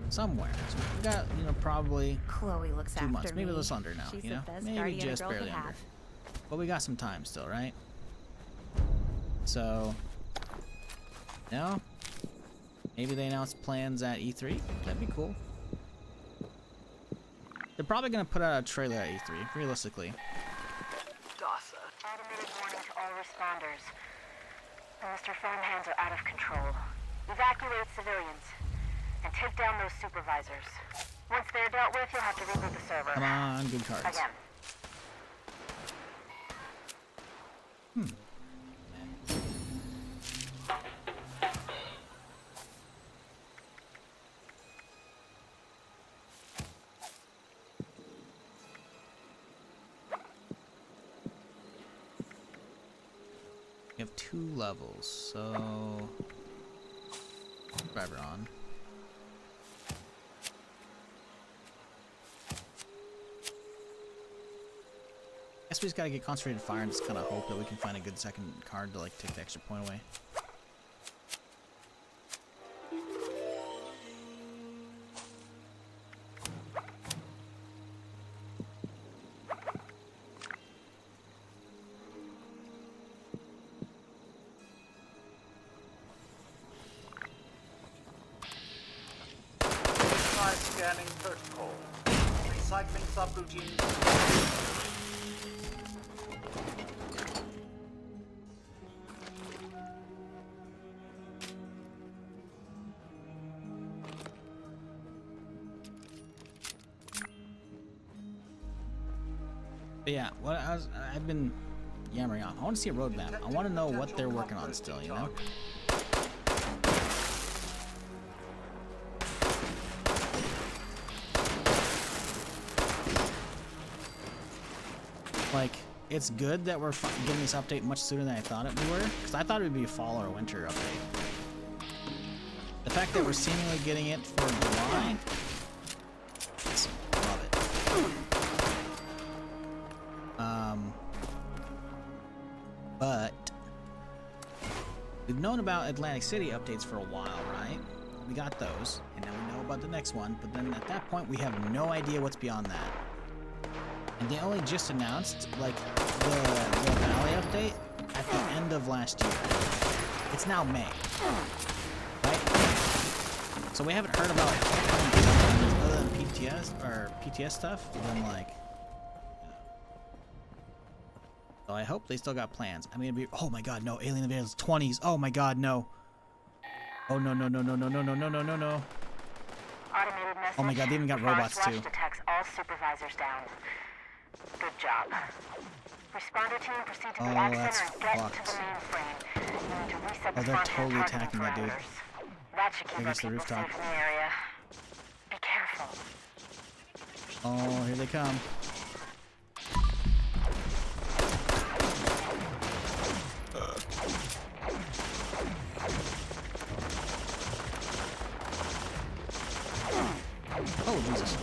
Somewhere. So we got, you know, probably Chloe looks 2 after months, maybe me. a little under now, She's you the know? best Maybe guardian a just girl barely could under. have. But we got some time still, right? So, you know, maybe they announce plans at E3. That'd be cool. They're probably gonna put out a trailer at E3, realistically. DASA. Automated warning to all responders. The Mr. Phone hands are out of control. Evacuate civilians and take down those supervisors. Once they're dealt with, you'll have to reboot the server. Come on, good cards. Again. You have 2 levels, so driver on. Guess we just gotta get concentrated fire and just kind of hope that we can find a good second card to like take the extra point away. Scanning protocol. Recycling subroutines. But yeah, what I've been yammering on. I want to see a roadmap. I want to know what they're working on still, you know? Like, it's good that we're getting this update much sooner than I thought we were, because I thought it would be a fall or a winter update. The fact that we're seemingly getting it for July, love it. But we've known about Atlantic City updates for a while, right? We got those, and now we know about the next one, but then at that point we have no idea what's beyond that. And they only just announced, like, the Valley update at the end of last year. It's now May, right? So we haven't heard about other than PTS stuff, then like, so I hope they still got plans. I mean, it'd be, oh my god, no, Alien Invaders 20s, oh my god, no. Oh no, no, no, no, no, no, no, no, no, no, no. Automated message. Oh my god, they even got robots Forest too. Rush detects all supervisors down. Good job. Responder team, proceed to the Oh, Ag that's Center and get fucked. to the mainframe. You need to reset Oh, the they're front totally end attacking that targeting dude. parameters. That should keep I our guess the people rooftop. safe in the area. Be careful. Oh, here they come. Oh, Jesus.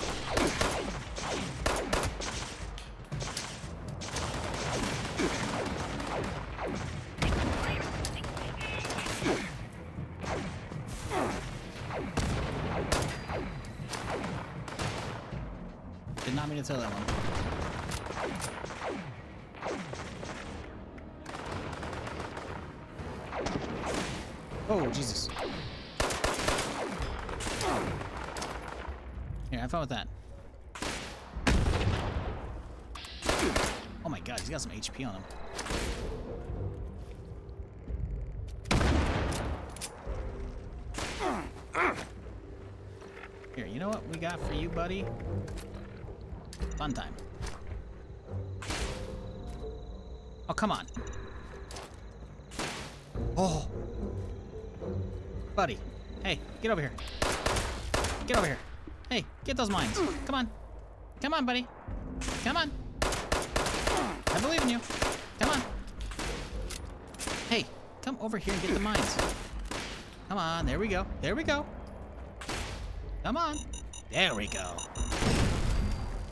Did not mean to tell that one. Oh, Jesus. Here, have fun with that. Oh my god, he's got some HP on him. Here, you know what we got for you, buddy? Fun time. Oh, come on. Oh. Buddy. Hey, get over here. Get over here. Hey, get those mines. Come on. Come on, buddy. Come on. I believe in you. Come on. Hey, come over here and get the mines. Come on, there we go. There we go. Come on. There we go.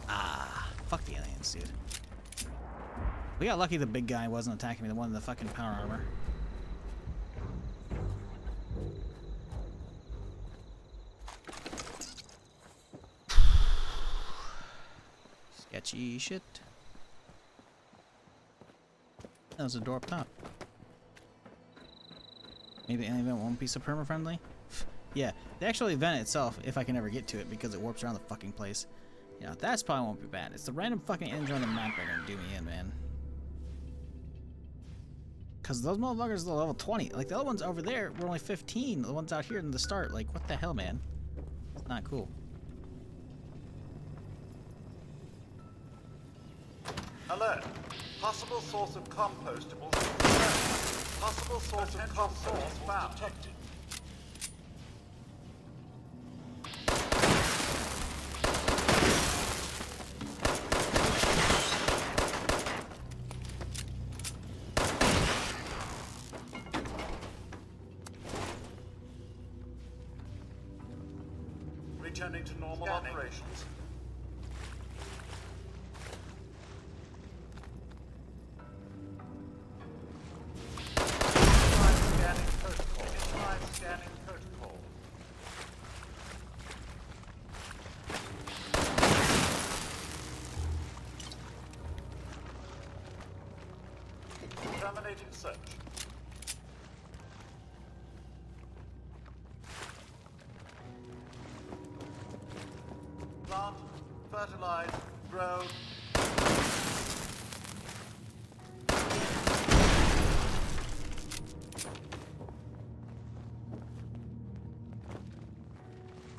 Ah, fuck the aliens, dude. We got lucky the big guy wasn't attacking me, the one in the fucking power armor. Sketchy shit. That was a door up top. Maybe the alien event won't be so perma-friendly? Yeah, the actual event itself, if I can ever get to it, because it warps around the fucking place. Yeah, that's probably won't be bad. It's the random fucking engine on the map that are gonna do me in, man. Because those motherfuckers are level 20. Like, the other ones over there were only 15. The ones out here in the start, like, what the hell, man? It's not cool. Alert. Possible source of compostables. Possible source of compostables found. Detected. Returning to normal operations. Scanning protocol. Scanning protocol. Terminating search. Plant, fertilize, grow.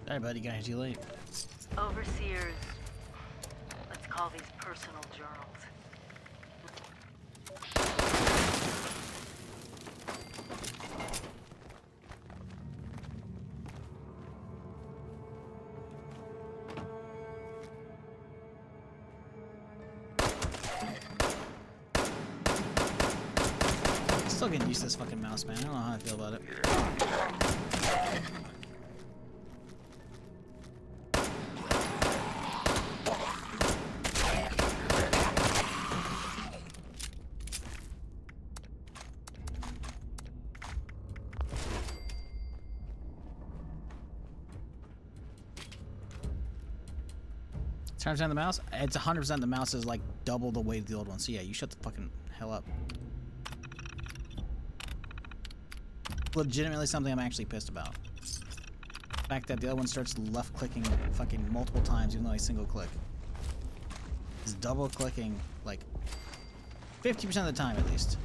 Sorry, buddy, got here too late. Overseers, let's call these personal journals. Still getting used to this fucking mouse, man. I don't know how I feel about it. It's 100% the mouse? It's 100% the mouse is like double the weight of the old one. So yeah, you shut the fucking hell up. Legitimately something I'm actually pissed about. The fact that the other one starts left clicking fucking multiple times even though I single click. It's double clicking like 50% of the time at least.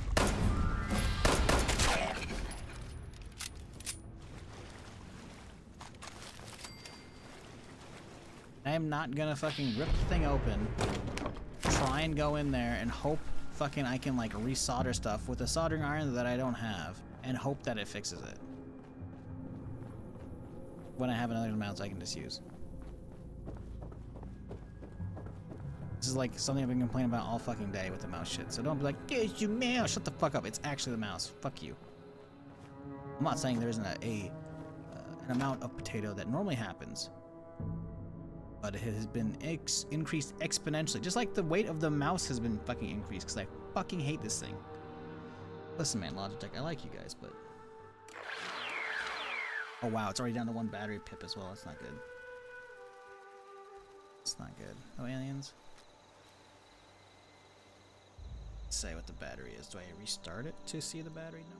am not gonna fucking rip the thing open, try and go in there and hope fucking I can like resolder stuff with a soldering iron that I don't have and hope that it fixes it. When I have another mouse I can just use. This is like something I've been complaining about all fucking day with the mouse shit. So don't be like, it's your mouse, shut the fuck up. It's actually the mouse. Fuck you. I'm not saying there isn't an amount of potato that normally happens, but it has been increased exponentially. Just like the weight of the mouse has been fucking increased, because I fucking hate this thing. Listen, man, Logitech, I like you guys, but... Oh wow, it's already down to 1 battery pip as well. That's not good. It's not good. Oh, aliens. Let's say what the battery is. Do I restart it to see the battery? No.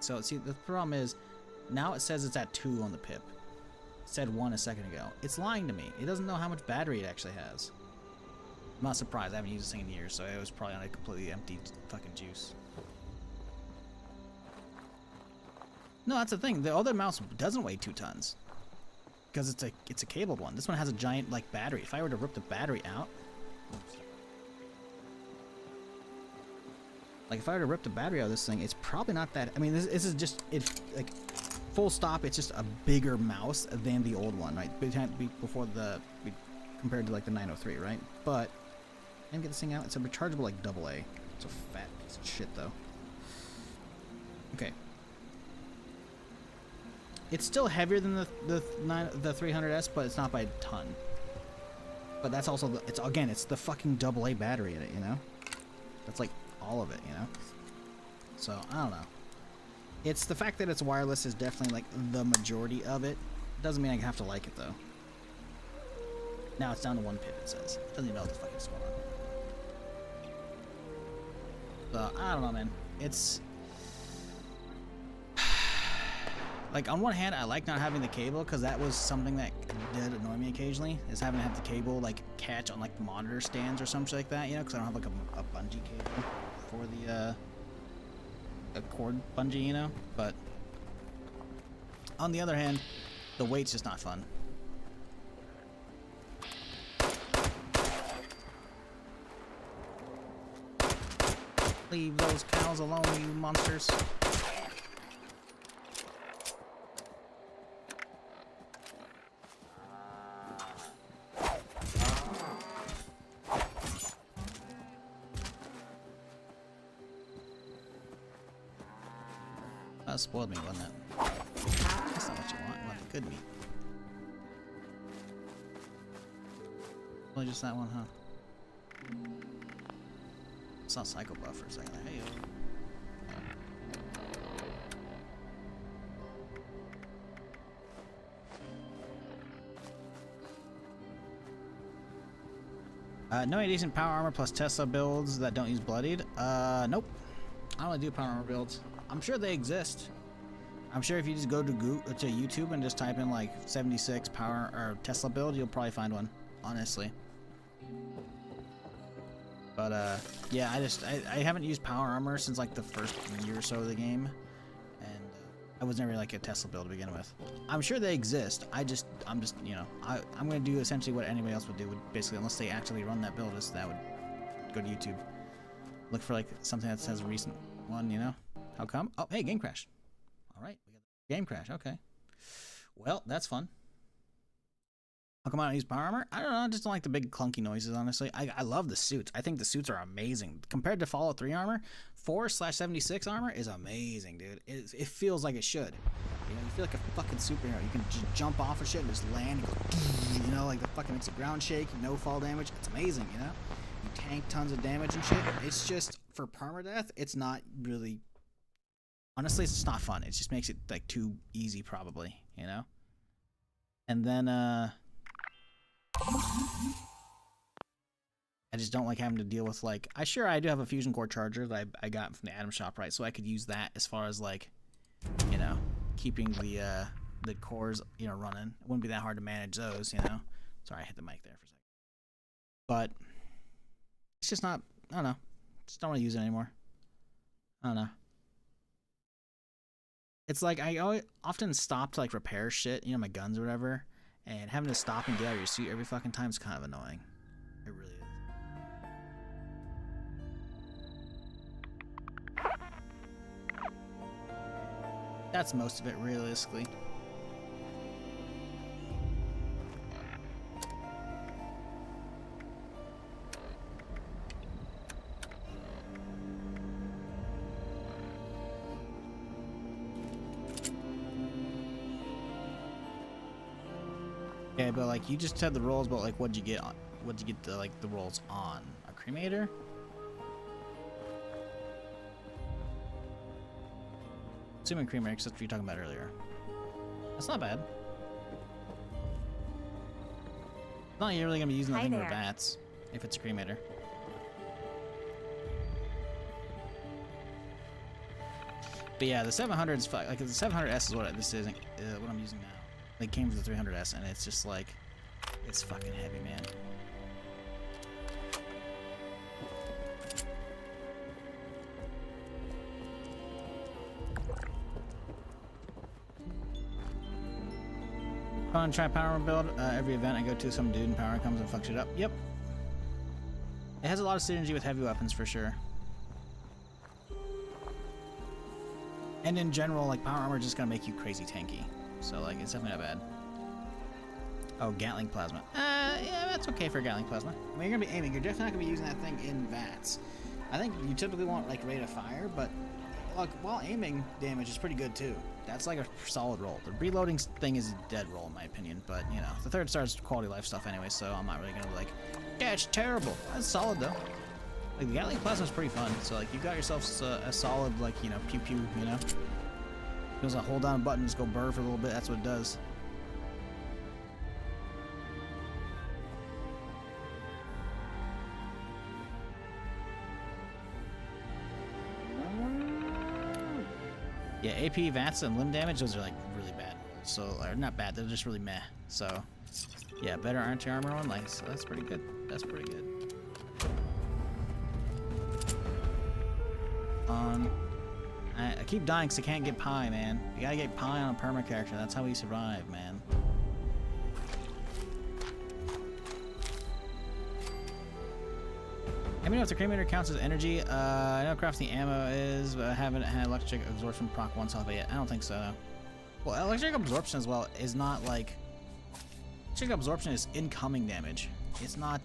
So, see, the problem is, now it says it's at 2 on the pip. It said 1 a second ago. It's lying to me. It doesn't know how much battery it actually has. I'm not surprised. I haven't used this thing in years, so it was probably on a completely empty fucking juice. No, that's the thing. The other mouse doesn't weigh 2 tons. Because it's a cabled one. This one has a giant, like, battery. If I were to rip the battery out... Like, if I were to rip the battery out of this thing, it's probably not that... I mean, this is just... like, full stop, it's just a bigger mouse than the old one, right? Before the... Compared to, like, the 903, right? But... I didn't get this thing out. It's a rechargeable, like, AA. It's a fat piece of shit, though. Okay. It's still heavier than the 300S, but it's not by a ton. But that's also... it's the fucking AA battery in it, you know? That's, like... all of it, you know? So, I don't know. It's the fact that it's wireless is definitely like the majority of it. Doesn't mean I have to like it though. Now it's down to 1 pip, it says. Doesn't even know what the fuck is going on. So, I don't know, man. It's... like, on one hand, I like not having the cable, because that was something that did annoy me occasionally, is having to have the cable, like, catch on, like, monitor stands or something like that, you know, because I don't have, like, a bungee cable for the, a cord bungee, you know, but on the other hand, the weight's just not fun. Leave those cows alone, you monsters. That spoiled me, wasn't it? That's not what you want. You want the good meat. Only just that one, huh? I saw Psycho Buff for a second. Hey, no any decent power armor plus Tesla builds that don't use bloodied? Nope. I don't do power armor builds. I'm sure they exist. I'm sure if you just go to YouTube and just type in like 76 power or Tesla build, you'll probably find one, honestly. But yeah, I haven't used power armor since like the first year or so of the game, and I was never like a Tesla build to begin with. I'm sure they exist. I'm just you know, I'm gonna do essentially what anybody else would do, basically, unless they actually run that build, that would go to YouTube, look for like something that says recent one, you know. How come? Oh, hey, game crash. All right, we got the game crash. Okay. Well, that's fun. How come I don't use power armor? I don't know. I just don't like the big clunky noises, honestly. I love the suits. I think the suits are amazing. Compared to Fallout 3 armor, 4/76 armor is amazing, dude. It feels like it should. You know, you feel like a fucking superhero. You can just jump off of shit and just land and go, you know, like the fucking makes the ground shake, no fall damage. It's amazing, you know? You tank tons of damage and shit. It's just, for permadeath, it's not really... Honestly, it's just not fun. It just makes it, like, too easy, probably, you know? And then, I just don't like having to deal with, like... I do have a fusion core charger that I got from the Atom Shop, right? So I could use that as far as, like, you know, keeping the cores, you know, running. It wouldn't be that hard to manage those, you know? Sorry, I hit the mic there for a second. But it's just not... I don't know. Just don't want to use it anymore. I don't know. It's like often stop to like repair shit, you know, my guns or whatever, and having to stop and get out of your suit every fucking time is kind of annoying. It really is. That's most of it, realistically. Okay, but like you just had the rolls, but like what'd you get the like the rolls on? A cremator? Assuming cremator, because that's what you were talking about earlier. That's not bad. It's not like you're really gonna be using that thing for bats if it's a cremator. But yeah, the 700 is like the 700S is what this is, what I'm using now. It came with the 300S, and it's just like, it's fucking heavy, man. Fun, try power build. Every event I go to, some dude in power comes and fucks it up. Yep. It has a lot of synergy with heavy weapons for sure. And in general, like power armor is just gonna make you crazy tanky. So like, it's definitely not bad. Oh, Gatling plasma. Yeah, that's okay for Gatling plasma. I mean, you're gonna be aiming. You're definitely not gonna be using that thing in VATS. I think you typically want like rate of fire, but like while aiming, damage is pretty good too. That's like a solid roll. The reloading thing is a dead roll in my opinion, but you know, the 3rd star is quality life stuff anyway, so I'm not really gonna be like, yeah, it's terrible. That's solid though. Like the Gatling plasma is pretty fun. So like you got yourself a solid like, you know, pew pew, you know. You just hold down a button, just go burr for a little bit. That's what it does. Yeah, AP, VATS, and limb damage, those are like really bad rolls. So, or not bad, they're just really meh. So, yeah, better anti-armor one, like, so that's pretty good. That's pretty good. I keep dying because I can't get Pi, man. You gotta get Pi on a perma character. That's how we survive, man. Let me know if the cremator counts as energy. I know crafting ammo is, but I haven't had electric absorption proc once off it yet. I don't think so, no. Well, electric absorption as well is not like... Electric absorption is incoming damage. It's not,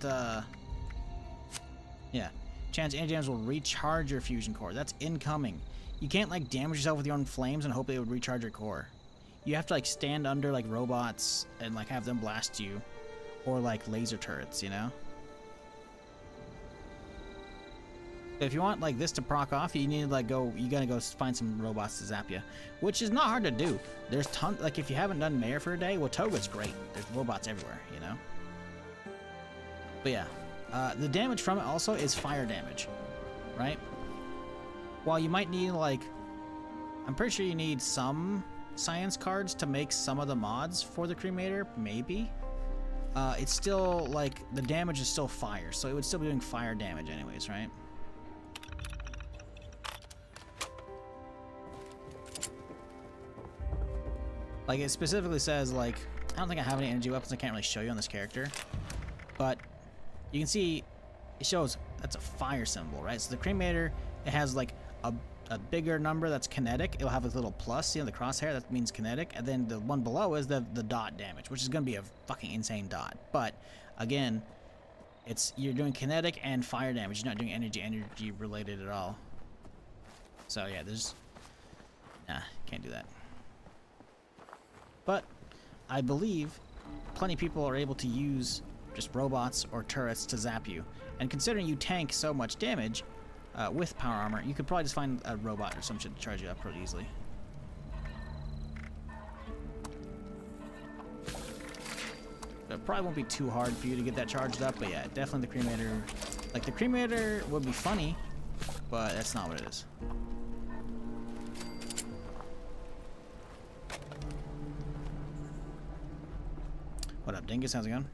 yeah. Chance energy damage will recharge your fusion core. That's incoming. You can't, like, damage yourself with your own flames and hope they would recharge your core. You have to, like, stand under, like, robots and, like, have them blast you. Or, like, laser turrets, you know? If you want like this to proc off, you need to like you gotta go find some robots to zap you, which is not hard to do. There's tons, like if you haven't done Mayor for a day, well, Toga's great. There's robots everywhere, you know? But yeah, the damage from it also is fire damage, right? While you might need like, I'm pretty sure you need some science cards to make some of the mods for the cremator, maybe. It's still like, the damage is still fire, so it would still be doing fire damage anyways, right? Like, it specifically says, like, I don't think I have any energy weapons I can't really show you on this character. But you can see it shows that's a fire symbol, right? So the cremator, it has, like, a bigger number that's kinetic. It'll have a little plus, you know, the crosshair, that means kinetic. And then the one below is the dot damage, which is going to be a fucking insane dot. But, again, you're doing kinetic and fire damage. You're not doing energy related at all. So, yeah, nah, can't do that. But I believe plenty of people are able to use just robots or turrets to zap you. And considering you tank so much damage with power armor, you could probably just find a robot or some shit to charge you up pretty easily. It probably won't be too hard for you to get that charged up, but yeah, definitely the cremator. Like, the cremator would be funny, but that's not what it is. What up, Dingus? How's it going?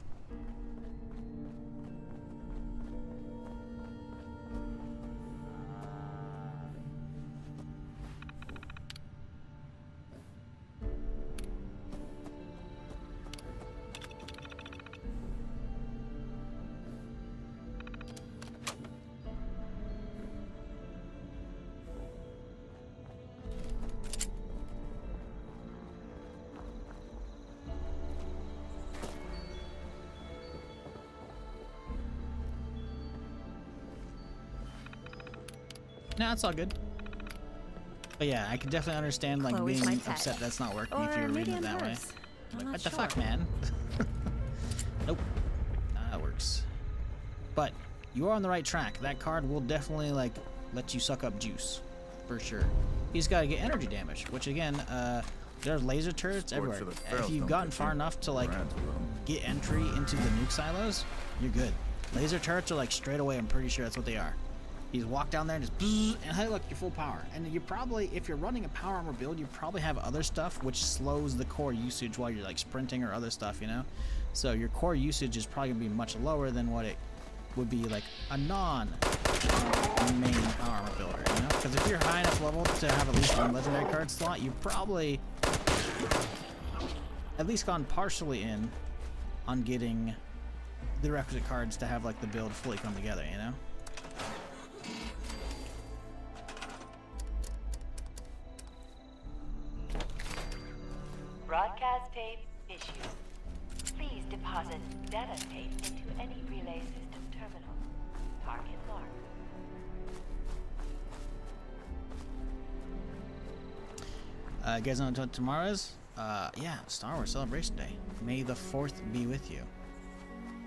No, it's all good. But yeah, I can definitely understand like Chloe's being my type. upset that's not working if Or you're maybe reading it I'm that way. hers. I'm Like, not what the sure. fuck, man? Nope. Nah, that works. But you are on the right track. That card will definitely like let you suck up juice, for sure. You just gotta get energy damage, which again, there's laser turrets everywhere. for the If ferals you've don't gotten get far you. enough to like Rats will. get entry into the nuke silos, you're good. Laser turrets are like straight away. I'm pretty sure that's what they are. You just walk down there and just bzzz, and hey, look, you're full power. And you probably, if you're running a power armor build, you probably have other stuff which slows the core usage while you're like sprinting or other stuff, you know. So your core usage is probably gonna be much lower than what it would be like a non main power armor builder, you know. Because if you're high enough level to have at least one legendary card slot, you probably at least gone partially in on getting the requisite cards to have like the build fully come together, you know. Broadcast tape issued. Please deposit data tape into any relay system terminal. Target marked. You guys know what tomorrow is? Yeah, Star Wars Celebration Day. May the 4th be with you.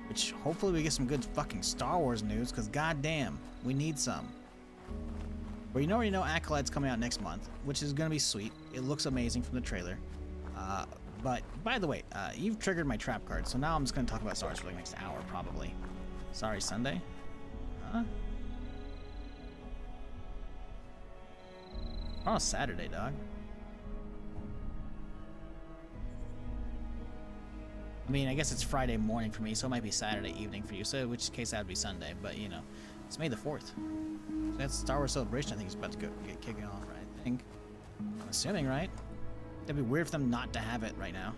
Which, hopefully we get some good fucking Star Wars news, because goddamn, we need some. Well, you already know Acolyte's coming out next month, which is going to be sweet. It looks amazing from the trailer. But, by the way, you've triggered my trap card, so now I'm just going to talk about Star Wars for like the next hour, probably. Sorry, Sunday? Huh? Oh, Saturday, dog. I mean, I guess it's Friday morning for me, so it might be Saturday evening for you, so in which case that would be Sunday, but you know, it's May the 4th. So that's Star Wars Celebration, I think, is about to get kicking off, right? I think. I'm assuming, right? That'd be weird for them not to have it right now.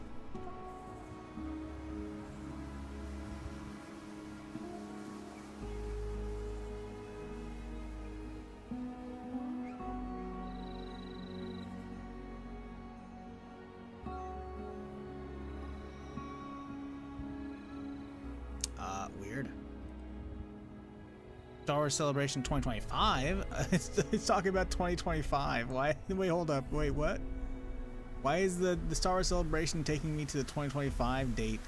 Weird. Star Wars Celebration 2025? It's talking about 2025. Why? Wait, hold up. Wait, what? Why is the Star Wars Celebration taking me to the 2025 date?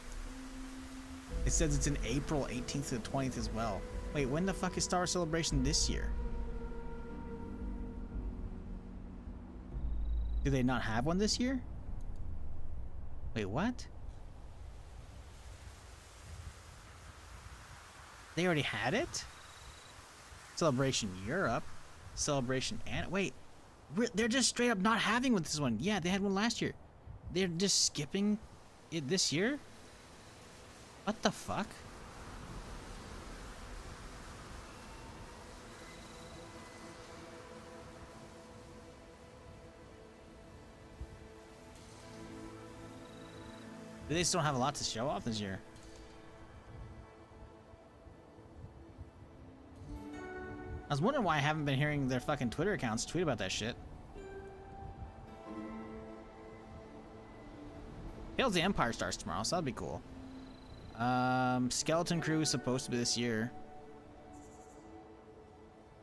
It says it's in April 18th to the 20th as well. Wait, when the fuck is Star Wars Celebration this year? Do they not have one this year? Wait, what? They already had it? Celebration Europe. Celebration and wait. They're just straight up not having with this one. Yeah, they had one last year. They're just skipping it this year? What the fuck? They just don't have a lot to show off this year. I was wondering why I haven't been hearing their fucking Twitter accounts tweet about that shit. Hails the Empire starts tomorrow, so that'd be cool. Skeleton Crew is supposed to be this year.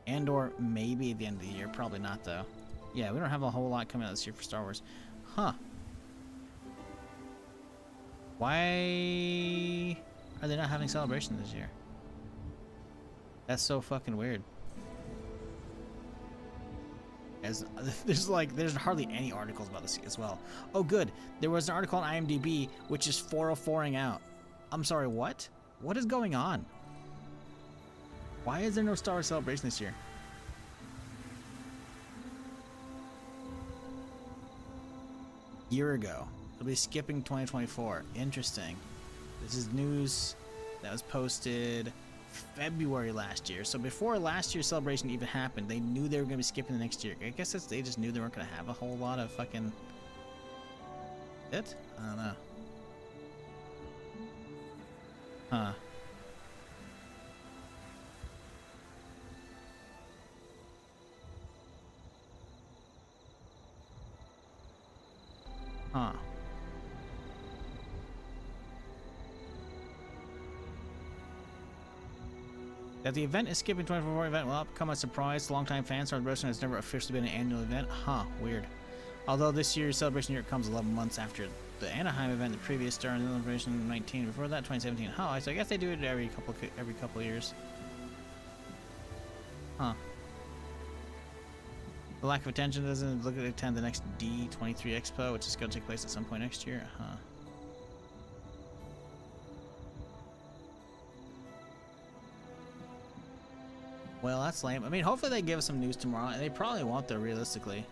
And or maybe at the end of the year. Probably not, though. Yeah, we don't have a whole lot coming out this year for Star Wars. Huh. Why are they not having Celebration this year? That's so fucking weird. There's hardly any articles about this as well. Oh good, there was an article on IMDb which is 404ing out. I'm sorry, what? What is going on? Why is there no Star Wars Celebration this year? Year ago. It'll be skipping 2024. Interesting. This is news that was posted February last year. So before last year's celebration even happened, they knew they were going to be skipping the next year. I guess they just knew they weren't going to have a whole lot of fucking... It? I don't know. Huh. Huh. That the event is skipping 24-hour event will not come as a surprise. Longtime fans are wrestling has never officially been an annual event. Huh, weird. Although this year's celebration year comes 11 months after the Anaheim event, the previous Star and Celebration 19. Before that, 2017. Huh, so I guess they do it every couple years. Huh. The lack of attention doesn't look at attend the next D23 Expo, which is going to take place at some point next year. Huh. Well, that's lame. I mean, hopefully they give us some news tomorrow, and they probably won't, though, realistically.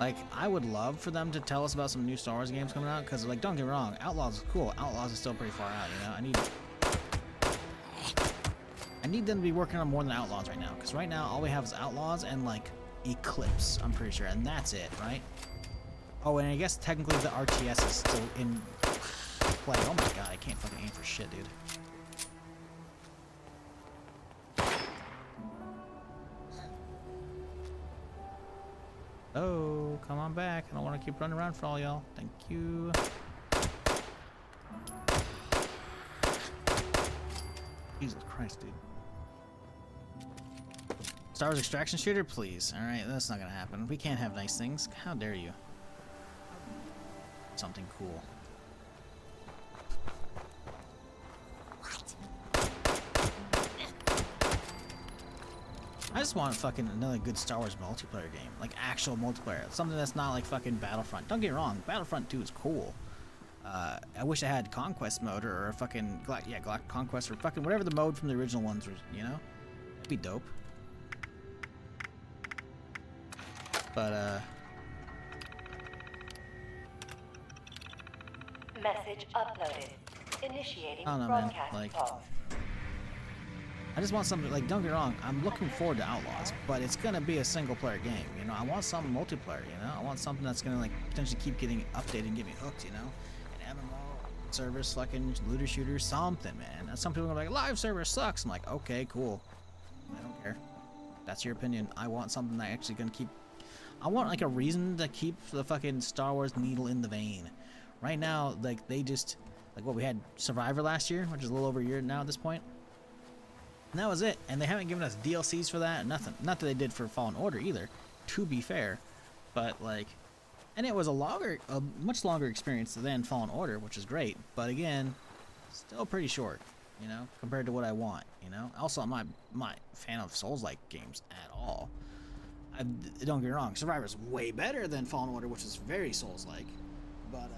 Like, I would love for them to tell us about some new Star Wars games coming out, because, like, don't get me wrong, Outlaws is cool. Outlaws is still pretty far out, you know? I need them to be working on more than Outlaws right now, because right now all we have is Outlaws and, like, Eclipse, I'm pretty sure, and that's it, right? Oh, and I guess technically the RTS is still in play. Oh my god, I can't fucking aim for shit, dude. Oh, come on back. I don't want to keep running around for all y'all. Thank you. Jesus Christ, dude. Star Wars extraction shooter, please. Alright, that's not gonna happen. We can't have nice things. How dare you? Something cool. I just want fucking another good Star Wars multiplayer game. Like actual multiplayer. Something that's not like fucking Battlefront. Don't get me wrong, Battlefront 2 is cool. I wish I had Conquest mode or a fucking Galactic Conquest or fucking whatever the mode from the original ones was, you know? That'd be dope. But Message uploaded. Initiating I don't know, man. broadcast Like, pause. I just want something, like, don't get me wrong, I'm looking forward to Outlaws, but it's gonna be a single player game, you know? I want something multiplayer, you know? I want something that's gonna, like, potentially keep getting updated and get me hooked, you know? An MMO, service, fucking looter shooter, something, man. And some people are like, live service sucks. I'm like, okay, cool. I don't care. That's your opinion. I want something that actually gonna keep, I want, like, a reason to keep the fucking Star Wars needle in the vein. Right now, like, they just, like, what, we had Survivor last year, which is a little over a year now at this point. And that was it. And they haven't given us DLCs for that, nothing. Not that they did for Fallen Order either, to be fair. But, like, and it was a much longer experience than Fallen Order, which is great. But again, still pretty short, you know, compared to what I want, you know. Also, I'm not a fan of Souls-like games at all. Don't get me wrong, Survivor's way better than Fallen Order, which is very Souls-like. But,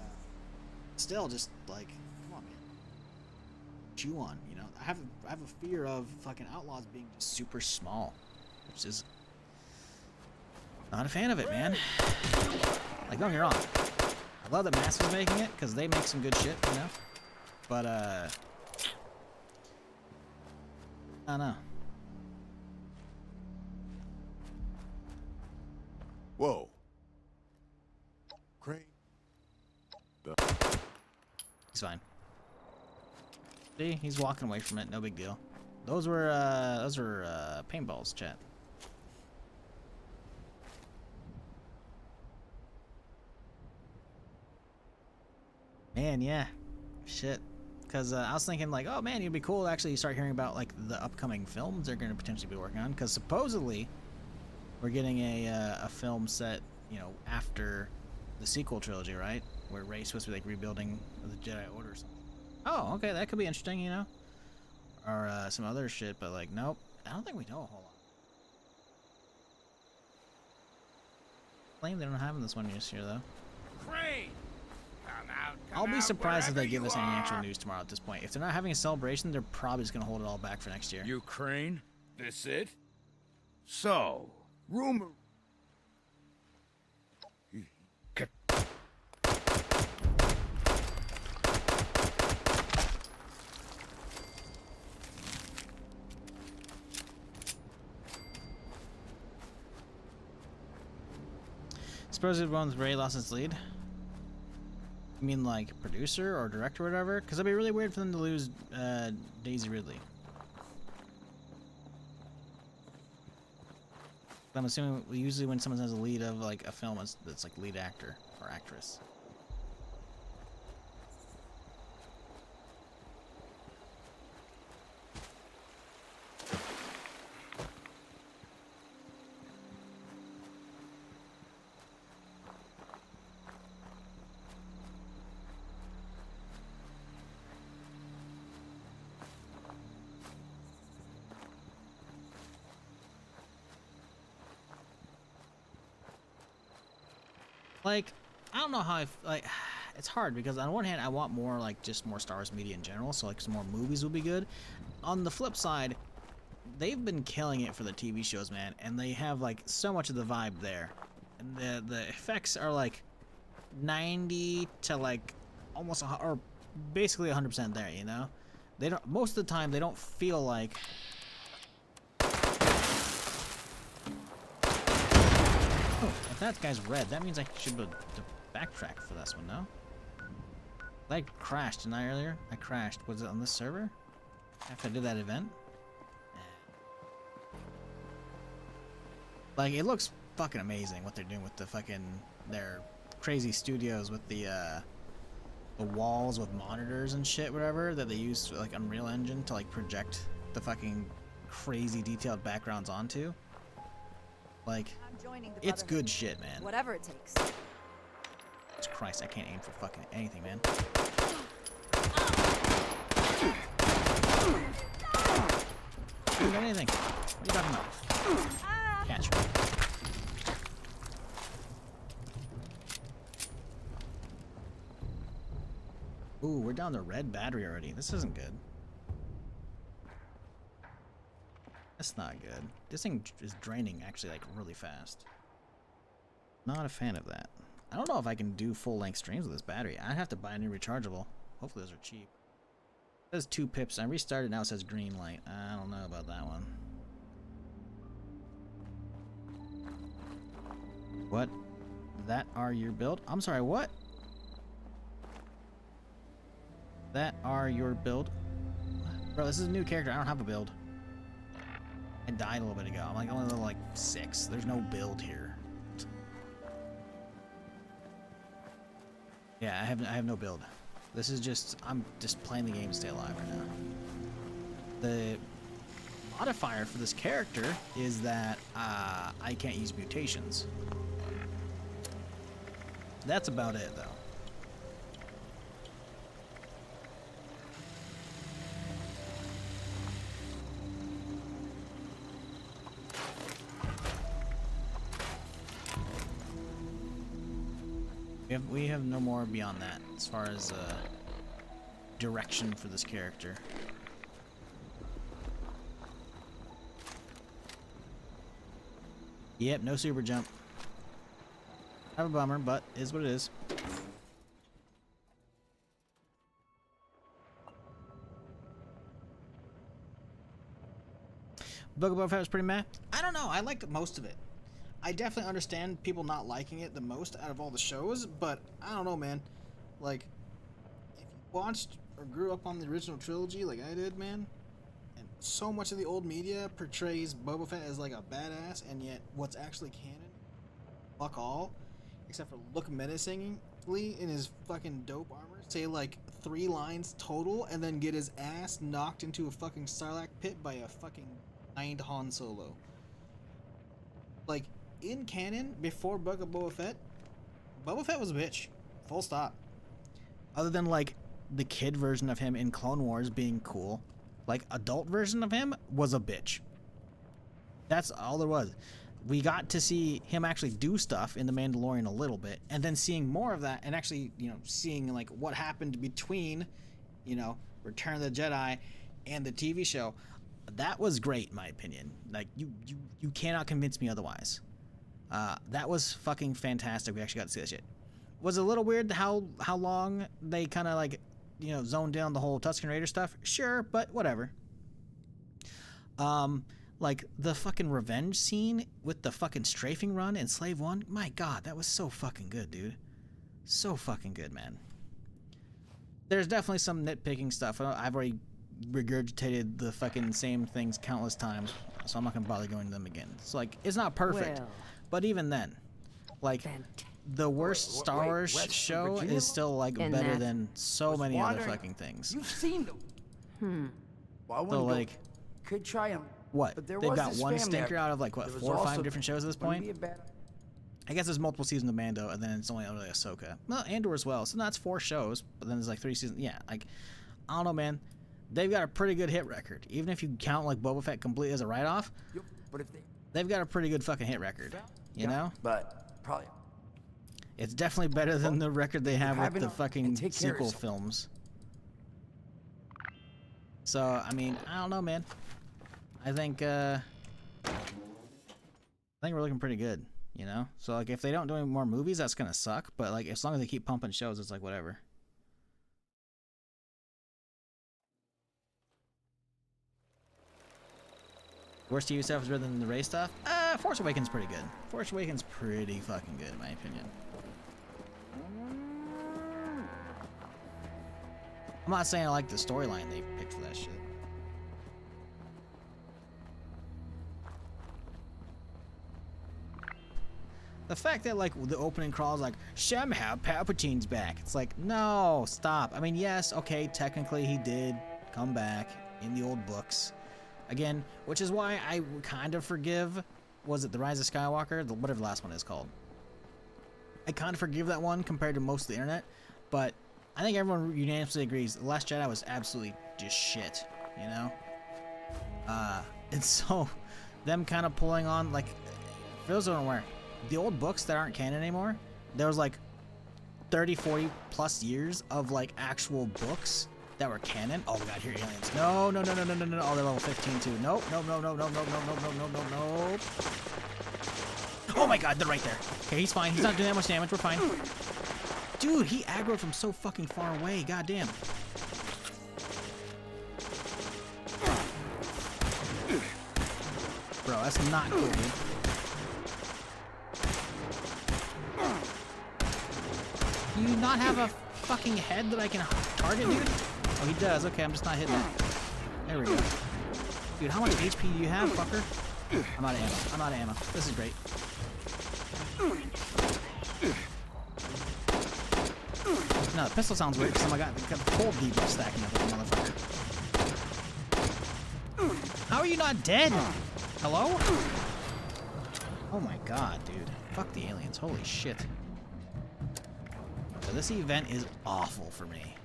still, just, like, come on, man. Chew on, you know. I have a fear of fucking Outlaws being just super small, which is not a fan of it, man. Like, don't get me wrong, I love that Massive's making it because they make some good shit, you know. But I don't know. Whoa. Crane. He's fine. See, he's walking away from it. No big deal. Those were paintballs, chat. Man, yeah, shit. Because I was thinking, like, oh man, it'd be cool to actually start hearing about like the upcoming films they're going to potentially be working on. Because supposedly we're getting a film set, you know, after the sequel trilogy, right? Where Rey's supposed to be like rebuilding the Jedi Order or something. Oh, okay, that could be interesting, you know? Or some other shit, but like, nope. I don't think we know a whole lot. Claim they don't have in this one this year, though. Crane! I'll be surprised if they give us any actual news tomorrow at this point. If they're not having a celebration, they're probably just going to hold it all back for next year. Ukraine? This it? So, rumor... Suppose everyone's Rey lost its lead? You mean like producer or director or whatever? Because it'd be really weird for them to lose Daisy Ridley. I'm assuming usually when someone has a lead of like a film, it's like lead actor or actress. Like, I don't know how like, it's hard because on one hand I want more like just more Star Wars media in general, so like some more movies would be good. On the flip side, they've been killing it for the TV shows, man, and they have like so much of the vibe there, and the effects are like 90 to like almost or basically 100% there, you know. They don't, most of the time they don't feel like if that guy's red, that means I should be able to backtrack for this one, no? I crashed, didn't I, earlier? I crashed. Was it on this server? After I did that event? Like, it looks fucking amazing what they're doing with the fucking... their crazy studios with the walls with monitors and shit, whatever, that they use, like, Unreal Engine to, like, project the fucking crazy detailed backgrounds onto. Like, it's good shit, man. Whatever it takes. Jesus Christ, I can't aim for fucking anything, man. I don't got anything. What are you talking about? Catch. Ooh, we're down to red battery already. This isn't good. That's not good. This thing is draining actually like really fast. Not a fan of that. I don't know if I can do full-length streams with this battery. I have to buy a new rechargeable. Hopefully those are cheap. It says 2 pips. I restarted, now it says green light. I don't know about that one. What? That are your build? I'm sorry, what? That are your build? Bro, this is a new character. I don't have a build. I died a little bit ago. I'm like only level like 6. There's no build here. Yeah, I have no build. This is just, I'm just playing the game to stay alive right now. The modifier for this character is that I can't use mutations. That's about it though. We have no more beyond that as far as direction for this character. Yep, no super jump. Have a bummer, but is what it is. Book of Boba Fett was pretty meh. I don't know. I liked most of it. I definitely understand people not liking it the most out of all the shows, but I don't know, man. Like, if you watched or grew up on the original trilogy like I did, man, and so much of the old media portrays Boba Fett as like a badass, and yet what's actually canon, fuck all, except for look menacingly in his fucking dope armor, say like 3 lines total, and then get his ass knocked into a fucking Sarlacc pit by a fucking giant Han Solo. Like, in canon, before Book of Boba Fett was a bitch. Full stop. Other than, like, the kid version of him in Clone Wars being cool, like, adult version of him was a bitch. That's all there was. We got to see him actually do stuff in The Mandalorian a little bit, and then seeing more of that, and actually, you know, seeing, like, what happened between, you know, Return of the Jedi and the TV show. That was great, in my opinion. Like, you cannot convince me otherwise. That was fucking fantastic. We actually got to see that shit. Was it a little weird how long they kind of like, you know, zoned down the whole Tusken Raider stuff? Sure, but whatever. Like the fucking revenge scene with the fucking strafing run in Slave 1. My God, that was so fucking good, dude. So fucking good, man. There's definitely some nitpicking stuff. I've already regurgitated the fucking same things countless times, so I'm not gonna bother going to them again. It's like, it's not perfect, but even then, like, the worst Star Wars show is still like better than so many other fucking things. You've seen them. Well, So like, could try them. what? But there They've was got this one fam stinker there. out of like what, There was 4 or 5 also- different shows at this wouldn't point? be a bad- I guess there's multiple seasons of Mando, and then it's only really Ahsoka. Well, Andor as well. So that's 4 shows, but then there's like 3 seasons. Yeah, like, I don't know, man. They've got a pretty good hit record. Even if you count like Boba Fett completely as a write-off, But if they've got a pretty good fucking hit record. You know? But probably. It's definitely better than the record they have with the fucking take care of sequel yourself. films. So, I mean, I don't know, man. I think we're looking pretty good, you know? So, like, if they don't do any more movies, that's gonna suck. But, like, as long as they keep pumping shows, it's like, whatever. Worst TV stuff is better than the Ray stuff? Force Awakens pretty good. Force Awakens pretty fucking good, in my opinion. I'm not saying I like the storyline they picked for that shit. The fact that, like, the opening crawl is like, somehow Palpatine's back. It's like, no, stop. I mean, yes, okay, technically he did come back in the old books. Again, which is why I kind of forgive, was it The Rise of Skywalker? Whatever the last one is called. I kind of forgive that one compared to most of the internet, but I think everyone unanimously agrees The Last Jedi was absolutely just shit, you know? And so, them kind of pulling on, like, for those who don't aware, the old books that aren't canon anymore, there was like 30, 40 plus years of like actual books that were canon. Oh, we got here aliens. No, no, no, no, no, no, no. Oh, they're level 15 too. Nope, nope, no, no, no, no, no, no, no, no, no, no. Oh my god, they're right there. Okay, he's fine. He's not doing that much damage. We're fine. Dude, he aggroed from so fucking far away. God damn. Bro, that's not cool, dude. Do you not have a fucking head that I can target, dude? Oh, he does. Okay, I'm just not hitting it. There we go. Dude, how much HP do you have, fucker? I'm out of ammo. I'm out of ammo. This is great. No, the pistol sounds weird because I got the cold debuff stacking up with the motherfucker. How are you not dead? Hello? Oh my god, dude. Fuck the aliens. Holy shit. So this event is awful for me.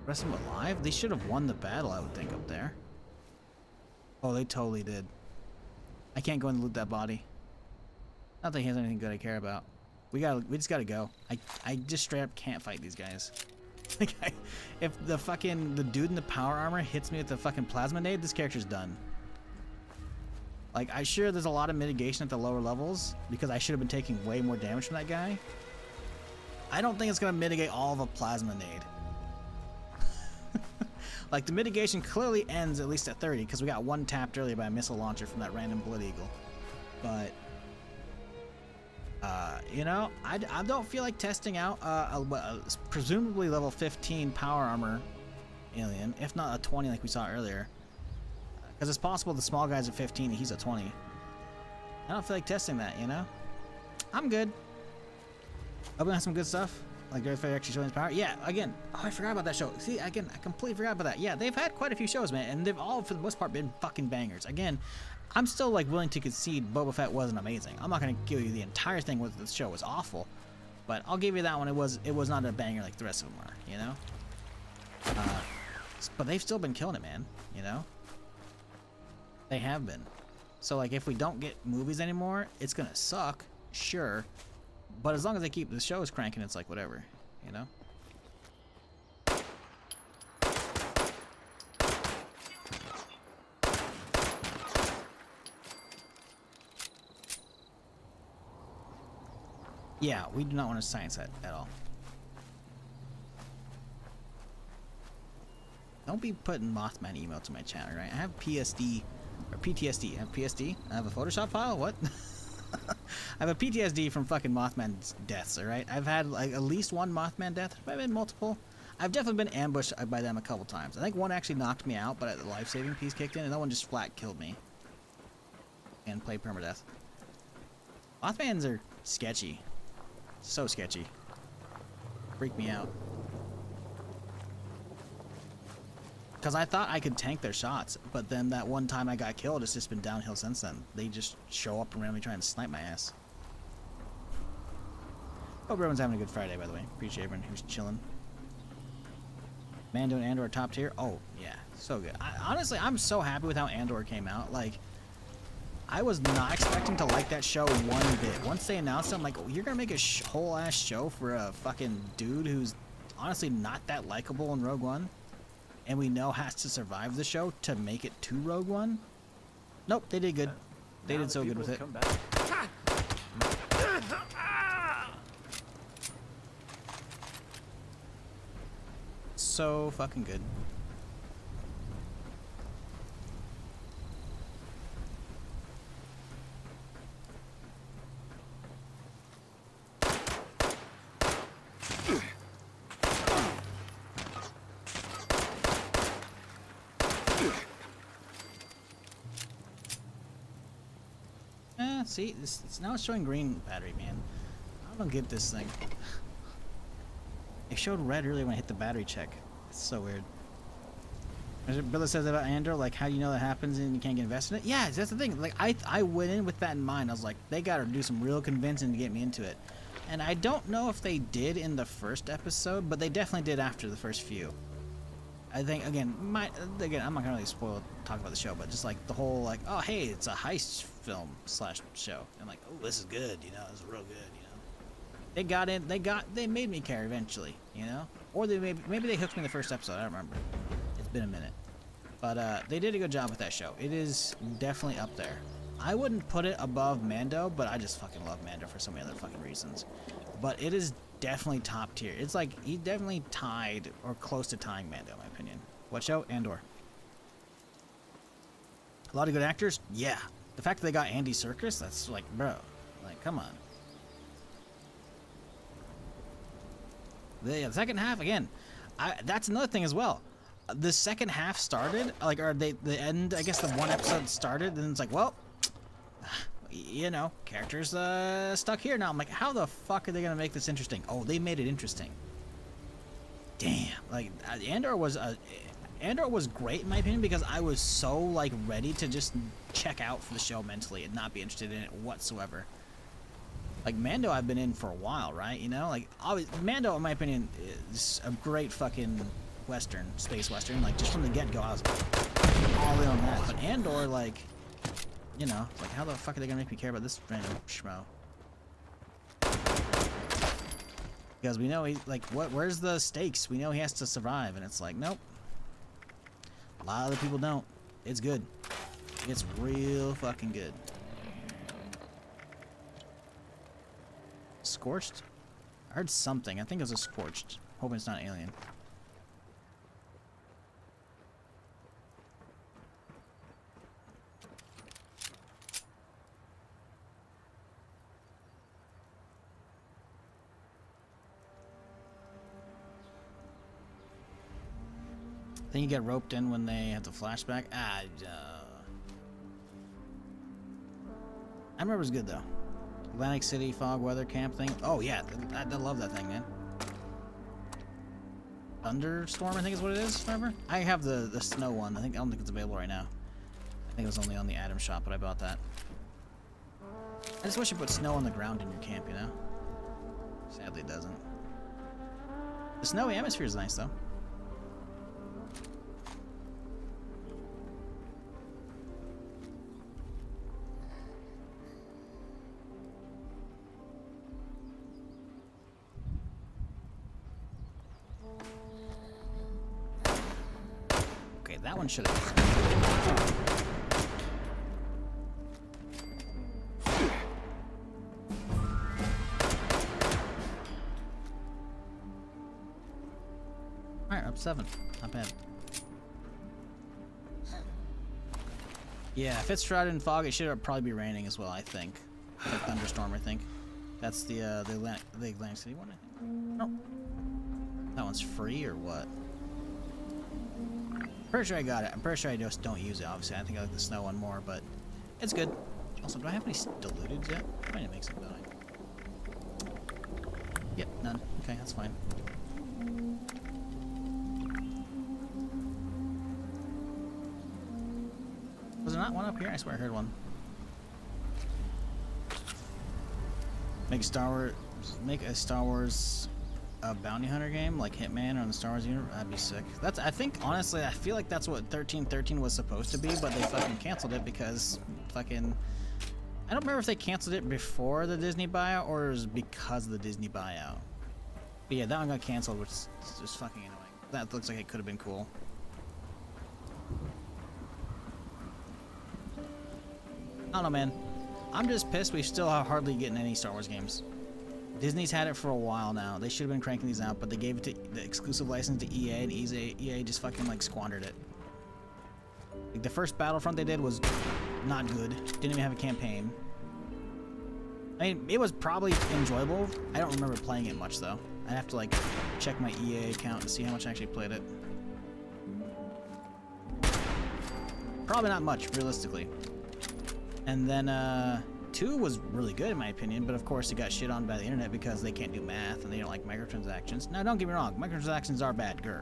Rest of them alive? They should have won the battle, I would think, up there. Oh, they totally did. I can't go and loot that body. Not that he has anything good I care about. We just gotta go. I just straight up can't fight these guys. Like, if the dude in the power armor hits me with the fucking plasma nade, this character's done. Like, I'm sure there's a lot of mitigation at the lower levels, because I should have been taking way more damage from that guy. I don't think it's going to mitigate all of a plasma nade. Like, the mitigation clearly ends at least at 30, because we got one tapped earlier by a missile launcher from that random Blood Eagle. But, you know, I don't feel like testing out presumably level 15 power armor alien, if not a 20 like we saw earlier. Because it's possible the small guy's at 15 and he's at 20. I don't feel like testing that, you know? I'm good. Hope we have some good stuff. Like Dirty Fair actually showing his power. Yeah, again. Oh, I forgot about that show. See, again, I completely forgot about that. Yeah, they've had quite a few shows, man. And they've all, for the most part, been fucking bangers. Again, I'm still, like, willing to concede Boba Fett wasn't amazing. I'm not going to give you the entire thing with the show was awful. But I'll give you that one. It was not a banger like the rest of them were, you know? But they've still been killing it, man. You know? They have been. So, like, if we don't get movies anymore, it's gonna suck, sure. But as long as they keep the shows cranking, it's like, whatever, you know? Yeah, we do not want to science that at all. Don't be putting Mothman emotes in my channel, right? I have PSD... Or PTSD. I have PSD? I have a Photoshop file? What? I have a PTSD from fucking Mothman's deaths, alright? I've had like at least one Mothman death. Have I been multiple? I've definitely been ambushed by them a couple times. I think one actually knocked me out, but the life-saving piece kicked in, and that one just flat killed me. And played Permadeath. Mothmans are sketchy. So sketchy. Freak me out. Because I thought I could tank their shots, but then that one time I got killed, it's just been downhill since then. They just show up and randomly try and snipe my ass. Hope everyone's having a good Friday, by the way. Appreciate everyone who's chilling. Mando and Andor are top tier. Oh, yeah. So good. Honestly, I'm so happy with how Andor came out. Like, I was not expecting to like that show one bit. Once they announced it, I'm like, oh, you're gonna make a whole ass show for a fucking dude who's honestly not that likable in Rogue One, and we know has to survive the show to make it to Rogue One? Nope, they did good. They did so good with it. So fucking good. See, now it's showing green battery, man. I don't get this thing. It showed red earlier when I hit the battery check. It's so weird. Brother says about Andor, like, how do you know that happens and you can't get invested in it? Yeah, that's the thing. Like, I went in with that in mind. I was like, they gotta do some real convincing to get me into it. And I don't know if they did in the first episode, but they definitely did after the first few. I think, again, I'm not gonna really talk about the show, but just like the whole, like, oh, hey, it's a heist film / show. And I'm like, oh, this is good, you know, this is real good, you know. They made me care eventually, you know? Or maybe they hooked me in the first episode, I don't remember. It's been a minute. But they did a good job with that show. It is definitely up there. I wouldn't put it above Mando, but I just fucking love Mando for so many other fucking reasons. But it is definitely top tier. It's like, he definitely tied or close to tying Mando, in my opinion. What show? Andor. A lot of good actors? Yeah. The fact that they got Andy Serkis, that's like, bro, like, come on. The second half, again, that's another thing as well. The second half started, like, or the end, I guess the one episode started, and it's like, well, you know, characters stuck here now. I'm like, how the fuck are they gonna make this interesting? Oh, they made it interesting. Damn, like, Andor was great in my opinion because I was so like ready to just check out for the show mentally and not be interested in it whatsoever. Like Mando, I've been in for a while, right? You know, like Mando, in my opinion, is a great fucking western, space western. Like just from the get-go, I was all in on that. But Andor, like, you know, like how the fuck are they gonna make me care about this random schmo? Because we know he, like, where's the stakes? We know he has to survive, and it's like, nope. A lot of other people don't. It's good. It's real fucking good. Scorched? I heard something. I think it was a Scorched. Hoping it's not alien. Then you get roped in when they have the flashback. I remember it was good though. Atlantic City fog weather camp thing. Oh yeah, I love that thing, man. Thunderstorm, I think is what it is. Remember? I have the snow one. I don't think it's available right now. I think it was only on the item shop, but I bought that. I just wish you put snow on the ground in your camp, you know. Sadly, it doesn't. The snowy atmosphere is nice though. That one should have. Alright, up 7. Not bad. Yeah, if it's shrouded in fog, it should probably be raining as well, I think. Like thunderstorm, I think. That's the Atlantic City one, I think. No. That one's free or what? Pretty sure I got it. I'm pretty sure I just don't use it, obviously. I think I like the snow one more, but it's good. Also, do I have any diluteds yet? I might make some, don't I? Yep, none. Okay, that's fine. Was there not one up here? I swear I heard one. Make a Star Wars a bounty hunter game like Hitman or the Star Wars universe. That'd be sick. I think honestly I feel like that's what 1313 was supposed to be, but they fucking canceled it because fucking I don't remember if they canceled it before the Disney buyout or it was because of the Disney buyout. But yeah, that one got canceled, which is just fucking annoying. That looks like it could have been cool. I don't know, man. I'm just pissed we still are hardly getting any Star Wars games. Disney's had it for a while now. They should have been cranking these out, but they gave it to the exclusive license to EA, and EA just fucking like squandered it. Like, the first Battlefront they did was not good. Didn't even have a campaign. I mean, it was probably enjoyable. I don't remember playing it much though. I'd have to like check my EA account and see how much I actually played it. Probably not much, realistically. And then 2 was really good in my opinion, but of course it got shit on by the internet because they can't do math and they don't like microtransactions. Now don't get me wrong, microtransactions are bad, you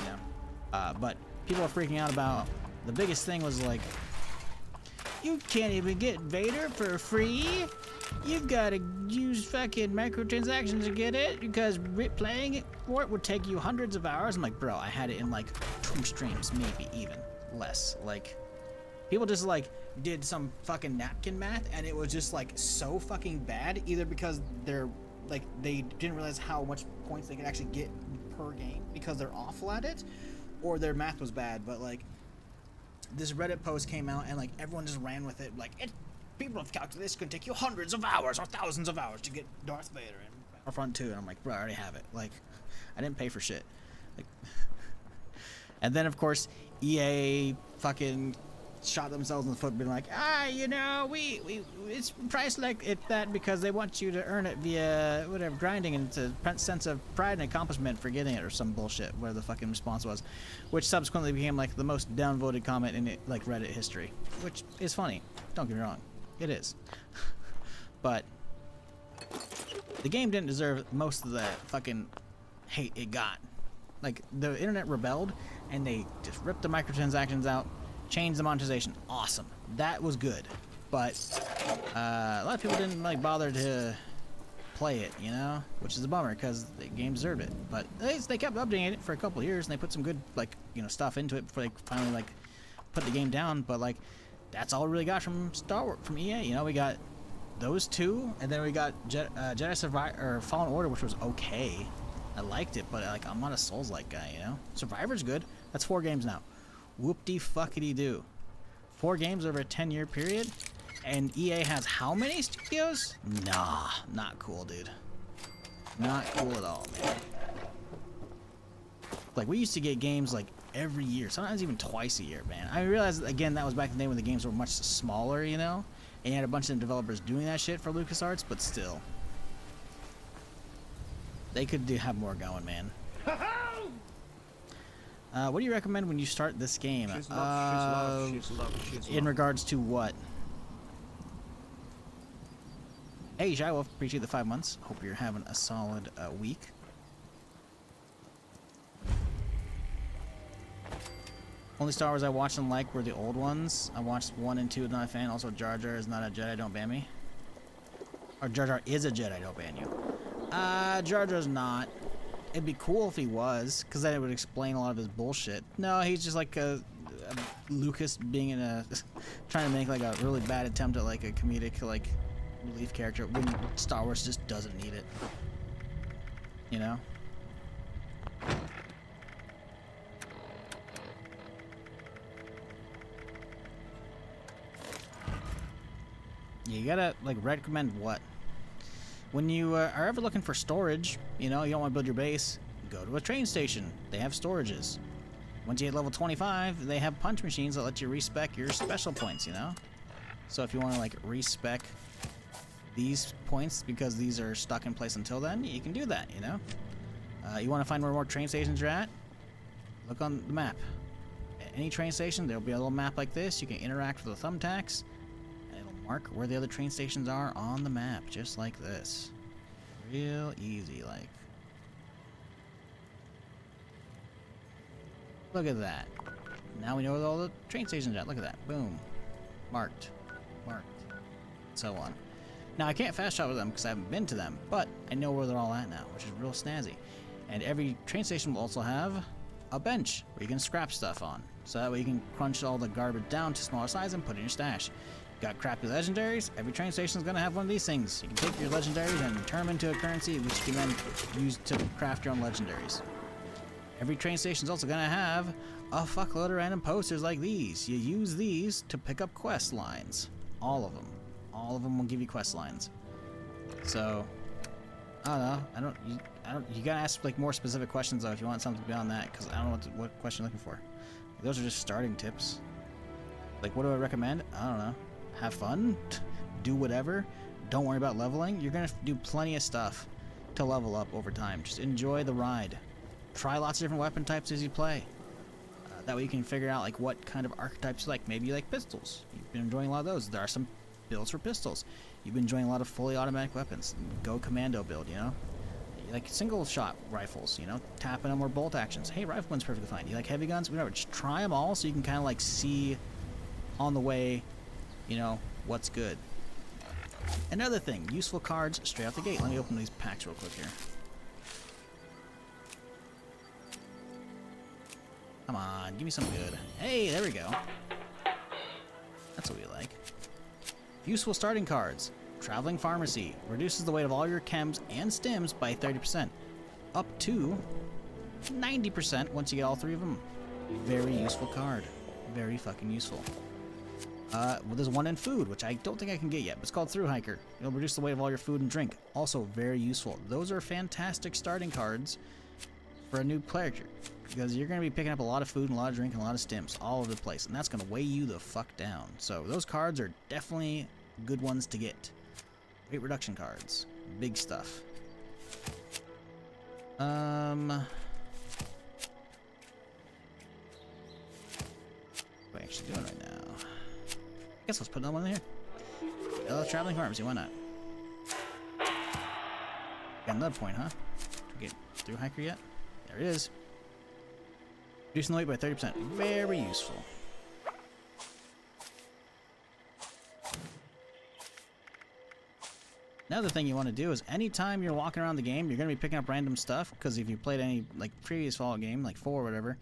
know. But people are freaking out about, the biggest thing was like, you can't even get Vader for free? You've gotta use fucking microtransactions to get it because playing it for it would take you hundreds of hours. I'm like, bro, I had it in like 2 streams, maybe even less. Like, people just like did some fucking napkin math and it was just like so fucking bad, either because they're like, they didn't realize how much points they could actually get per game because they're awful at it, or their math was bad. But like, this Reddit post came out and like everyone just ran with it, like, people have calculated this could take you hundreds of hours or thousands of hours to get Darth Vader in Battlefront 2, and I'm like, bro, I already have it. Like, I didn't pay for shit. Like, and then of course EA fucking shot themselves in the foot, being like, you know, it's priced like it that because they want you to earn it via whatever grinding, and it's a sense of pride and accomplishment for getting it, or some bullshit, where the fucking response was, which subsequently became like the most downvoted comment in like Reddit history, which is funny. Don't get me wrong, it is. But the game didn't deserve most of the fucking hate it got. Like, the internet rebelled and they just ripped the microtransactions out, changed the monetization. Awesome, that was good. But a lot of people didn't like bother to play it, you know, which is a bummer because the game deserved it. But they kept updating it for a couple of years and they put some good, like, you know, stuff into it before they finally like put the game down. But like, that's all we really got from from EA. You know, we got those 2, and then we got Jedi Survivor or Fallen Order, which was okay. I liked it, but like, I'm not a Souls-like guy, you know. Survivor's good. That's 4 games now. Whoop-de-fuckity-doo. 4 games over a 10-year period, and EA has how many studios? Nah, not cool, dude. Not cool at all, man. Like, we used to get games like every year, sometimes even twice a year, man. I realized, again, that was back in the day when the games were much smaller, you know, and you had a bunch of developers doing that shit for LucasArts, but still. They could have more going, man. What do you recommend when you start this game? She's love. In regards to what? Hey, Shy Wolf, appreciate the 5 months. Hope you're having a solid week. Only Star Wars I watched and liked were the old ones. I watched 1 and 2, not a fan. Also, Jar Jar is not a Jedi, don't ban me. Or Jar Jar is a Jedi, don't ban you. Jar Jar's not. It'd be cool if he was, because then it would explain a lot of his bullshit. No, he's just like a Lucas being in a trying to make like a really bad attempt at like a comedic like relief character when Star Wars just doesn't need it. You know? You gotta like recommend what? When you are ever looking for storage, you know, you don't want to build your base, go to a train station. They have storages. Once you hit level 25, they have punch machines that let you respec your special points, you know? So if you want to, like, respec these points because these are stuck in place until then, you can do that, you know? You want to find where more train stations are at? Look on the map. At any train station, there'll be a little map like this. You can interact with the thumbtacks. Mark where the other train stations are on the map, just like this. Real easy, like. Look at that. Now we know where all the train stations are at. Look at that. Boom. Marked. Marked. So on. Now, I can't fast travel them because I haven't been to them, but I know where they're all at now, which is real snazzy. And every train station will also have a bench where you can scrap stuff on. So that way you can crunch all the garbage down to smaller size and put it in your stash. Got crappy legendaries? Every train station is going to have one of these things. You can take your legendaries and turn them into a currency, which you can then use to craft your own legendaries. Every train station is also going to have a fuckload of random posters like these. You use these to pick up quest lines. All of them. All of them will give you quest lines. So, I don't know. You gotta ask like more specific questions though if you want something beyond that, because I don't know what question you're looking for. Those are just starting tips. Like, what do I recommend? I don't know. Have fun, do whatever, don't worry about leveling. You're gonna do plenty of stuff to level up over time. Just enjoy the ride. Try lots of different weapon types as you play. That way you can figure out like what kind of archetypes you like. Maybe you like pistols. You've been enjoying a lot of those. There are some builds for pistols. You've been enjoying a lot of fully automatic weapons. Go commando build, you know? You like single shot rifles, you know? Tapping them or bolt actions. Hey, rifleman's perfectly fine. You like heavy guns? Whatever. Just try them all so you can kind of like see on the way, you know, what's good. Another thing, useful cards straight out the gate. Let me open these packs real quick here. Come on, give me some good. Hey, there we go. That's what we like. Useful starting cards. Traveling Pharmacy. Reduces the weight of all your chems and stims by 30%. Up to 90% once you get all three of them. Very useful card. Very fucking useful. Well, there's one in food, which I don't think I can get yet, but it's called Through Hiker. It'll reduce the weight of all your food and drink. Also very useful. Those are fantastic starting cards for a new player, because you're going to be picking up a lot of food and a lot of drink and a lot of stims all over the place, and that's going to weigh you the fuck down. So those cards are definitely good ones to get. Weight reduction cards. Big stuff. What am I actually doing right now? I guess let's put another one in here. Traveling Pharmacy, why not? Got another point, huh? Did we get Through Hiker yet? There it is. Reducing the weight by 30%. Very useful. Another thing you want to do is anytime you're walking around the game, you're going to be picking up random stuff, because if you played any like previous Fallout game, like 4 or whatever,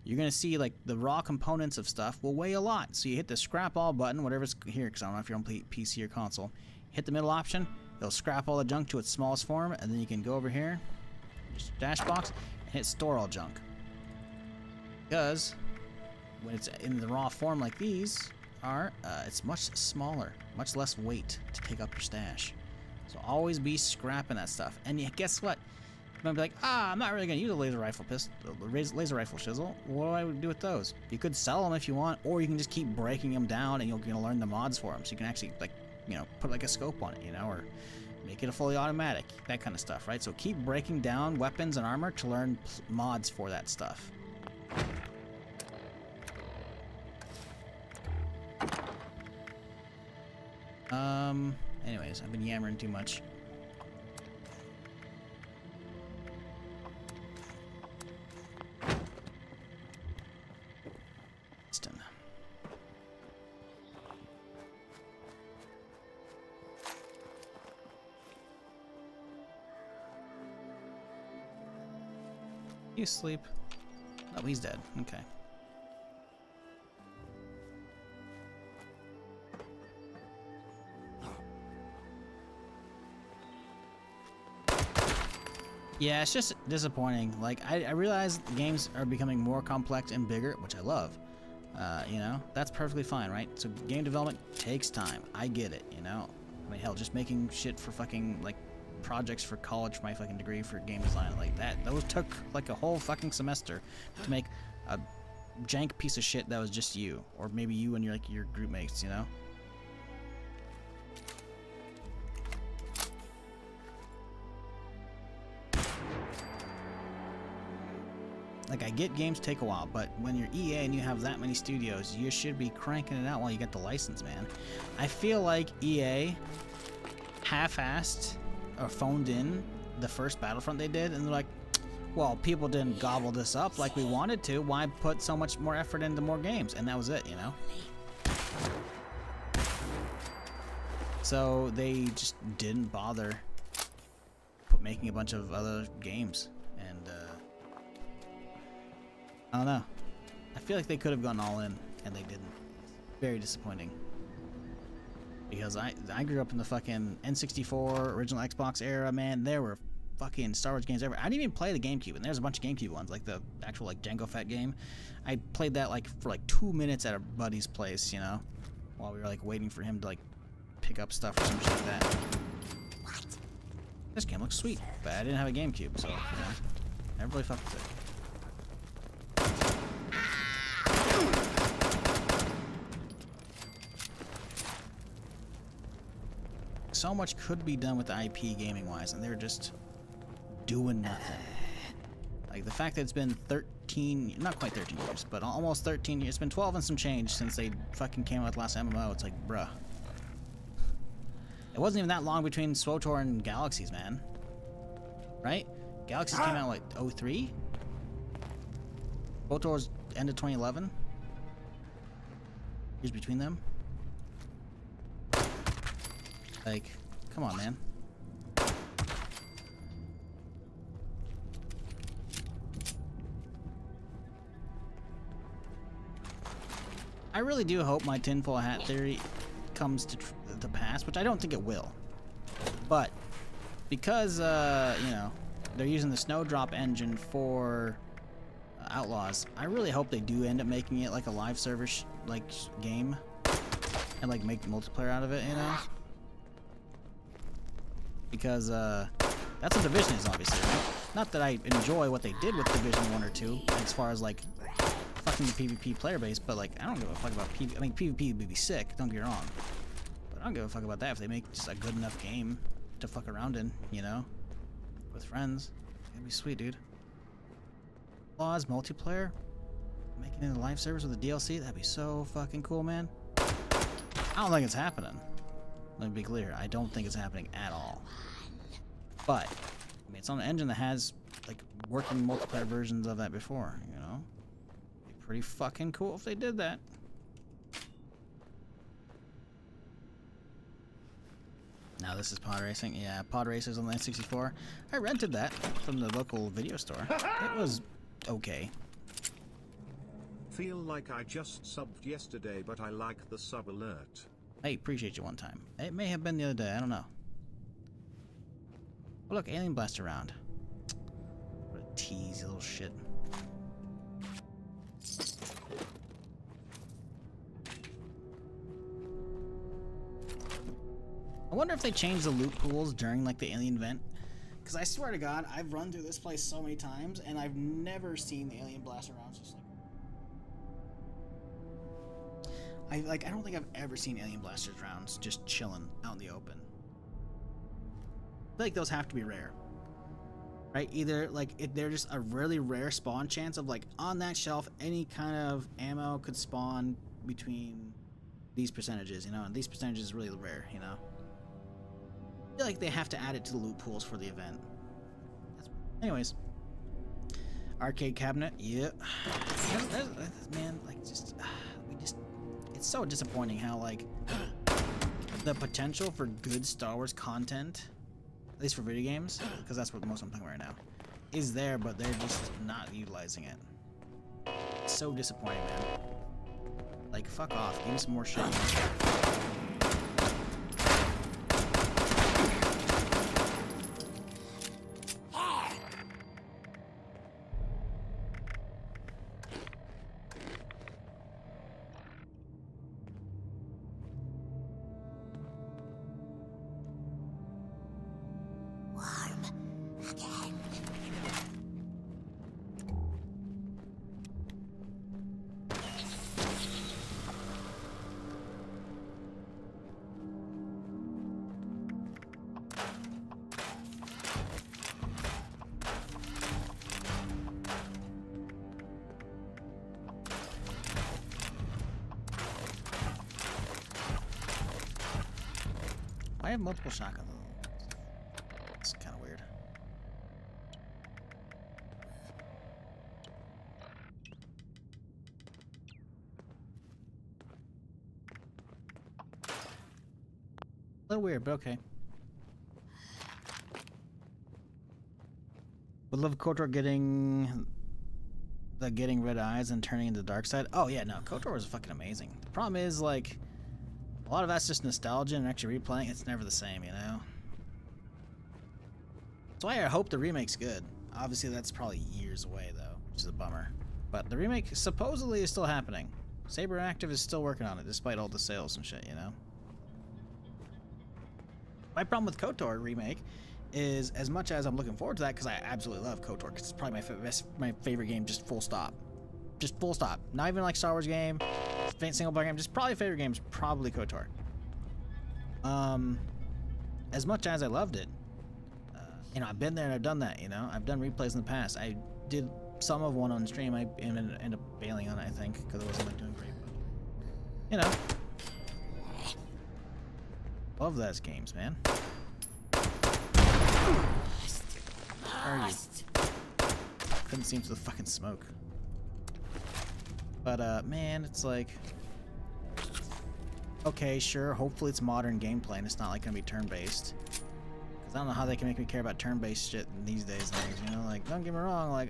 you're going to see like the raw components of stuff will weigh a lot. So you hit the scrap all button, whatever's here, because I don't know if you're on PC or console. Hit the middle option, it'll scrap all the junk to its smallest form, and then you can go over here, just dash box, and hit store all junk. Because when it's in the raw form like these are, it's much smaller, much less weight to take up your stash. So always be scrapping that stuff. And guess what? You might be like, I'm not really going to use a laser rifle laser rifle shizzle. What do I do with those? You could sell them if you want, or you can just keep breaking them down and you're going to learn the mods for them. So you can actually, like, you know, put like a scope on it, you know, or make it a fully automatic, that kind of stuff, right? So keep breaking down weapons and armor to learn mods for that stuff. Anyways, I've been yammering too much. You sleep? Oh, he's dead. Okay. Yeah, it's just disappointing. Like, I realize games are becoming more complex and bigger, which I love. You know, that's perfectly fine, right? So game development takes time. I get it, you know? I mean, hell, just making shit for fucking, like, projects for college for my fucking degree for game design, like that, those took, like, a whole fucking semester to make a jank piece of shit that was just you. Or maybe you and your group mates, you know? Like, I get games take a while, but when you're EA and you have that many studios, you should be cranking it out while you get the license, man. I feel like EA half-assed or phoned in the first Battlefront they did, and they're like, well, people didn't gobble this up like we wanted to, why put so much more effort into more games? And that was it, you know? So they just didn't bother making a bunch of other games, and I don't know. I feel like they could have gone all in, and they didn't. Very disappointing. Because I grew up in the fucking N64 original Xbox era, man. There were fucking Star Wars games everywhere. I didn't even play the GameCube, and there's a bunch of GameCube ones, like the actual like Jango Fett game. I played that like for like 2 minutes at a buddy's place, you know, while we were like waiting for him to like pick up stuff or some shit like that. What? This game looks sweet, but I didn't have a GameCube, so you know, never really fucked with it. So much could be done with the IP gaming-wise, and they're just doing nothing. Like, the fact that it's been 13, not quite 13 years, but almost 13 years, it's been 12 and some change since they fucking came out with the last MMO, it's like, bruh. It wasn't even that long between SWTOR and Galaxies, man. Right? Galaxies came out, like, 03? SWTOR's end of 2011? Years between them? Like, come on, man. I really do hope my tinfoil hat theory comes to pass, which I don't think it will. But because, you know, they're using the Snowdrop engine for Outlaws, I really hope they do end up making it like a live service like game and like make multiplayer out of it, you know? Because that's what Division is, obviously, right? Not that I enjoy what they did with Division 1 or 2 as far as like fucking the PvP player base, but like I don't give a fuck about PvP. I mean, PvP would be sick, don't get me wrong, but I don't give a fuck about that if they make just a good enough game to fuck around in, you know, with friends. It'd be sweet, dude. Laws multiplayer, making it a live service with a DLC, that'd be so fucking cool, man. I don't think it's happening. Let me be clear, I don't think it's happening at all. But I mean, it's on an engine that has like working multiplayer versions of that before, you know? It'd be pretty fucking cool if they did that. Now this is pod racing. Yeah, pod racers on the N64. I rented that from the local video store. It was okay. Feel like I just subbed yesterday, but I like the sub alert. I appreciate you one time. It may have been the other day, I don't know. Oh look, alien blast around. What a tease, you little shit. I wonder if they changed the loot pools during like the alien event. Because I swear to God, I've run through this place so many times and I've never seen the alien blast around just like I don't think I've ever seen alien blasters rounds just chilling out in the open. I feel like those have to be rare, right? Either like they're just a really rare spawn chance of like on that shelf any kind of ammo could spawn between these percentages, you know, and these percentages is really rare, you know. I feel like they have to add it to the loot pools for the event. Anyways, arcade cabinet, yeah. Man, like just it's so disappointing how like the potential for good Star Wars content, at least for video games, because that's what most I'm playing right now, is there, but they're just not utilizing it. It's so disappointing, man. Like, fuck off. Give me some more shit. I have multiple shotguns. It's kind of weird. A little weird, but okay. Would love KOTOR getting red eyes and turning into the dark side. Oh yeah, no, KOTOR was fucking amazing. The problem is like A lot of that's just nostalgia and actually replaying. It's never the same, you know? That's why I hope the remake's good. Obviously, that's probably years away, though, which is a bummer. But the remake supposedly is still happening. Saber Active is still working on it, despite all the sales and shit, you know? My problem with KOTOR remake is, as much as I'm looking forward to that, because I absolutely love KOTOR, because it's probably my favorite game, just full stop. Just full stop. Not even like Star Wars game, single player game, just probably favorite game is probably KOTOR. As much as I loved it, you know, I've been there and I've done that, you know? I've done replays in the past. I did some of one on stream. I ended up bailing on it, I think, because it wasn't like doing great. But, you know. Love those games, man. Where are you? Couldn't seem to the fucking smoke. But, man, it's like... Okay, sure, hopefully it's modern gameplay and it's not, like, gonna be turn-based. Because I don't know how they can make me care about turn-based shit these days, you know? Like, don't get me wrong, like,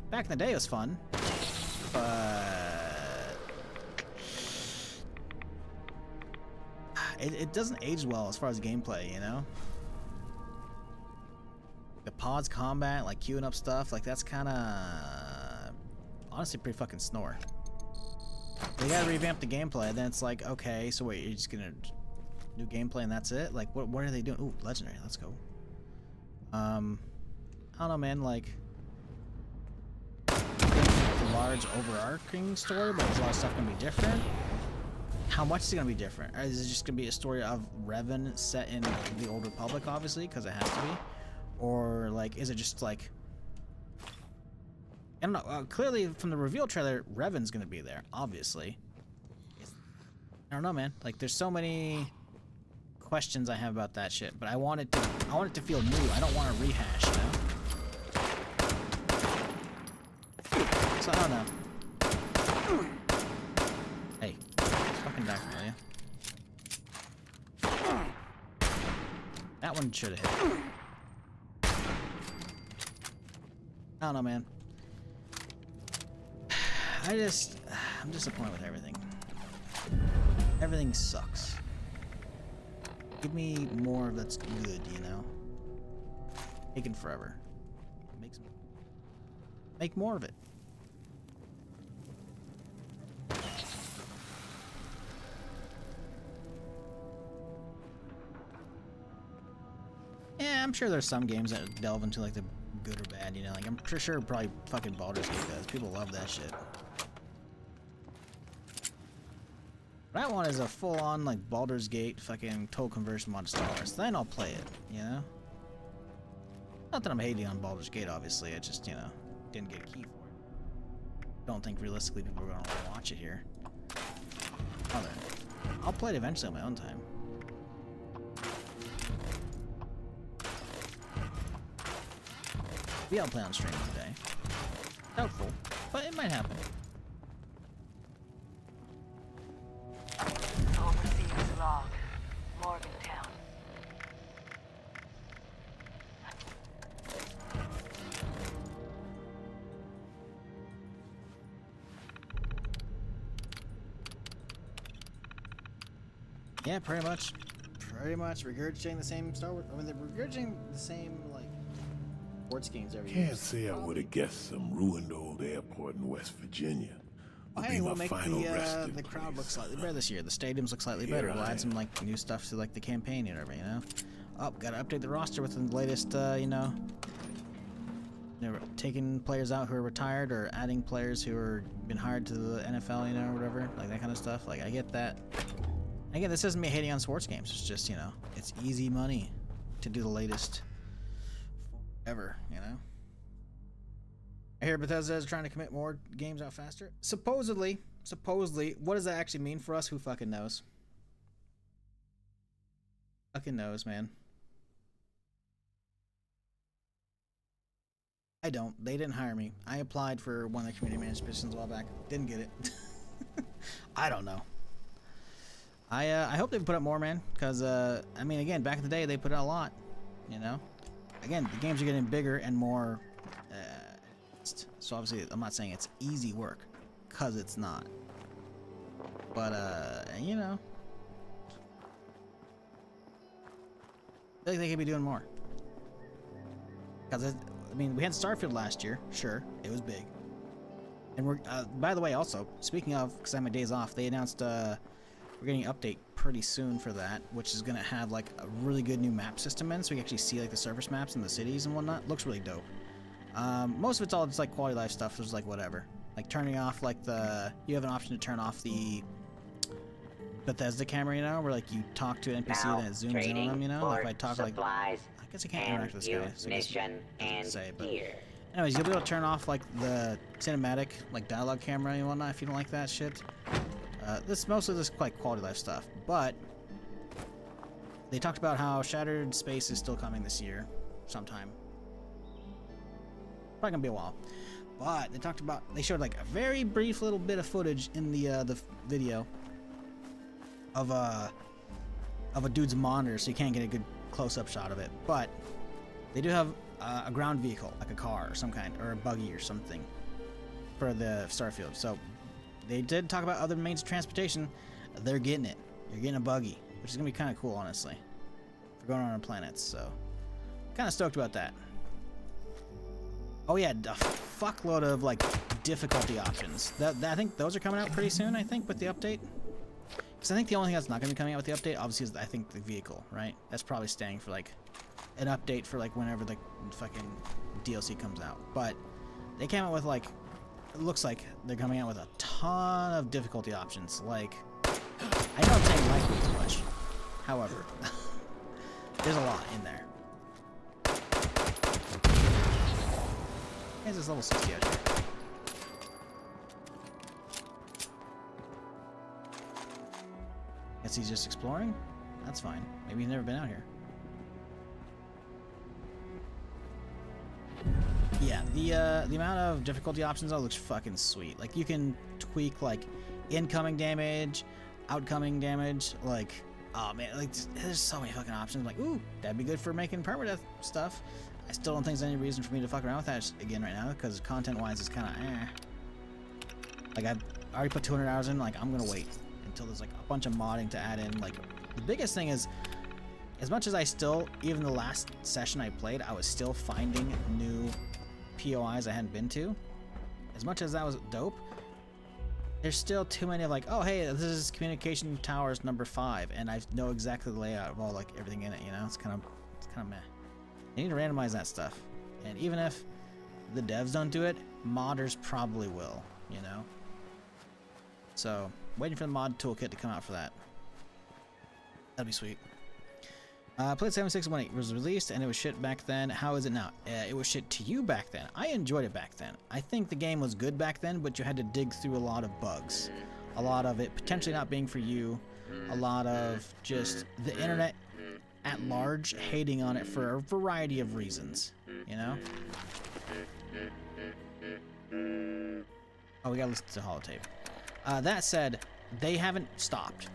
back in the day it was fun. But... It doesn't age well as far as gameplay, you know? The pods combat, like queuing up stuff, like that's kinda... honestly pretty fucking snore. They gotta revamp the gameplay, then it's like, okay, so wait, you're just gonna do gameplay and that's it? Like, what are they doing? Ooh, legendary, let's go. I don't know, man, like... a large overarching story, but there's a lot of stuff gonna be different. How much is it gonna be different? Or is it just gonna be a story of Revan set in the Old Republic, obviously, because it has to be? Or, like, is it just, like... I don't know, clearly from the reveal trailer, Revan's gonna be there, obviously. I don't know, man. Like, there's so many questions I have about that shit, but I want it to feel new. I don't want a rehash, you know? So, I don't know. Hey, fucking die for you. That one should have hit. I don't know, man. I'm disappointed with everything. Everything sucks. Give me more that's good, you know? Taking forever. Make more of it. Yeah, I'm sure there's some games that delve into like the good or bad, you know? Like, I'm sure probably fucking Baldur's Gate does. People love that shit. What I want is a full-on, like, Baldur's Gate fucking total conversion mod of Star Wars. Then I'll play it, you know? Not that I'm hating on Baldur's Gate, obviously. I just, you know, didn't get a key for it. Don't think realistically people are gonna watch it here. I'll play it eventually on my own time. Maybe I'll play on stream today. Doubtful, but it might happen. Overseer's log, Morgantown. Yeah, pretty much. Pretty much regurgitating the same Star Wars. I mean, they're regurgitating the same, like, sports games every year. Can't say I would have guessed some ruined old airport in West Virginia. Hey, we'll make the crowd look slightly better this year. The stadiums look slightly better. We'll add some like new stuff to like the campaign and whatever, you know. Oh, gotta update the roster with the latest, you know, taking players out who are retired or adding players who are been hired to the NFL, you know, or whatever, like that kind of stuff. Like I get that. And again, this isn't me hating on sports games. It's just, you know, it's easy money to do the latest ever, you know. I hear Bethesda is trying to commit more games out faster. Supposedly, what does that actually mean for us? Who fucking knows? Fucking knows, man. I don't. They didn't hire me. I applied for one of the community manager positions a while back. Didn't get it. I don't know. I hope they put up more, man. Because, I mean, again, back in the day, they put out a lot. You know? Again, the games are getting bigger and more... so obviously, I'm not saying it's easy work. Because it's not. But, you know... I think they could be doing more. Because, I mean, we had Starfield last year. Sure, it was big. And we're, by the way, also, speaking of, because I have my days off, they announced we're getting an update pretty soon for that, which is going to have, like, a really good new map system in, so we can actually see, like, the surface maps and the cities and whatnot. Looks really dope. Most of it's all just, like, quality life stuff, so it's, like, whatever. Like, turning off, like, you have an option to turn off the Bethesda camera, you know, where, like, you talk to an NPC and it zooms in on them, you know? Like, if I talk, like, I guess I can't interact with this guy, so I guess I say, but... Anyways, you'll be able to turn off, like, the cinematic, like, dialogue camera and whatnot if you don't like that shit. This mostly just, like, quality life stuff, but they talked about how Shattered Space is still coming this year, sometime. Probably gonna be a while. But they showed, like, a very brief little bit of footage in the video of a dude's monitor, so you can't get a good close-up shot of it. But they do have a ground vehicle, like a car or some kind, or a buggy or something, for the Starfield. So they did talk about other means of transportation. They're getting it. You're getting a buggy, which is gonna be kind of cool, honestly, for going on planets. So kind of stoked about that. Oh yeah, a fuckload of, like, difficulty options. I think those are coming out pretty soon, I think, with the update. Because I think the only thing that's not going to be coming out with the update, obviously, is, I think, the vehicle, right? That's probably staying for, like, an update for, like, whenever the fucking DLC comes out. But they came out with, like, it looks like they're coming out with a ton of difficulty options. Like, I know I'm saying likely too much. However, there's a lot in there. Here's this level 60 out here. Guess he's just exploring? That's fine. Maybe he's never been out here. Yeah, the amount of difficulty options though looks fucking sweet. Like, you can tweak, like, incoming damage, outcoming damage, like, oh man, like, there's so many fucking options. Like, ooh, that'd be good for making permadeath stuff. I still don't think there's any reason for me to fuck around with that again right now, because content-wise it's kind of Like, I've already put 200 hours in, like, I'm gonna wait until there's, like, a bunch of modding to add in. Like, the biggest thing is, as much as I still, even the last session I played, I was still finding new POIs I hadn't been to. As much as that was dope, there's still too many of, like, oh hey, this is communication towers number 5, and I know exactly the layout of all, like, everything in it, you know? It's kind of meh. They need to randomize that stuff. And even if the devs don't do it, modders probably will, you know? So, waiting for the mod toolkit to come out for that. That'd be sweet. Played 7618 was released and it was shit back then. How is it now? It was shit to you back then. I enjoyed it back then. I think the game was good back then, but you had to dig through a lot of bugs. A lot of it potentially not being for you. A lot of just the internet at large hating on it for a variety of reasons, you know? Oh, we gotta listen to the holotape. That said, they haven't stopped.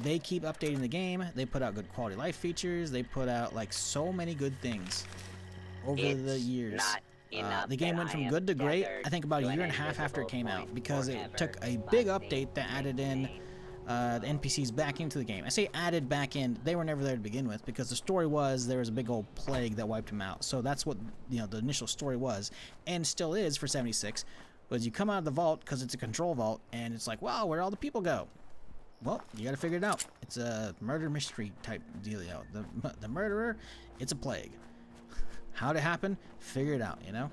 They keep updating the game. They put out good quality life features. They put out, like, so many good things over the years. The game went from good to great, I think, about a year and a half after it came out, because it took a big update that added in the NPCs back into the game. I say added back in, they were never there to begin with, because the story was there was a big old plague that wiped them out. So that's what, you know, the initial story was, and still is for 76, was you come out of the vault, because it's a control vault, and it's like, wow, where'd all the people go? Well, you gotta figure it out. It's a murder mystery type dealio. The murderer, it's a plague. How'd it happen? Figure it out, you know?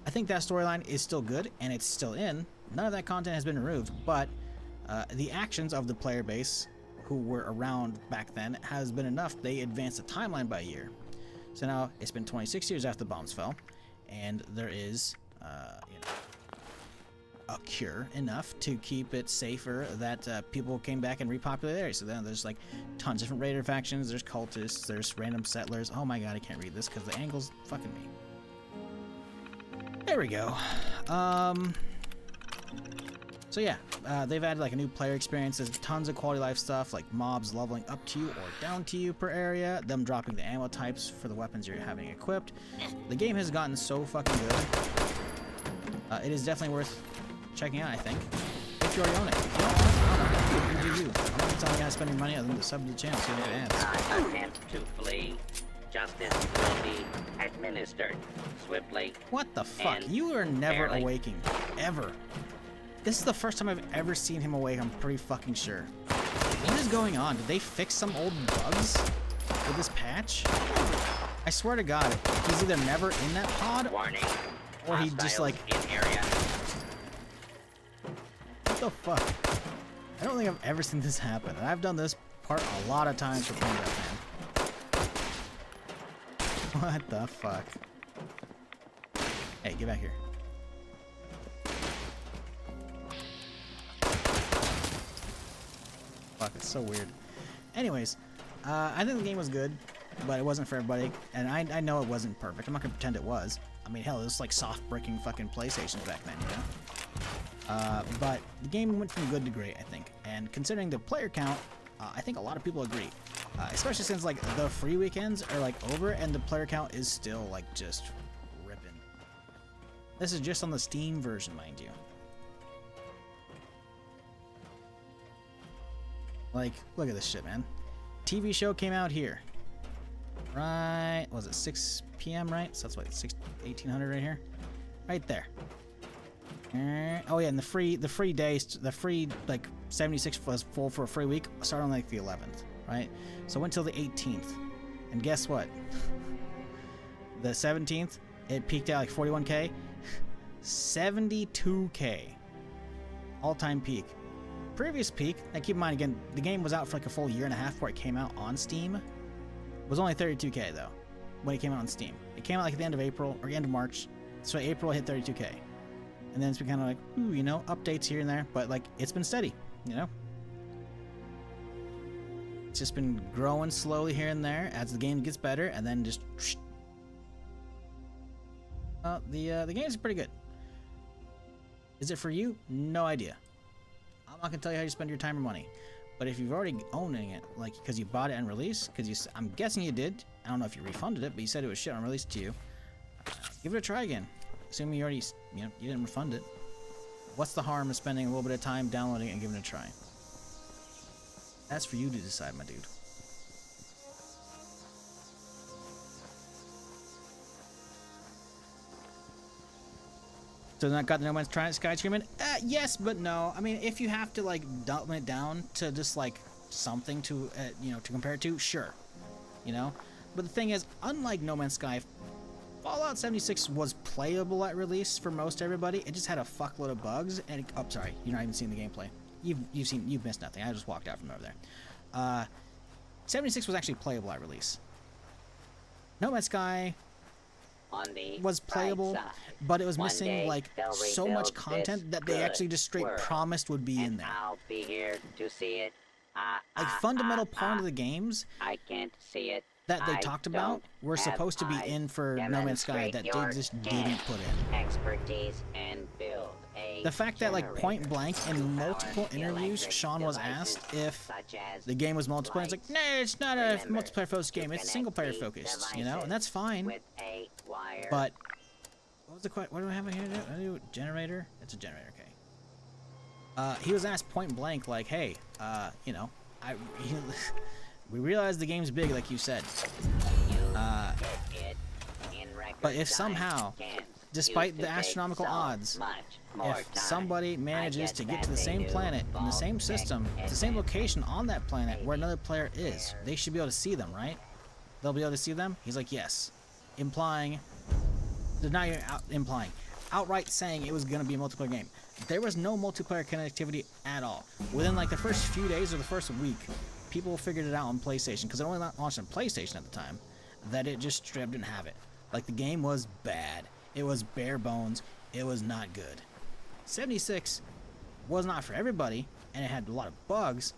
I think that storyline is still good, and it's still in. None of that content has been removed, but the actions of the player base who were around back then has been enough. They advanced the timeline by a year. So now it's been 26 years after the bombs fell, and there is, you know, a cure enough to keep it safer that people came back and repopulated the area. So then there's, like, tons of different raider factions, there's cultists, there's random settlers. Oh my god, I can't read this because the angle's fucking me. There we go. So yeah, they've added, like, a new player experience. There's tons of quality life stuff, like mobs leveling up to you or down to you per area, them dropping the ammo types for the weapons you're having equipped. The game has gotten so fucking good. It is definitely worth checking out, I think. If if you already own it. If you don't own it, I don't know. You do you. I'm not telling you how to spend your money other than to sub to the channel so you don't get ads. Attempt to flee. Justice will be administered swiftly. What the fuck? You are never awaking. Ever. This is the first time I've ever seen him awake, I'm pretty fucking sure. What is going on? Did they fix some old bugs with this patch? I swear to God, he's either never in that pod, or he just like... What the fuck? I don't think I've ever seen this happen, and I've done this part a lot of times for Permadeath, man. What the fuck? Hey, get back here. Fuck, it's so weird. Anyways, I think the game was good, but it wasn't for everybody, and I know it wasn't perfect. I'm not gonna pretend it was. I mean, hell, it was like soft bricking fucking PlayStations back then, you know? But the game went from good to great, I think. And considering the player count, I think a lot of people agree. Especially since like the free weekends are like over and the player count is still like just ripping. This is just on the Steam version, mind you. Like, look at this shit, man. TV show came out here. Right, was it 6 p.m., right? So that's what, 1800 right here? Right there. Oh yeah, and the free days, the free like 76 was full for a free week, started on like the 11th, right? So it went till the 18th, and guess what? The 17th, it peaked out like 41k, 72k, all-time peak. Previous peak, now keep in mind again, the game was out for like a full year and a half before it came out on Steam. It was only 32k though, when it came out on Steam. It came out like at the end of April, or end of March, so April hit 32k. And then it's been kind of like, ooh, you know, updates here and there, but like, it's been steady, you know? It's just been growing slowly here and there as the game gets better, and then just... the game's pretty good. Is it for you? No idea. I'm not gonna tell you how you spend your time or money. But if you've already owning it, like, because you bought it on release, because I'm guessing you did. I don't know if you refunded it, but you said it was shit on release to you. Give it a try again. Assuming you already, you know, you didn't refund it. What's the harm of spending a little bit of time downloading it and giving it a try? That's for you to decide, my dude. So not got the No Man's Sky treatment? Yes, but no. I mean, if you have to like dumb it down to just like something to, you know, to compare it to, sure. You know? But the thing is, unlike No Man's Sky, Fallout 76 was playable at release for most everybody. It just had a fuckload of bugs, and it, oh, sorry, you're not even seeing the gameplay. You've missed nothing. I just walked out from over there. 76 was actually playable at release. No Man's Sky was playable, but it was missing like so much content that they actually just straight promised would be in there. I'll be here to see it. Like fundamental part of the games. I can't see it. That they talked about were supposed to be in for No Man's Sky that they just didn't put in. Expertise and build a the fact that like point blank in multiple interviews, Sean was asked if the game was multiplayer. It's like, nah, it's not a multiplayer focused game. It's single player focused, you know, and that's fine. But what was the question? What do I have in here? Generator? It's a generator. Okay. He was asked point blank, like, hey, you know, we realize the game's big, like you said. But if somehow, despite the astronomical odds, if somebody manages to get to the same planet, in the same system, the same location on that planet where another player is, they should be able to see them, right? They'll be able to see them? He's like, yes. Implying, not even implying, outright saying it was going to be a multiplayer game. There was no multiplayer connectivity at all. Within like the first few days or the first week, people figured it out on PlayStation, because it only launched on PlayStation at the time, that it just straight up didn't have it. Like, the game was bad. It was bare bones. It was not good. 76 was not for everybody, and it had a lot of bugs,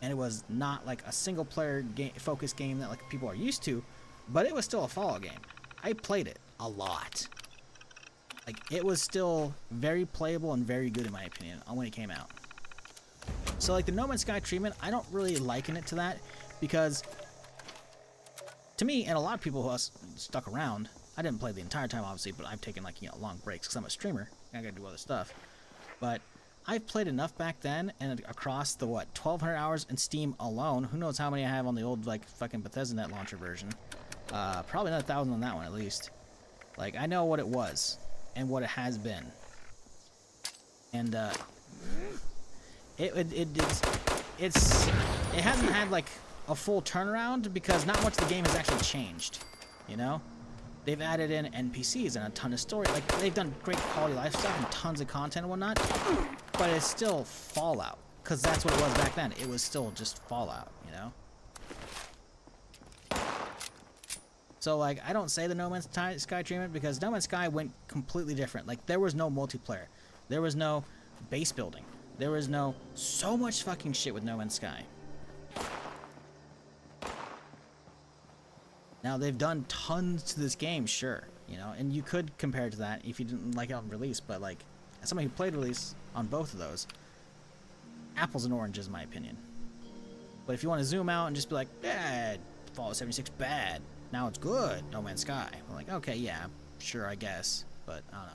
and it was not like a single player focused game that like people are used to, but it was still a Fallout game. I played it a lot. Like, it was still very playable and very good in my opinion when it came out. So like the No Man's Sky treatment, I don't really liken it to that, because to me, and a lot of people who stuck around, I didn't play the entire time obviously, but I've taken like, you know, long breaks because I'm a streamer. I gotta do other stuff. But I've played enough back then, and across the, 1,200 hours in Steam alone. Who knows how many I have on the old, like, fucking Bethesda Net launcher version. Probably another 1,000 on that one, at least. Like, I know what it was, and what it has been. And, it hasn't had, like, a full turnaround, because not much of the game has actually changed, you know? They've added in NPCs and a ton of story. Like, they've done great quality life stuff and tons of content and whatnot, but it's still Fallout, because that's what it was back then. It was still just Fallout, you know? So, like, I don't say the No Man's Sky treatment, because No Man's Sky went completely different. Like, there was no multiplayer. There was no base building. There was no... so much fucking shit with No Man's Sky. Now, they've done tons to this game, sure, you know, and you could compare it to that if you didn't like it on release, but, like, as somebody who played release on both of those, apples and oranges, in my opinion. But if you want to zoom out and just be like, bad, Fallout 76, bad, now it's good, No Man's Sky. I'm like, okay, yeah, sure, I guess, but I don't know.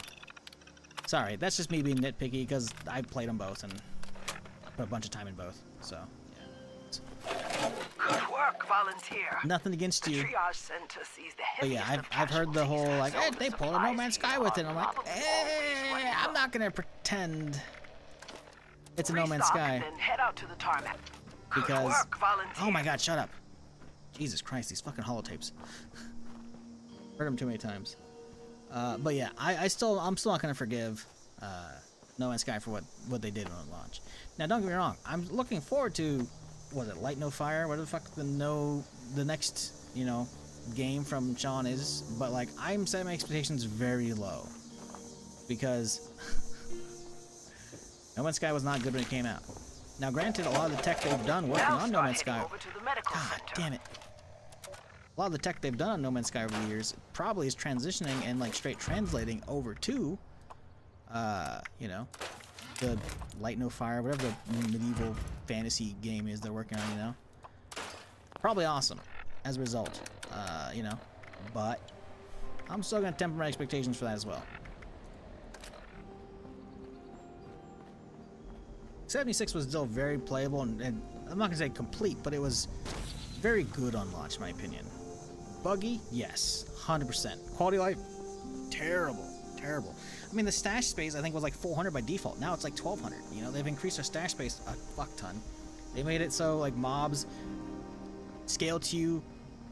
Sorry, that's just me being nitpicky, because I played them both and put a bunch of time in both, so... Good work, volunteer. Nothing against you. The triage center sees the But yeah, I've heard the whole, like, hey, they pulled a No Man's Sky with it. I'm like, hey, I'm not going to pretend it's a No Man's Sky. Then head out to the tarmac. Because, work, oh my god, shut up. Jesus Christ, these fucking holotapes. Heard them too many times. But yeah, I'm still not going to forgive No Man's Sky for what they did on launch. Now, don't get me wrong. I'm looking forward to... was it Light No Fire? What the fuck the next, you know, game from Sean is? But like, I'm setting my expectations very low, because No Man's Sky was not good when it came out. Now, granted, a lot of the tech they've done working on No Man's Sky. God damn it! A lot of the tech they've done on No Man's Sky over the years probably is transitioning and like straight translating over to, you know, the Light No Fire, whatever the medieval fantasy game is they're working on, you know. Probably awesome as a result, you know. But I'm still gonna temper my expectations for that as well. 76 was still very playable, and I'm not gonna say complete, but it was very good on launch, in my opinion. Buggy, yes, 100%. Quality of life, terrible, terrible. I mean, the stash space, I think, was like 400 by default. Now it's like 1,200. You know, they've increased their stash space a fuck ton. They made it so, like, mobs scale to you,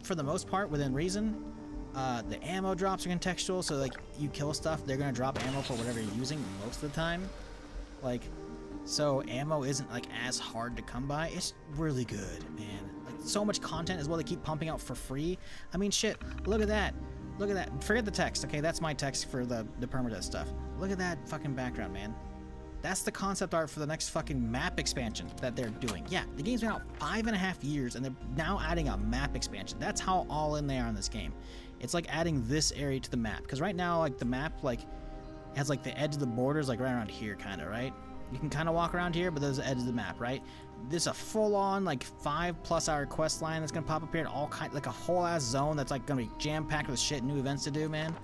for the most part, within reason. The ammo drops are contextual, so, like, you kill stuff, they're gonna drop ammo for whatever you're using most of the time. Like, so ammo isn't, like, as hard to come by. It's really good, man. Like, so much content as well they keep pumping out for free. I mean, shit, look at that. Look at that. Forget the text, okay? That's my text for the Permadeath stuff. Look at that fucking background, man. That's the concept art for the next fucking map expansion that they're doing. Yeah, the game's been out 5.5 years, and they're now adding a map expansion. That's how all in they are on this game. It's like adding this area to the map. Because right now, like, the map, like, has, like, the edge of the borders, like, right around here, kind of, right? You can kind of walk around here, but there's the edge of the map, right? This is a full-on, like, 5+ hour quest line that's gonna pop up here, and all kind, like a whole-ass zone that's, like, gonna be jam-packed with shit, new events to do, man.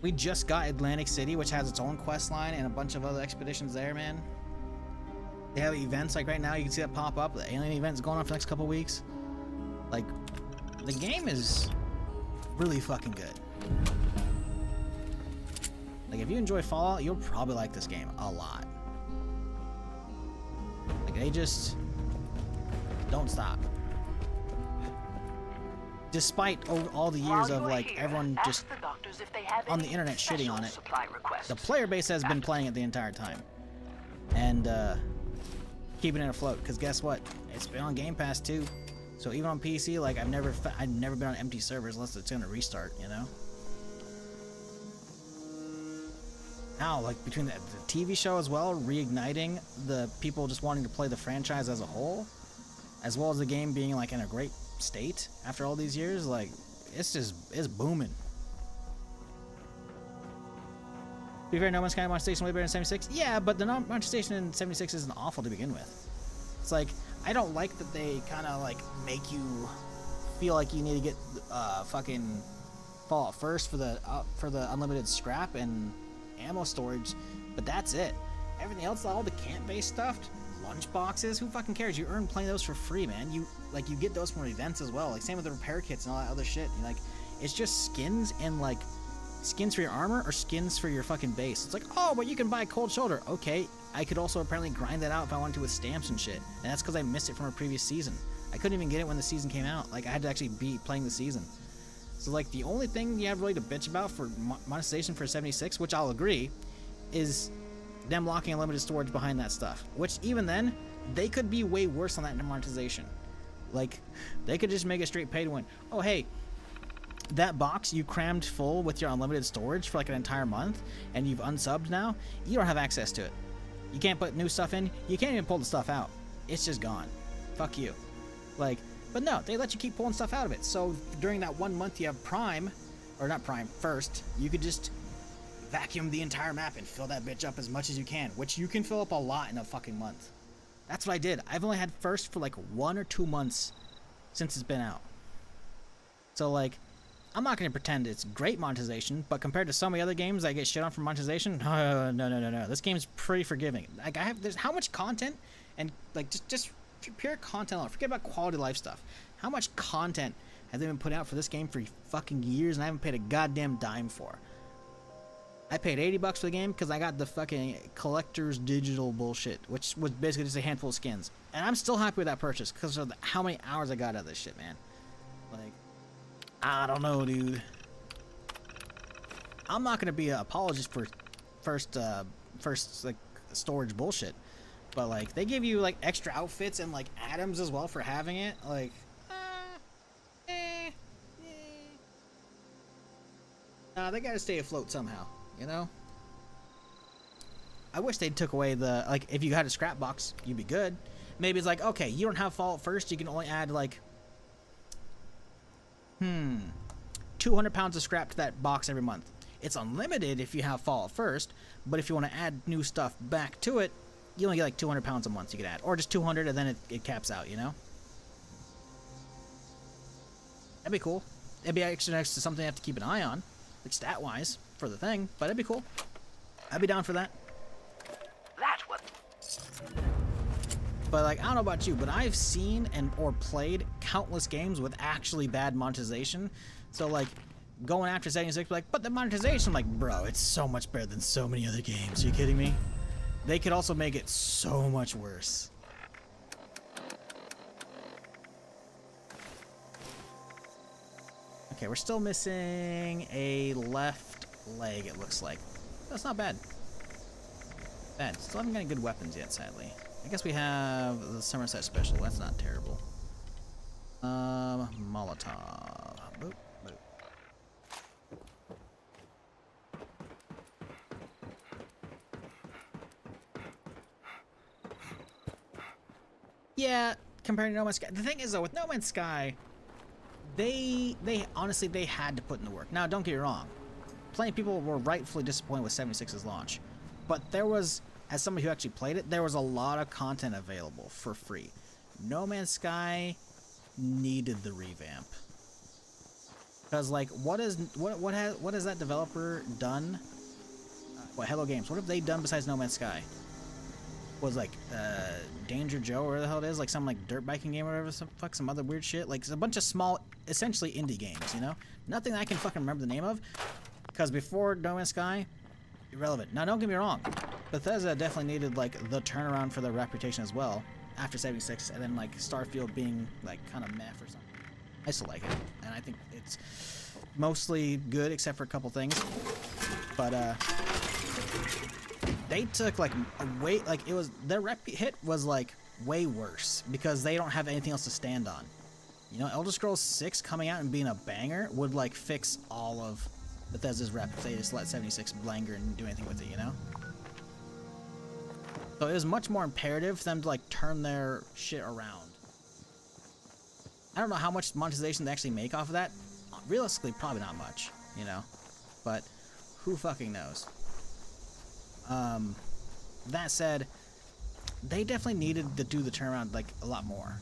We just got Atlantic City, which has its own quest line and a bunch of other expeditions there, man. They have events, like, right now, you can see that pop up. The alien event's going on for the next couple weeks. Like, the game is really fucking good. Like, if you enjoy Fallout, you'll probably like this game a lot. Like, they just don't stop. Despite all the years of, like, everyone just on the internet shitting on it, the player base has been playing it the entire time. And, keeping it afloat. Because guess what? It's been on Game Pass, too. So even on PC, like, I've never been on empty servers unless it's gonna restart, you know? Now, like, between the TV show as well, reigniting the people just wanting to play the franchise as a whole, as well as the game being, like, in a great state after all these years, like, it's booming. To be fair, No Man's Sky launch station way better than 76? Yeah, but the launch station in 76 isn't awful to begin with. It's like, I don't like that they kind of, like, make you feel like you need to get fucking Fallout first for the unlimited scrap and ammo storage, but that's it. everything else, all the camp-based stuff, lunch boxes, who fucking cares? You earn plenty of those for free, man. You get those from events as well. Like same with the repair kits and all that other shit. And, like, it's just skins and like skins for your armor or skins for your fucking base. It's like, oh, but you can buy Cold Shoulder. Okay, I could also apparently grind that out if I wanted to with stamps and shit. And that's because I missed it from a previous season. I couldn't even get it when the season came out. Like, I had to actually be playing the season. So, like, the only thing you have really to bitch about for monetization for 76, which I'll agree, is them locking unlimited storage behind that stuff. Which, even then, they could be way worse on that monetization. Like, they could just make it straight pay to win. Oh, hey, that box you crammed full with your unlimited storage for like an entire month, and you've unsubbed now, you don't have access to it. You can't put new stuff in. You can't even pull the stuff out. It's just gone. Fuck you. Like, but no, they let you keep pulling stuff out of it. So during that 1 month you have Prime, or not Prime, First, you could just vacuum the entire map and fill that bitch up as much as you can, which you can fill up a lot in a fucking month. That's what I did. I've only had First for like 1 or 2 months since it's been out. So like, I'm not going to pretend it's great monetization, but compared to so many other games I get shit on for monetization, no. This game's pretty forgiving. Like, there's how much content, and like just pure content alone. Forget about quality of life stuff. How much content have they been putting out for this game for fucking years, and I haven't paid a goddamn dime for? I paid $80 for the game because I got the fucking collector's digital bullshit, which was basically just a handful of skins. And I'm still happy with that purchase because of how many hours I got out of this shit, man. Like, I don't know, dude. I'm not gonna be an apologist for first like storage bullshit, but like they give you like extra outfits and like atoms as well for having it. Like, they gotta stay afloat somehow, you know. I wish they took away the, like, if you had a scrap box, you'd be good. Maybe it's like, okay, you don't have Fallout First, you can only add like 200 pounds of scrap to that box every month. It's unlimited if you have Fallout First, but if you want to add new stuff back to it, you only get like 200 pounds a month you could add. Or just 200 and then it caps out, you know? That'd be cool. It'd be extra next to something you have to keep an eye on, like stat-wise, for the thing, but it'd be cool. I'd be down for that. That was... But like, I don't know about you, but I've seen or played countless games with actually bad monetization. So like, going after 76, like, but the monetization, I'm like, bro, it's so much better than so many other games. Are you kidding me? They could also make it so much worse. Okay, we're still missing a left leg, it looks like. That's not bad. Still haven't got any good weapons yet, sadly. I guess we have the Somerset Special. That's not terrible. Molotov. Boop, boop. Yeah, compared to No Man's Sky. The thing is, though, with No Man's Sky, they honestly, they had to put in the work. Now, don't get me wrong. Plenty of people were rightfully disappointed with 76's launch. But there was, as somebody who actually played it, there was a lot of content available for free. No Man's Sky needed the revamp. Because, like, what has that developer done? Hello Games. What have they done besides No Man's Sky? Was like Danger Joe, or whatever the hell it is, like some like dirt biking game or whatever, some other weird shit. Like, it's a bunch of small, essentially indie games, you know? Nothing that I can fucking remember the name of. Because before No Man's Sky, irrelevant. Now, don't get me wrong. Bethesda definitely needed like the turnaround for their reputation as well after 76, and then like Starfield being like kind of meh or something. I still like it, and I think it's mostly good except for a couple things. But they took like a way, like it was, their rep hit was like way worse because they don't have anything else to stand on. You know, Elder Scrolls 6 coming out and being a banger would like fix all of Bethesda's rep if they just let 76 blanger and do anything with it, you know? So it was much more imperative for them to like turn their shit around. I don't know how much monetization they actually make off of that. Realistically, probably not much, you know? But who fucking knows? That said, they definitely needed to do the turnaround like a lot more.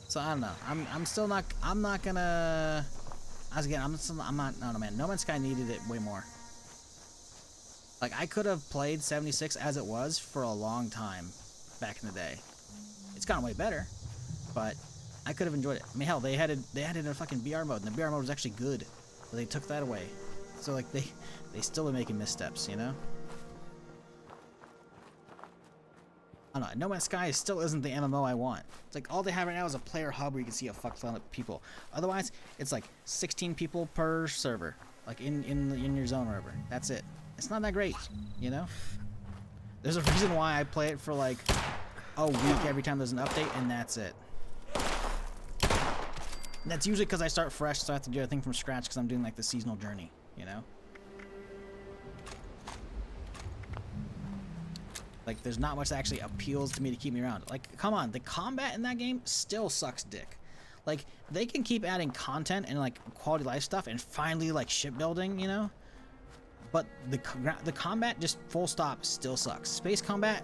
So I don't know. I'm not gonna. I don't know, man. No Man's Sky needed it way more. Like, I could have played 76 as it was for a long time back in the day. It's gotten way better, but I could have enjoyed it. I mean, hell, they added a fucking BR mode, and the BR mode was actually good, but they took that away. So, like, they still were making missteps, you know? I don't know. No Man's Sky still isn't the MMO I want. It's like all they have right now is a player hub where you can see a fuck ton of people. Otherwise, it's like 16 people per server, like in your zone or whatever. That's it. It's not that great, you know. There's a reason why I play it for like a week every time there's an update, and that's it. And that's usually because I start fresh, so I have to do everything from scratch because I'm doing like the seasonal journey, you know. Like, there's not much that actually appeals to me to keep me around. Like, come on, the combat in that game still sucks dick. Like, they can keep adding content and, like, quality life stuff and finally, like, shipbuilding, you know? But the combat, just full stop, still sucks. Space combat,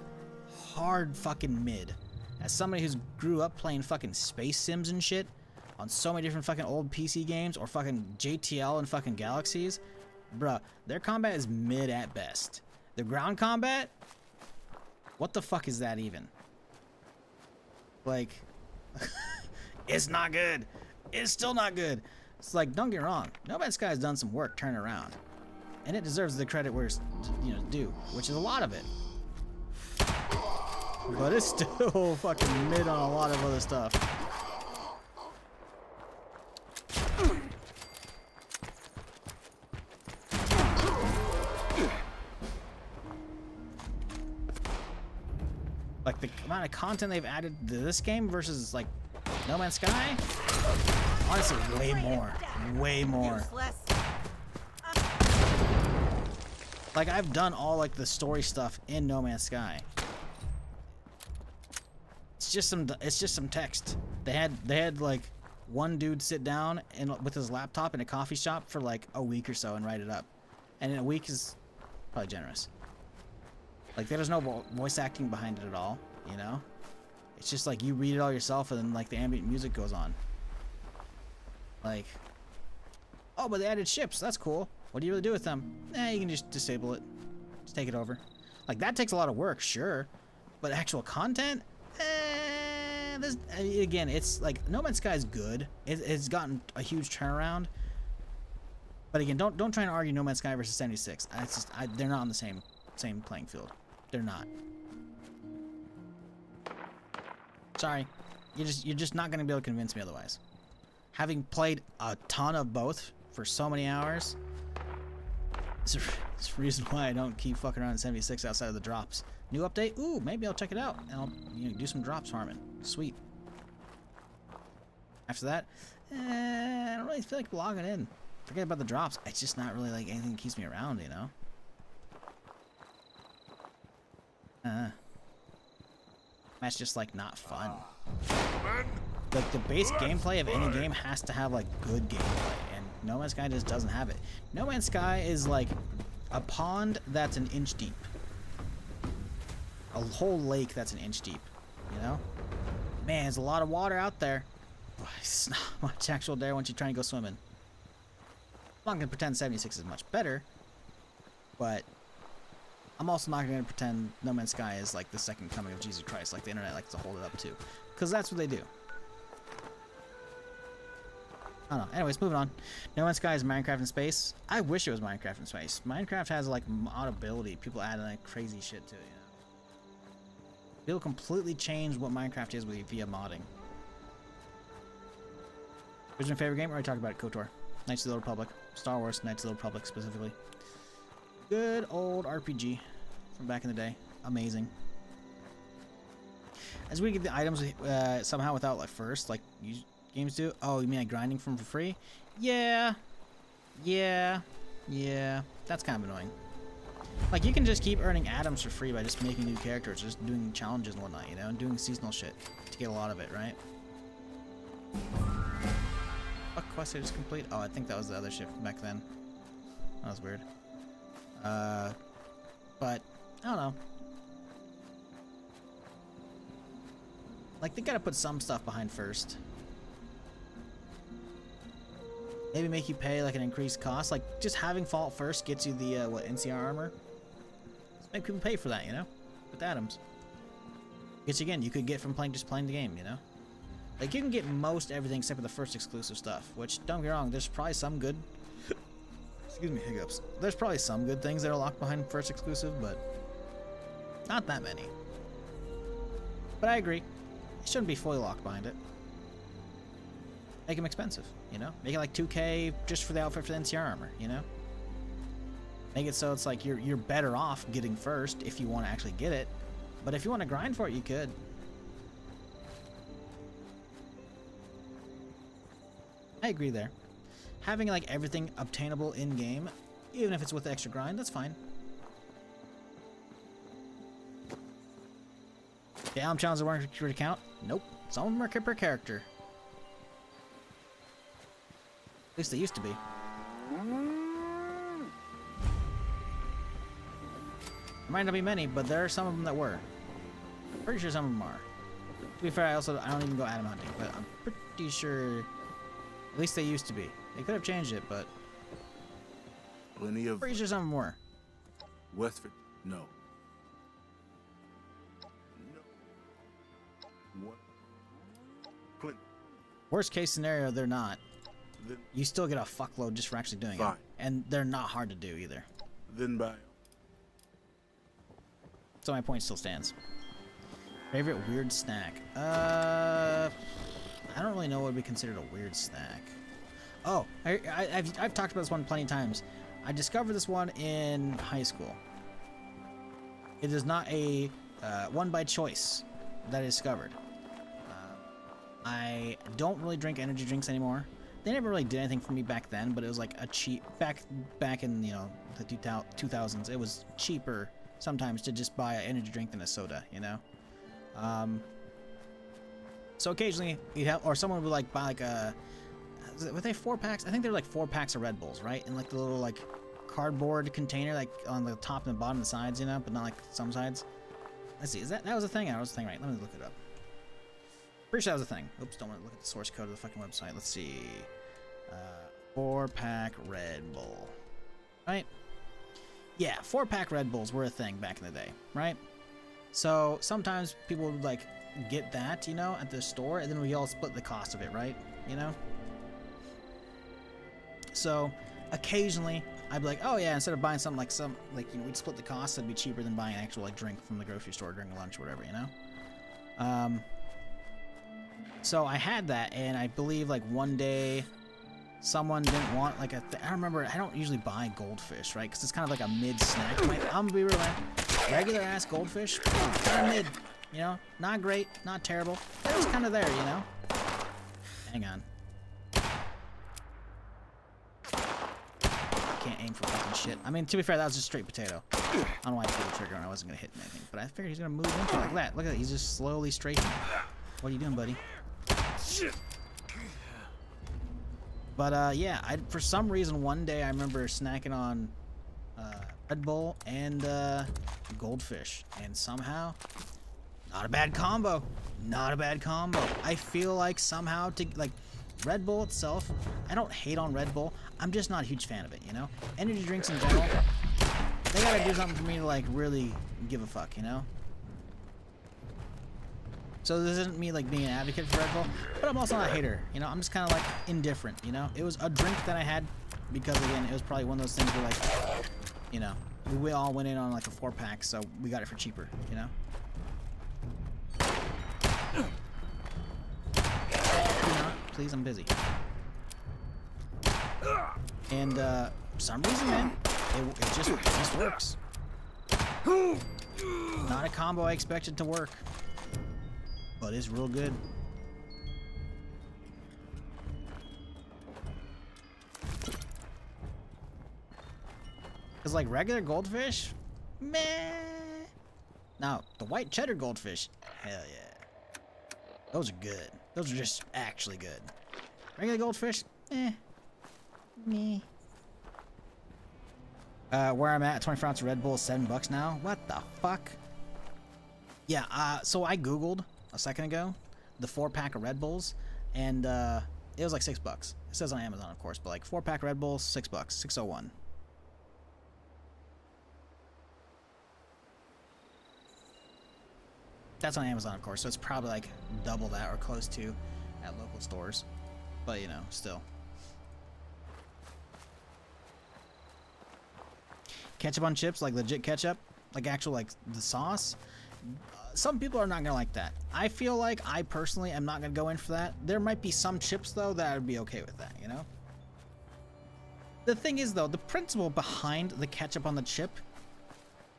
hard fucking mid. As somebody who's grew up playing fucking space sims and shit on so many different fucking old PC games or fucking JTL and fucking Galaxies, bruh, their combat is mid at best. The ground combat... what the fuck is that even? Like, it's not good. It's still not good. It's like, don't get me wrong. No Man's Sky has done some work turning around. And it deserves the credit where it's, you know, due, which is a lot of it. But it's still fucking mid on a lot of other stuff. Like, the amount of content they've added to this game versus, like, No Man's Sky? Honestly, way more. Way more. Like, I've done all, like, the story stuff in No Man's Sky. It's just some text. They had, like, one dude sit down with his laptop in a coffee shop for, like, a week or so and write it up. And in a week is probably generous. Like, there's no voice acting behind it at all, you know? It's just like you read it all yourself and then, like, the ambient music goes on. Like, oh, but they added ships. That's cool. What do you really do with them? You can just disable it. Just take it over. Like, that takes a lot of work, sure. But actual content? Again, it's like, No Man's Sky is good. It's gotten a huge turnaround. But again, don't try and argue No Man's Sky versus 76. It's just, they're not on the same playing field. They're not. Sorry. You're just not gonna be able to convince me otherwise. Having played a ton of both for so many hours, it's a reason why I don't keep fucking around in 76 outside of the drops. New update? Ooh, maybe I'll check it out and I'll, you know, do some drops farming. Sweet. After that, I don't really feel like logging in. Forget about the drops. It's just not really like anything that keeps me around, you know? That's just like not fun. Like, the base gameplay of any game has to have like good gameplay, and No Man's Sky just doesn't have it. No Man's Sky is like a pond that's an inch deep. A whole lake that's an inch deep, you know? Man, there's a lot of water out there. It's not much actual there once you try and go swimming. I'm not gonna pretend 76 is much better, but I'm also not going to pretend No Man's Sky is like the second coming of Jesus Christ, like the internet likes to hold it up to. Because that's what they do. I don't know. Anyways, moving on. No Man's Sky is Minecraft in space. I wish it was Minecraft in space. Minecraft has like modability. People add like crazy shit to it, you know? People completely change what Minecraft is via modding. Who's your favorite game? We already talked about it. KOTOR. Knights of the Old Republic. Star Wars Knights of the Old Republic specifically. Good old RPG from back in the day. Amazing. As we get the items somehow without like first, like games do. Oh, you mean like grinding for free? Yeah. That's kind of annoying. Like, you can just keep earning atoms for free by just making new characters, just doing challenges and whatnot, you know, and doing seasonal shit to get a lot of it, right? What quest I just complete? Oh, I think that was the other ship back then. That was weird. But I don't know. Like, they gotta put some stuff behind first. Maybe make you pay like an increased cost. Like, just having Fallout first gets you the what, NCR armor, Make people pay for that, you know? With atoms. Which again, you could get from just playing the game, you know? Like, you can get most everything except for the first exclusive stuff, which, don't get me wrong, there's probably some good... Excuse me, hiccups. There's probably some good things that are locked behind first exclusive, but not that many. But I agree. It shouldn't be fully locked behind it. Make them expensive, you know? Make it like 2K just for the outfit for the NCR armor, you know? Make it so it's like you're better off getting first if you want to actually get it. But if you want to grind for it, you could. I agree there. Having like everything obtainable in game, even if it's with extra grind, that's fine. The album challenges weren't to count? Nope. Some of them are per character. At least they used to be. There might not be many, but there are some of them that were. Pretty sure some of them are. To be fair, I don't even go atom hunting, but I'm pretty sure at least they used to be. They could have changed it, but Plenty of... pretty sure some of them were. Westford, no. What? Clint. Worst case scenario, they're not. You still get a fuckload just for actually doing it. And they're not hard to do either. Then by... So my point still stands. Favorite weird snack? I don't really know what would be considered a weird snack. Oh, I've talked about this one plenty of times. I discovered this one in high school. It is not a one by choice that I discovered. I don't really drink energy drinks anymore. They never really did anything for me back then, but it was like a cheap back in, you know, the 2000s. It was cheaper sometimes to just buy an energy drink than a soda, you know. So occasionally you'd have, or someone would like buy like a, were they 4-packs? I think they're like 4 packs of Red Bulls, right? In like the little like cardboard container, like on the top and the bottom and the sides, you know, but not like some sides. Let's see, that was a thing? That was a thing, right? Let me look it up. Pretty sure that was a thing. Oops, don't want to look at the source code of the fucking website. Let's see. 4-pack Red Bull. Right? Yeah, 4-pack Red Bulls were a thing back in the day, right? So sometimes people would like get that, you know, at the store, and then we all split the cost of it, right? You know? So occasionally I'd be like, oh yeah, instead of buying something like you know, we'd split the cost, it'd be cheaper than buying an actual like drink from the grocery store during lunch or whatever, you know? So I had that, and I believe like one day someone didn't want like a I remember, I don't usually buy goldfish, right? Because it's kind of like a mid snack. I'm gonna be real, man. Regular ass goldfish, kind of mid, you know? Not great, not terrible. It was kind of there, you know? Hang on. Can't aim for fucking shit. I mean, to be fair, that was just straight potato. I don't know why I pulled the trigger and I wasn't gonna hit anything, but I figured he's gonna move into it like that. Look at that, he's just slowly straightening. What are you doing, buddy? But yeah, for some reason one day I remember snacking on Red Bull and goldfish, and somehow, not a bad combo. Not a bad combo. I feel like somehow like Red Bull itself, I don't hate on Red Bull. I'm just not a huge fan of it, you know? Energy drinks in general, they gotta do something for me to like really give a fuck, you know? So this isn't me like being an advocate for Red Bull, but I'm also not a hater, you know? I'm just kind of like indifferent, you know? It was a drink that I had because, again, it was probably one of those things where like, you know, we all went in on like a 4-pack, so we got it for cheaper, you know? Please, I'm busy. And for some reason, man, it just works. Not a combo I expected to work, but it's real good. Cause like regular goldfish, meh. Now the white cheddar goldfish, hell yeah, those are good. Those are just actually good. Regular goldfish, eh, meh. Where I'm at, 24 ounce Red Bull is $7 now. What the fuck? Yeah, so I googled a second ago the 4-pack of Red Bulls, and it was like $6. It says on Amazon, of course, but like 4-pack Red Bulls, $6, $6.01. That's on Amazon, of course, so it's probably like double that or close to at local stores. But, you know, still. Ketchup on chips, like legit ketchup, like actual, like the sauce. Some people are not gonna like that. I feel like I personally am not gonna go in for that. There might be some chips though that I would be okay with that, you know? The thing is though, the principle behind the ketchup on the chip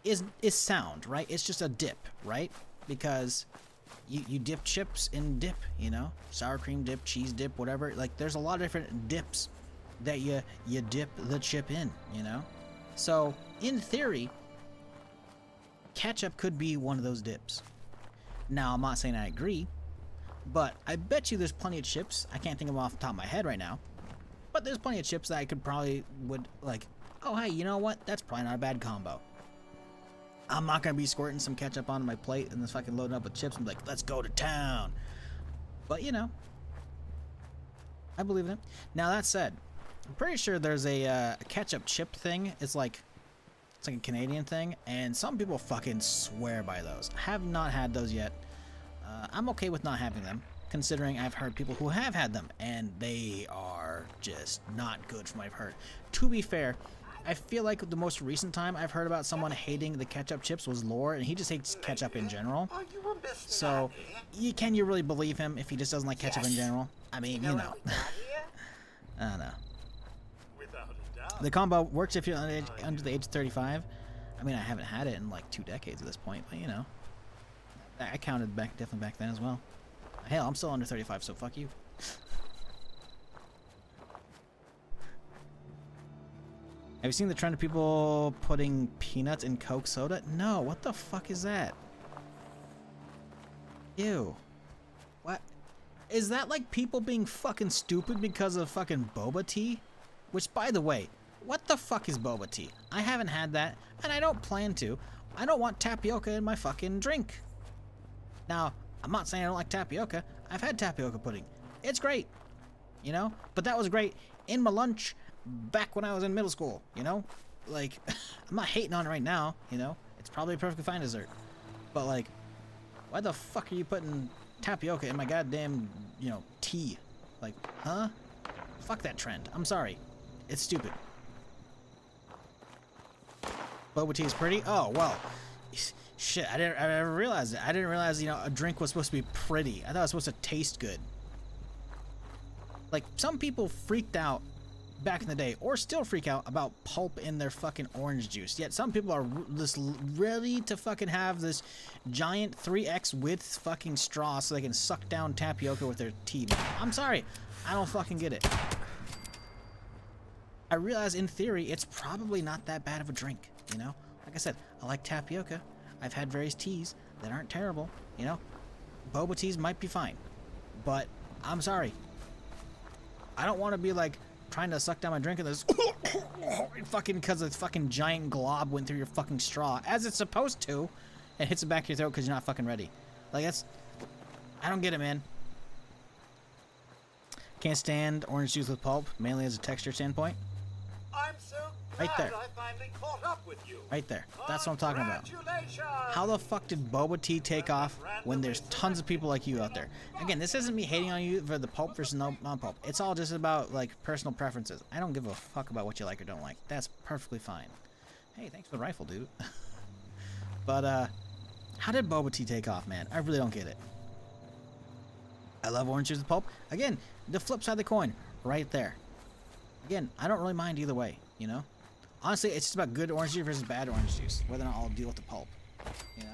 is sound, right? It's just a dip, right? Because you dip chips in dip, you know? Sour cream dip, cheese dip, whatever. Like there's a lot of different dips that you dip the chip in, you know? So, in theory, ketchup could be one of those dips. Now, I'm not saying I agree, but I bet you there's plenty of chips. I can't think of them off the top of my head right now, but there's plenty of chips that I could probably would like, oh, hey, you know what? That's probably not a bad combo. I'm not going to be squirting some ketchup onto my plate and then fucking loading up with chips and be like, let's go to town. But, you know, I believe in it. Now, that said, I'm pretty sure there's a ketchup chip thing. It's like a Canadian thing, and some people fucking swear by those. I have not had those yet. I'm okay with not having them, considering I've heard people who have had them, and they are just not good from what I've heard. To be fair, I feel like the most recent time I've heard about someone hating the ketchup chips was Lore, and he just hates ketchup in general. So, can you really believe him if he just doesn't like ketchup in general? I mean, you know. I don't know. The combo works if you're under the age of 35. I mean, I haven't had it in like 2 decades at this point, but you know, I counted definitely back then as well. Hell, I'm still under 35, so fuck you. Have you seen the trend of people putting peanuts in Coke soda? No, what the fuck is that? Ew. What? Is that like people being fucking stupid because of fucking boba tea? Which, by the way, what the fuck is boba tea? I haven't had that, and I don't plan to. I don't want tapioca in my fucking drink. Now, I'm not saying I don't like tapioca. I've had tapioca pudding. It's great, you know? But that was great in my lunch back when I was in middle school, you know? Like, I'm not hating on it right now, you know? It's probably a perfectly fine dessert. But, like, why the fuck are you putting tapioca in my goddamn, you know, tea? Like, huh? Fuck that trend. I'm sorry. It's stupid. Boba tea is pretty? Oh, well. Shit, I never realized it. I didn't realize, you know, a drink was supposed to be pretty. I thought it was supposed to taste good. Like, some people freaked out back in the day, or still freak out about pulp in their fucking orange juice. Yet some people are just ready to fucking have this giant 3x width fucking straw so they can suck down tapioca with their tea. I'm sorry. I don't fucking get it. I realize in theory it's probably not that bad of a drink, you know? Like I said, I like tapioca. I've had various teas that aren't terrible, you know? Boba teas might be fine. But I'm sorry. I don't want to be like trying to suck down my drink and this fucking because a fucking giant glob went through your fucking straw as it's supposed to and hits the back of your throat because you're not fucking ready. Like that's I don't get it, man. Can't stand orange juice with pulp, mainly as a texture standpoint. I'm so right there. I finally caught up with you. Right there. That's what I'm talking about. How the fuck did boba tea take off when there's tons of people like you out there? Again, this isn't me hating on you for the pulp versus non-pulp. It's all just about like personal preferences. I don't give a fuck about what you like or don't like. That's perfectly fine. Hey, thanks for the rifle, dude. But how did boba tea take off, man? I really don't get it. I love orange juice with pulp. Again, the flip side of the coin, right there. Again, I don't really mind either way, you know? Honestly, it's just about good orange juice versus bad orange juice, whether or not I'll deal with the pulp, you know?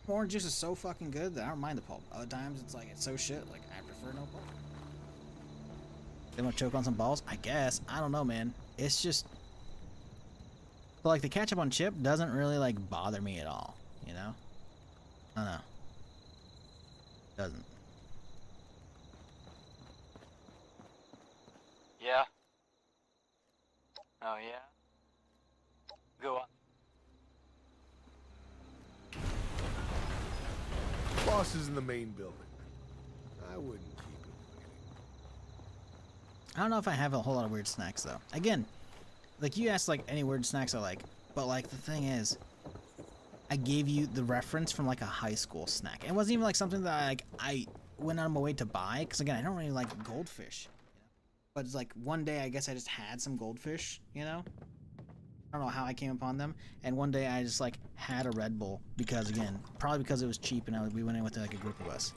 Orange juice is so fucking good that I don't mind the pulp. Other times, it's like, it's so shit, like, I prefer no pulp. They want to choke on some balls? I guess. I don't know, man. It's just... But, like, the ketchup on chip doesn't really, like, bother me at all, you know? I don't know. Doesn't. Yeah. Oh, yeah? Go on. Boss is in the main building. I wouldn't keep him waiting. I don't know if I have a whole lot of weird snacks, though. Again, like, you asked, like, any weird snacks I like. But, like, the thing is, I gave you the reference from like a high school snack. It wasn't even like something that I went on my way to buy, because again, I don't really like goldfish. But it's like one day I guess I just had some goldfish, you know? I don't know how I came upon them, and one day I just like had a Red Bull because, again, probably because it was cheap and we went in with like a group of us.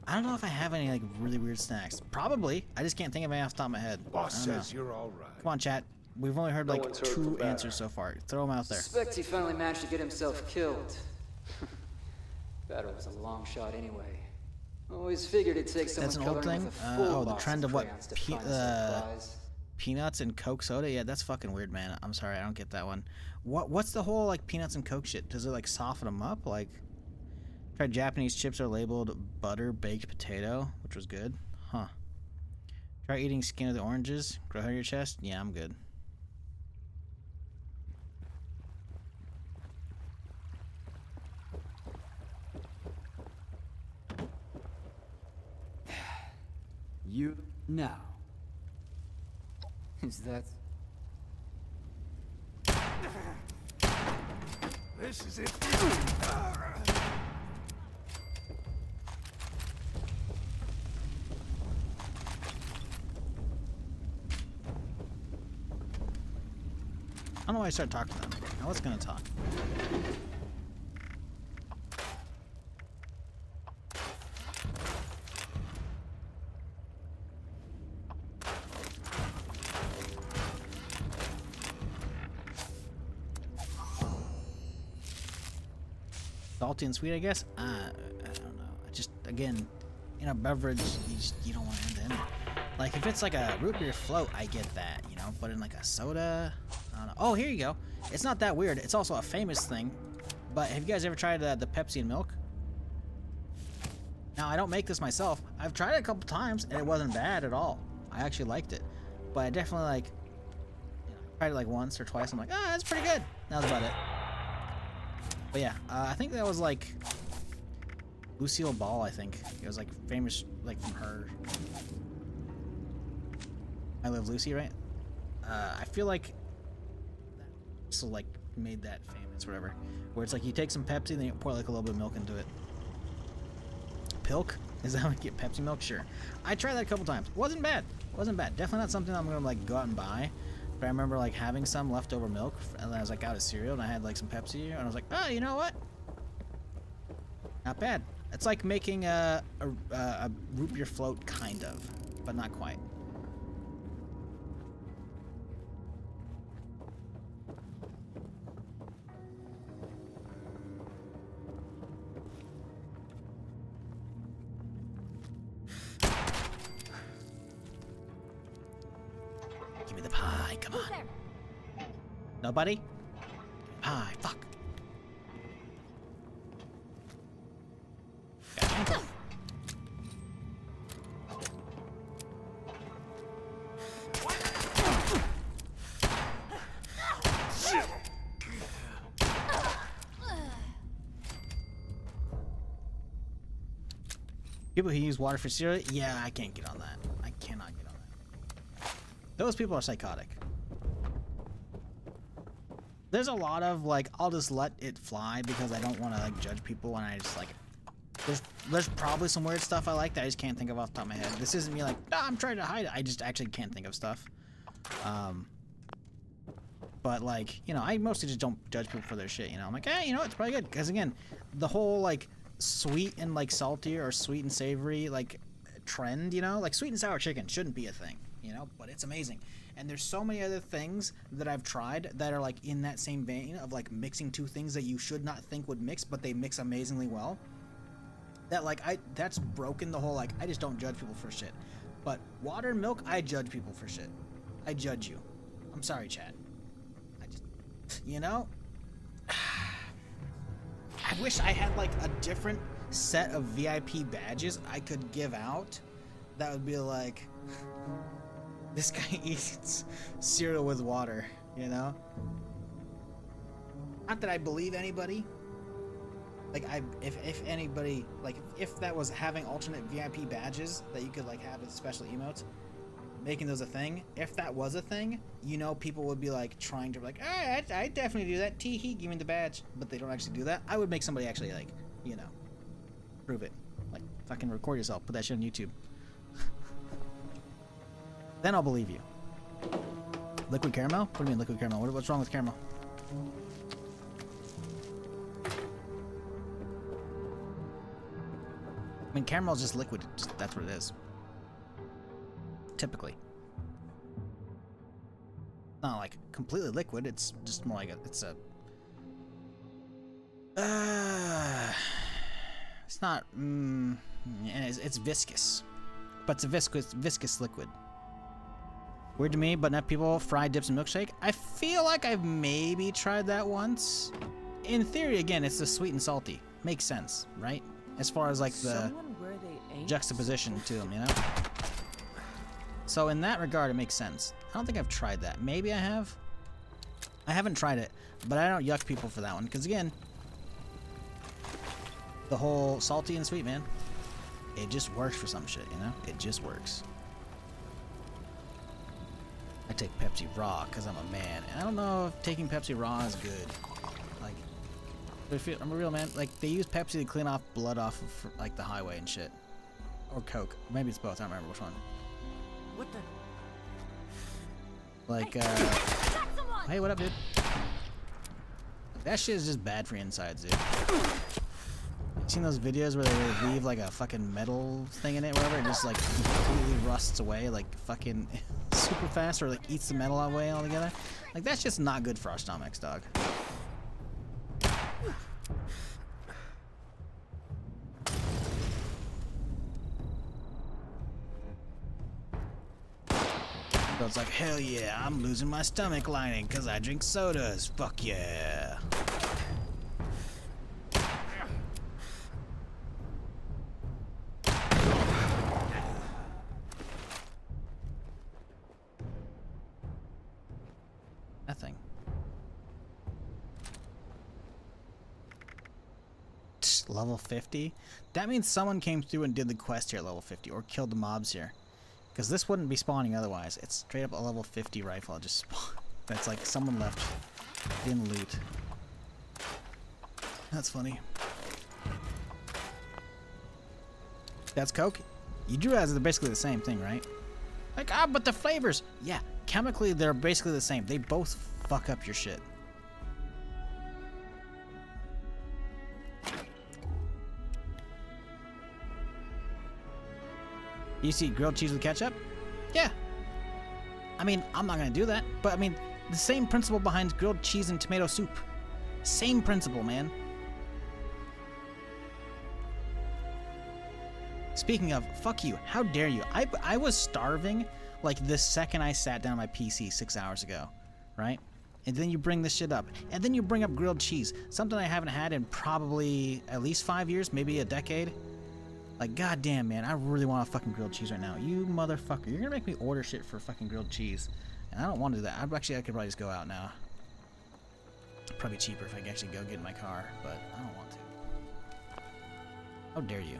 I don't know if I have any like really weird snacks. Probably. I just can't think of any off the top of my head. Boss says you're all right. Come on, chat. We've only heard like 2 answers so far. Throw them out there. Suspect he finally managed to get himself killed. Battle was a long shot anyway. Always figured it'd take someone That's an old coloring thing? with a full Oh, the box trend of what? crayons to find us that prize. Peanuts and Coke soda? Yeah, that's fucking weird, man. I'm sorry, I don't get that one. What's the whole like peanuts and Coke shit? Does it like soften them up? Like, tried Japanese chips are labeled butter baked potato, which was good. Huh. Try eating skin of the oranges. Grow hair on your chest? Yeah, I'm good. You now. Is that? This is it. I don't know why I started talking to them. I was gonna talk. Salty and sweet, I guess. I don't know. Just again, in a beverage, you don't want to add any. Like if it's like a root beer float, I get that, you know. But in like a soda, I don't know. Oh, here you go. It's not that weird. It's also a famous thing. But have you guys ever tried the Pepsi and milk? Now I don't make this myself. I've tried it a couple times and it wasn't bad at all. I actually liked it. But I definitely like, you know, tried it like once or twice. I'm like, ah, that's pretty good. That was about it. But yeah, I think that was like Lucille Ball, I think. It was like famous, like from her I Love Lucy, right? I feel like so like made that famous, whatever. Where it's like you take some Pepsi and then you pour like a little bit of milk into it. Pilk? Is that how you get Pepsi milk? Sure. I tried that a couple times. Wasn't bad. Wasn't bad. Definitely not something I'm gonna like go out and buy. But I remember like having some leftover milk, and then I was like out of cereal, and I had like some Pepsi, and I was like, oh, you know what? Not bad. It's like making a root beer float, kind of, but not quite. Give me the pie, come on. Nobody? Pie, fuck. People who use water for cereal? Yeah, I can't get on that. I cannot get on that. Those people are psychotic. There's a lot of like, I'll just let it fly because I don't want to like judge people, and I just like, there's probably some weird stuff I like that I just can't think of off the top of my head. This isn't me like, no, I'm trying to hide it. I just actually can't think of stuff. But like, you know, I mostly just don't judge people for their shit, you know. I'm like, hey, you know, it's probably good. Because again, the whole like sweet and like salty or sweet and savory like trend, you know, like sweet and sour chicken shouldn't be a thing, you know, but it's amazing. And there's so many other things that I've tried that are like in that same vein of like mixing two things that you should not think would mix, but they mix amazingly well. That like that's broken the whole like I just don't judge people for shit. But water and milk, I judge people for shit. I judge you. I'm sorry, Chad. I just, you know, I wish I had like a different set of VIP badges I could give out. That would be like, this guy eats cereal with water, you know? Not that I believe anybody. Like, if anybody, like, if that was having alternate VIP badges that you could, like, have as special emotes, making those a thing, if that was a thing, you know, people would be like trying to like, I definitely do that. Tee hee, give me the badge. But they don't actually do that. I would make somebody actually like, you know, prove it. Like, fucking record yourself, put that shit on YouTube. Then I'll believe you. Liquid caramel? What do you mean liquid caramel? What's wrong with caramel? I mean, caramel is just liquid. That's what it is. Typically. Not like completely liquid. It's just more like it's not. It's viscous, but it's a viscous liquid. Weird to me, but not people fried dips and milkshake. I feel like I've maybe tried that once. In theory, again, it's the sweet and salty. Makes sense, right? As far as like the juxtaposition to them, you know? So in that regard, it makes sense. I don't think I've tried that. Maybe I have. I haven't tried it, but I don't yuck people for that one. Because again, the whole salty and sweet, man. It just works for some shit, you know? It just works. I take Pepsi raw because I'm a man. And I don't know if taking Pepsi raw is good. Like, if I'm a real man. Like, they use Pepsi to clean off blood off of, like, the highway and shit. Or Coke. Maybe it's both. I don't remember which one. What the? Like, hey, what up, dude? That shit is just bad for your insides, dude. You seen those videos where they leave, like, a fucking metal thing in it, or whatever, and just, like, completely rusts away, like, fucking super fast, or, like, eats the metal away altogether? Like, that's just not good for our stomachs, dog. So it's like, hell yeah, I'm losing my stomach lining because I drink sodas. Fuck yeah. Nothing. Level 50? That means someone came through and did the quest here at level 50 or killed the mobs here. Because this wouldn't be spawning otherwise. It's straight up a level 50 rifle. Just spawn. That's like someone left in loot. That's funny. That's Coke? You do realize they're basically the same thing, right? Like, but the flavors! Yeah, chemically they're basically the same. They both fuck up your shit. You see grilled cheese with ketchup? Yeah. I mean, I'm not gonna do that, but I mean, the same principle behind grilled cheese and tomato soup. Same principle, man. Speaking of, fuck you. How dare you? I was starving like the second I sat down on my PC 6 hours ago, right? And then you bring this shit up. And then you bring up grilled cheese. Something I haven't had in probably at least 5 years, maybe a decade. Like, goddamn, man, I really want a fucking grilled cheese right now. You motherfucker. You're gonna make me order shit for fucking grilled cheese. And I don't want to do that. I could probably just go out now. Probably cheaper if I could actually go get in my car, but I don't want to. How dare you?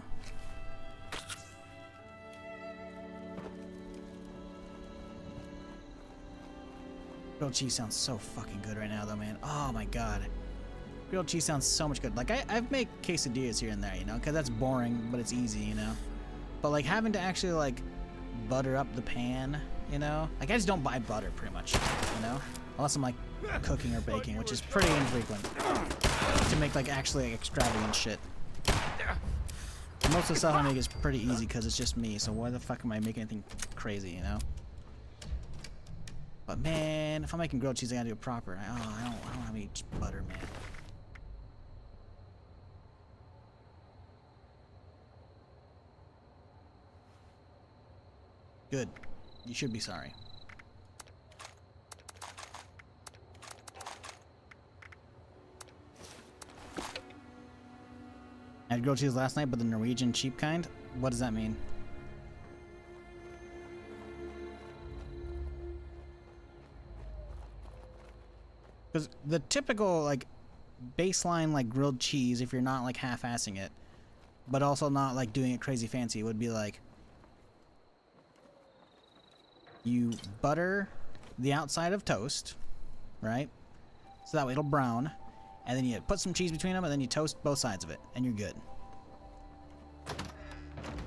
Grilled cheese sounds so fucking good right now, though, man. Oh, my God. Grilled cheese sounds so much good. Like, I've made quesadillas here and there, you know, because that's boring, but it's easy, you know. But, like, having to actually, like, butter up the pan, you know. Like, I just don't buy butter, pretty much, you know. Unless I'm, like, cooking or baking, which is pretty infrequent. To make, like, actually extravagant shit. Most of the stuff I make is pretty easy because it's just me, so why the fuck am I making anything crazy, you know? But, man, if I'm making grilled cheese, I gotta do it proper. I don't have any butter, man. Good. You should be sorry. I had grilled cheese last night, but the Norwegian cheap kind? What does that mean? Because the typical, like, baseline, like, grilled cheese, if you're not, like, half-assing it, but also not, like, doing it crazy fancy, would be, like, you butter the outside of toast, right? So that way it'll brown. And then you put some cheese between them, and then you toast both sides of it, and you're good.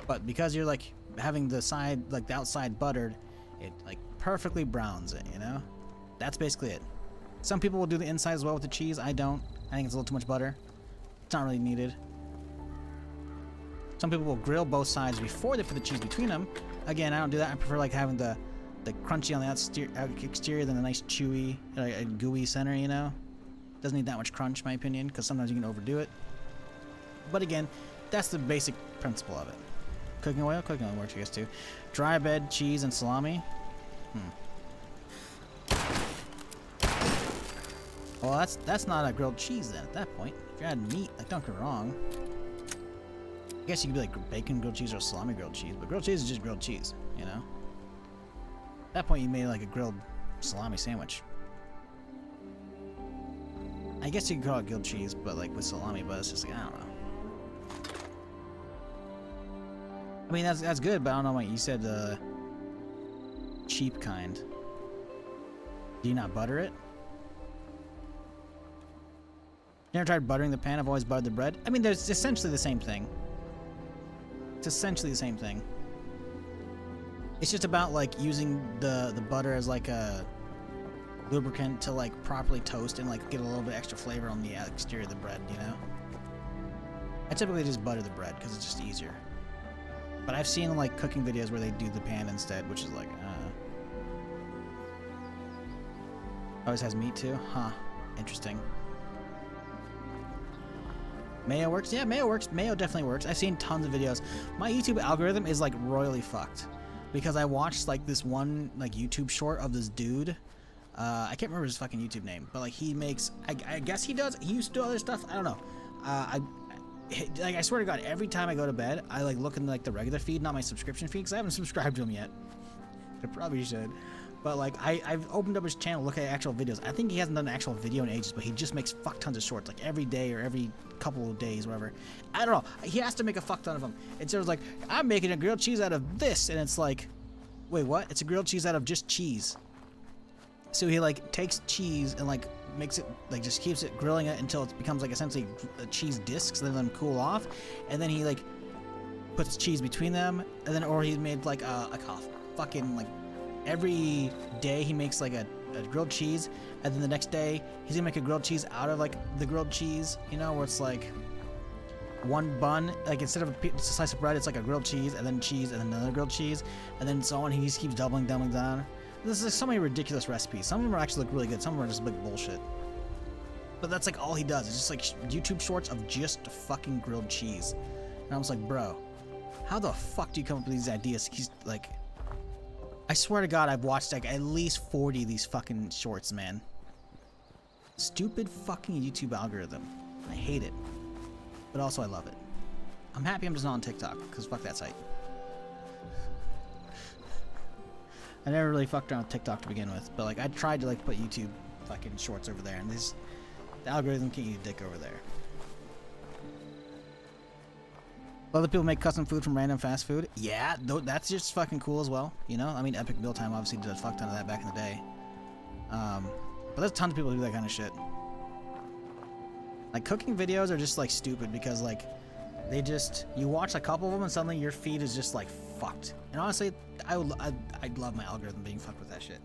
But because you're like having the side, like the outside buttered, it like perfectly browns it, you know? That's basically it. Some people will do the inside as well with the cheese. I don't. I think it's a little too much butter. It's not really needed. Some people will grill both sides before they put the cheese between them. Again, I don't do that. I prefer like having the crunchy on the exterior than the nice chewy, gooey center, you know? Doesn't need that much crunch, in my opinion, because sometimes you can overdo it. But again, that's the basic principle of it. Cooking oil works, I guess, too. Dry bed, cheese, and salami. Well, that's not a grilled cheese then, at that point. If you're adding meat, like, don't get me wrong. I guess you could be like bacon grilled cheese or salami grilled cheese, but grilled cheese is just grilled cheese, you know? At that point, you made like a grilled salami sandwich. I guess you could call it grilled cheese, but like with salami, but it's just like, I don't know. I mean, that's good, but I don't know what you said, cheap kind. Do you not butter it? You ever tried buttering the pan? I've always buttered the bread. I mean, there's essentially the same thing. It's essentially the same thing. It's just about like using the butter as like a lubricant to like properly toast and like get a little bit extra flavor on the exterior of the bread, you know? I typically just butter the bread because it's just easier. But I've seen like cooking videos where they do the pan instead, which is like, always has meat too? Huh. Interesting. Mayo works? Yeah, mayo works. Mayo definitely works. I've seen tons of videos. My YouTube algorithm is like royally fucked because I watched like this one like YouTube short of this dude. I can't remember his fucking YouTube name, but like he makes, I guess he used to do other stuff. I don't know. I swear to God, every time I go to bed, I like look in like the regular feed, not my subscription feed, because I haven't subscribed to him yet. I probably should. But like I've opened up his channel, look at actual videos. I think he hasn't done an actual video in ages, but he just makes fuck tons of shorts, like every day or every couple of days, whatever. I don't know. He has to make a fuck ton of them. It's sort of like, I'm making a grilled cheese out of this, and it's like, wait, what? It's a grilled cheese out of just cheese. So he like takes cheese and like makes it, like just keeps it grilling it until it becomes like essentially cheese discs, then let them cool off, and then he like puts cheese between them, and then or he made like a fucking like every day he makes like a grilled cheese, and then the next day he's gonna make a grilled cheese out of like the grilled cheese, you know, where it's like one bun, like instead of a slice of bread, it's like a grilled cheese and then another grilled cheese, and then so on. He just keeps doubling down. This is so many ridiculous recipes. Some of them actually look really good. Some of them are just big bullshit. But that's like all he does. It's just like YouTube shorts of just fucking grilled cheese. And I was like, bro, how the fuck do you come up with these ideas? He's like, I swear to God, I've watched like at least 40 of these fucking shorts, man. Stupid fucking YouTube algorithm. I hate it. But also I love it. I'm happy I'm just not on TikTok, because fuck that site. I never really fucked around with TikTok to begin with, but like I tried to like put YouTube fucking shorts over there, and the algorithm can't eat a dick over there. Other people make custom food from random fast food. Yeah, that's just fucking cool as well. You know, I mean, Epic Meal Time obviously did a fuck ton of that back in the day. But there's tons of people who do that kind of shit. Like cooking videos are just like stupid because like you watch a couple of them and suddenly your feed is just like fucked. And honestly, I'd love my algorithm being fucked with that shit.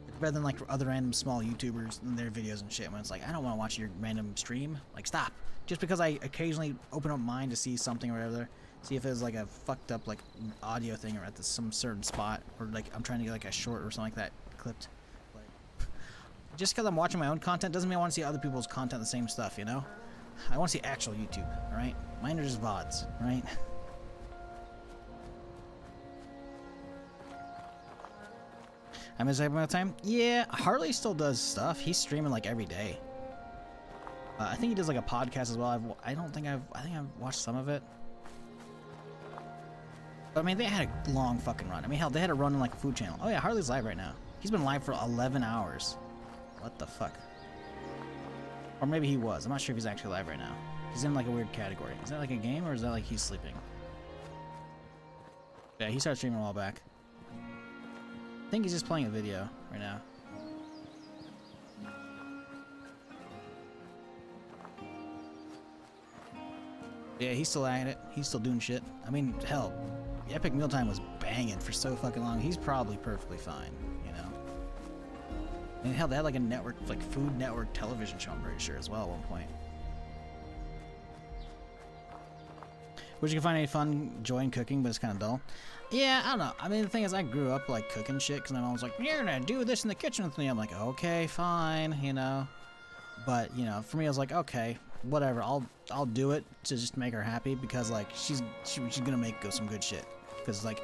It's better than like other random small YouTubers and their videos and shit when it's like, I don't want to watch your random stream. Like, stop. Just because I occasionally open up mine to see something or whatever, see if it's like a fucked up like audio thing or at some certain spot, or like I'm trying to get like a short or something like that clipped. Like, just because I'm watching my own content doesn't mean I want to see other people's content, the same stuff, you know? I want to see actual YouTube, alright? Mine are just VODs, right? I miss every time. Yeah, Harley still does stuff. He's streaming like every day. I think he does like a podcast as well. I think I've watched some of it. But, I mean, they had a long fucking run. I mean, hell, they had a run on like a food channel. Oh yeah, Harley's live right now. He's been live for 11 hours. What the fuck? Or maybe he was. I'm not sure if he's actually live right now. He's in like a weird category. Is that like a game or is that like he's sleeping? Yeah, he started streaming a while back. think he's just playing a video right now. Yeah, he's still at it. He's still doing shit. I mean, hell, Epic Mealtime was banging for so fucking long. He's probably perfectly fine, you know? And hell, they had like a network, like Food Network television show, I'm pretty sure, as well at one point. Which you can find any fun, joy in cooking, but it's kind of dull. Yeah, I don't know. I mean, the thing is, I grew up like cooking shit because my mom was like, "You're gonna do this in the kitchen with me." I'm like, "Okay, fine," you know. But you know, for me, I was like, "Okay, whatever. I'll do it to just make her happy because like she's gonna make some good shit because like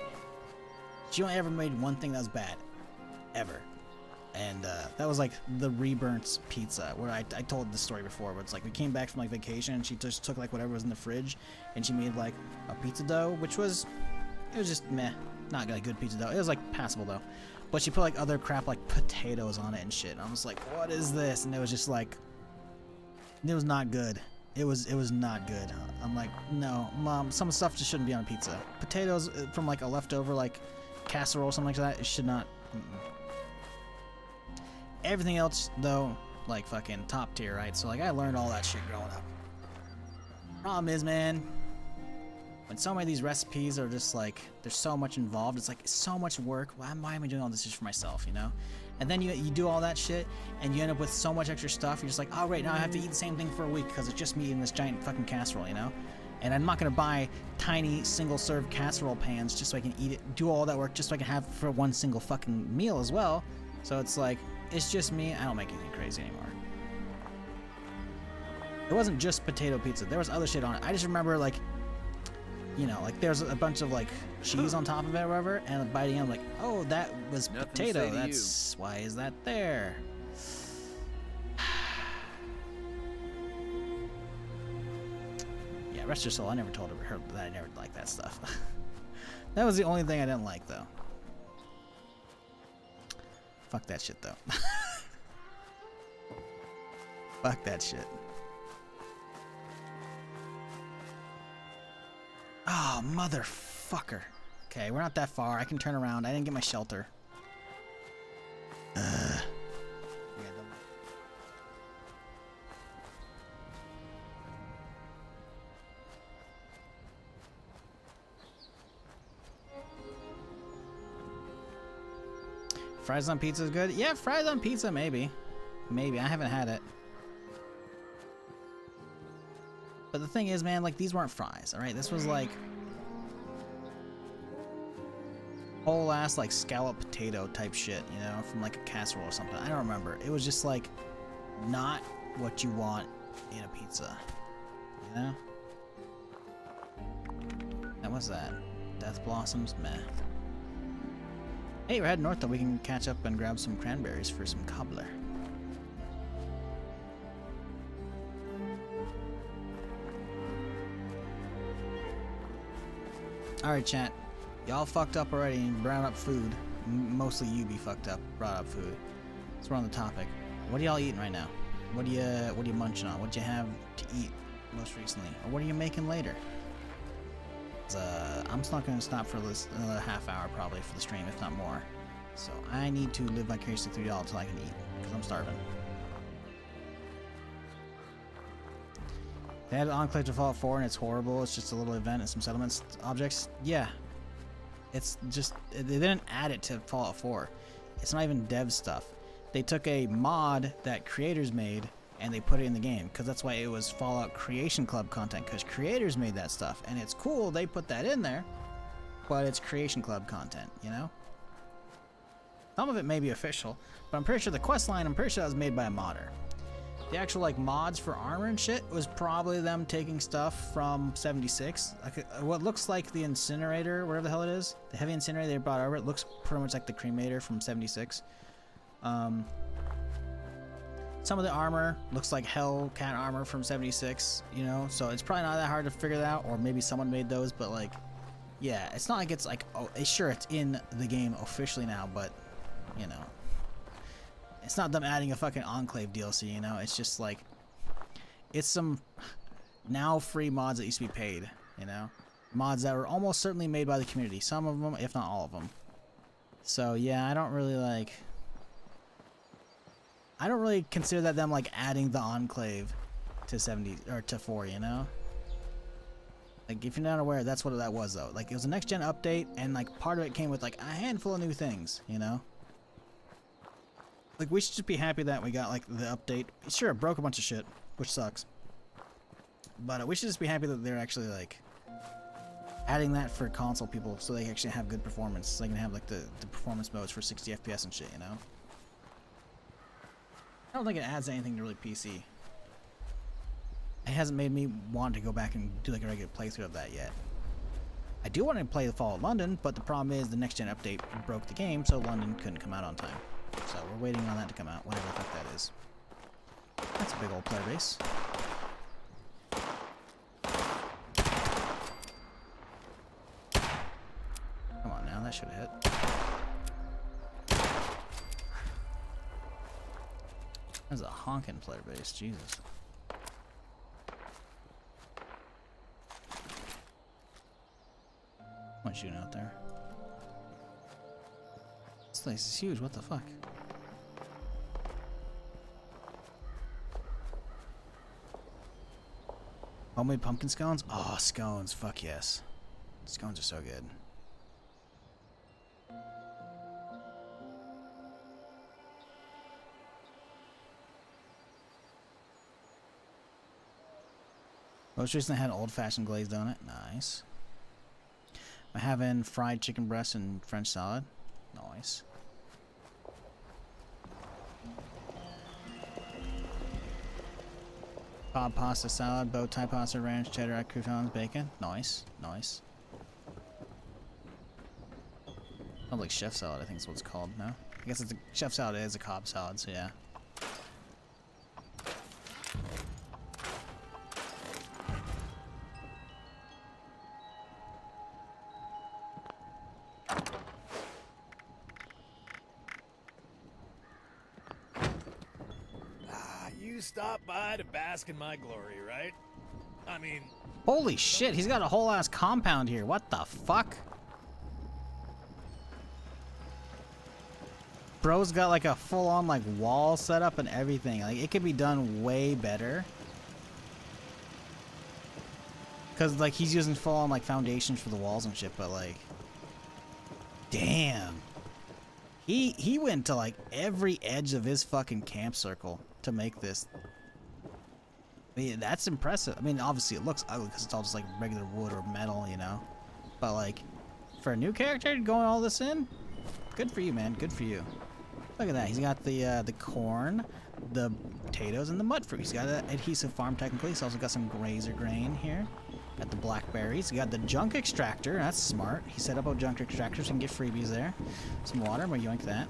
she only ever made one thing that was bad, ever." And that was like the Reburnt's pizza, where I told this story before, but it's like we came back from like vacation and she just took like whatever was in the fridge and she made like a pizza dough, which was, it was just meh, not like good pizza dough. It was like passable though, but she put like other crap like potatoes on it and shit. And I was like, what is this? And it was just like, it was not good. It was not good. I'm like, no, Mom, some stuff just shouldn't be on a pizza. Potatoes from like a leftover like casserole or something like that, it should not. Everything else, though, like fucking top tier, right? So, like, I learned all that shit growing up. Problem is, man, when so many of these recipes are just like, there's so much involved, it's like, so much work. Why am I doing all this just for myself, you know? And then you do all that shit, and you end up with so much extra stuff, you're just like, oh, right, now I have to eat the same thing for a week because it's just me in this giant fucking casserole, you know? And I'm not gonna buy tiny single-serve casserole pans just so I can eat it, do all that work just so I can have for one single fucking meal as well. So it's like, it's just me. I don't make anything crazy anymore. It wasn't just potato pizza. There was other shit on it. I just remember, like, you know, like there's a bunch of, like, cheese on top of it or whatever, and by the end I'm like, oh, that was Nothing potato. That's why is that there? Yeah, rest your soul. I never told her that I never liked that stuff. That was the only thing I didn't like, though. Fuck that shit, though. Fuck that shit. Oh, motherfucker. Okay, we're not that far. I can turn around. I didn't get my shelter. Fries on pizza is good? Yeah, fries on pizza, maybe. Maybe. I haven't had it. But the thing is, man, like, these weren't fries, alright? This was, like, whole ass, like, scallop potato type shit, you know, from, like, a casserole or something. I don't remember. It was just, like, not what you want in a pizza, you know? And what's that? Death Blossoms? Meh. Hey, we're heading north, though. We can catch up and grab some cranberries for some cobbler. Alright, chat. Y'all fucked up already and brought up food. Mostly you be fucked up, brought up food. So we're on the topic. What are y'all eating right now? What are you munching on? What do you have to eat most recently? Or what are you making later? I'm just not going to stop for another half hour probably for the stream, if not more. So I need to live vicariously through y'all until I can eat, because I'm starving. They had Enclave to Fallout 4 and it's horrible. It's just a little event and some settlements objects. Yeah. It's just, they didn't add it to Fallout 4. It's not even dev stuff. They took a mod that creators made and they put it in the game, because that's why it was Fallout Creation Club content, because creators made that stuff. And it's cool they put that in there, but it's Creation Club content, you know? Some of it may be official, but I'm pretty sure the quest line, I'm pretty sure that was made by a modder. The actual like mods for armor and shit was probably them taking stuff from 76. Like what looks like the incinerator, whatever the hell it is, the heavy incinerator they brought over, it looks pretty much like the cremator from 76. Some of the armor looks like Hellcat armor from 76, you know, so it's probably not that hard to figure that out, or maybe someone made those, but like, yeah, it's not like it's like, oh, sure, it's in the game officially now, but, you know, it's not them adding a fucking Enclave DLC, you know, it's just like, it's some now free mods that used to be paid, you know, mods that were almost certainly made by the community, some of them, if not all of them. So yeah, I don't really consider that them like adding the Enclave to 70 or to 4, you know? Like if you're not aware, that's what that was though. Like it was a next gen update and like part of it came with like a handful of new things, you know? Like we should just be happy that we got like the update. Sure, it broke a bunch of shit, which sucks. But we should just be happy that they're actually like adding that for console people so they actually have good performance. So they can have like the performance modes for 60 FPS and shit, you know? I don't think it adds anything to really PC. It hasn't made me want to go back and do like a regular playthrough of that yet. I do want to play the Fallout London, but the problem is the next gen update broke the game, so London couldn't come out on time. So we're waiting on that to come out, whatever the fuck that is. That's a big old player base. Come on now, that should have hit. That's a honking player base, Jesus. What shooting out there? This place is huge, what the fuck? Homemade pumpkin scones? Oh, scones, fuck yes. Scones are so good. Most recently I had old-fashioned glazed donut. Nice. I'm having fried chicken breast and French salad. Nice. Bob pasta salad, bow tie pasta, ranch, cheddar, croutons, bacon. Nice. Nice. Sounds like chef salad, I think is what it's called now. I guess it's a chef salad is a Cobb salad, so yeah. You stopped by to bask in my glory, right? I mean... Holy shit, he's got a whole ass compound here. What the fuck? Bro's got like a full-on like wall set up and everything. Like it could be done way better. Cause like he's using full-on like foundations for the walls and shit, but like... Damn. He went to like every edge of his fucking camp circle to make this. I mean, that's impressive. I mean, obviously it looks ugly because it's all just like regular wood or metal, you know? But like, for a new character going all this in, good for you, man. Good for you. Look at that. He's got the corn, the potatoes, and the mud fruit. He's got an adhesive farm technically. He's also got some grazer grain here. Got the blackberries. He got the junk extractor. That's smart. He set up a junk extractor so he can get freebies there. Some water. I'm gonna yoink that.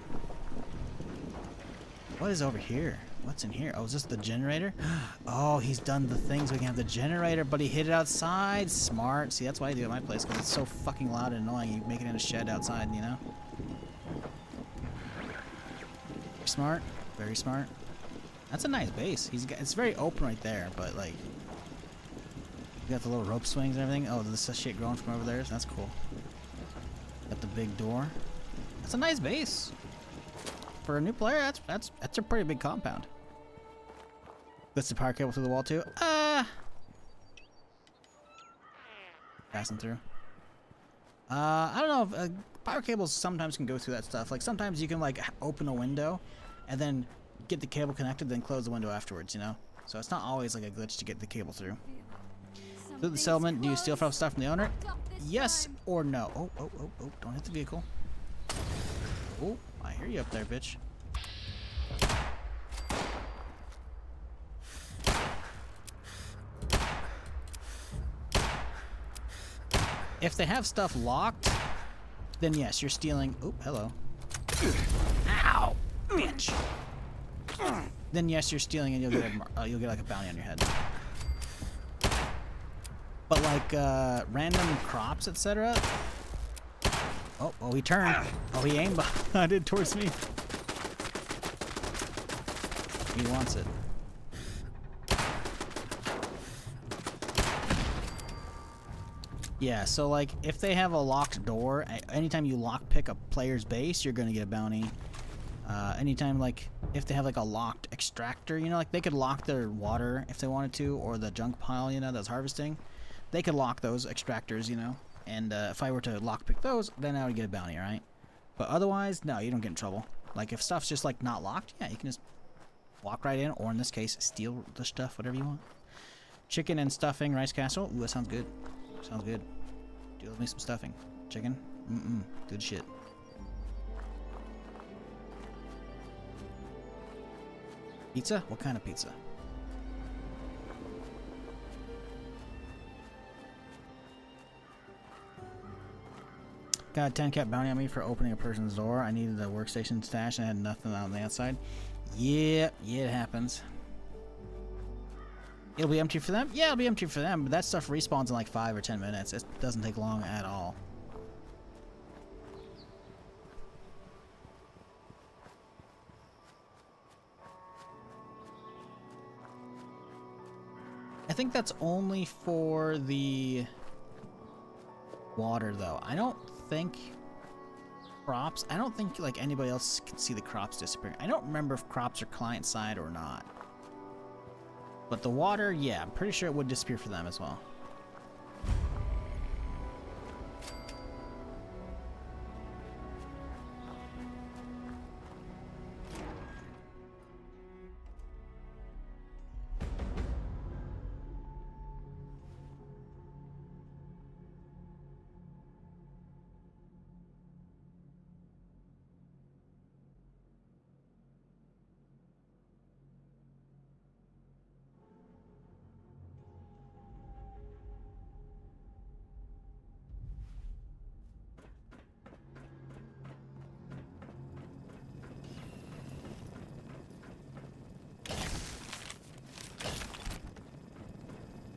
What is over here? What's in here? Oh, is this the generator? Oh, he's done the things. We can have the generator, but he hid it outside. Smart. See, that's why I do it at my place, because it's so fucking loud and annoying. You make it in a shed outside, you know? Smart. Very smart. That's a nice base. He's got, it's very open right there, but like... You got the little rope swings and everything. Oh, this shit growing from over there. So that's cool. Got the big door. That's a nice base. For a new player, that's a pretty big compound. That's the power cable through the wall too. Passing through. I don't know if power cables sometimes can go through that stuff. Like sometimes you can like open a window and then get the cable connected, then close the window afterwards, you know? So it's not always like a glitch to get the cable through. Through the settlement, do you steal from stuff from the owner? Yes or no? Oh, don't hit the vehicle. Oh, I hear you up there, bitch. If they have stuff locked, then yes, you're stealing. Oh, hello. Ow, bitch. Then yes, you're stealing, and you'll get like a bounty on your head. But like random crops, etc. Oh, he turned. Oh, he aimed behind it towards me. He wants it. Yeah, so like if they have a locked door, anytime you lockpick a player's base, you're gonna get a bounty. Anytime like if they have like a locked extractor, you know, like they could lock their water if they wanted to, or the junk pile, you know, that's harvesting. They could lock those extractors, you know. And if I were to lockpick those, then I would get a bounty, right? But otherwise, no, you don't get in trouble. Like if stuff's just like not locked, yeah, you can just walk right in, or in this case, steal the stuff, whatever you want. Chicken and stuffing, rice casserole. Ooh, that sounds good. Sounds good. Do me some stuffing. Chicken. Good shit. Pizza? What kind of pizza? Got a 10 cap bounty on me for opening a person's door. I needed a workstation stash and I had nothing on the outside. Yeah, it happens. It'll be empty for them? Yeah, it'll be empty for them, but that stuff respawns in like 5 or 10 minutes. It doesn't take long at all. I think that's only for the water, though. I don't think crops. I don't think like anybody else can see the crops disappearing. I don't remember if crops are client side or not. But the water, yeah, I'm pretty sure it would disappear for them as well.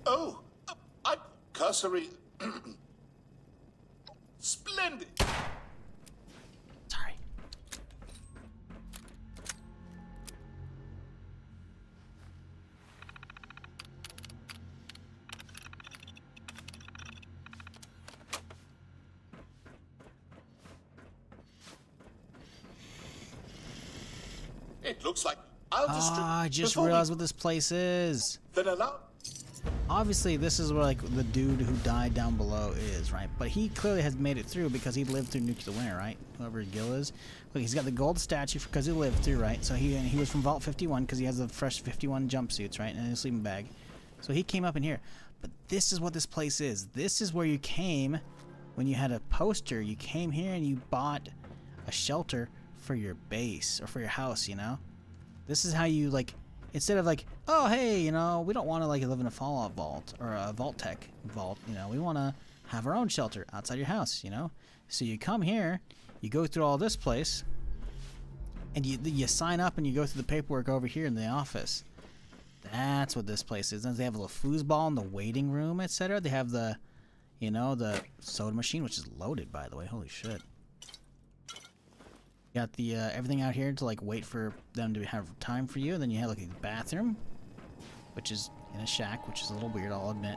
Oh, I'm cursory. Splendid. Sorry. It looks like I'll I just realized what this place is. Then allow. Obviously, this is where like the dude who died down below is, right? But he clearly has made it through because he lived through Nuclear Winter, right? Whoever Gil is. Look, he's got the gold statue because he lived through, right? So he was from Vault 51 because he has the fresh 51 jumpsuits, right? And his sleeping bag. So he came up in here. But this is what this place is. This is where you came when you had a poster. You came here and you bought a shelter for your base or for your house, you know? This is how you like. Instead of like, oh hey, you know, we don't want to like live in a Fallout vault or a Vault Tech vault, you know, we want to have our own shelter outside your house, you know. So you come here, you go through all this place, and you sign up and you go through the paperwork over here in the office. That's what this place is. And they have a little foosball in the waiting room, etc. They have the, you know, the soda machine, which is loaded, by the way. Holy shit. Got the everything out here to like wait for them to have time for you. And then you have like a bathroom, which is in a shack, which is a little weird, I'll admit.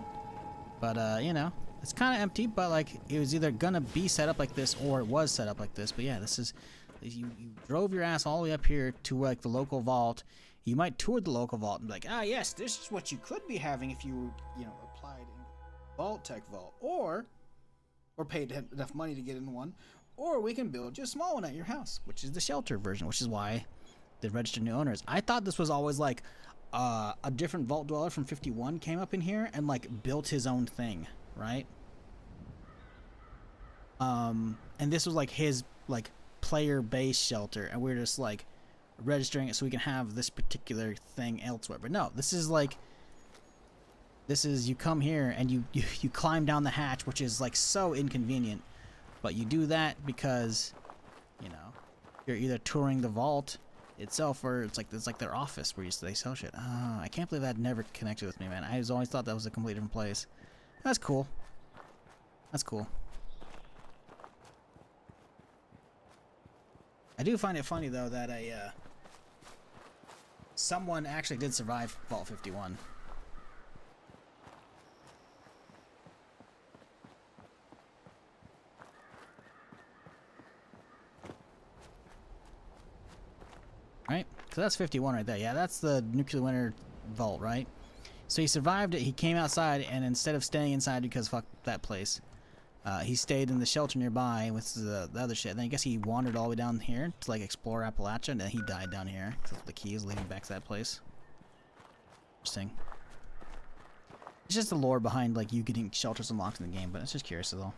But you know, it's kind of empty. But like it was either gonna be set up like this or it was set up like this. But yeah, this is you drove your ass all the way up here to like the local vault. You might tour the local vault and be like, ah yes, this is what you could be having if you applied in Vault Tech Vault, or paid enough money to get in one. Or we can build you a small one at your house, which is the shelter version, which is why they registered new owners. I thought this was always like a different vault dweller from 51 came up in here and like built his own thing, right? And this was like his like player base shelter, and we're just like registering it so we can have this particular thing elsewhere. But no, this is you come here and you climb down the hatch, which is like so inconvenient. But you do that because, you know, you're either touring the vault itself or it's like their office where they sell shit. Oh, I can't believe that never connected with me, man. I always thought that was a completely different place. That's cool. That's cool. I do find it funny though that someone actually did survive Vault 51. Right? So that's 51 right there. Yeah, that's the nuclear winter vault, right? So he survived it. He came outside, and instead of staying inside because fuck that place, he stayed in the shelter nearby with the other shit. And then I guess he wandered all the way down here to like explore Appalachia, and then he died down here. So the key is leading back to that place. Interesting. It's just the lore behind like you getting shelters unlocked in the game, but it's just curious as all.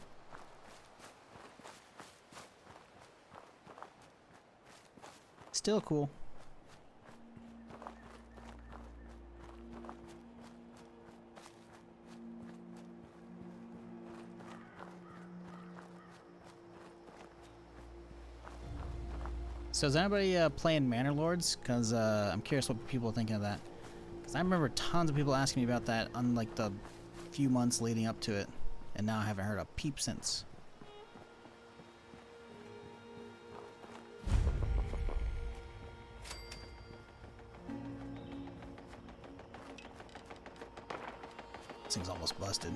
Still cool. So is anybody playing Manor Lords? Because I'm curious what people are thinking of that. Because I remember tons of people asking me about that on like the few months leading up to it. And now I haven't heard a peep since. This thing's almost busted.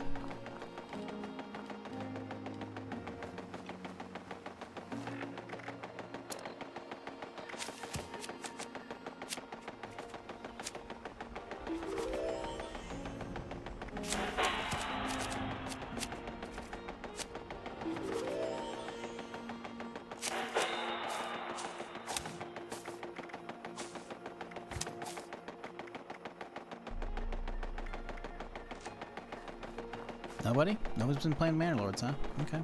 Nobody? Nobody's been playing Manor Lords, huh? Okay.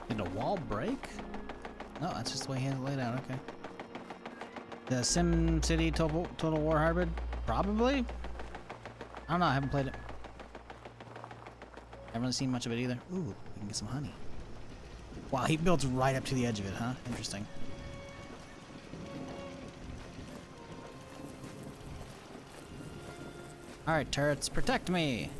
Did a wall break? No, that's just the way he had it laid out, okay. The Sim City Total War Hybrid? Probably? I don't know, I haven't played it. Haven't really seen much of it either. Ooh, we can get some honey. Wow, he builds right up to the edge of it, huh? Interesting. Alright, turrets, protect me!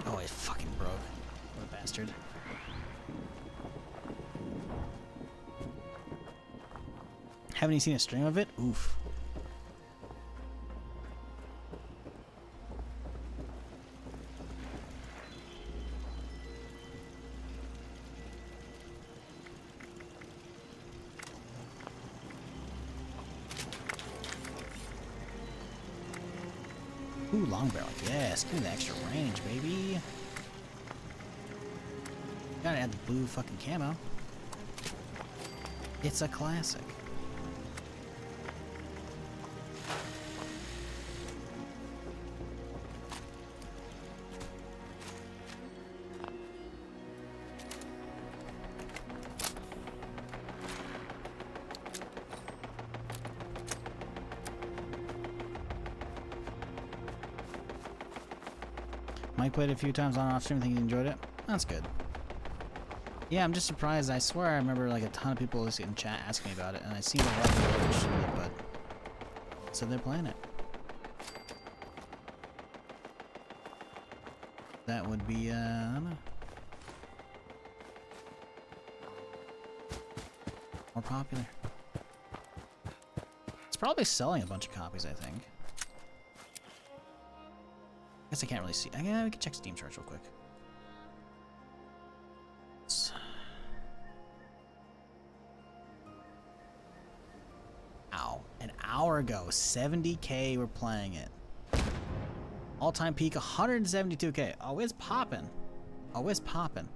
Oh, it fucking broke. What a bastard. Haven't you seen a stream of it? Oof. Ooh, long barrel. Yes, give me the extra range, baby. Gotta add the blue fucking camo. It's a classic. Mike played it a few times on off stream. Think you enjoyed it? That's good. Yeah, I'm just surprised. I swear I remember like a ton of people in chat asking me about it, and I seen a lot of people interested in it, but said they're playing it. That would be I don't know, more popular. It's probably selling a bunch of copies, I think. I guess I can't really see. Yeah, we can check Steam charts real quick. Ow. An hour ago, 70K were playing it. All-time peak, 172K. Oh, it's popping. Oh, it's popping.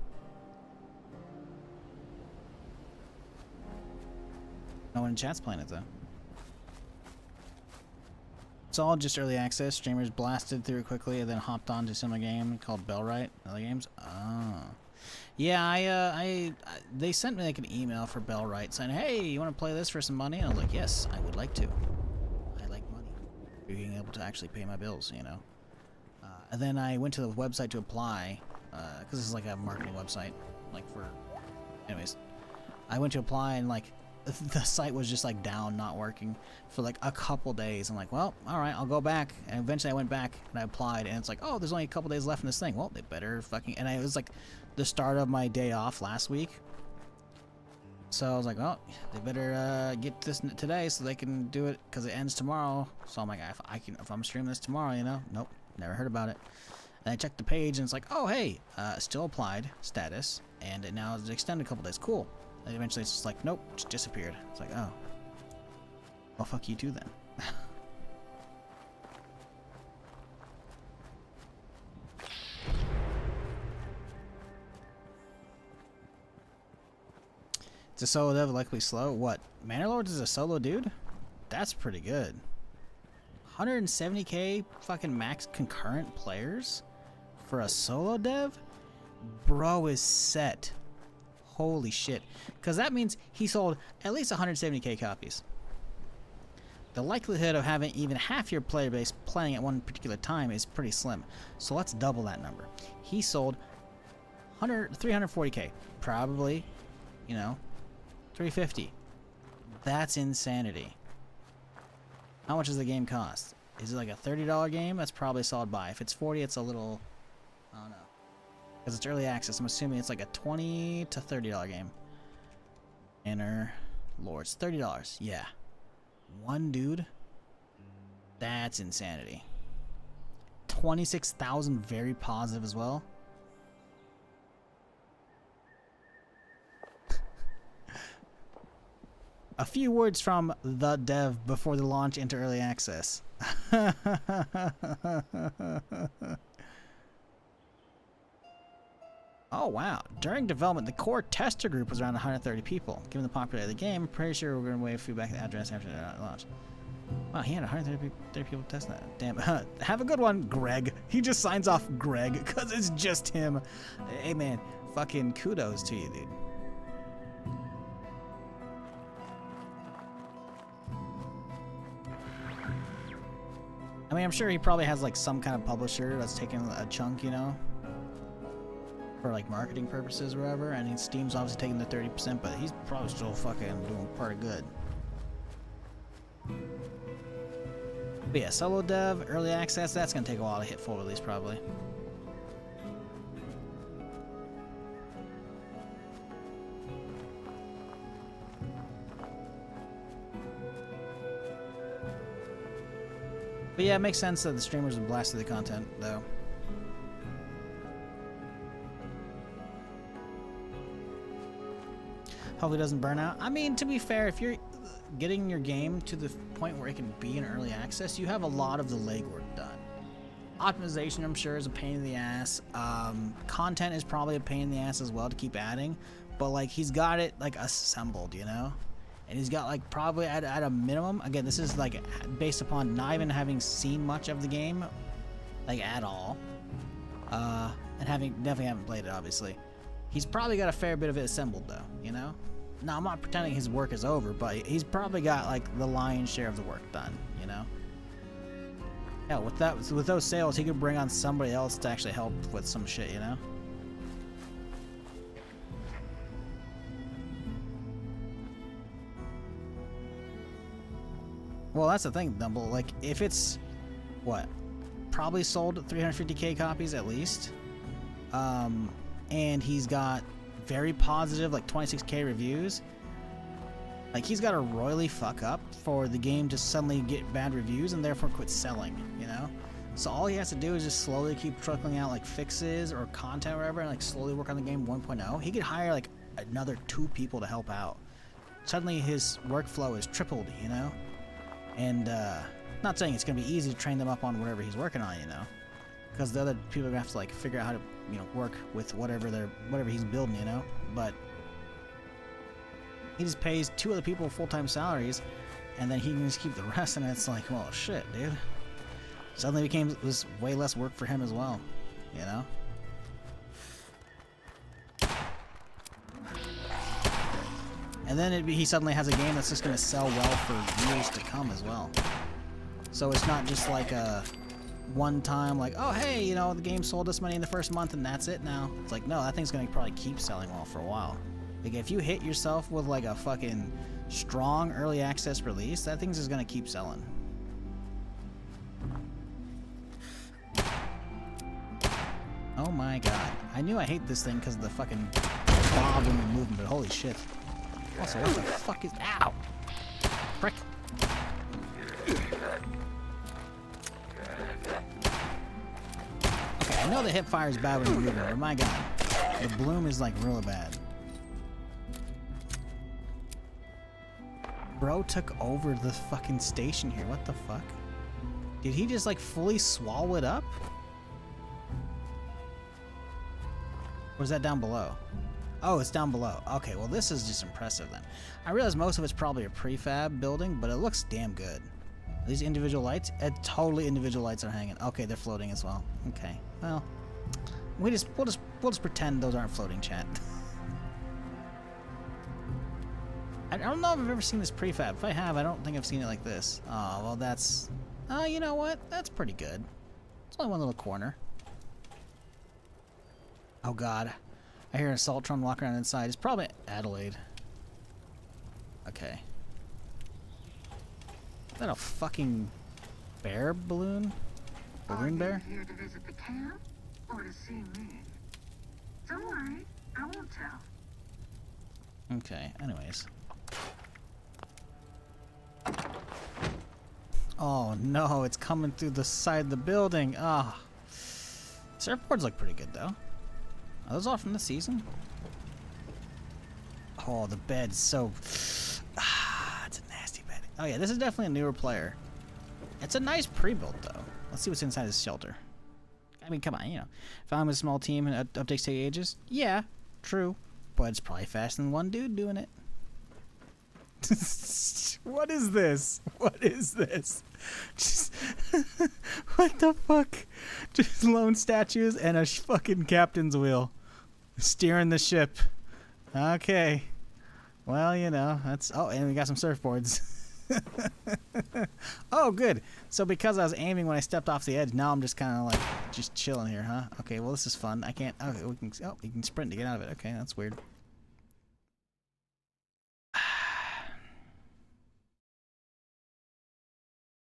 No one in chat's playing it, though. It's all just early access. Streamers blasted through it quickly and then hopped on to a similar game called Bellwright. Other games? Oh. Yeah, they sent me like an email for Bellwright saying, hey, you want to play this for some money? And I was like, yes, I would like to. I like money. Being able to actually pay my bills, you know. And then I went to the website to apply, because this is like a marketing website, like for... Anyways, I went to apply and like, the site was just like down, not working for like a couple days. I'm like, well, all right, I'll go back. And eventually I went back and I applied, and it's like, oh, there's only a couple days left in this thing. Well, they better fucking. And it was like the start of my day off last week. So I was like, well, they better get this today so they can do it because it ends tomorrow. So I'm like, if I'm streaming this tomorrow, you know, nope, never heard about it. And I checked the page and it's like, oh hey, still applied status, and it now is extended a couple days. Cool. And eventually it's just like, nope, just disappeared. It's like, oh, well, fuck you too then. It's a solo dev, likely slow. What? Manor Lords is a solo dude? That's pretty good. 170k fucking max concurrent players for a solo dev? Bro is set. Holy shit. Because that means he sold at least 170k copies. The likelihood of having even half your player base playing at one particular time is pretty slim. So let's double that number. He sold 340k. Probably, you know, 350. That's insanity. How much does the game cost? Is it like a $30 game? That's probably a solid buy. If it's 40, it's a little, I don't know. Because it's early access, I'm assuming it's like a $20 to $30 game. Manor Lords, $30. Yeah. One dude? That's insanity. 26,000 very positive as well. A few words from the dev before the launch into early access. Oh wow. During development, the core tester group was around 130 people. Given the popularity of the game, I'm pretty sure we're going to wave feedback address after the launch. Wow, he had 130 people testing that. Damn. Have a good one, Greg. He just signs off Greg because it's just him. Hey man, fucking kudos to you, dude. I mean, I'm sure he probably has like some kind of publisher that's taking a chunk, you know, for like marketing purposes or whatever, and Steam's obviously taking the 30%, but he's probably still fucking doing pretty good. But yeah, solo dev, early access, that's gonna take a while to hit full release probably. But yeah, it makes sense that the streamers would blast through the content, though. Hopefully it doesn't burn out. I mean, to be fair, if you're getting your game to the point where it can be in early access, you have a lot of the legwork done. Optimization, I'm sure, is a pain in the ass. Content is probably a pain in the ass as well to keep adding. But, like, he's got it, like, assembled, you know? And he's got, like, probably at a minimum, again, this is, like, based upon not even having seen much of the game, like, at all. And definitely haven't played it, obviously. He's probably got a fair bit of it assembled, though, you know? Now, I'm not pretending his work is over, but he's probably got, like, the lion's share of the work done, you know? Yeah, with those sales, he could bring on somebody else to actually help with some shit, you know? Well, that's the thing, Dumble. Like, if it's, what, probably sold 350k copies at least, and he's got very positive, like 26k reviews, like he's got to royally fuck up for the game to suddenly get bad reviews and therefore quit selling, you know? So all he has to do is just slowly keep trickling out like fixes or content or whatever, and like slowly work on the game 1.0. He could hire like another 2 people to help out. Suddenly his workflow is tripled, you know? And not saying it's gonna be easy to train them up on whatever he's working on, you know, because the other people are gonna have to like figure out how to, you know, work with whatever he's building, you know. But he just pays 2 other people full-time salaries, and then he can just keep the rest. And it's like, well, shit, dude. Suddenly it was way less work for him as well, you know. And then he suddenly has a game that's just going to sell well for years to come as well. So it's not just like a one-time, like, oh, hey, you know, the game sold this money in the first month and that's it now. It's like, no, that thing's going to probably keep selling well for a while. Like, if you hit yourself with, like, a fucking Strong early access release? That thing's just gonna keep selling. Oh my god. I knew I hate this thing because of the fucking bob when we're moving, but holy shit. Also, what the fuck is... Ow! Prick. Okay, I know the hip fire is bad when you're moving, but my god. The bloom is like real bad. Bro took over the fucking station here. What the fuck? Did he just like fully swallow it up? Or is that down below? Oh, it's down below. Okay, well this is just impressive then. I realize most of it's probably a prefab building, but it looks damn good. These individual lights? Totally individual lights are hanging. Okay, they're floating as well. Okay, well, we'll just pretend those aren't floating, chat. I don't know if I've ever seen this prefab. If I have, I don't think I've seen it like this. Oh, well that's... Oh, you know what? That's pretty good. It's only one little corner. Oh god. I hear an Assaultron walking around inside. It's probably Adelaide. Okay. Is that a fucking bear balloon? Balloon bear? Here to visit the camp or to see me? Don't worry, I won't tell. Okay, anyways. Oh no, it's coming through the side of the building. Ah. Surfboards look pretty good though. Are those all from the season? Oh, the bed's so... Ah, it's a nasty bed. Oh yeah, this is definitely a newer player. It's a nice pre-built though. Let's see what's inside this shelter. I mean, come on, you know. If I'm a small team and updates take ages, yeah, true. But it's probably faster than one dude doing it. What is this? What is this? Just what the fuck? Just lone statues and a fucking captain's wheel steering the ship. Okay. Well, you know, that's... Oh, and we got some surfboards. Oh, good. So because I was aiming when I stepped off the edge, now I'm just kind of like just chilling here, huh? Okay, well, this is fun. I can't... Okay, we can... Oh, you can sprint to get out of it. Okay, that's weird.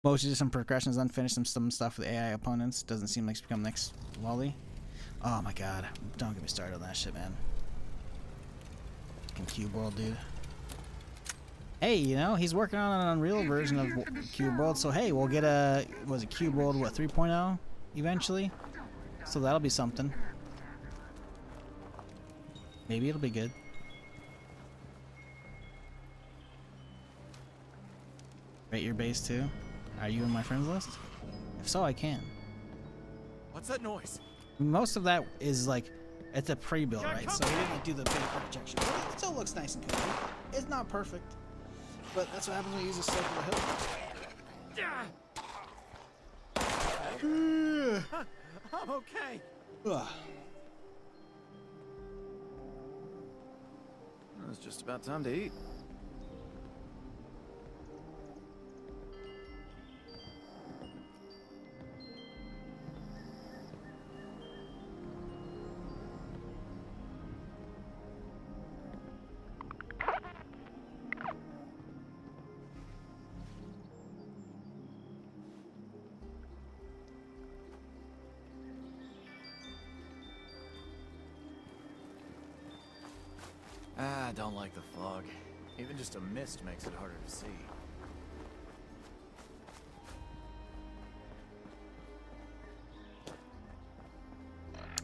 Most just some progressions unfinished, some stuff with AI opponents. Doesn't seem like it's become next Wally. Oh my god. Don't get me started on that shit, man. Fucking Cube World, dude. Hey, you know, he's working on an Unreal version of Cube World, so hey, we'll get a... Was it Cube World, what, 3.0 eventually? So that'll be something. Maybe it'll be good. Rate your base too? Are you in my friends list? If so, I can. What's that noise? Most of that is like, it's a pre-build, right? So we didn't do the big projection. But it still looks nice and cozy. It's not perfect, but that's what happens when you use a slope of the hill. I'm okay. Well, it's just about time to eat. I don't like the fog. Even just a mist makes it harder to see.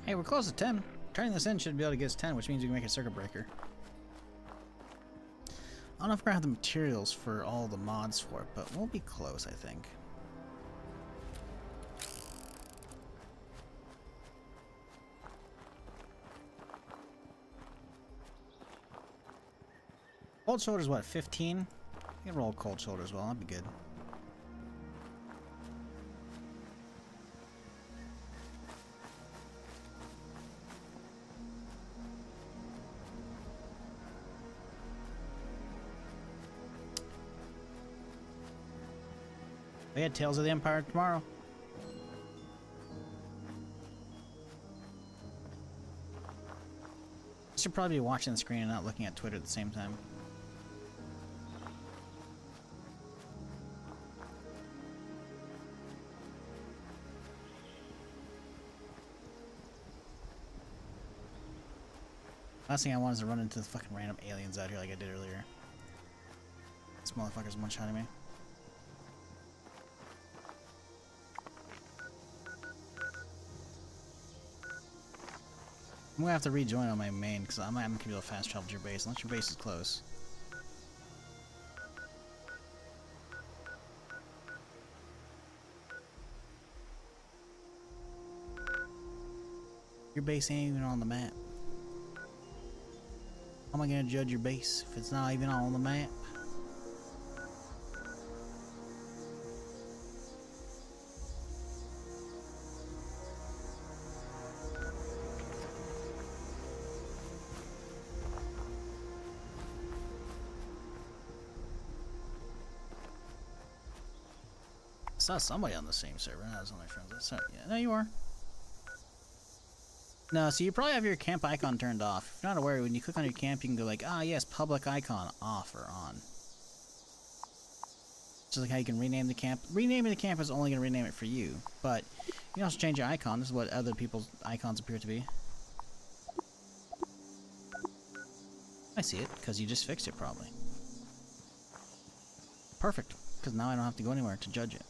Hey, we're close to 10. Turning this in should be able to get us 10, which means we can make a circuit breaker. I don't know if we're gonna have the materials for all the mods for it, but we'll be close, I think. Cold shoulder's what, 15? I can roll cold shoulder as well, that'd be good. We had Tales of the Empire tomorrow. I should probably be watching the screen and not looking at Twitter at the same time. Last thing I want is to run into the fucking random aliens out here like I did earlier. This motherfucker's one-shotting me. I'm gonna have to rejoin on my main because I'm gonna be able to fast travel to your base unless your base is close. Your base ain't even on the map. How am I gonna judge your base if it's not even on the map? I saw somebody on the same server. I was on my friends. Yeah, no, you are. No, so you probably have your camp icon turned off. If you're not aware, when you click on your camp, you can go like, ah, yes, public icon, off or on. Just like how you can rename the camp. Renaming the camp is only going to rename it for you, but you can also change your icon. This is what other people's icons appear to be. I see it, because you just fixed it, probably. Perfect, because now I don't have to go anywhere to judge it.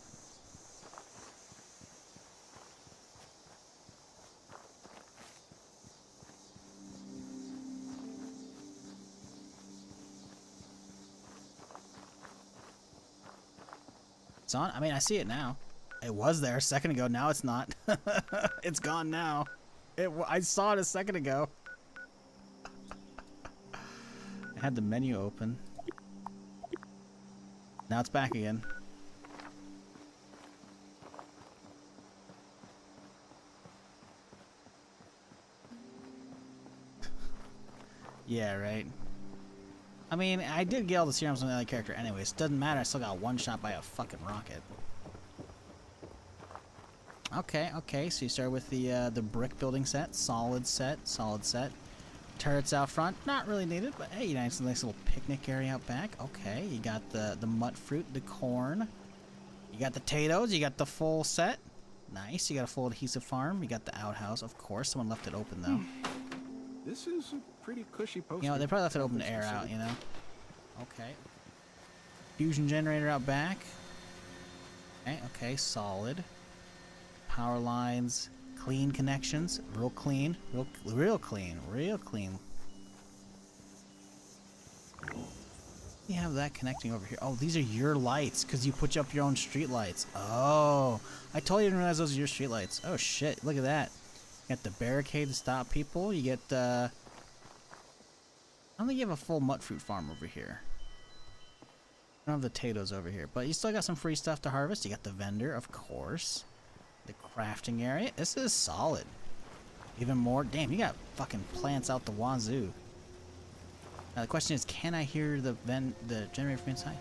It's on? I mean, I see it now. It was there a second ago. Now it's not. It's gone now. I saw it a second ago. I had the menu open. Now it's back again. Yeah, right. I mean, I did get all the serums on the other character anyways. Doesn't matter, I still got one shot by a fucking rocket. Okay, okay, so you start with the brick building set. Solid set, solid set. Turrets out front, not really needed, but hey, nice little picnic area out back. Okay, you got the mut fruit, the corn. You got the potatoes, you got the full set. Nice, you got a full adhesive farm. You got the outhouse, of course. Someone left it open though. This is a pretty cushy poster. You know, they probably left it open to air out, you know? Okay. Fusion generator out back. Okay, okay, solid. Power lines, clean connections, real clean, real clean, real clean. You have that connecting over here. Oh, these are your lights, because you put up your own street lights. Oh, I totally didn't realize those are your street lights. Oh shit, look at that. You got the barricade to stop people. You get I don't think you have a full mut fruit farm over here. I don't have the potatoes over here, but you still got some free stuff to harvest. You got the vendor, of course. The crafting area. This is solid. Even more. Damn, you got fucking plants out the wazoo. Now the question is, can I hear the generator from inside?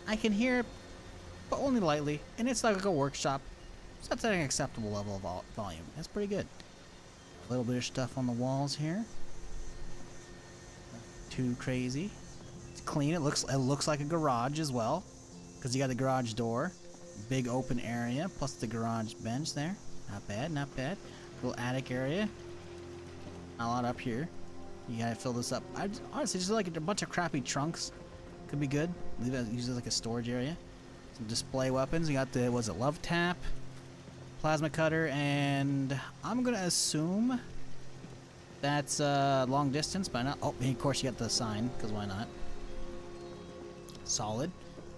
I can hear it, but only lightly, and it's like a workshop. So that's at an acceptable level of volume. That's pretty good. A little bit of stuff on the walls here. Too crazy. It's clean. It looks like a garage as well, because you got the garage door, big open area, plus the garage bench there. Not bad, not bad. Little attic area. Not a lot up here. You gotta fill this up. Honestly, just like a bunch of crappy trunks. Could be good. Leave it, use it like a storage area. Some display weapons. You got the, was it love tap, plasma cutter, and I'm gonna assume that's long distance, but not. Oh, and of course you got the sign, because why not? Solid.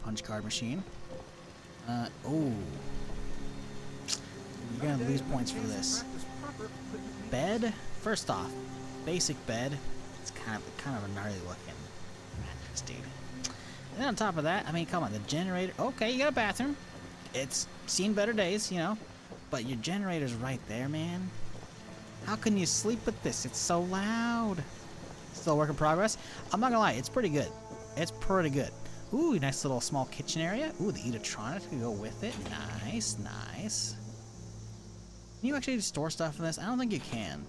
Punch card machine. Oh. You're gonna lose points for this. Bed. First off, basic bed. It's kind of a gnarly looking mattress, dude. And then on top of that, I mean, come on, the generator. Okay, you got a bathroom. It's seen better days, you know. But your generator's right there, man. How can you sleep with this? It's so loud. Still a work in progress. I'm not gonna lie, it's pretty good. It's pretty good. Ooh, nice little small kitchen area. Ooh, the Eatrotronic to go with it. Nice, nice. Can you actually store stuff in this? I don't think you can.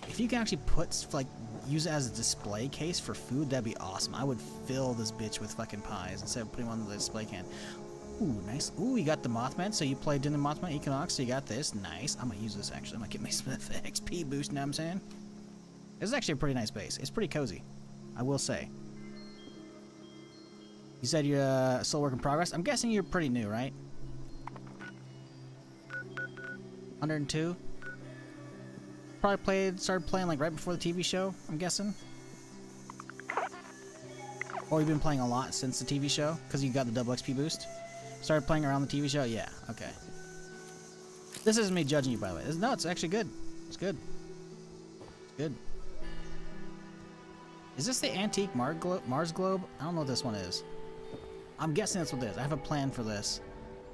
If you can actually put, like, use it as a display case for food, that'd be awesome. I would fill this bitch with fucking pies instead of putting one in the display can. Ooh, nice. Ooh, you got the Mothman, so you played in the Mothman Equinox, so you got this. Nice. I'm gonna use this, actually. I'm gonna get my XP boost, you know what I'm saying? This is actually a pretty nice base. It's pretty cozy, I will say. You said you're still work in progress? I'm guessing you're pretty new, right? 102? Probably started playing like right before the TV show, I'm guessing. Or you've been playing a lot since the TV show, because you got the double XP boost. Started playing around the TV show? Yeah, okay. This isn't me judging you, by the way. No, it's actually good. It's good. It's good. Is this the antique Mars globe? I don't know what this one is. I'm guessing that's what it is. I have a plan for this.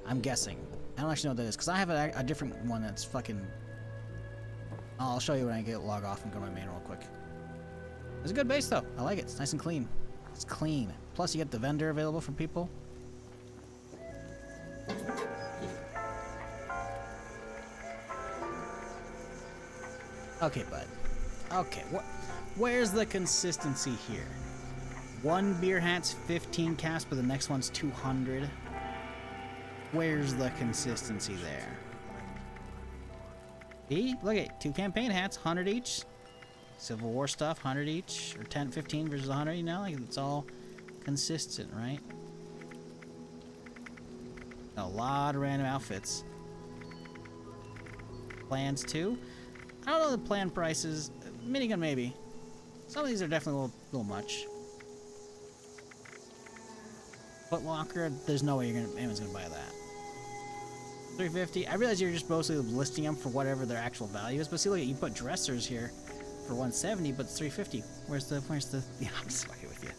I'm guessing. I don't actually know what that is, because I have a different one that's fucking... I'll show you when I log off and go to my main real quick. It's a good base, though. I like it. It's nice and clean. It's clean. Plus, you get the vendor available for people. Okay, bud. Okay, where's the consistency here? One beer hat's 15 caps, but the next one's 200. Where's the consistency there? See? Look at 2 campaign hats, 100 each. Civil War stuff, 100 each. Or 10, 15 versus 100, you know? Like, it's all consistent, right? A lot of random outfits. Plans, too. I don't know the plan prices. Minigun, maybe. Some of these are definitely a little much. Footlocker, there's no way anyone's gonna buy that. 350. I realize you're just mostly listing them for whatever their actual value is, but see, look, you put dressers here for 170, but it's 350. Where's the? Yeah, I'm just fucking with you.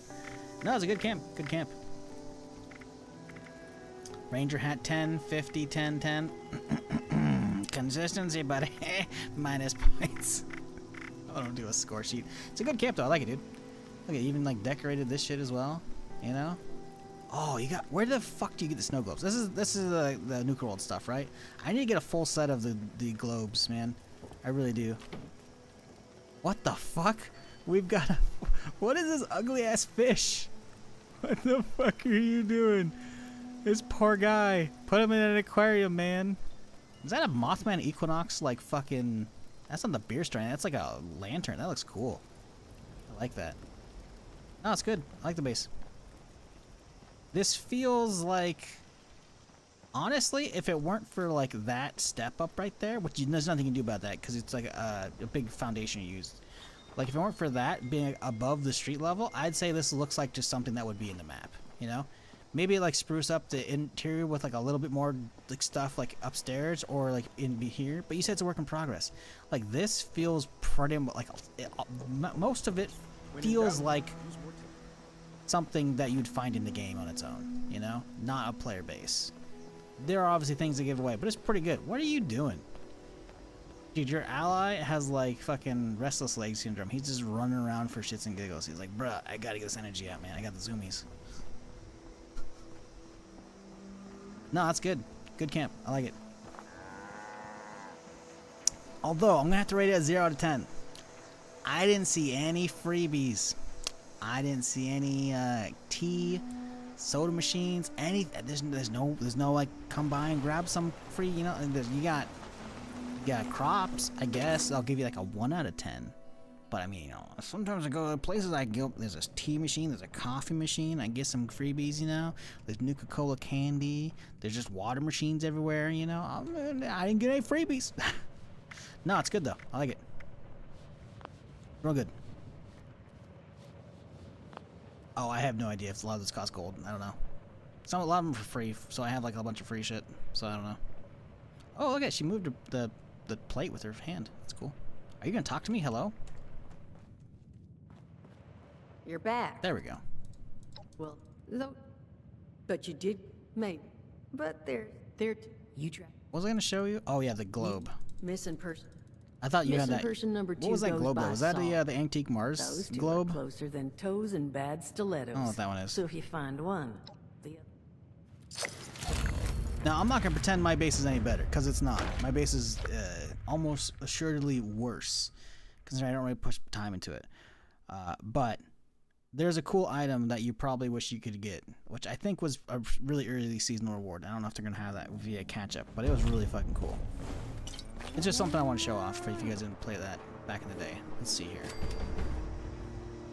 No, it's a good camp. Good camp. Ranger hat 10, 50, 10, 10. Consistency, buddy. Minus points. I don't do a score sheet. It's a good camp, though. I like it, dude. Look, it even like decorated this shit as well. You know. Oh, you got. Where the fuck do you get the snow globes? This is the Nuka World stuff, right? I need to get a full set of the globes, man. I really do. What the fuck? We've got a. What is this ugly ass fish? What the fuck are you doing? This poor guy. Put him in an aquarium, man. Is that a Mothman Equinox? Like fucking. That's not the beer strain. That's like a lantern. That looks cool. I like that. No, it's good. I like the base. This feels like. Honestly, if it weren't for like that step up right there, which there's nothing you can do about that because it's like a big foundation you used. Like if it weren't for that being above the street level, I'd say this looks like just something that would be in the map. You know, maybe like spruce up the interior with like a little bit more like stuff like upstairs or like in here. But you said it's a work in progress. Like this feels pretty like most of it feels like something that you'd find in the game on its own. You know, not a player base. There are obviously things to give away, but it's pretty good. What are you doing? Dude, your ally has like fucking restless leg syndrome. He's just running around for shits and giggles. He's like, bruh, I gotta get this energy out, man. I got the zoomies. No, that's good. Good camp. I like it. Although, I'm gonna have to rate it a 0 out of 10. I didn't see any freebies. I didn't see any tea, soda machines, any. There's no like come by and grab some free. You know, you got crops. I guess I'll give you like a 1 out of 10. But I mean, you know, sometimes I go to places I go. There's a tea machine. There's a coffee machine. I get some freebies. You know, there's Nuka-Cola candy. There's just water machines everywhere. You know, I didn't get any freebies. No, it's good though. I like it. Real good. Oh, I have no idea if a lot of this costs gold. I don't know. A lot of them are for free, so I have like a bunch of free shit. So I don't know. Oh, look at she moved the plate with her hand. That's cool. Are you gonna talk to me? Hello? You're back. There we go. Well, no, but you did maybe. But there, you tried. What was I gonna show you? Oh yeah, the globe. Missing person. I thought you had that. Person number 2 what was that globe? Was that the antique Mars Those two globe? Are closer than toes and bad stilettos. I don't know what that one is. So if you find one, the Now I'm not gonna pretend my base is any better because it's not. My base is almost assuredly worse, considering I don't really put time into it. But there's a cool item that you probably wish you could get, which I think was a really early season reward. I don't know if they're gonna have that via catch up, but it was really fucking cool. It's just something I want to show off for if you guys didn't play that. back in the day. Let's see here.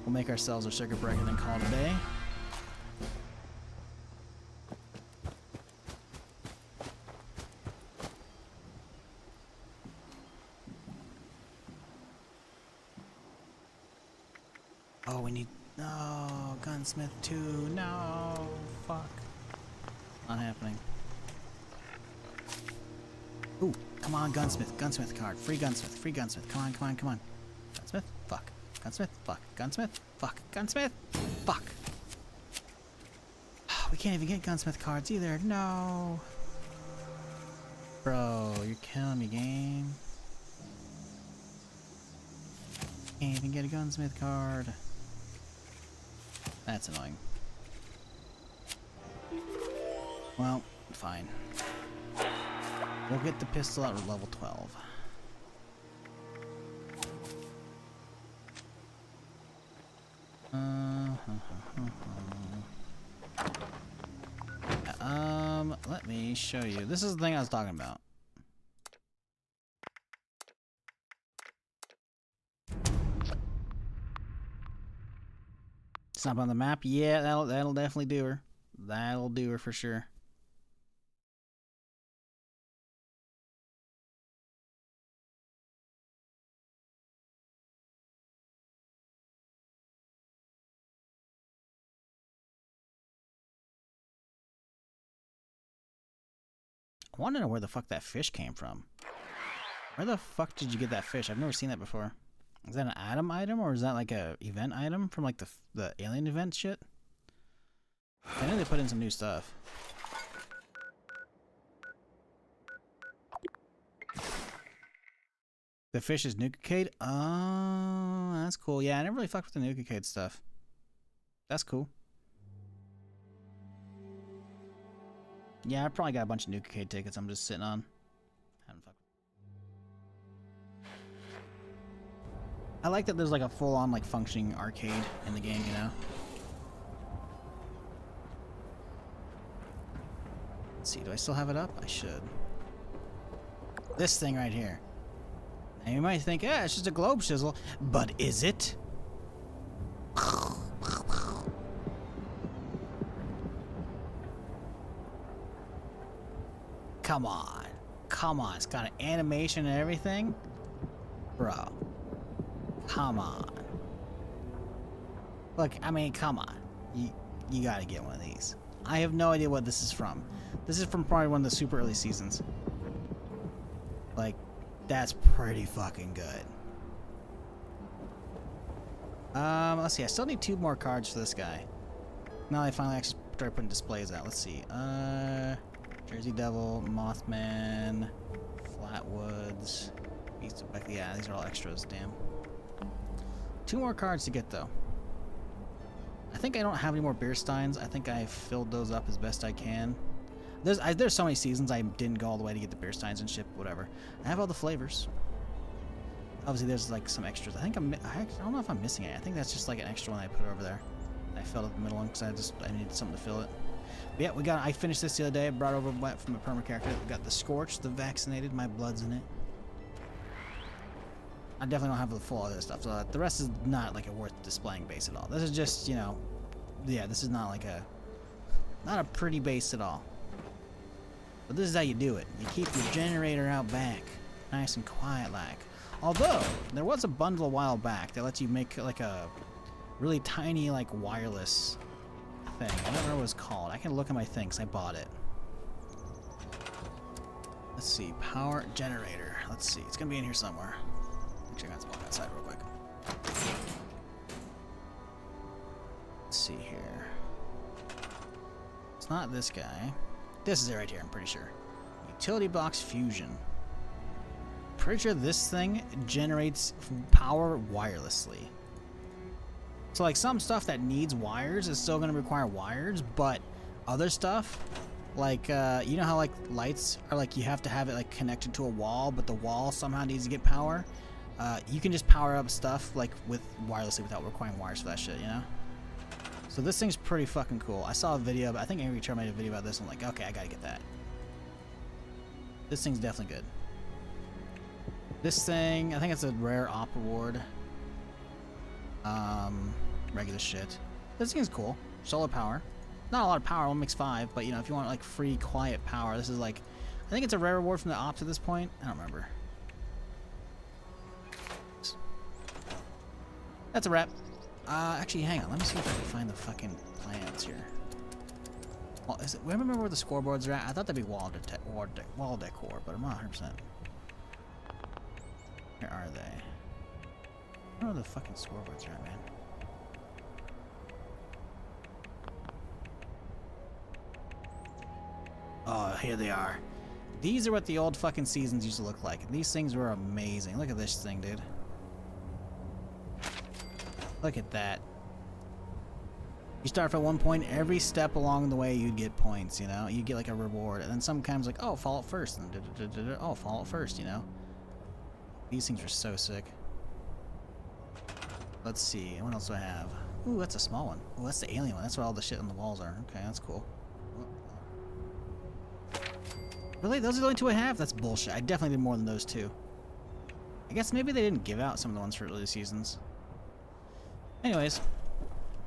We'll make ourselves a circuit breaker and then call it a day. Oh, we need... No, Gunsmith 2. No, fuck. Not happening. Ooh, come on, Gunsmith. Gunsmith card. Free Gunsmith. Free Gunsmith. Come on, come on, come on. Gunsmith? Fuck. Gunsmith? Fuck. Gunsmith? Fuck. Gunsmith? Fuck. We can't even get Gunsmith cards either. No. Bro, you're killing me, game. Can't even get a Gunsmith card. That's annoying. Well, fine. We'll get the pistol at level 12. Let me show you. This is the thing I was talking about. Stop on the map? Yeah, that'll definitely do her. That'll do her for sure. I want to know where the fuck that fish came from. Where the fuck did you get that fish? I've never seen that before. Is that an Atom item, or is that like a event item from like the alien event shit? I know they put in some new stuff. The fish is Nuka-Cade? Oh, that's cool. Yeah, I never really fucked with the Nuka-Cade stuff. That's cool. Yeah, I probably got a bunch of Nuka-Cade tickets I'm just sitting on. Haven't fucked. I like that there's like a full-on like functioning arcade in the game, you know? Let's see, do I still have it up? I should. This thing right here. Now you might think, yeah, it's just a globe shizzle, but is it? Come on. Come on. It's got an animation and everything. Bro. Come on. Look, I mean, come on. You gotta get one of these. I have no idea what this is from. This is from probably one of the super early seasons. Like, that's pretty fucking good. Let's see. I still need 2 more cards for this guy. Now I finally actually start putting displays out. Let's see. Jersey Devil, Mothman, Flatwoods, Beast of Beck. Yeah, these are all extras. Damn. 2 more cards to get though. I think I don't have any more beer steins. I think I filled those up as best I can. There's so many seasons I didn't go all the way to get the beer steins and ship, whatever. I have all the flavors. Obviously, there's like some extras. I don't know if I'm missing it. I think that's just like an extra one I put over there. I filled up the middle one because I needed something to fill it. But yeah, I finished this the other day. I brought over from a perma character. We got the Scorched, the Vaccinated. My blood's in it. I definitely don't have the full other stuff. So the rest is not like a worth displaying base at all. This is just, you know, yeah, this is not like not a pretty base at all. But this is how you do it. You keep your generator out back, nice and quiet like. Although there was a bundle a while back that lets you make like a really tiny like wireless thing. I don't know what it's called. I can look at my things. I bought it. Let's see. Power generator. Let's see. It's gonna be in here somewhere. Actually, I got to walk outside real quick. Let's see here. It's not this guy. This is it right here, I'm pretty sure. Utility box fusion. Pretty sure this thing generates power wirelessly. So like some stuff that needs wires is still going to require wires, but other stuff, like you know how like lights are like you have to have it like connected to a wall, but the wall somehow needs to get power. You can just power up stuff like with wirelessly without requiring wires for that shit, you know? So this thing's pretty fucking cool. I saw a video, but I think Angry Chair made a video about this. I'm like, okay, I gotta get that. This thing's definitely good. This thing, I think it's a rare op reward. Regular shit. This thing is cool. Solar power. Not a lot of power, one makes 5, but you know, if you want like free, quiet power, this is like, I think it's a rare reward from the ops at this point. I don't remember. That's a wrap. Actually, hang on. Let me see if I can find the fucking plans here. Well, is it? I remember where the scoreboards are at. I thought that'd be wall decor, but I'm not 100%. Where are they? I don't know where the fucking scoreboards are at, man. Oh, here they are. These are what the old fucking seasons used to look like. These things were amazing. Look at this thing, dude. Look at that. You start from one point, every step along the way you'd get points, you know? You get like a reward, and then sometimes like, oh, Fallout first, and oh, Fallout first, you know? These things are so sick. Let's see, what else do I have? Ooh, that's a small one. Ooh, that's the alien one. That's where all the shit on the walls are. Okay, that's cool. Really? Those are the only 2 I have? That's bullshit. I definitely did more than those 2. I guess maybe they didn't give out some of the ones for early seasons. Anyways,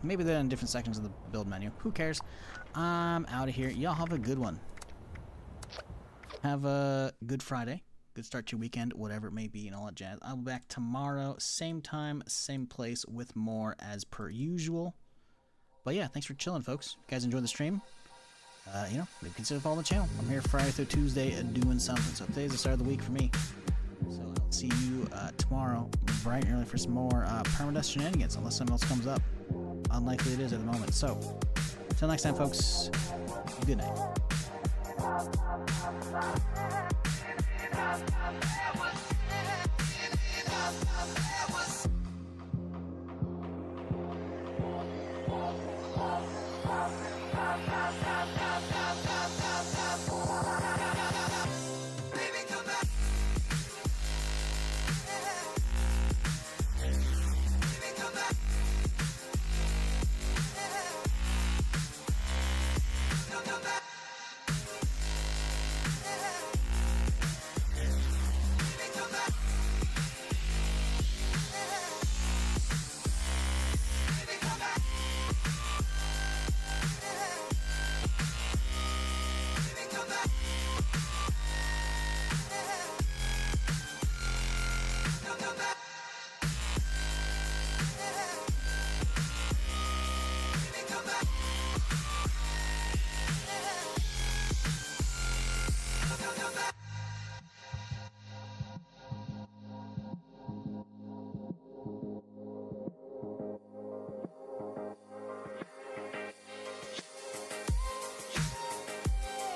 maybe they're in different sections of the build menu. Who cares? I'm out of here. Y'all have a good one. Have a good Friday. Good start to your weekend, whatever it may be, and all that jazz. I'll be back tomorrow, same time, same place, with more as per usual. But yeah, thanks for chilling, folks. If you guys enjoyed the stream, you know, maybe consider following the channel. I'm here Friday through Tuesday doing something. So today's the start of the week for me. So I'll see you tomorrow, bright and early, for some more Permadeath shenanigans, unless something else comes up. Unlikely it is at the moment. So, until next time, folks, good night.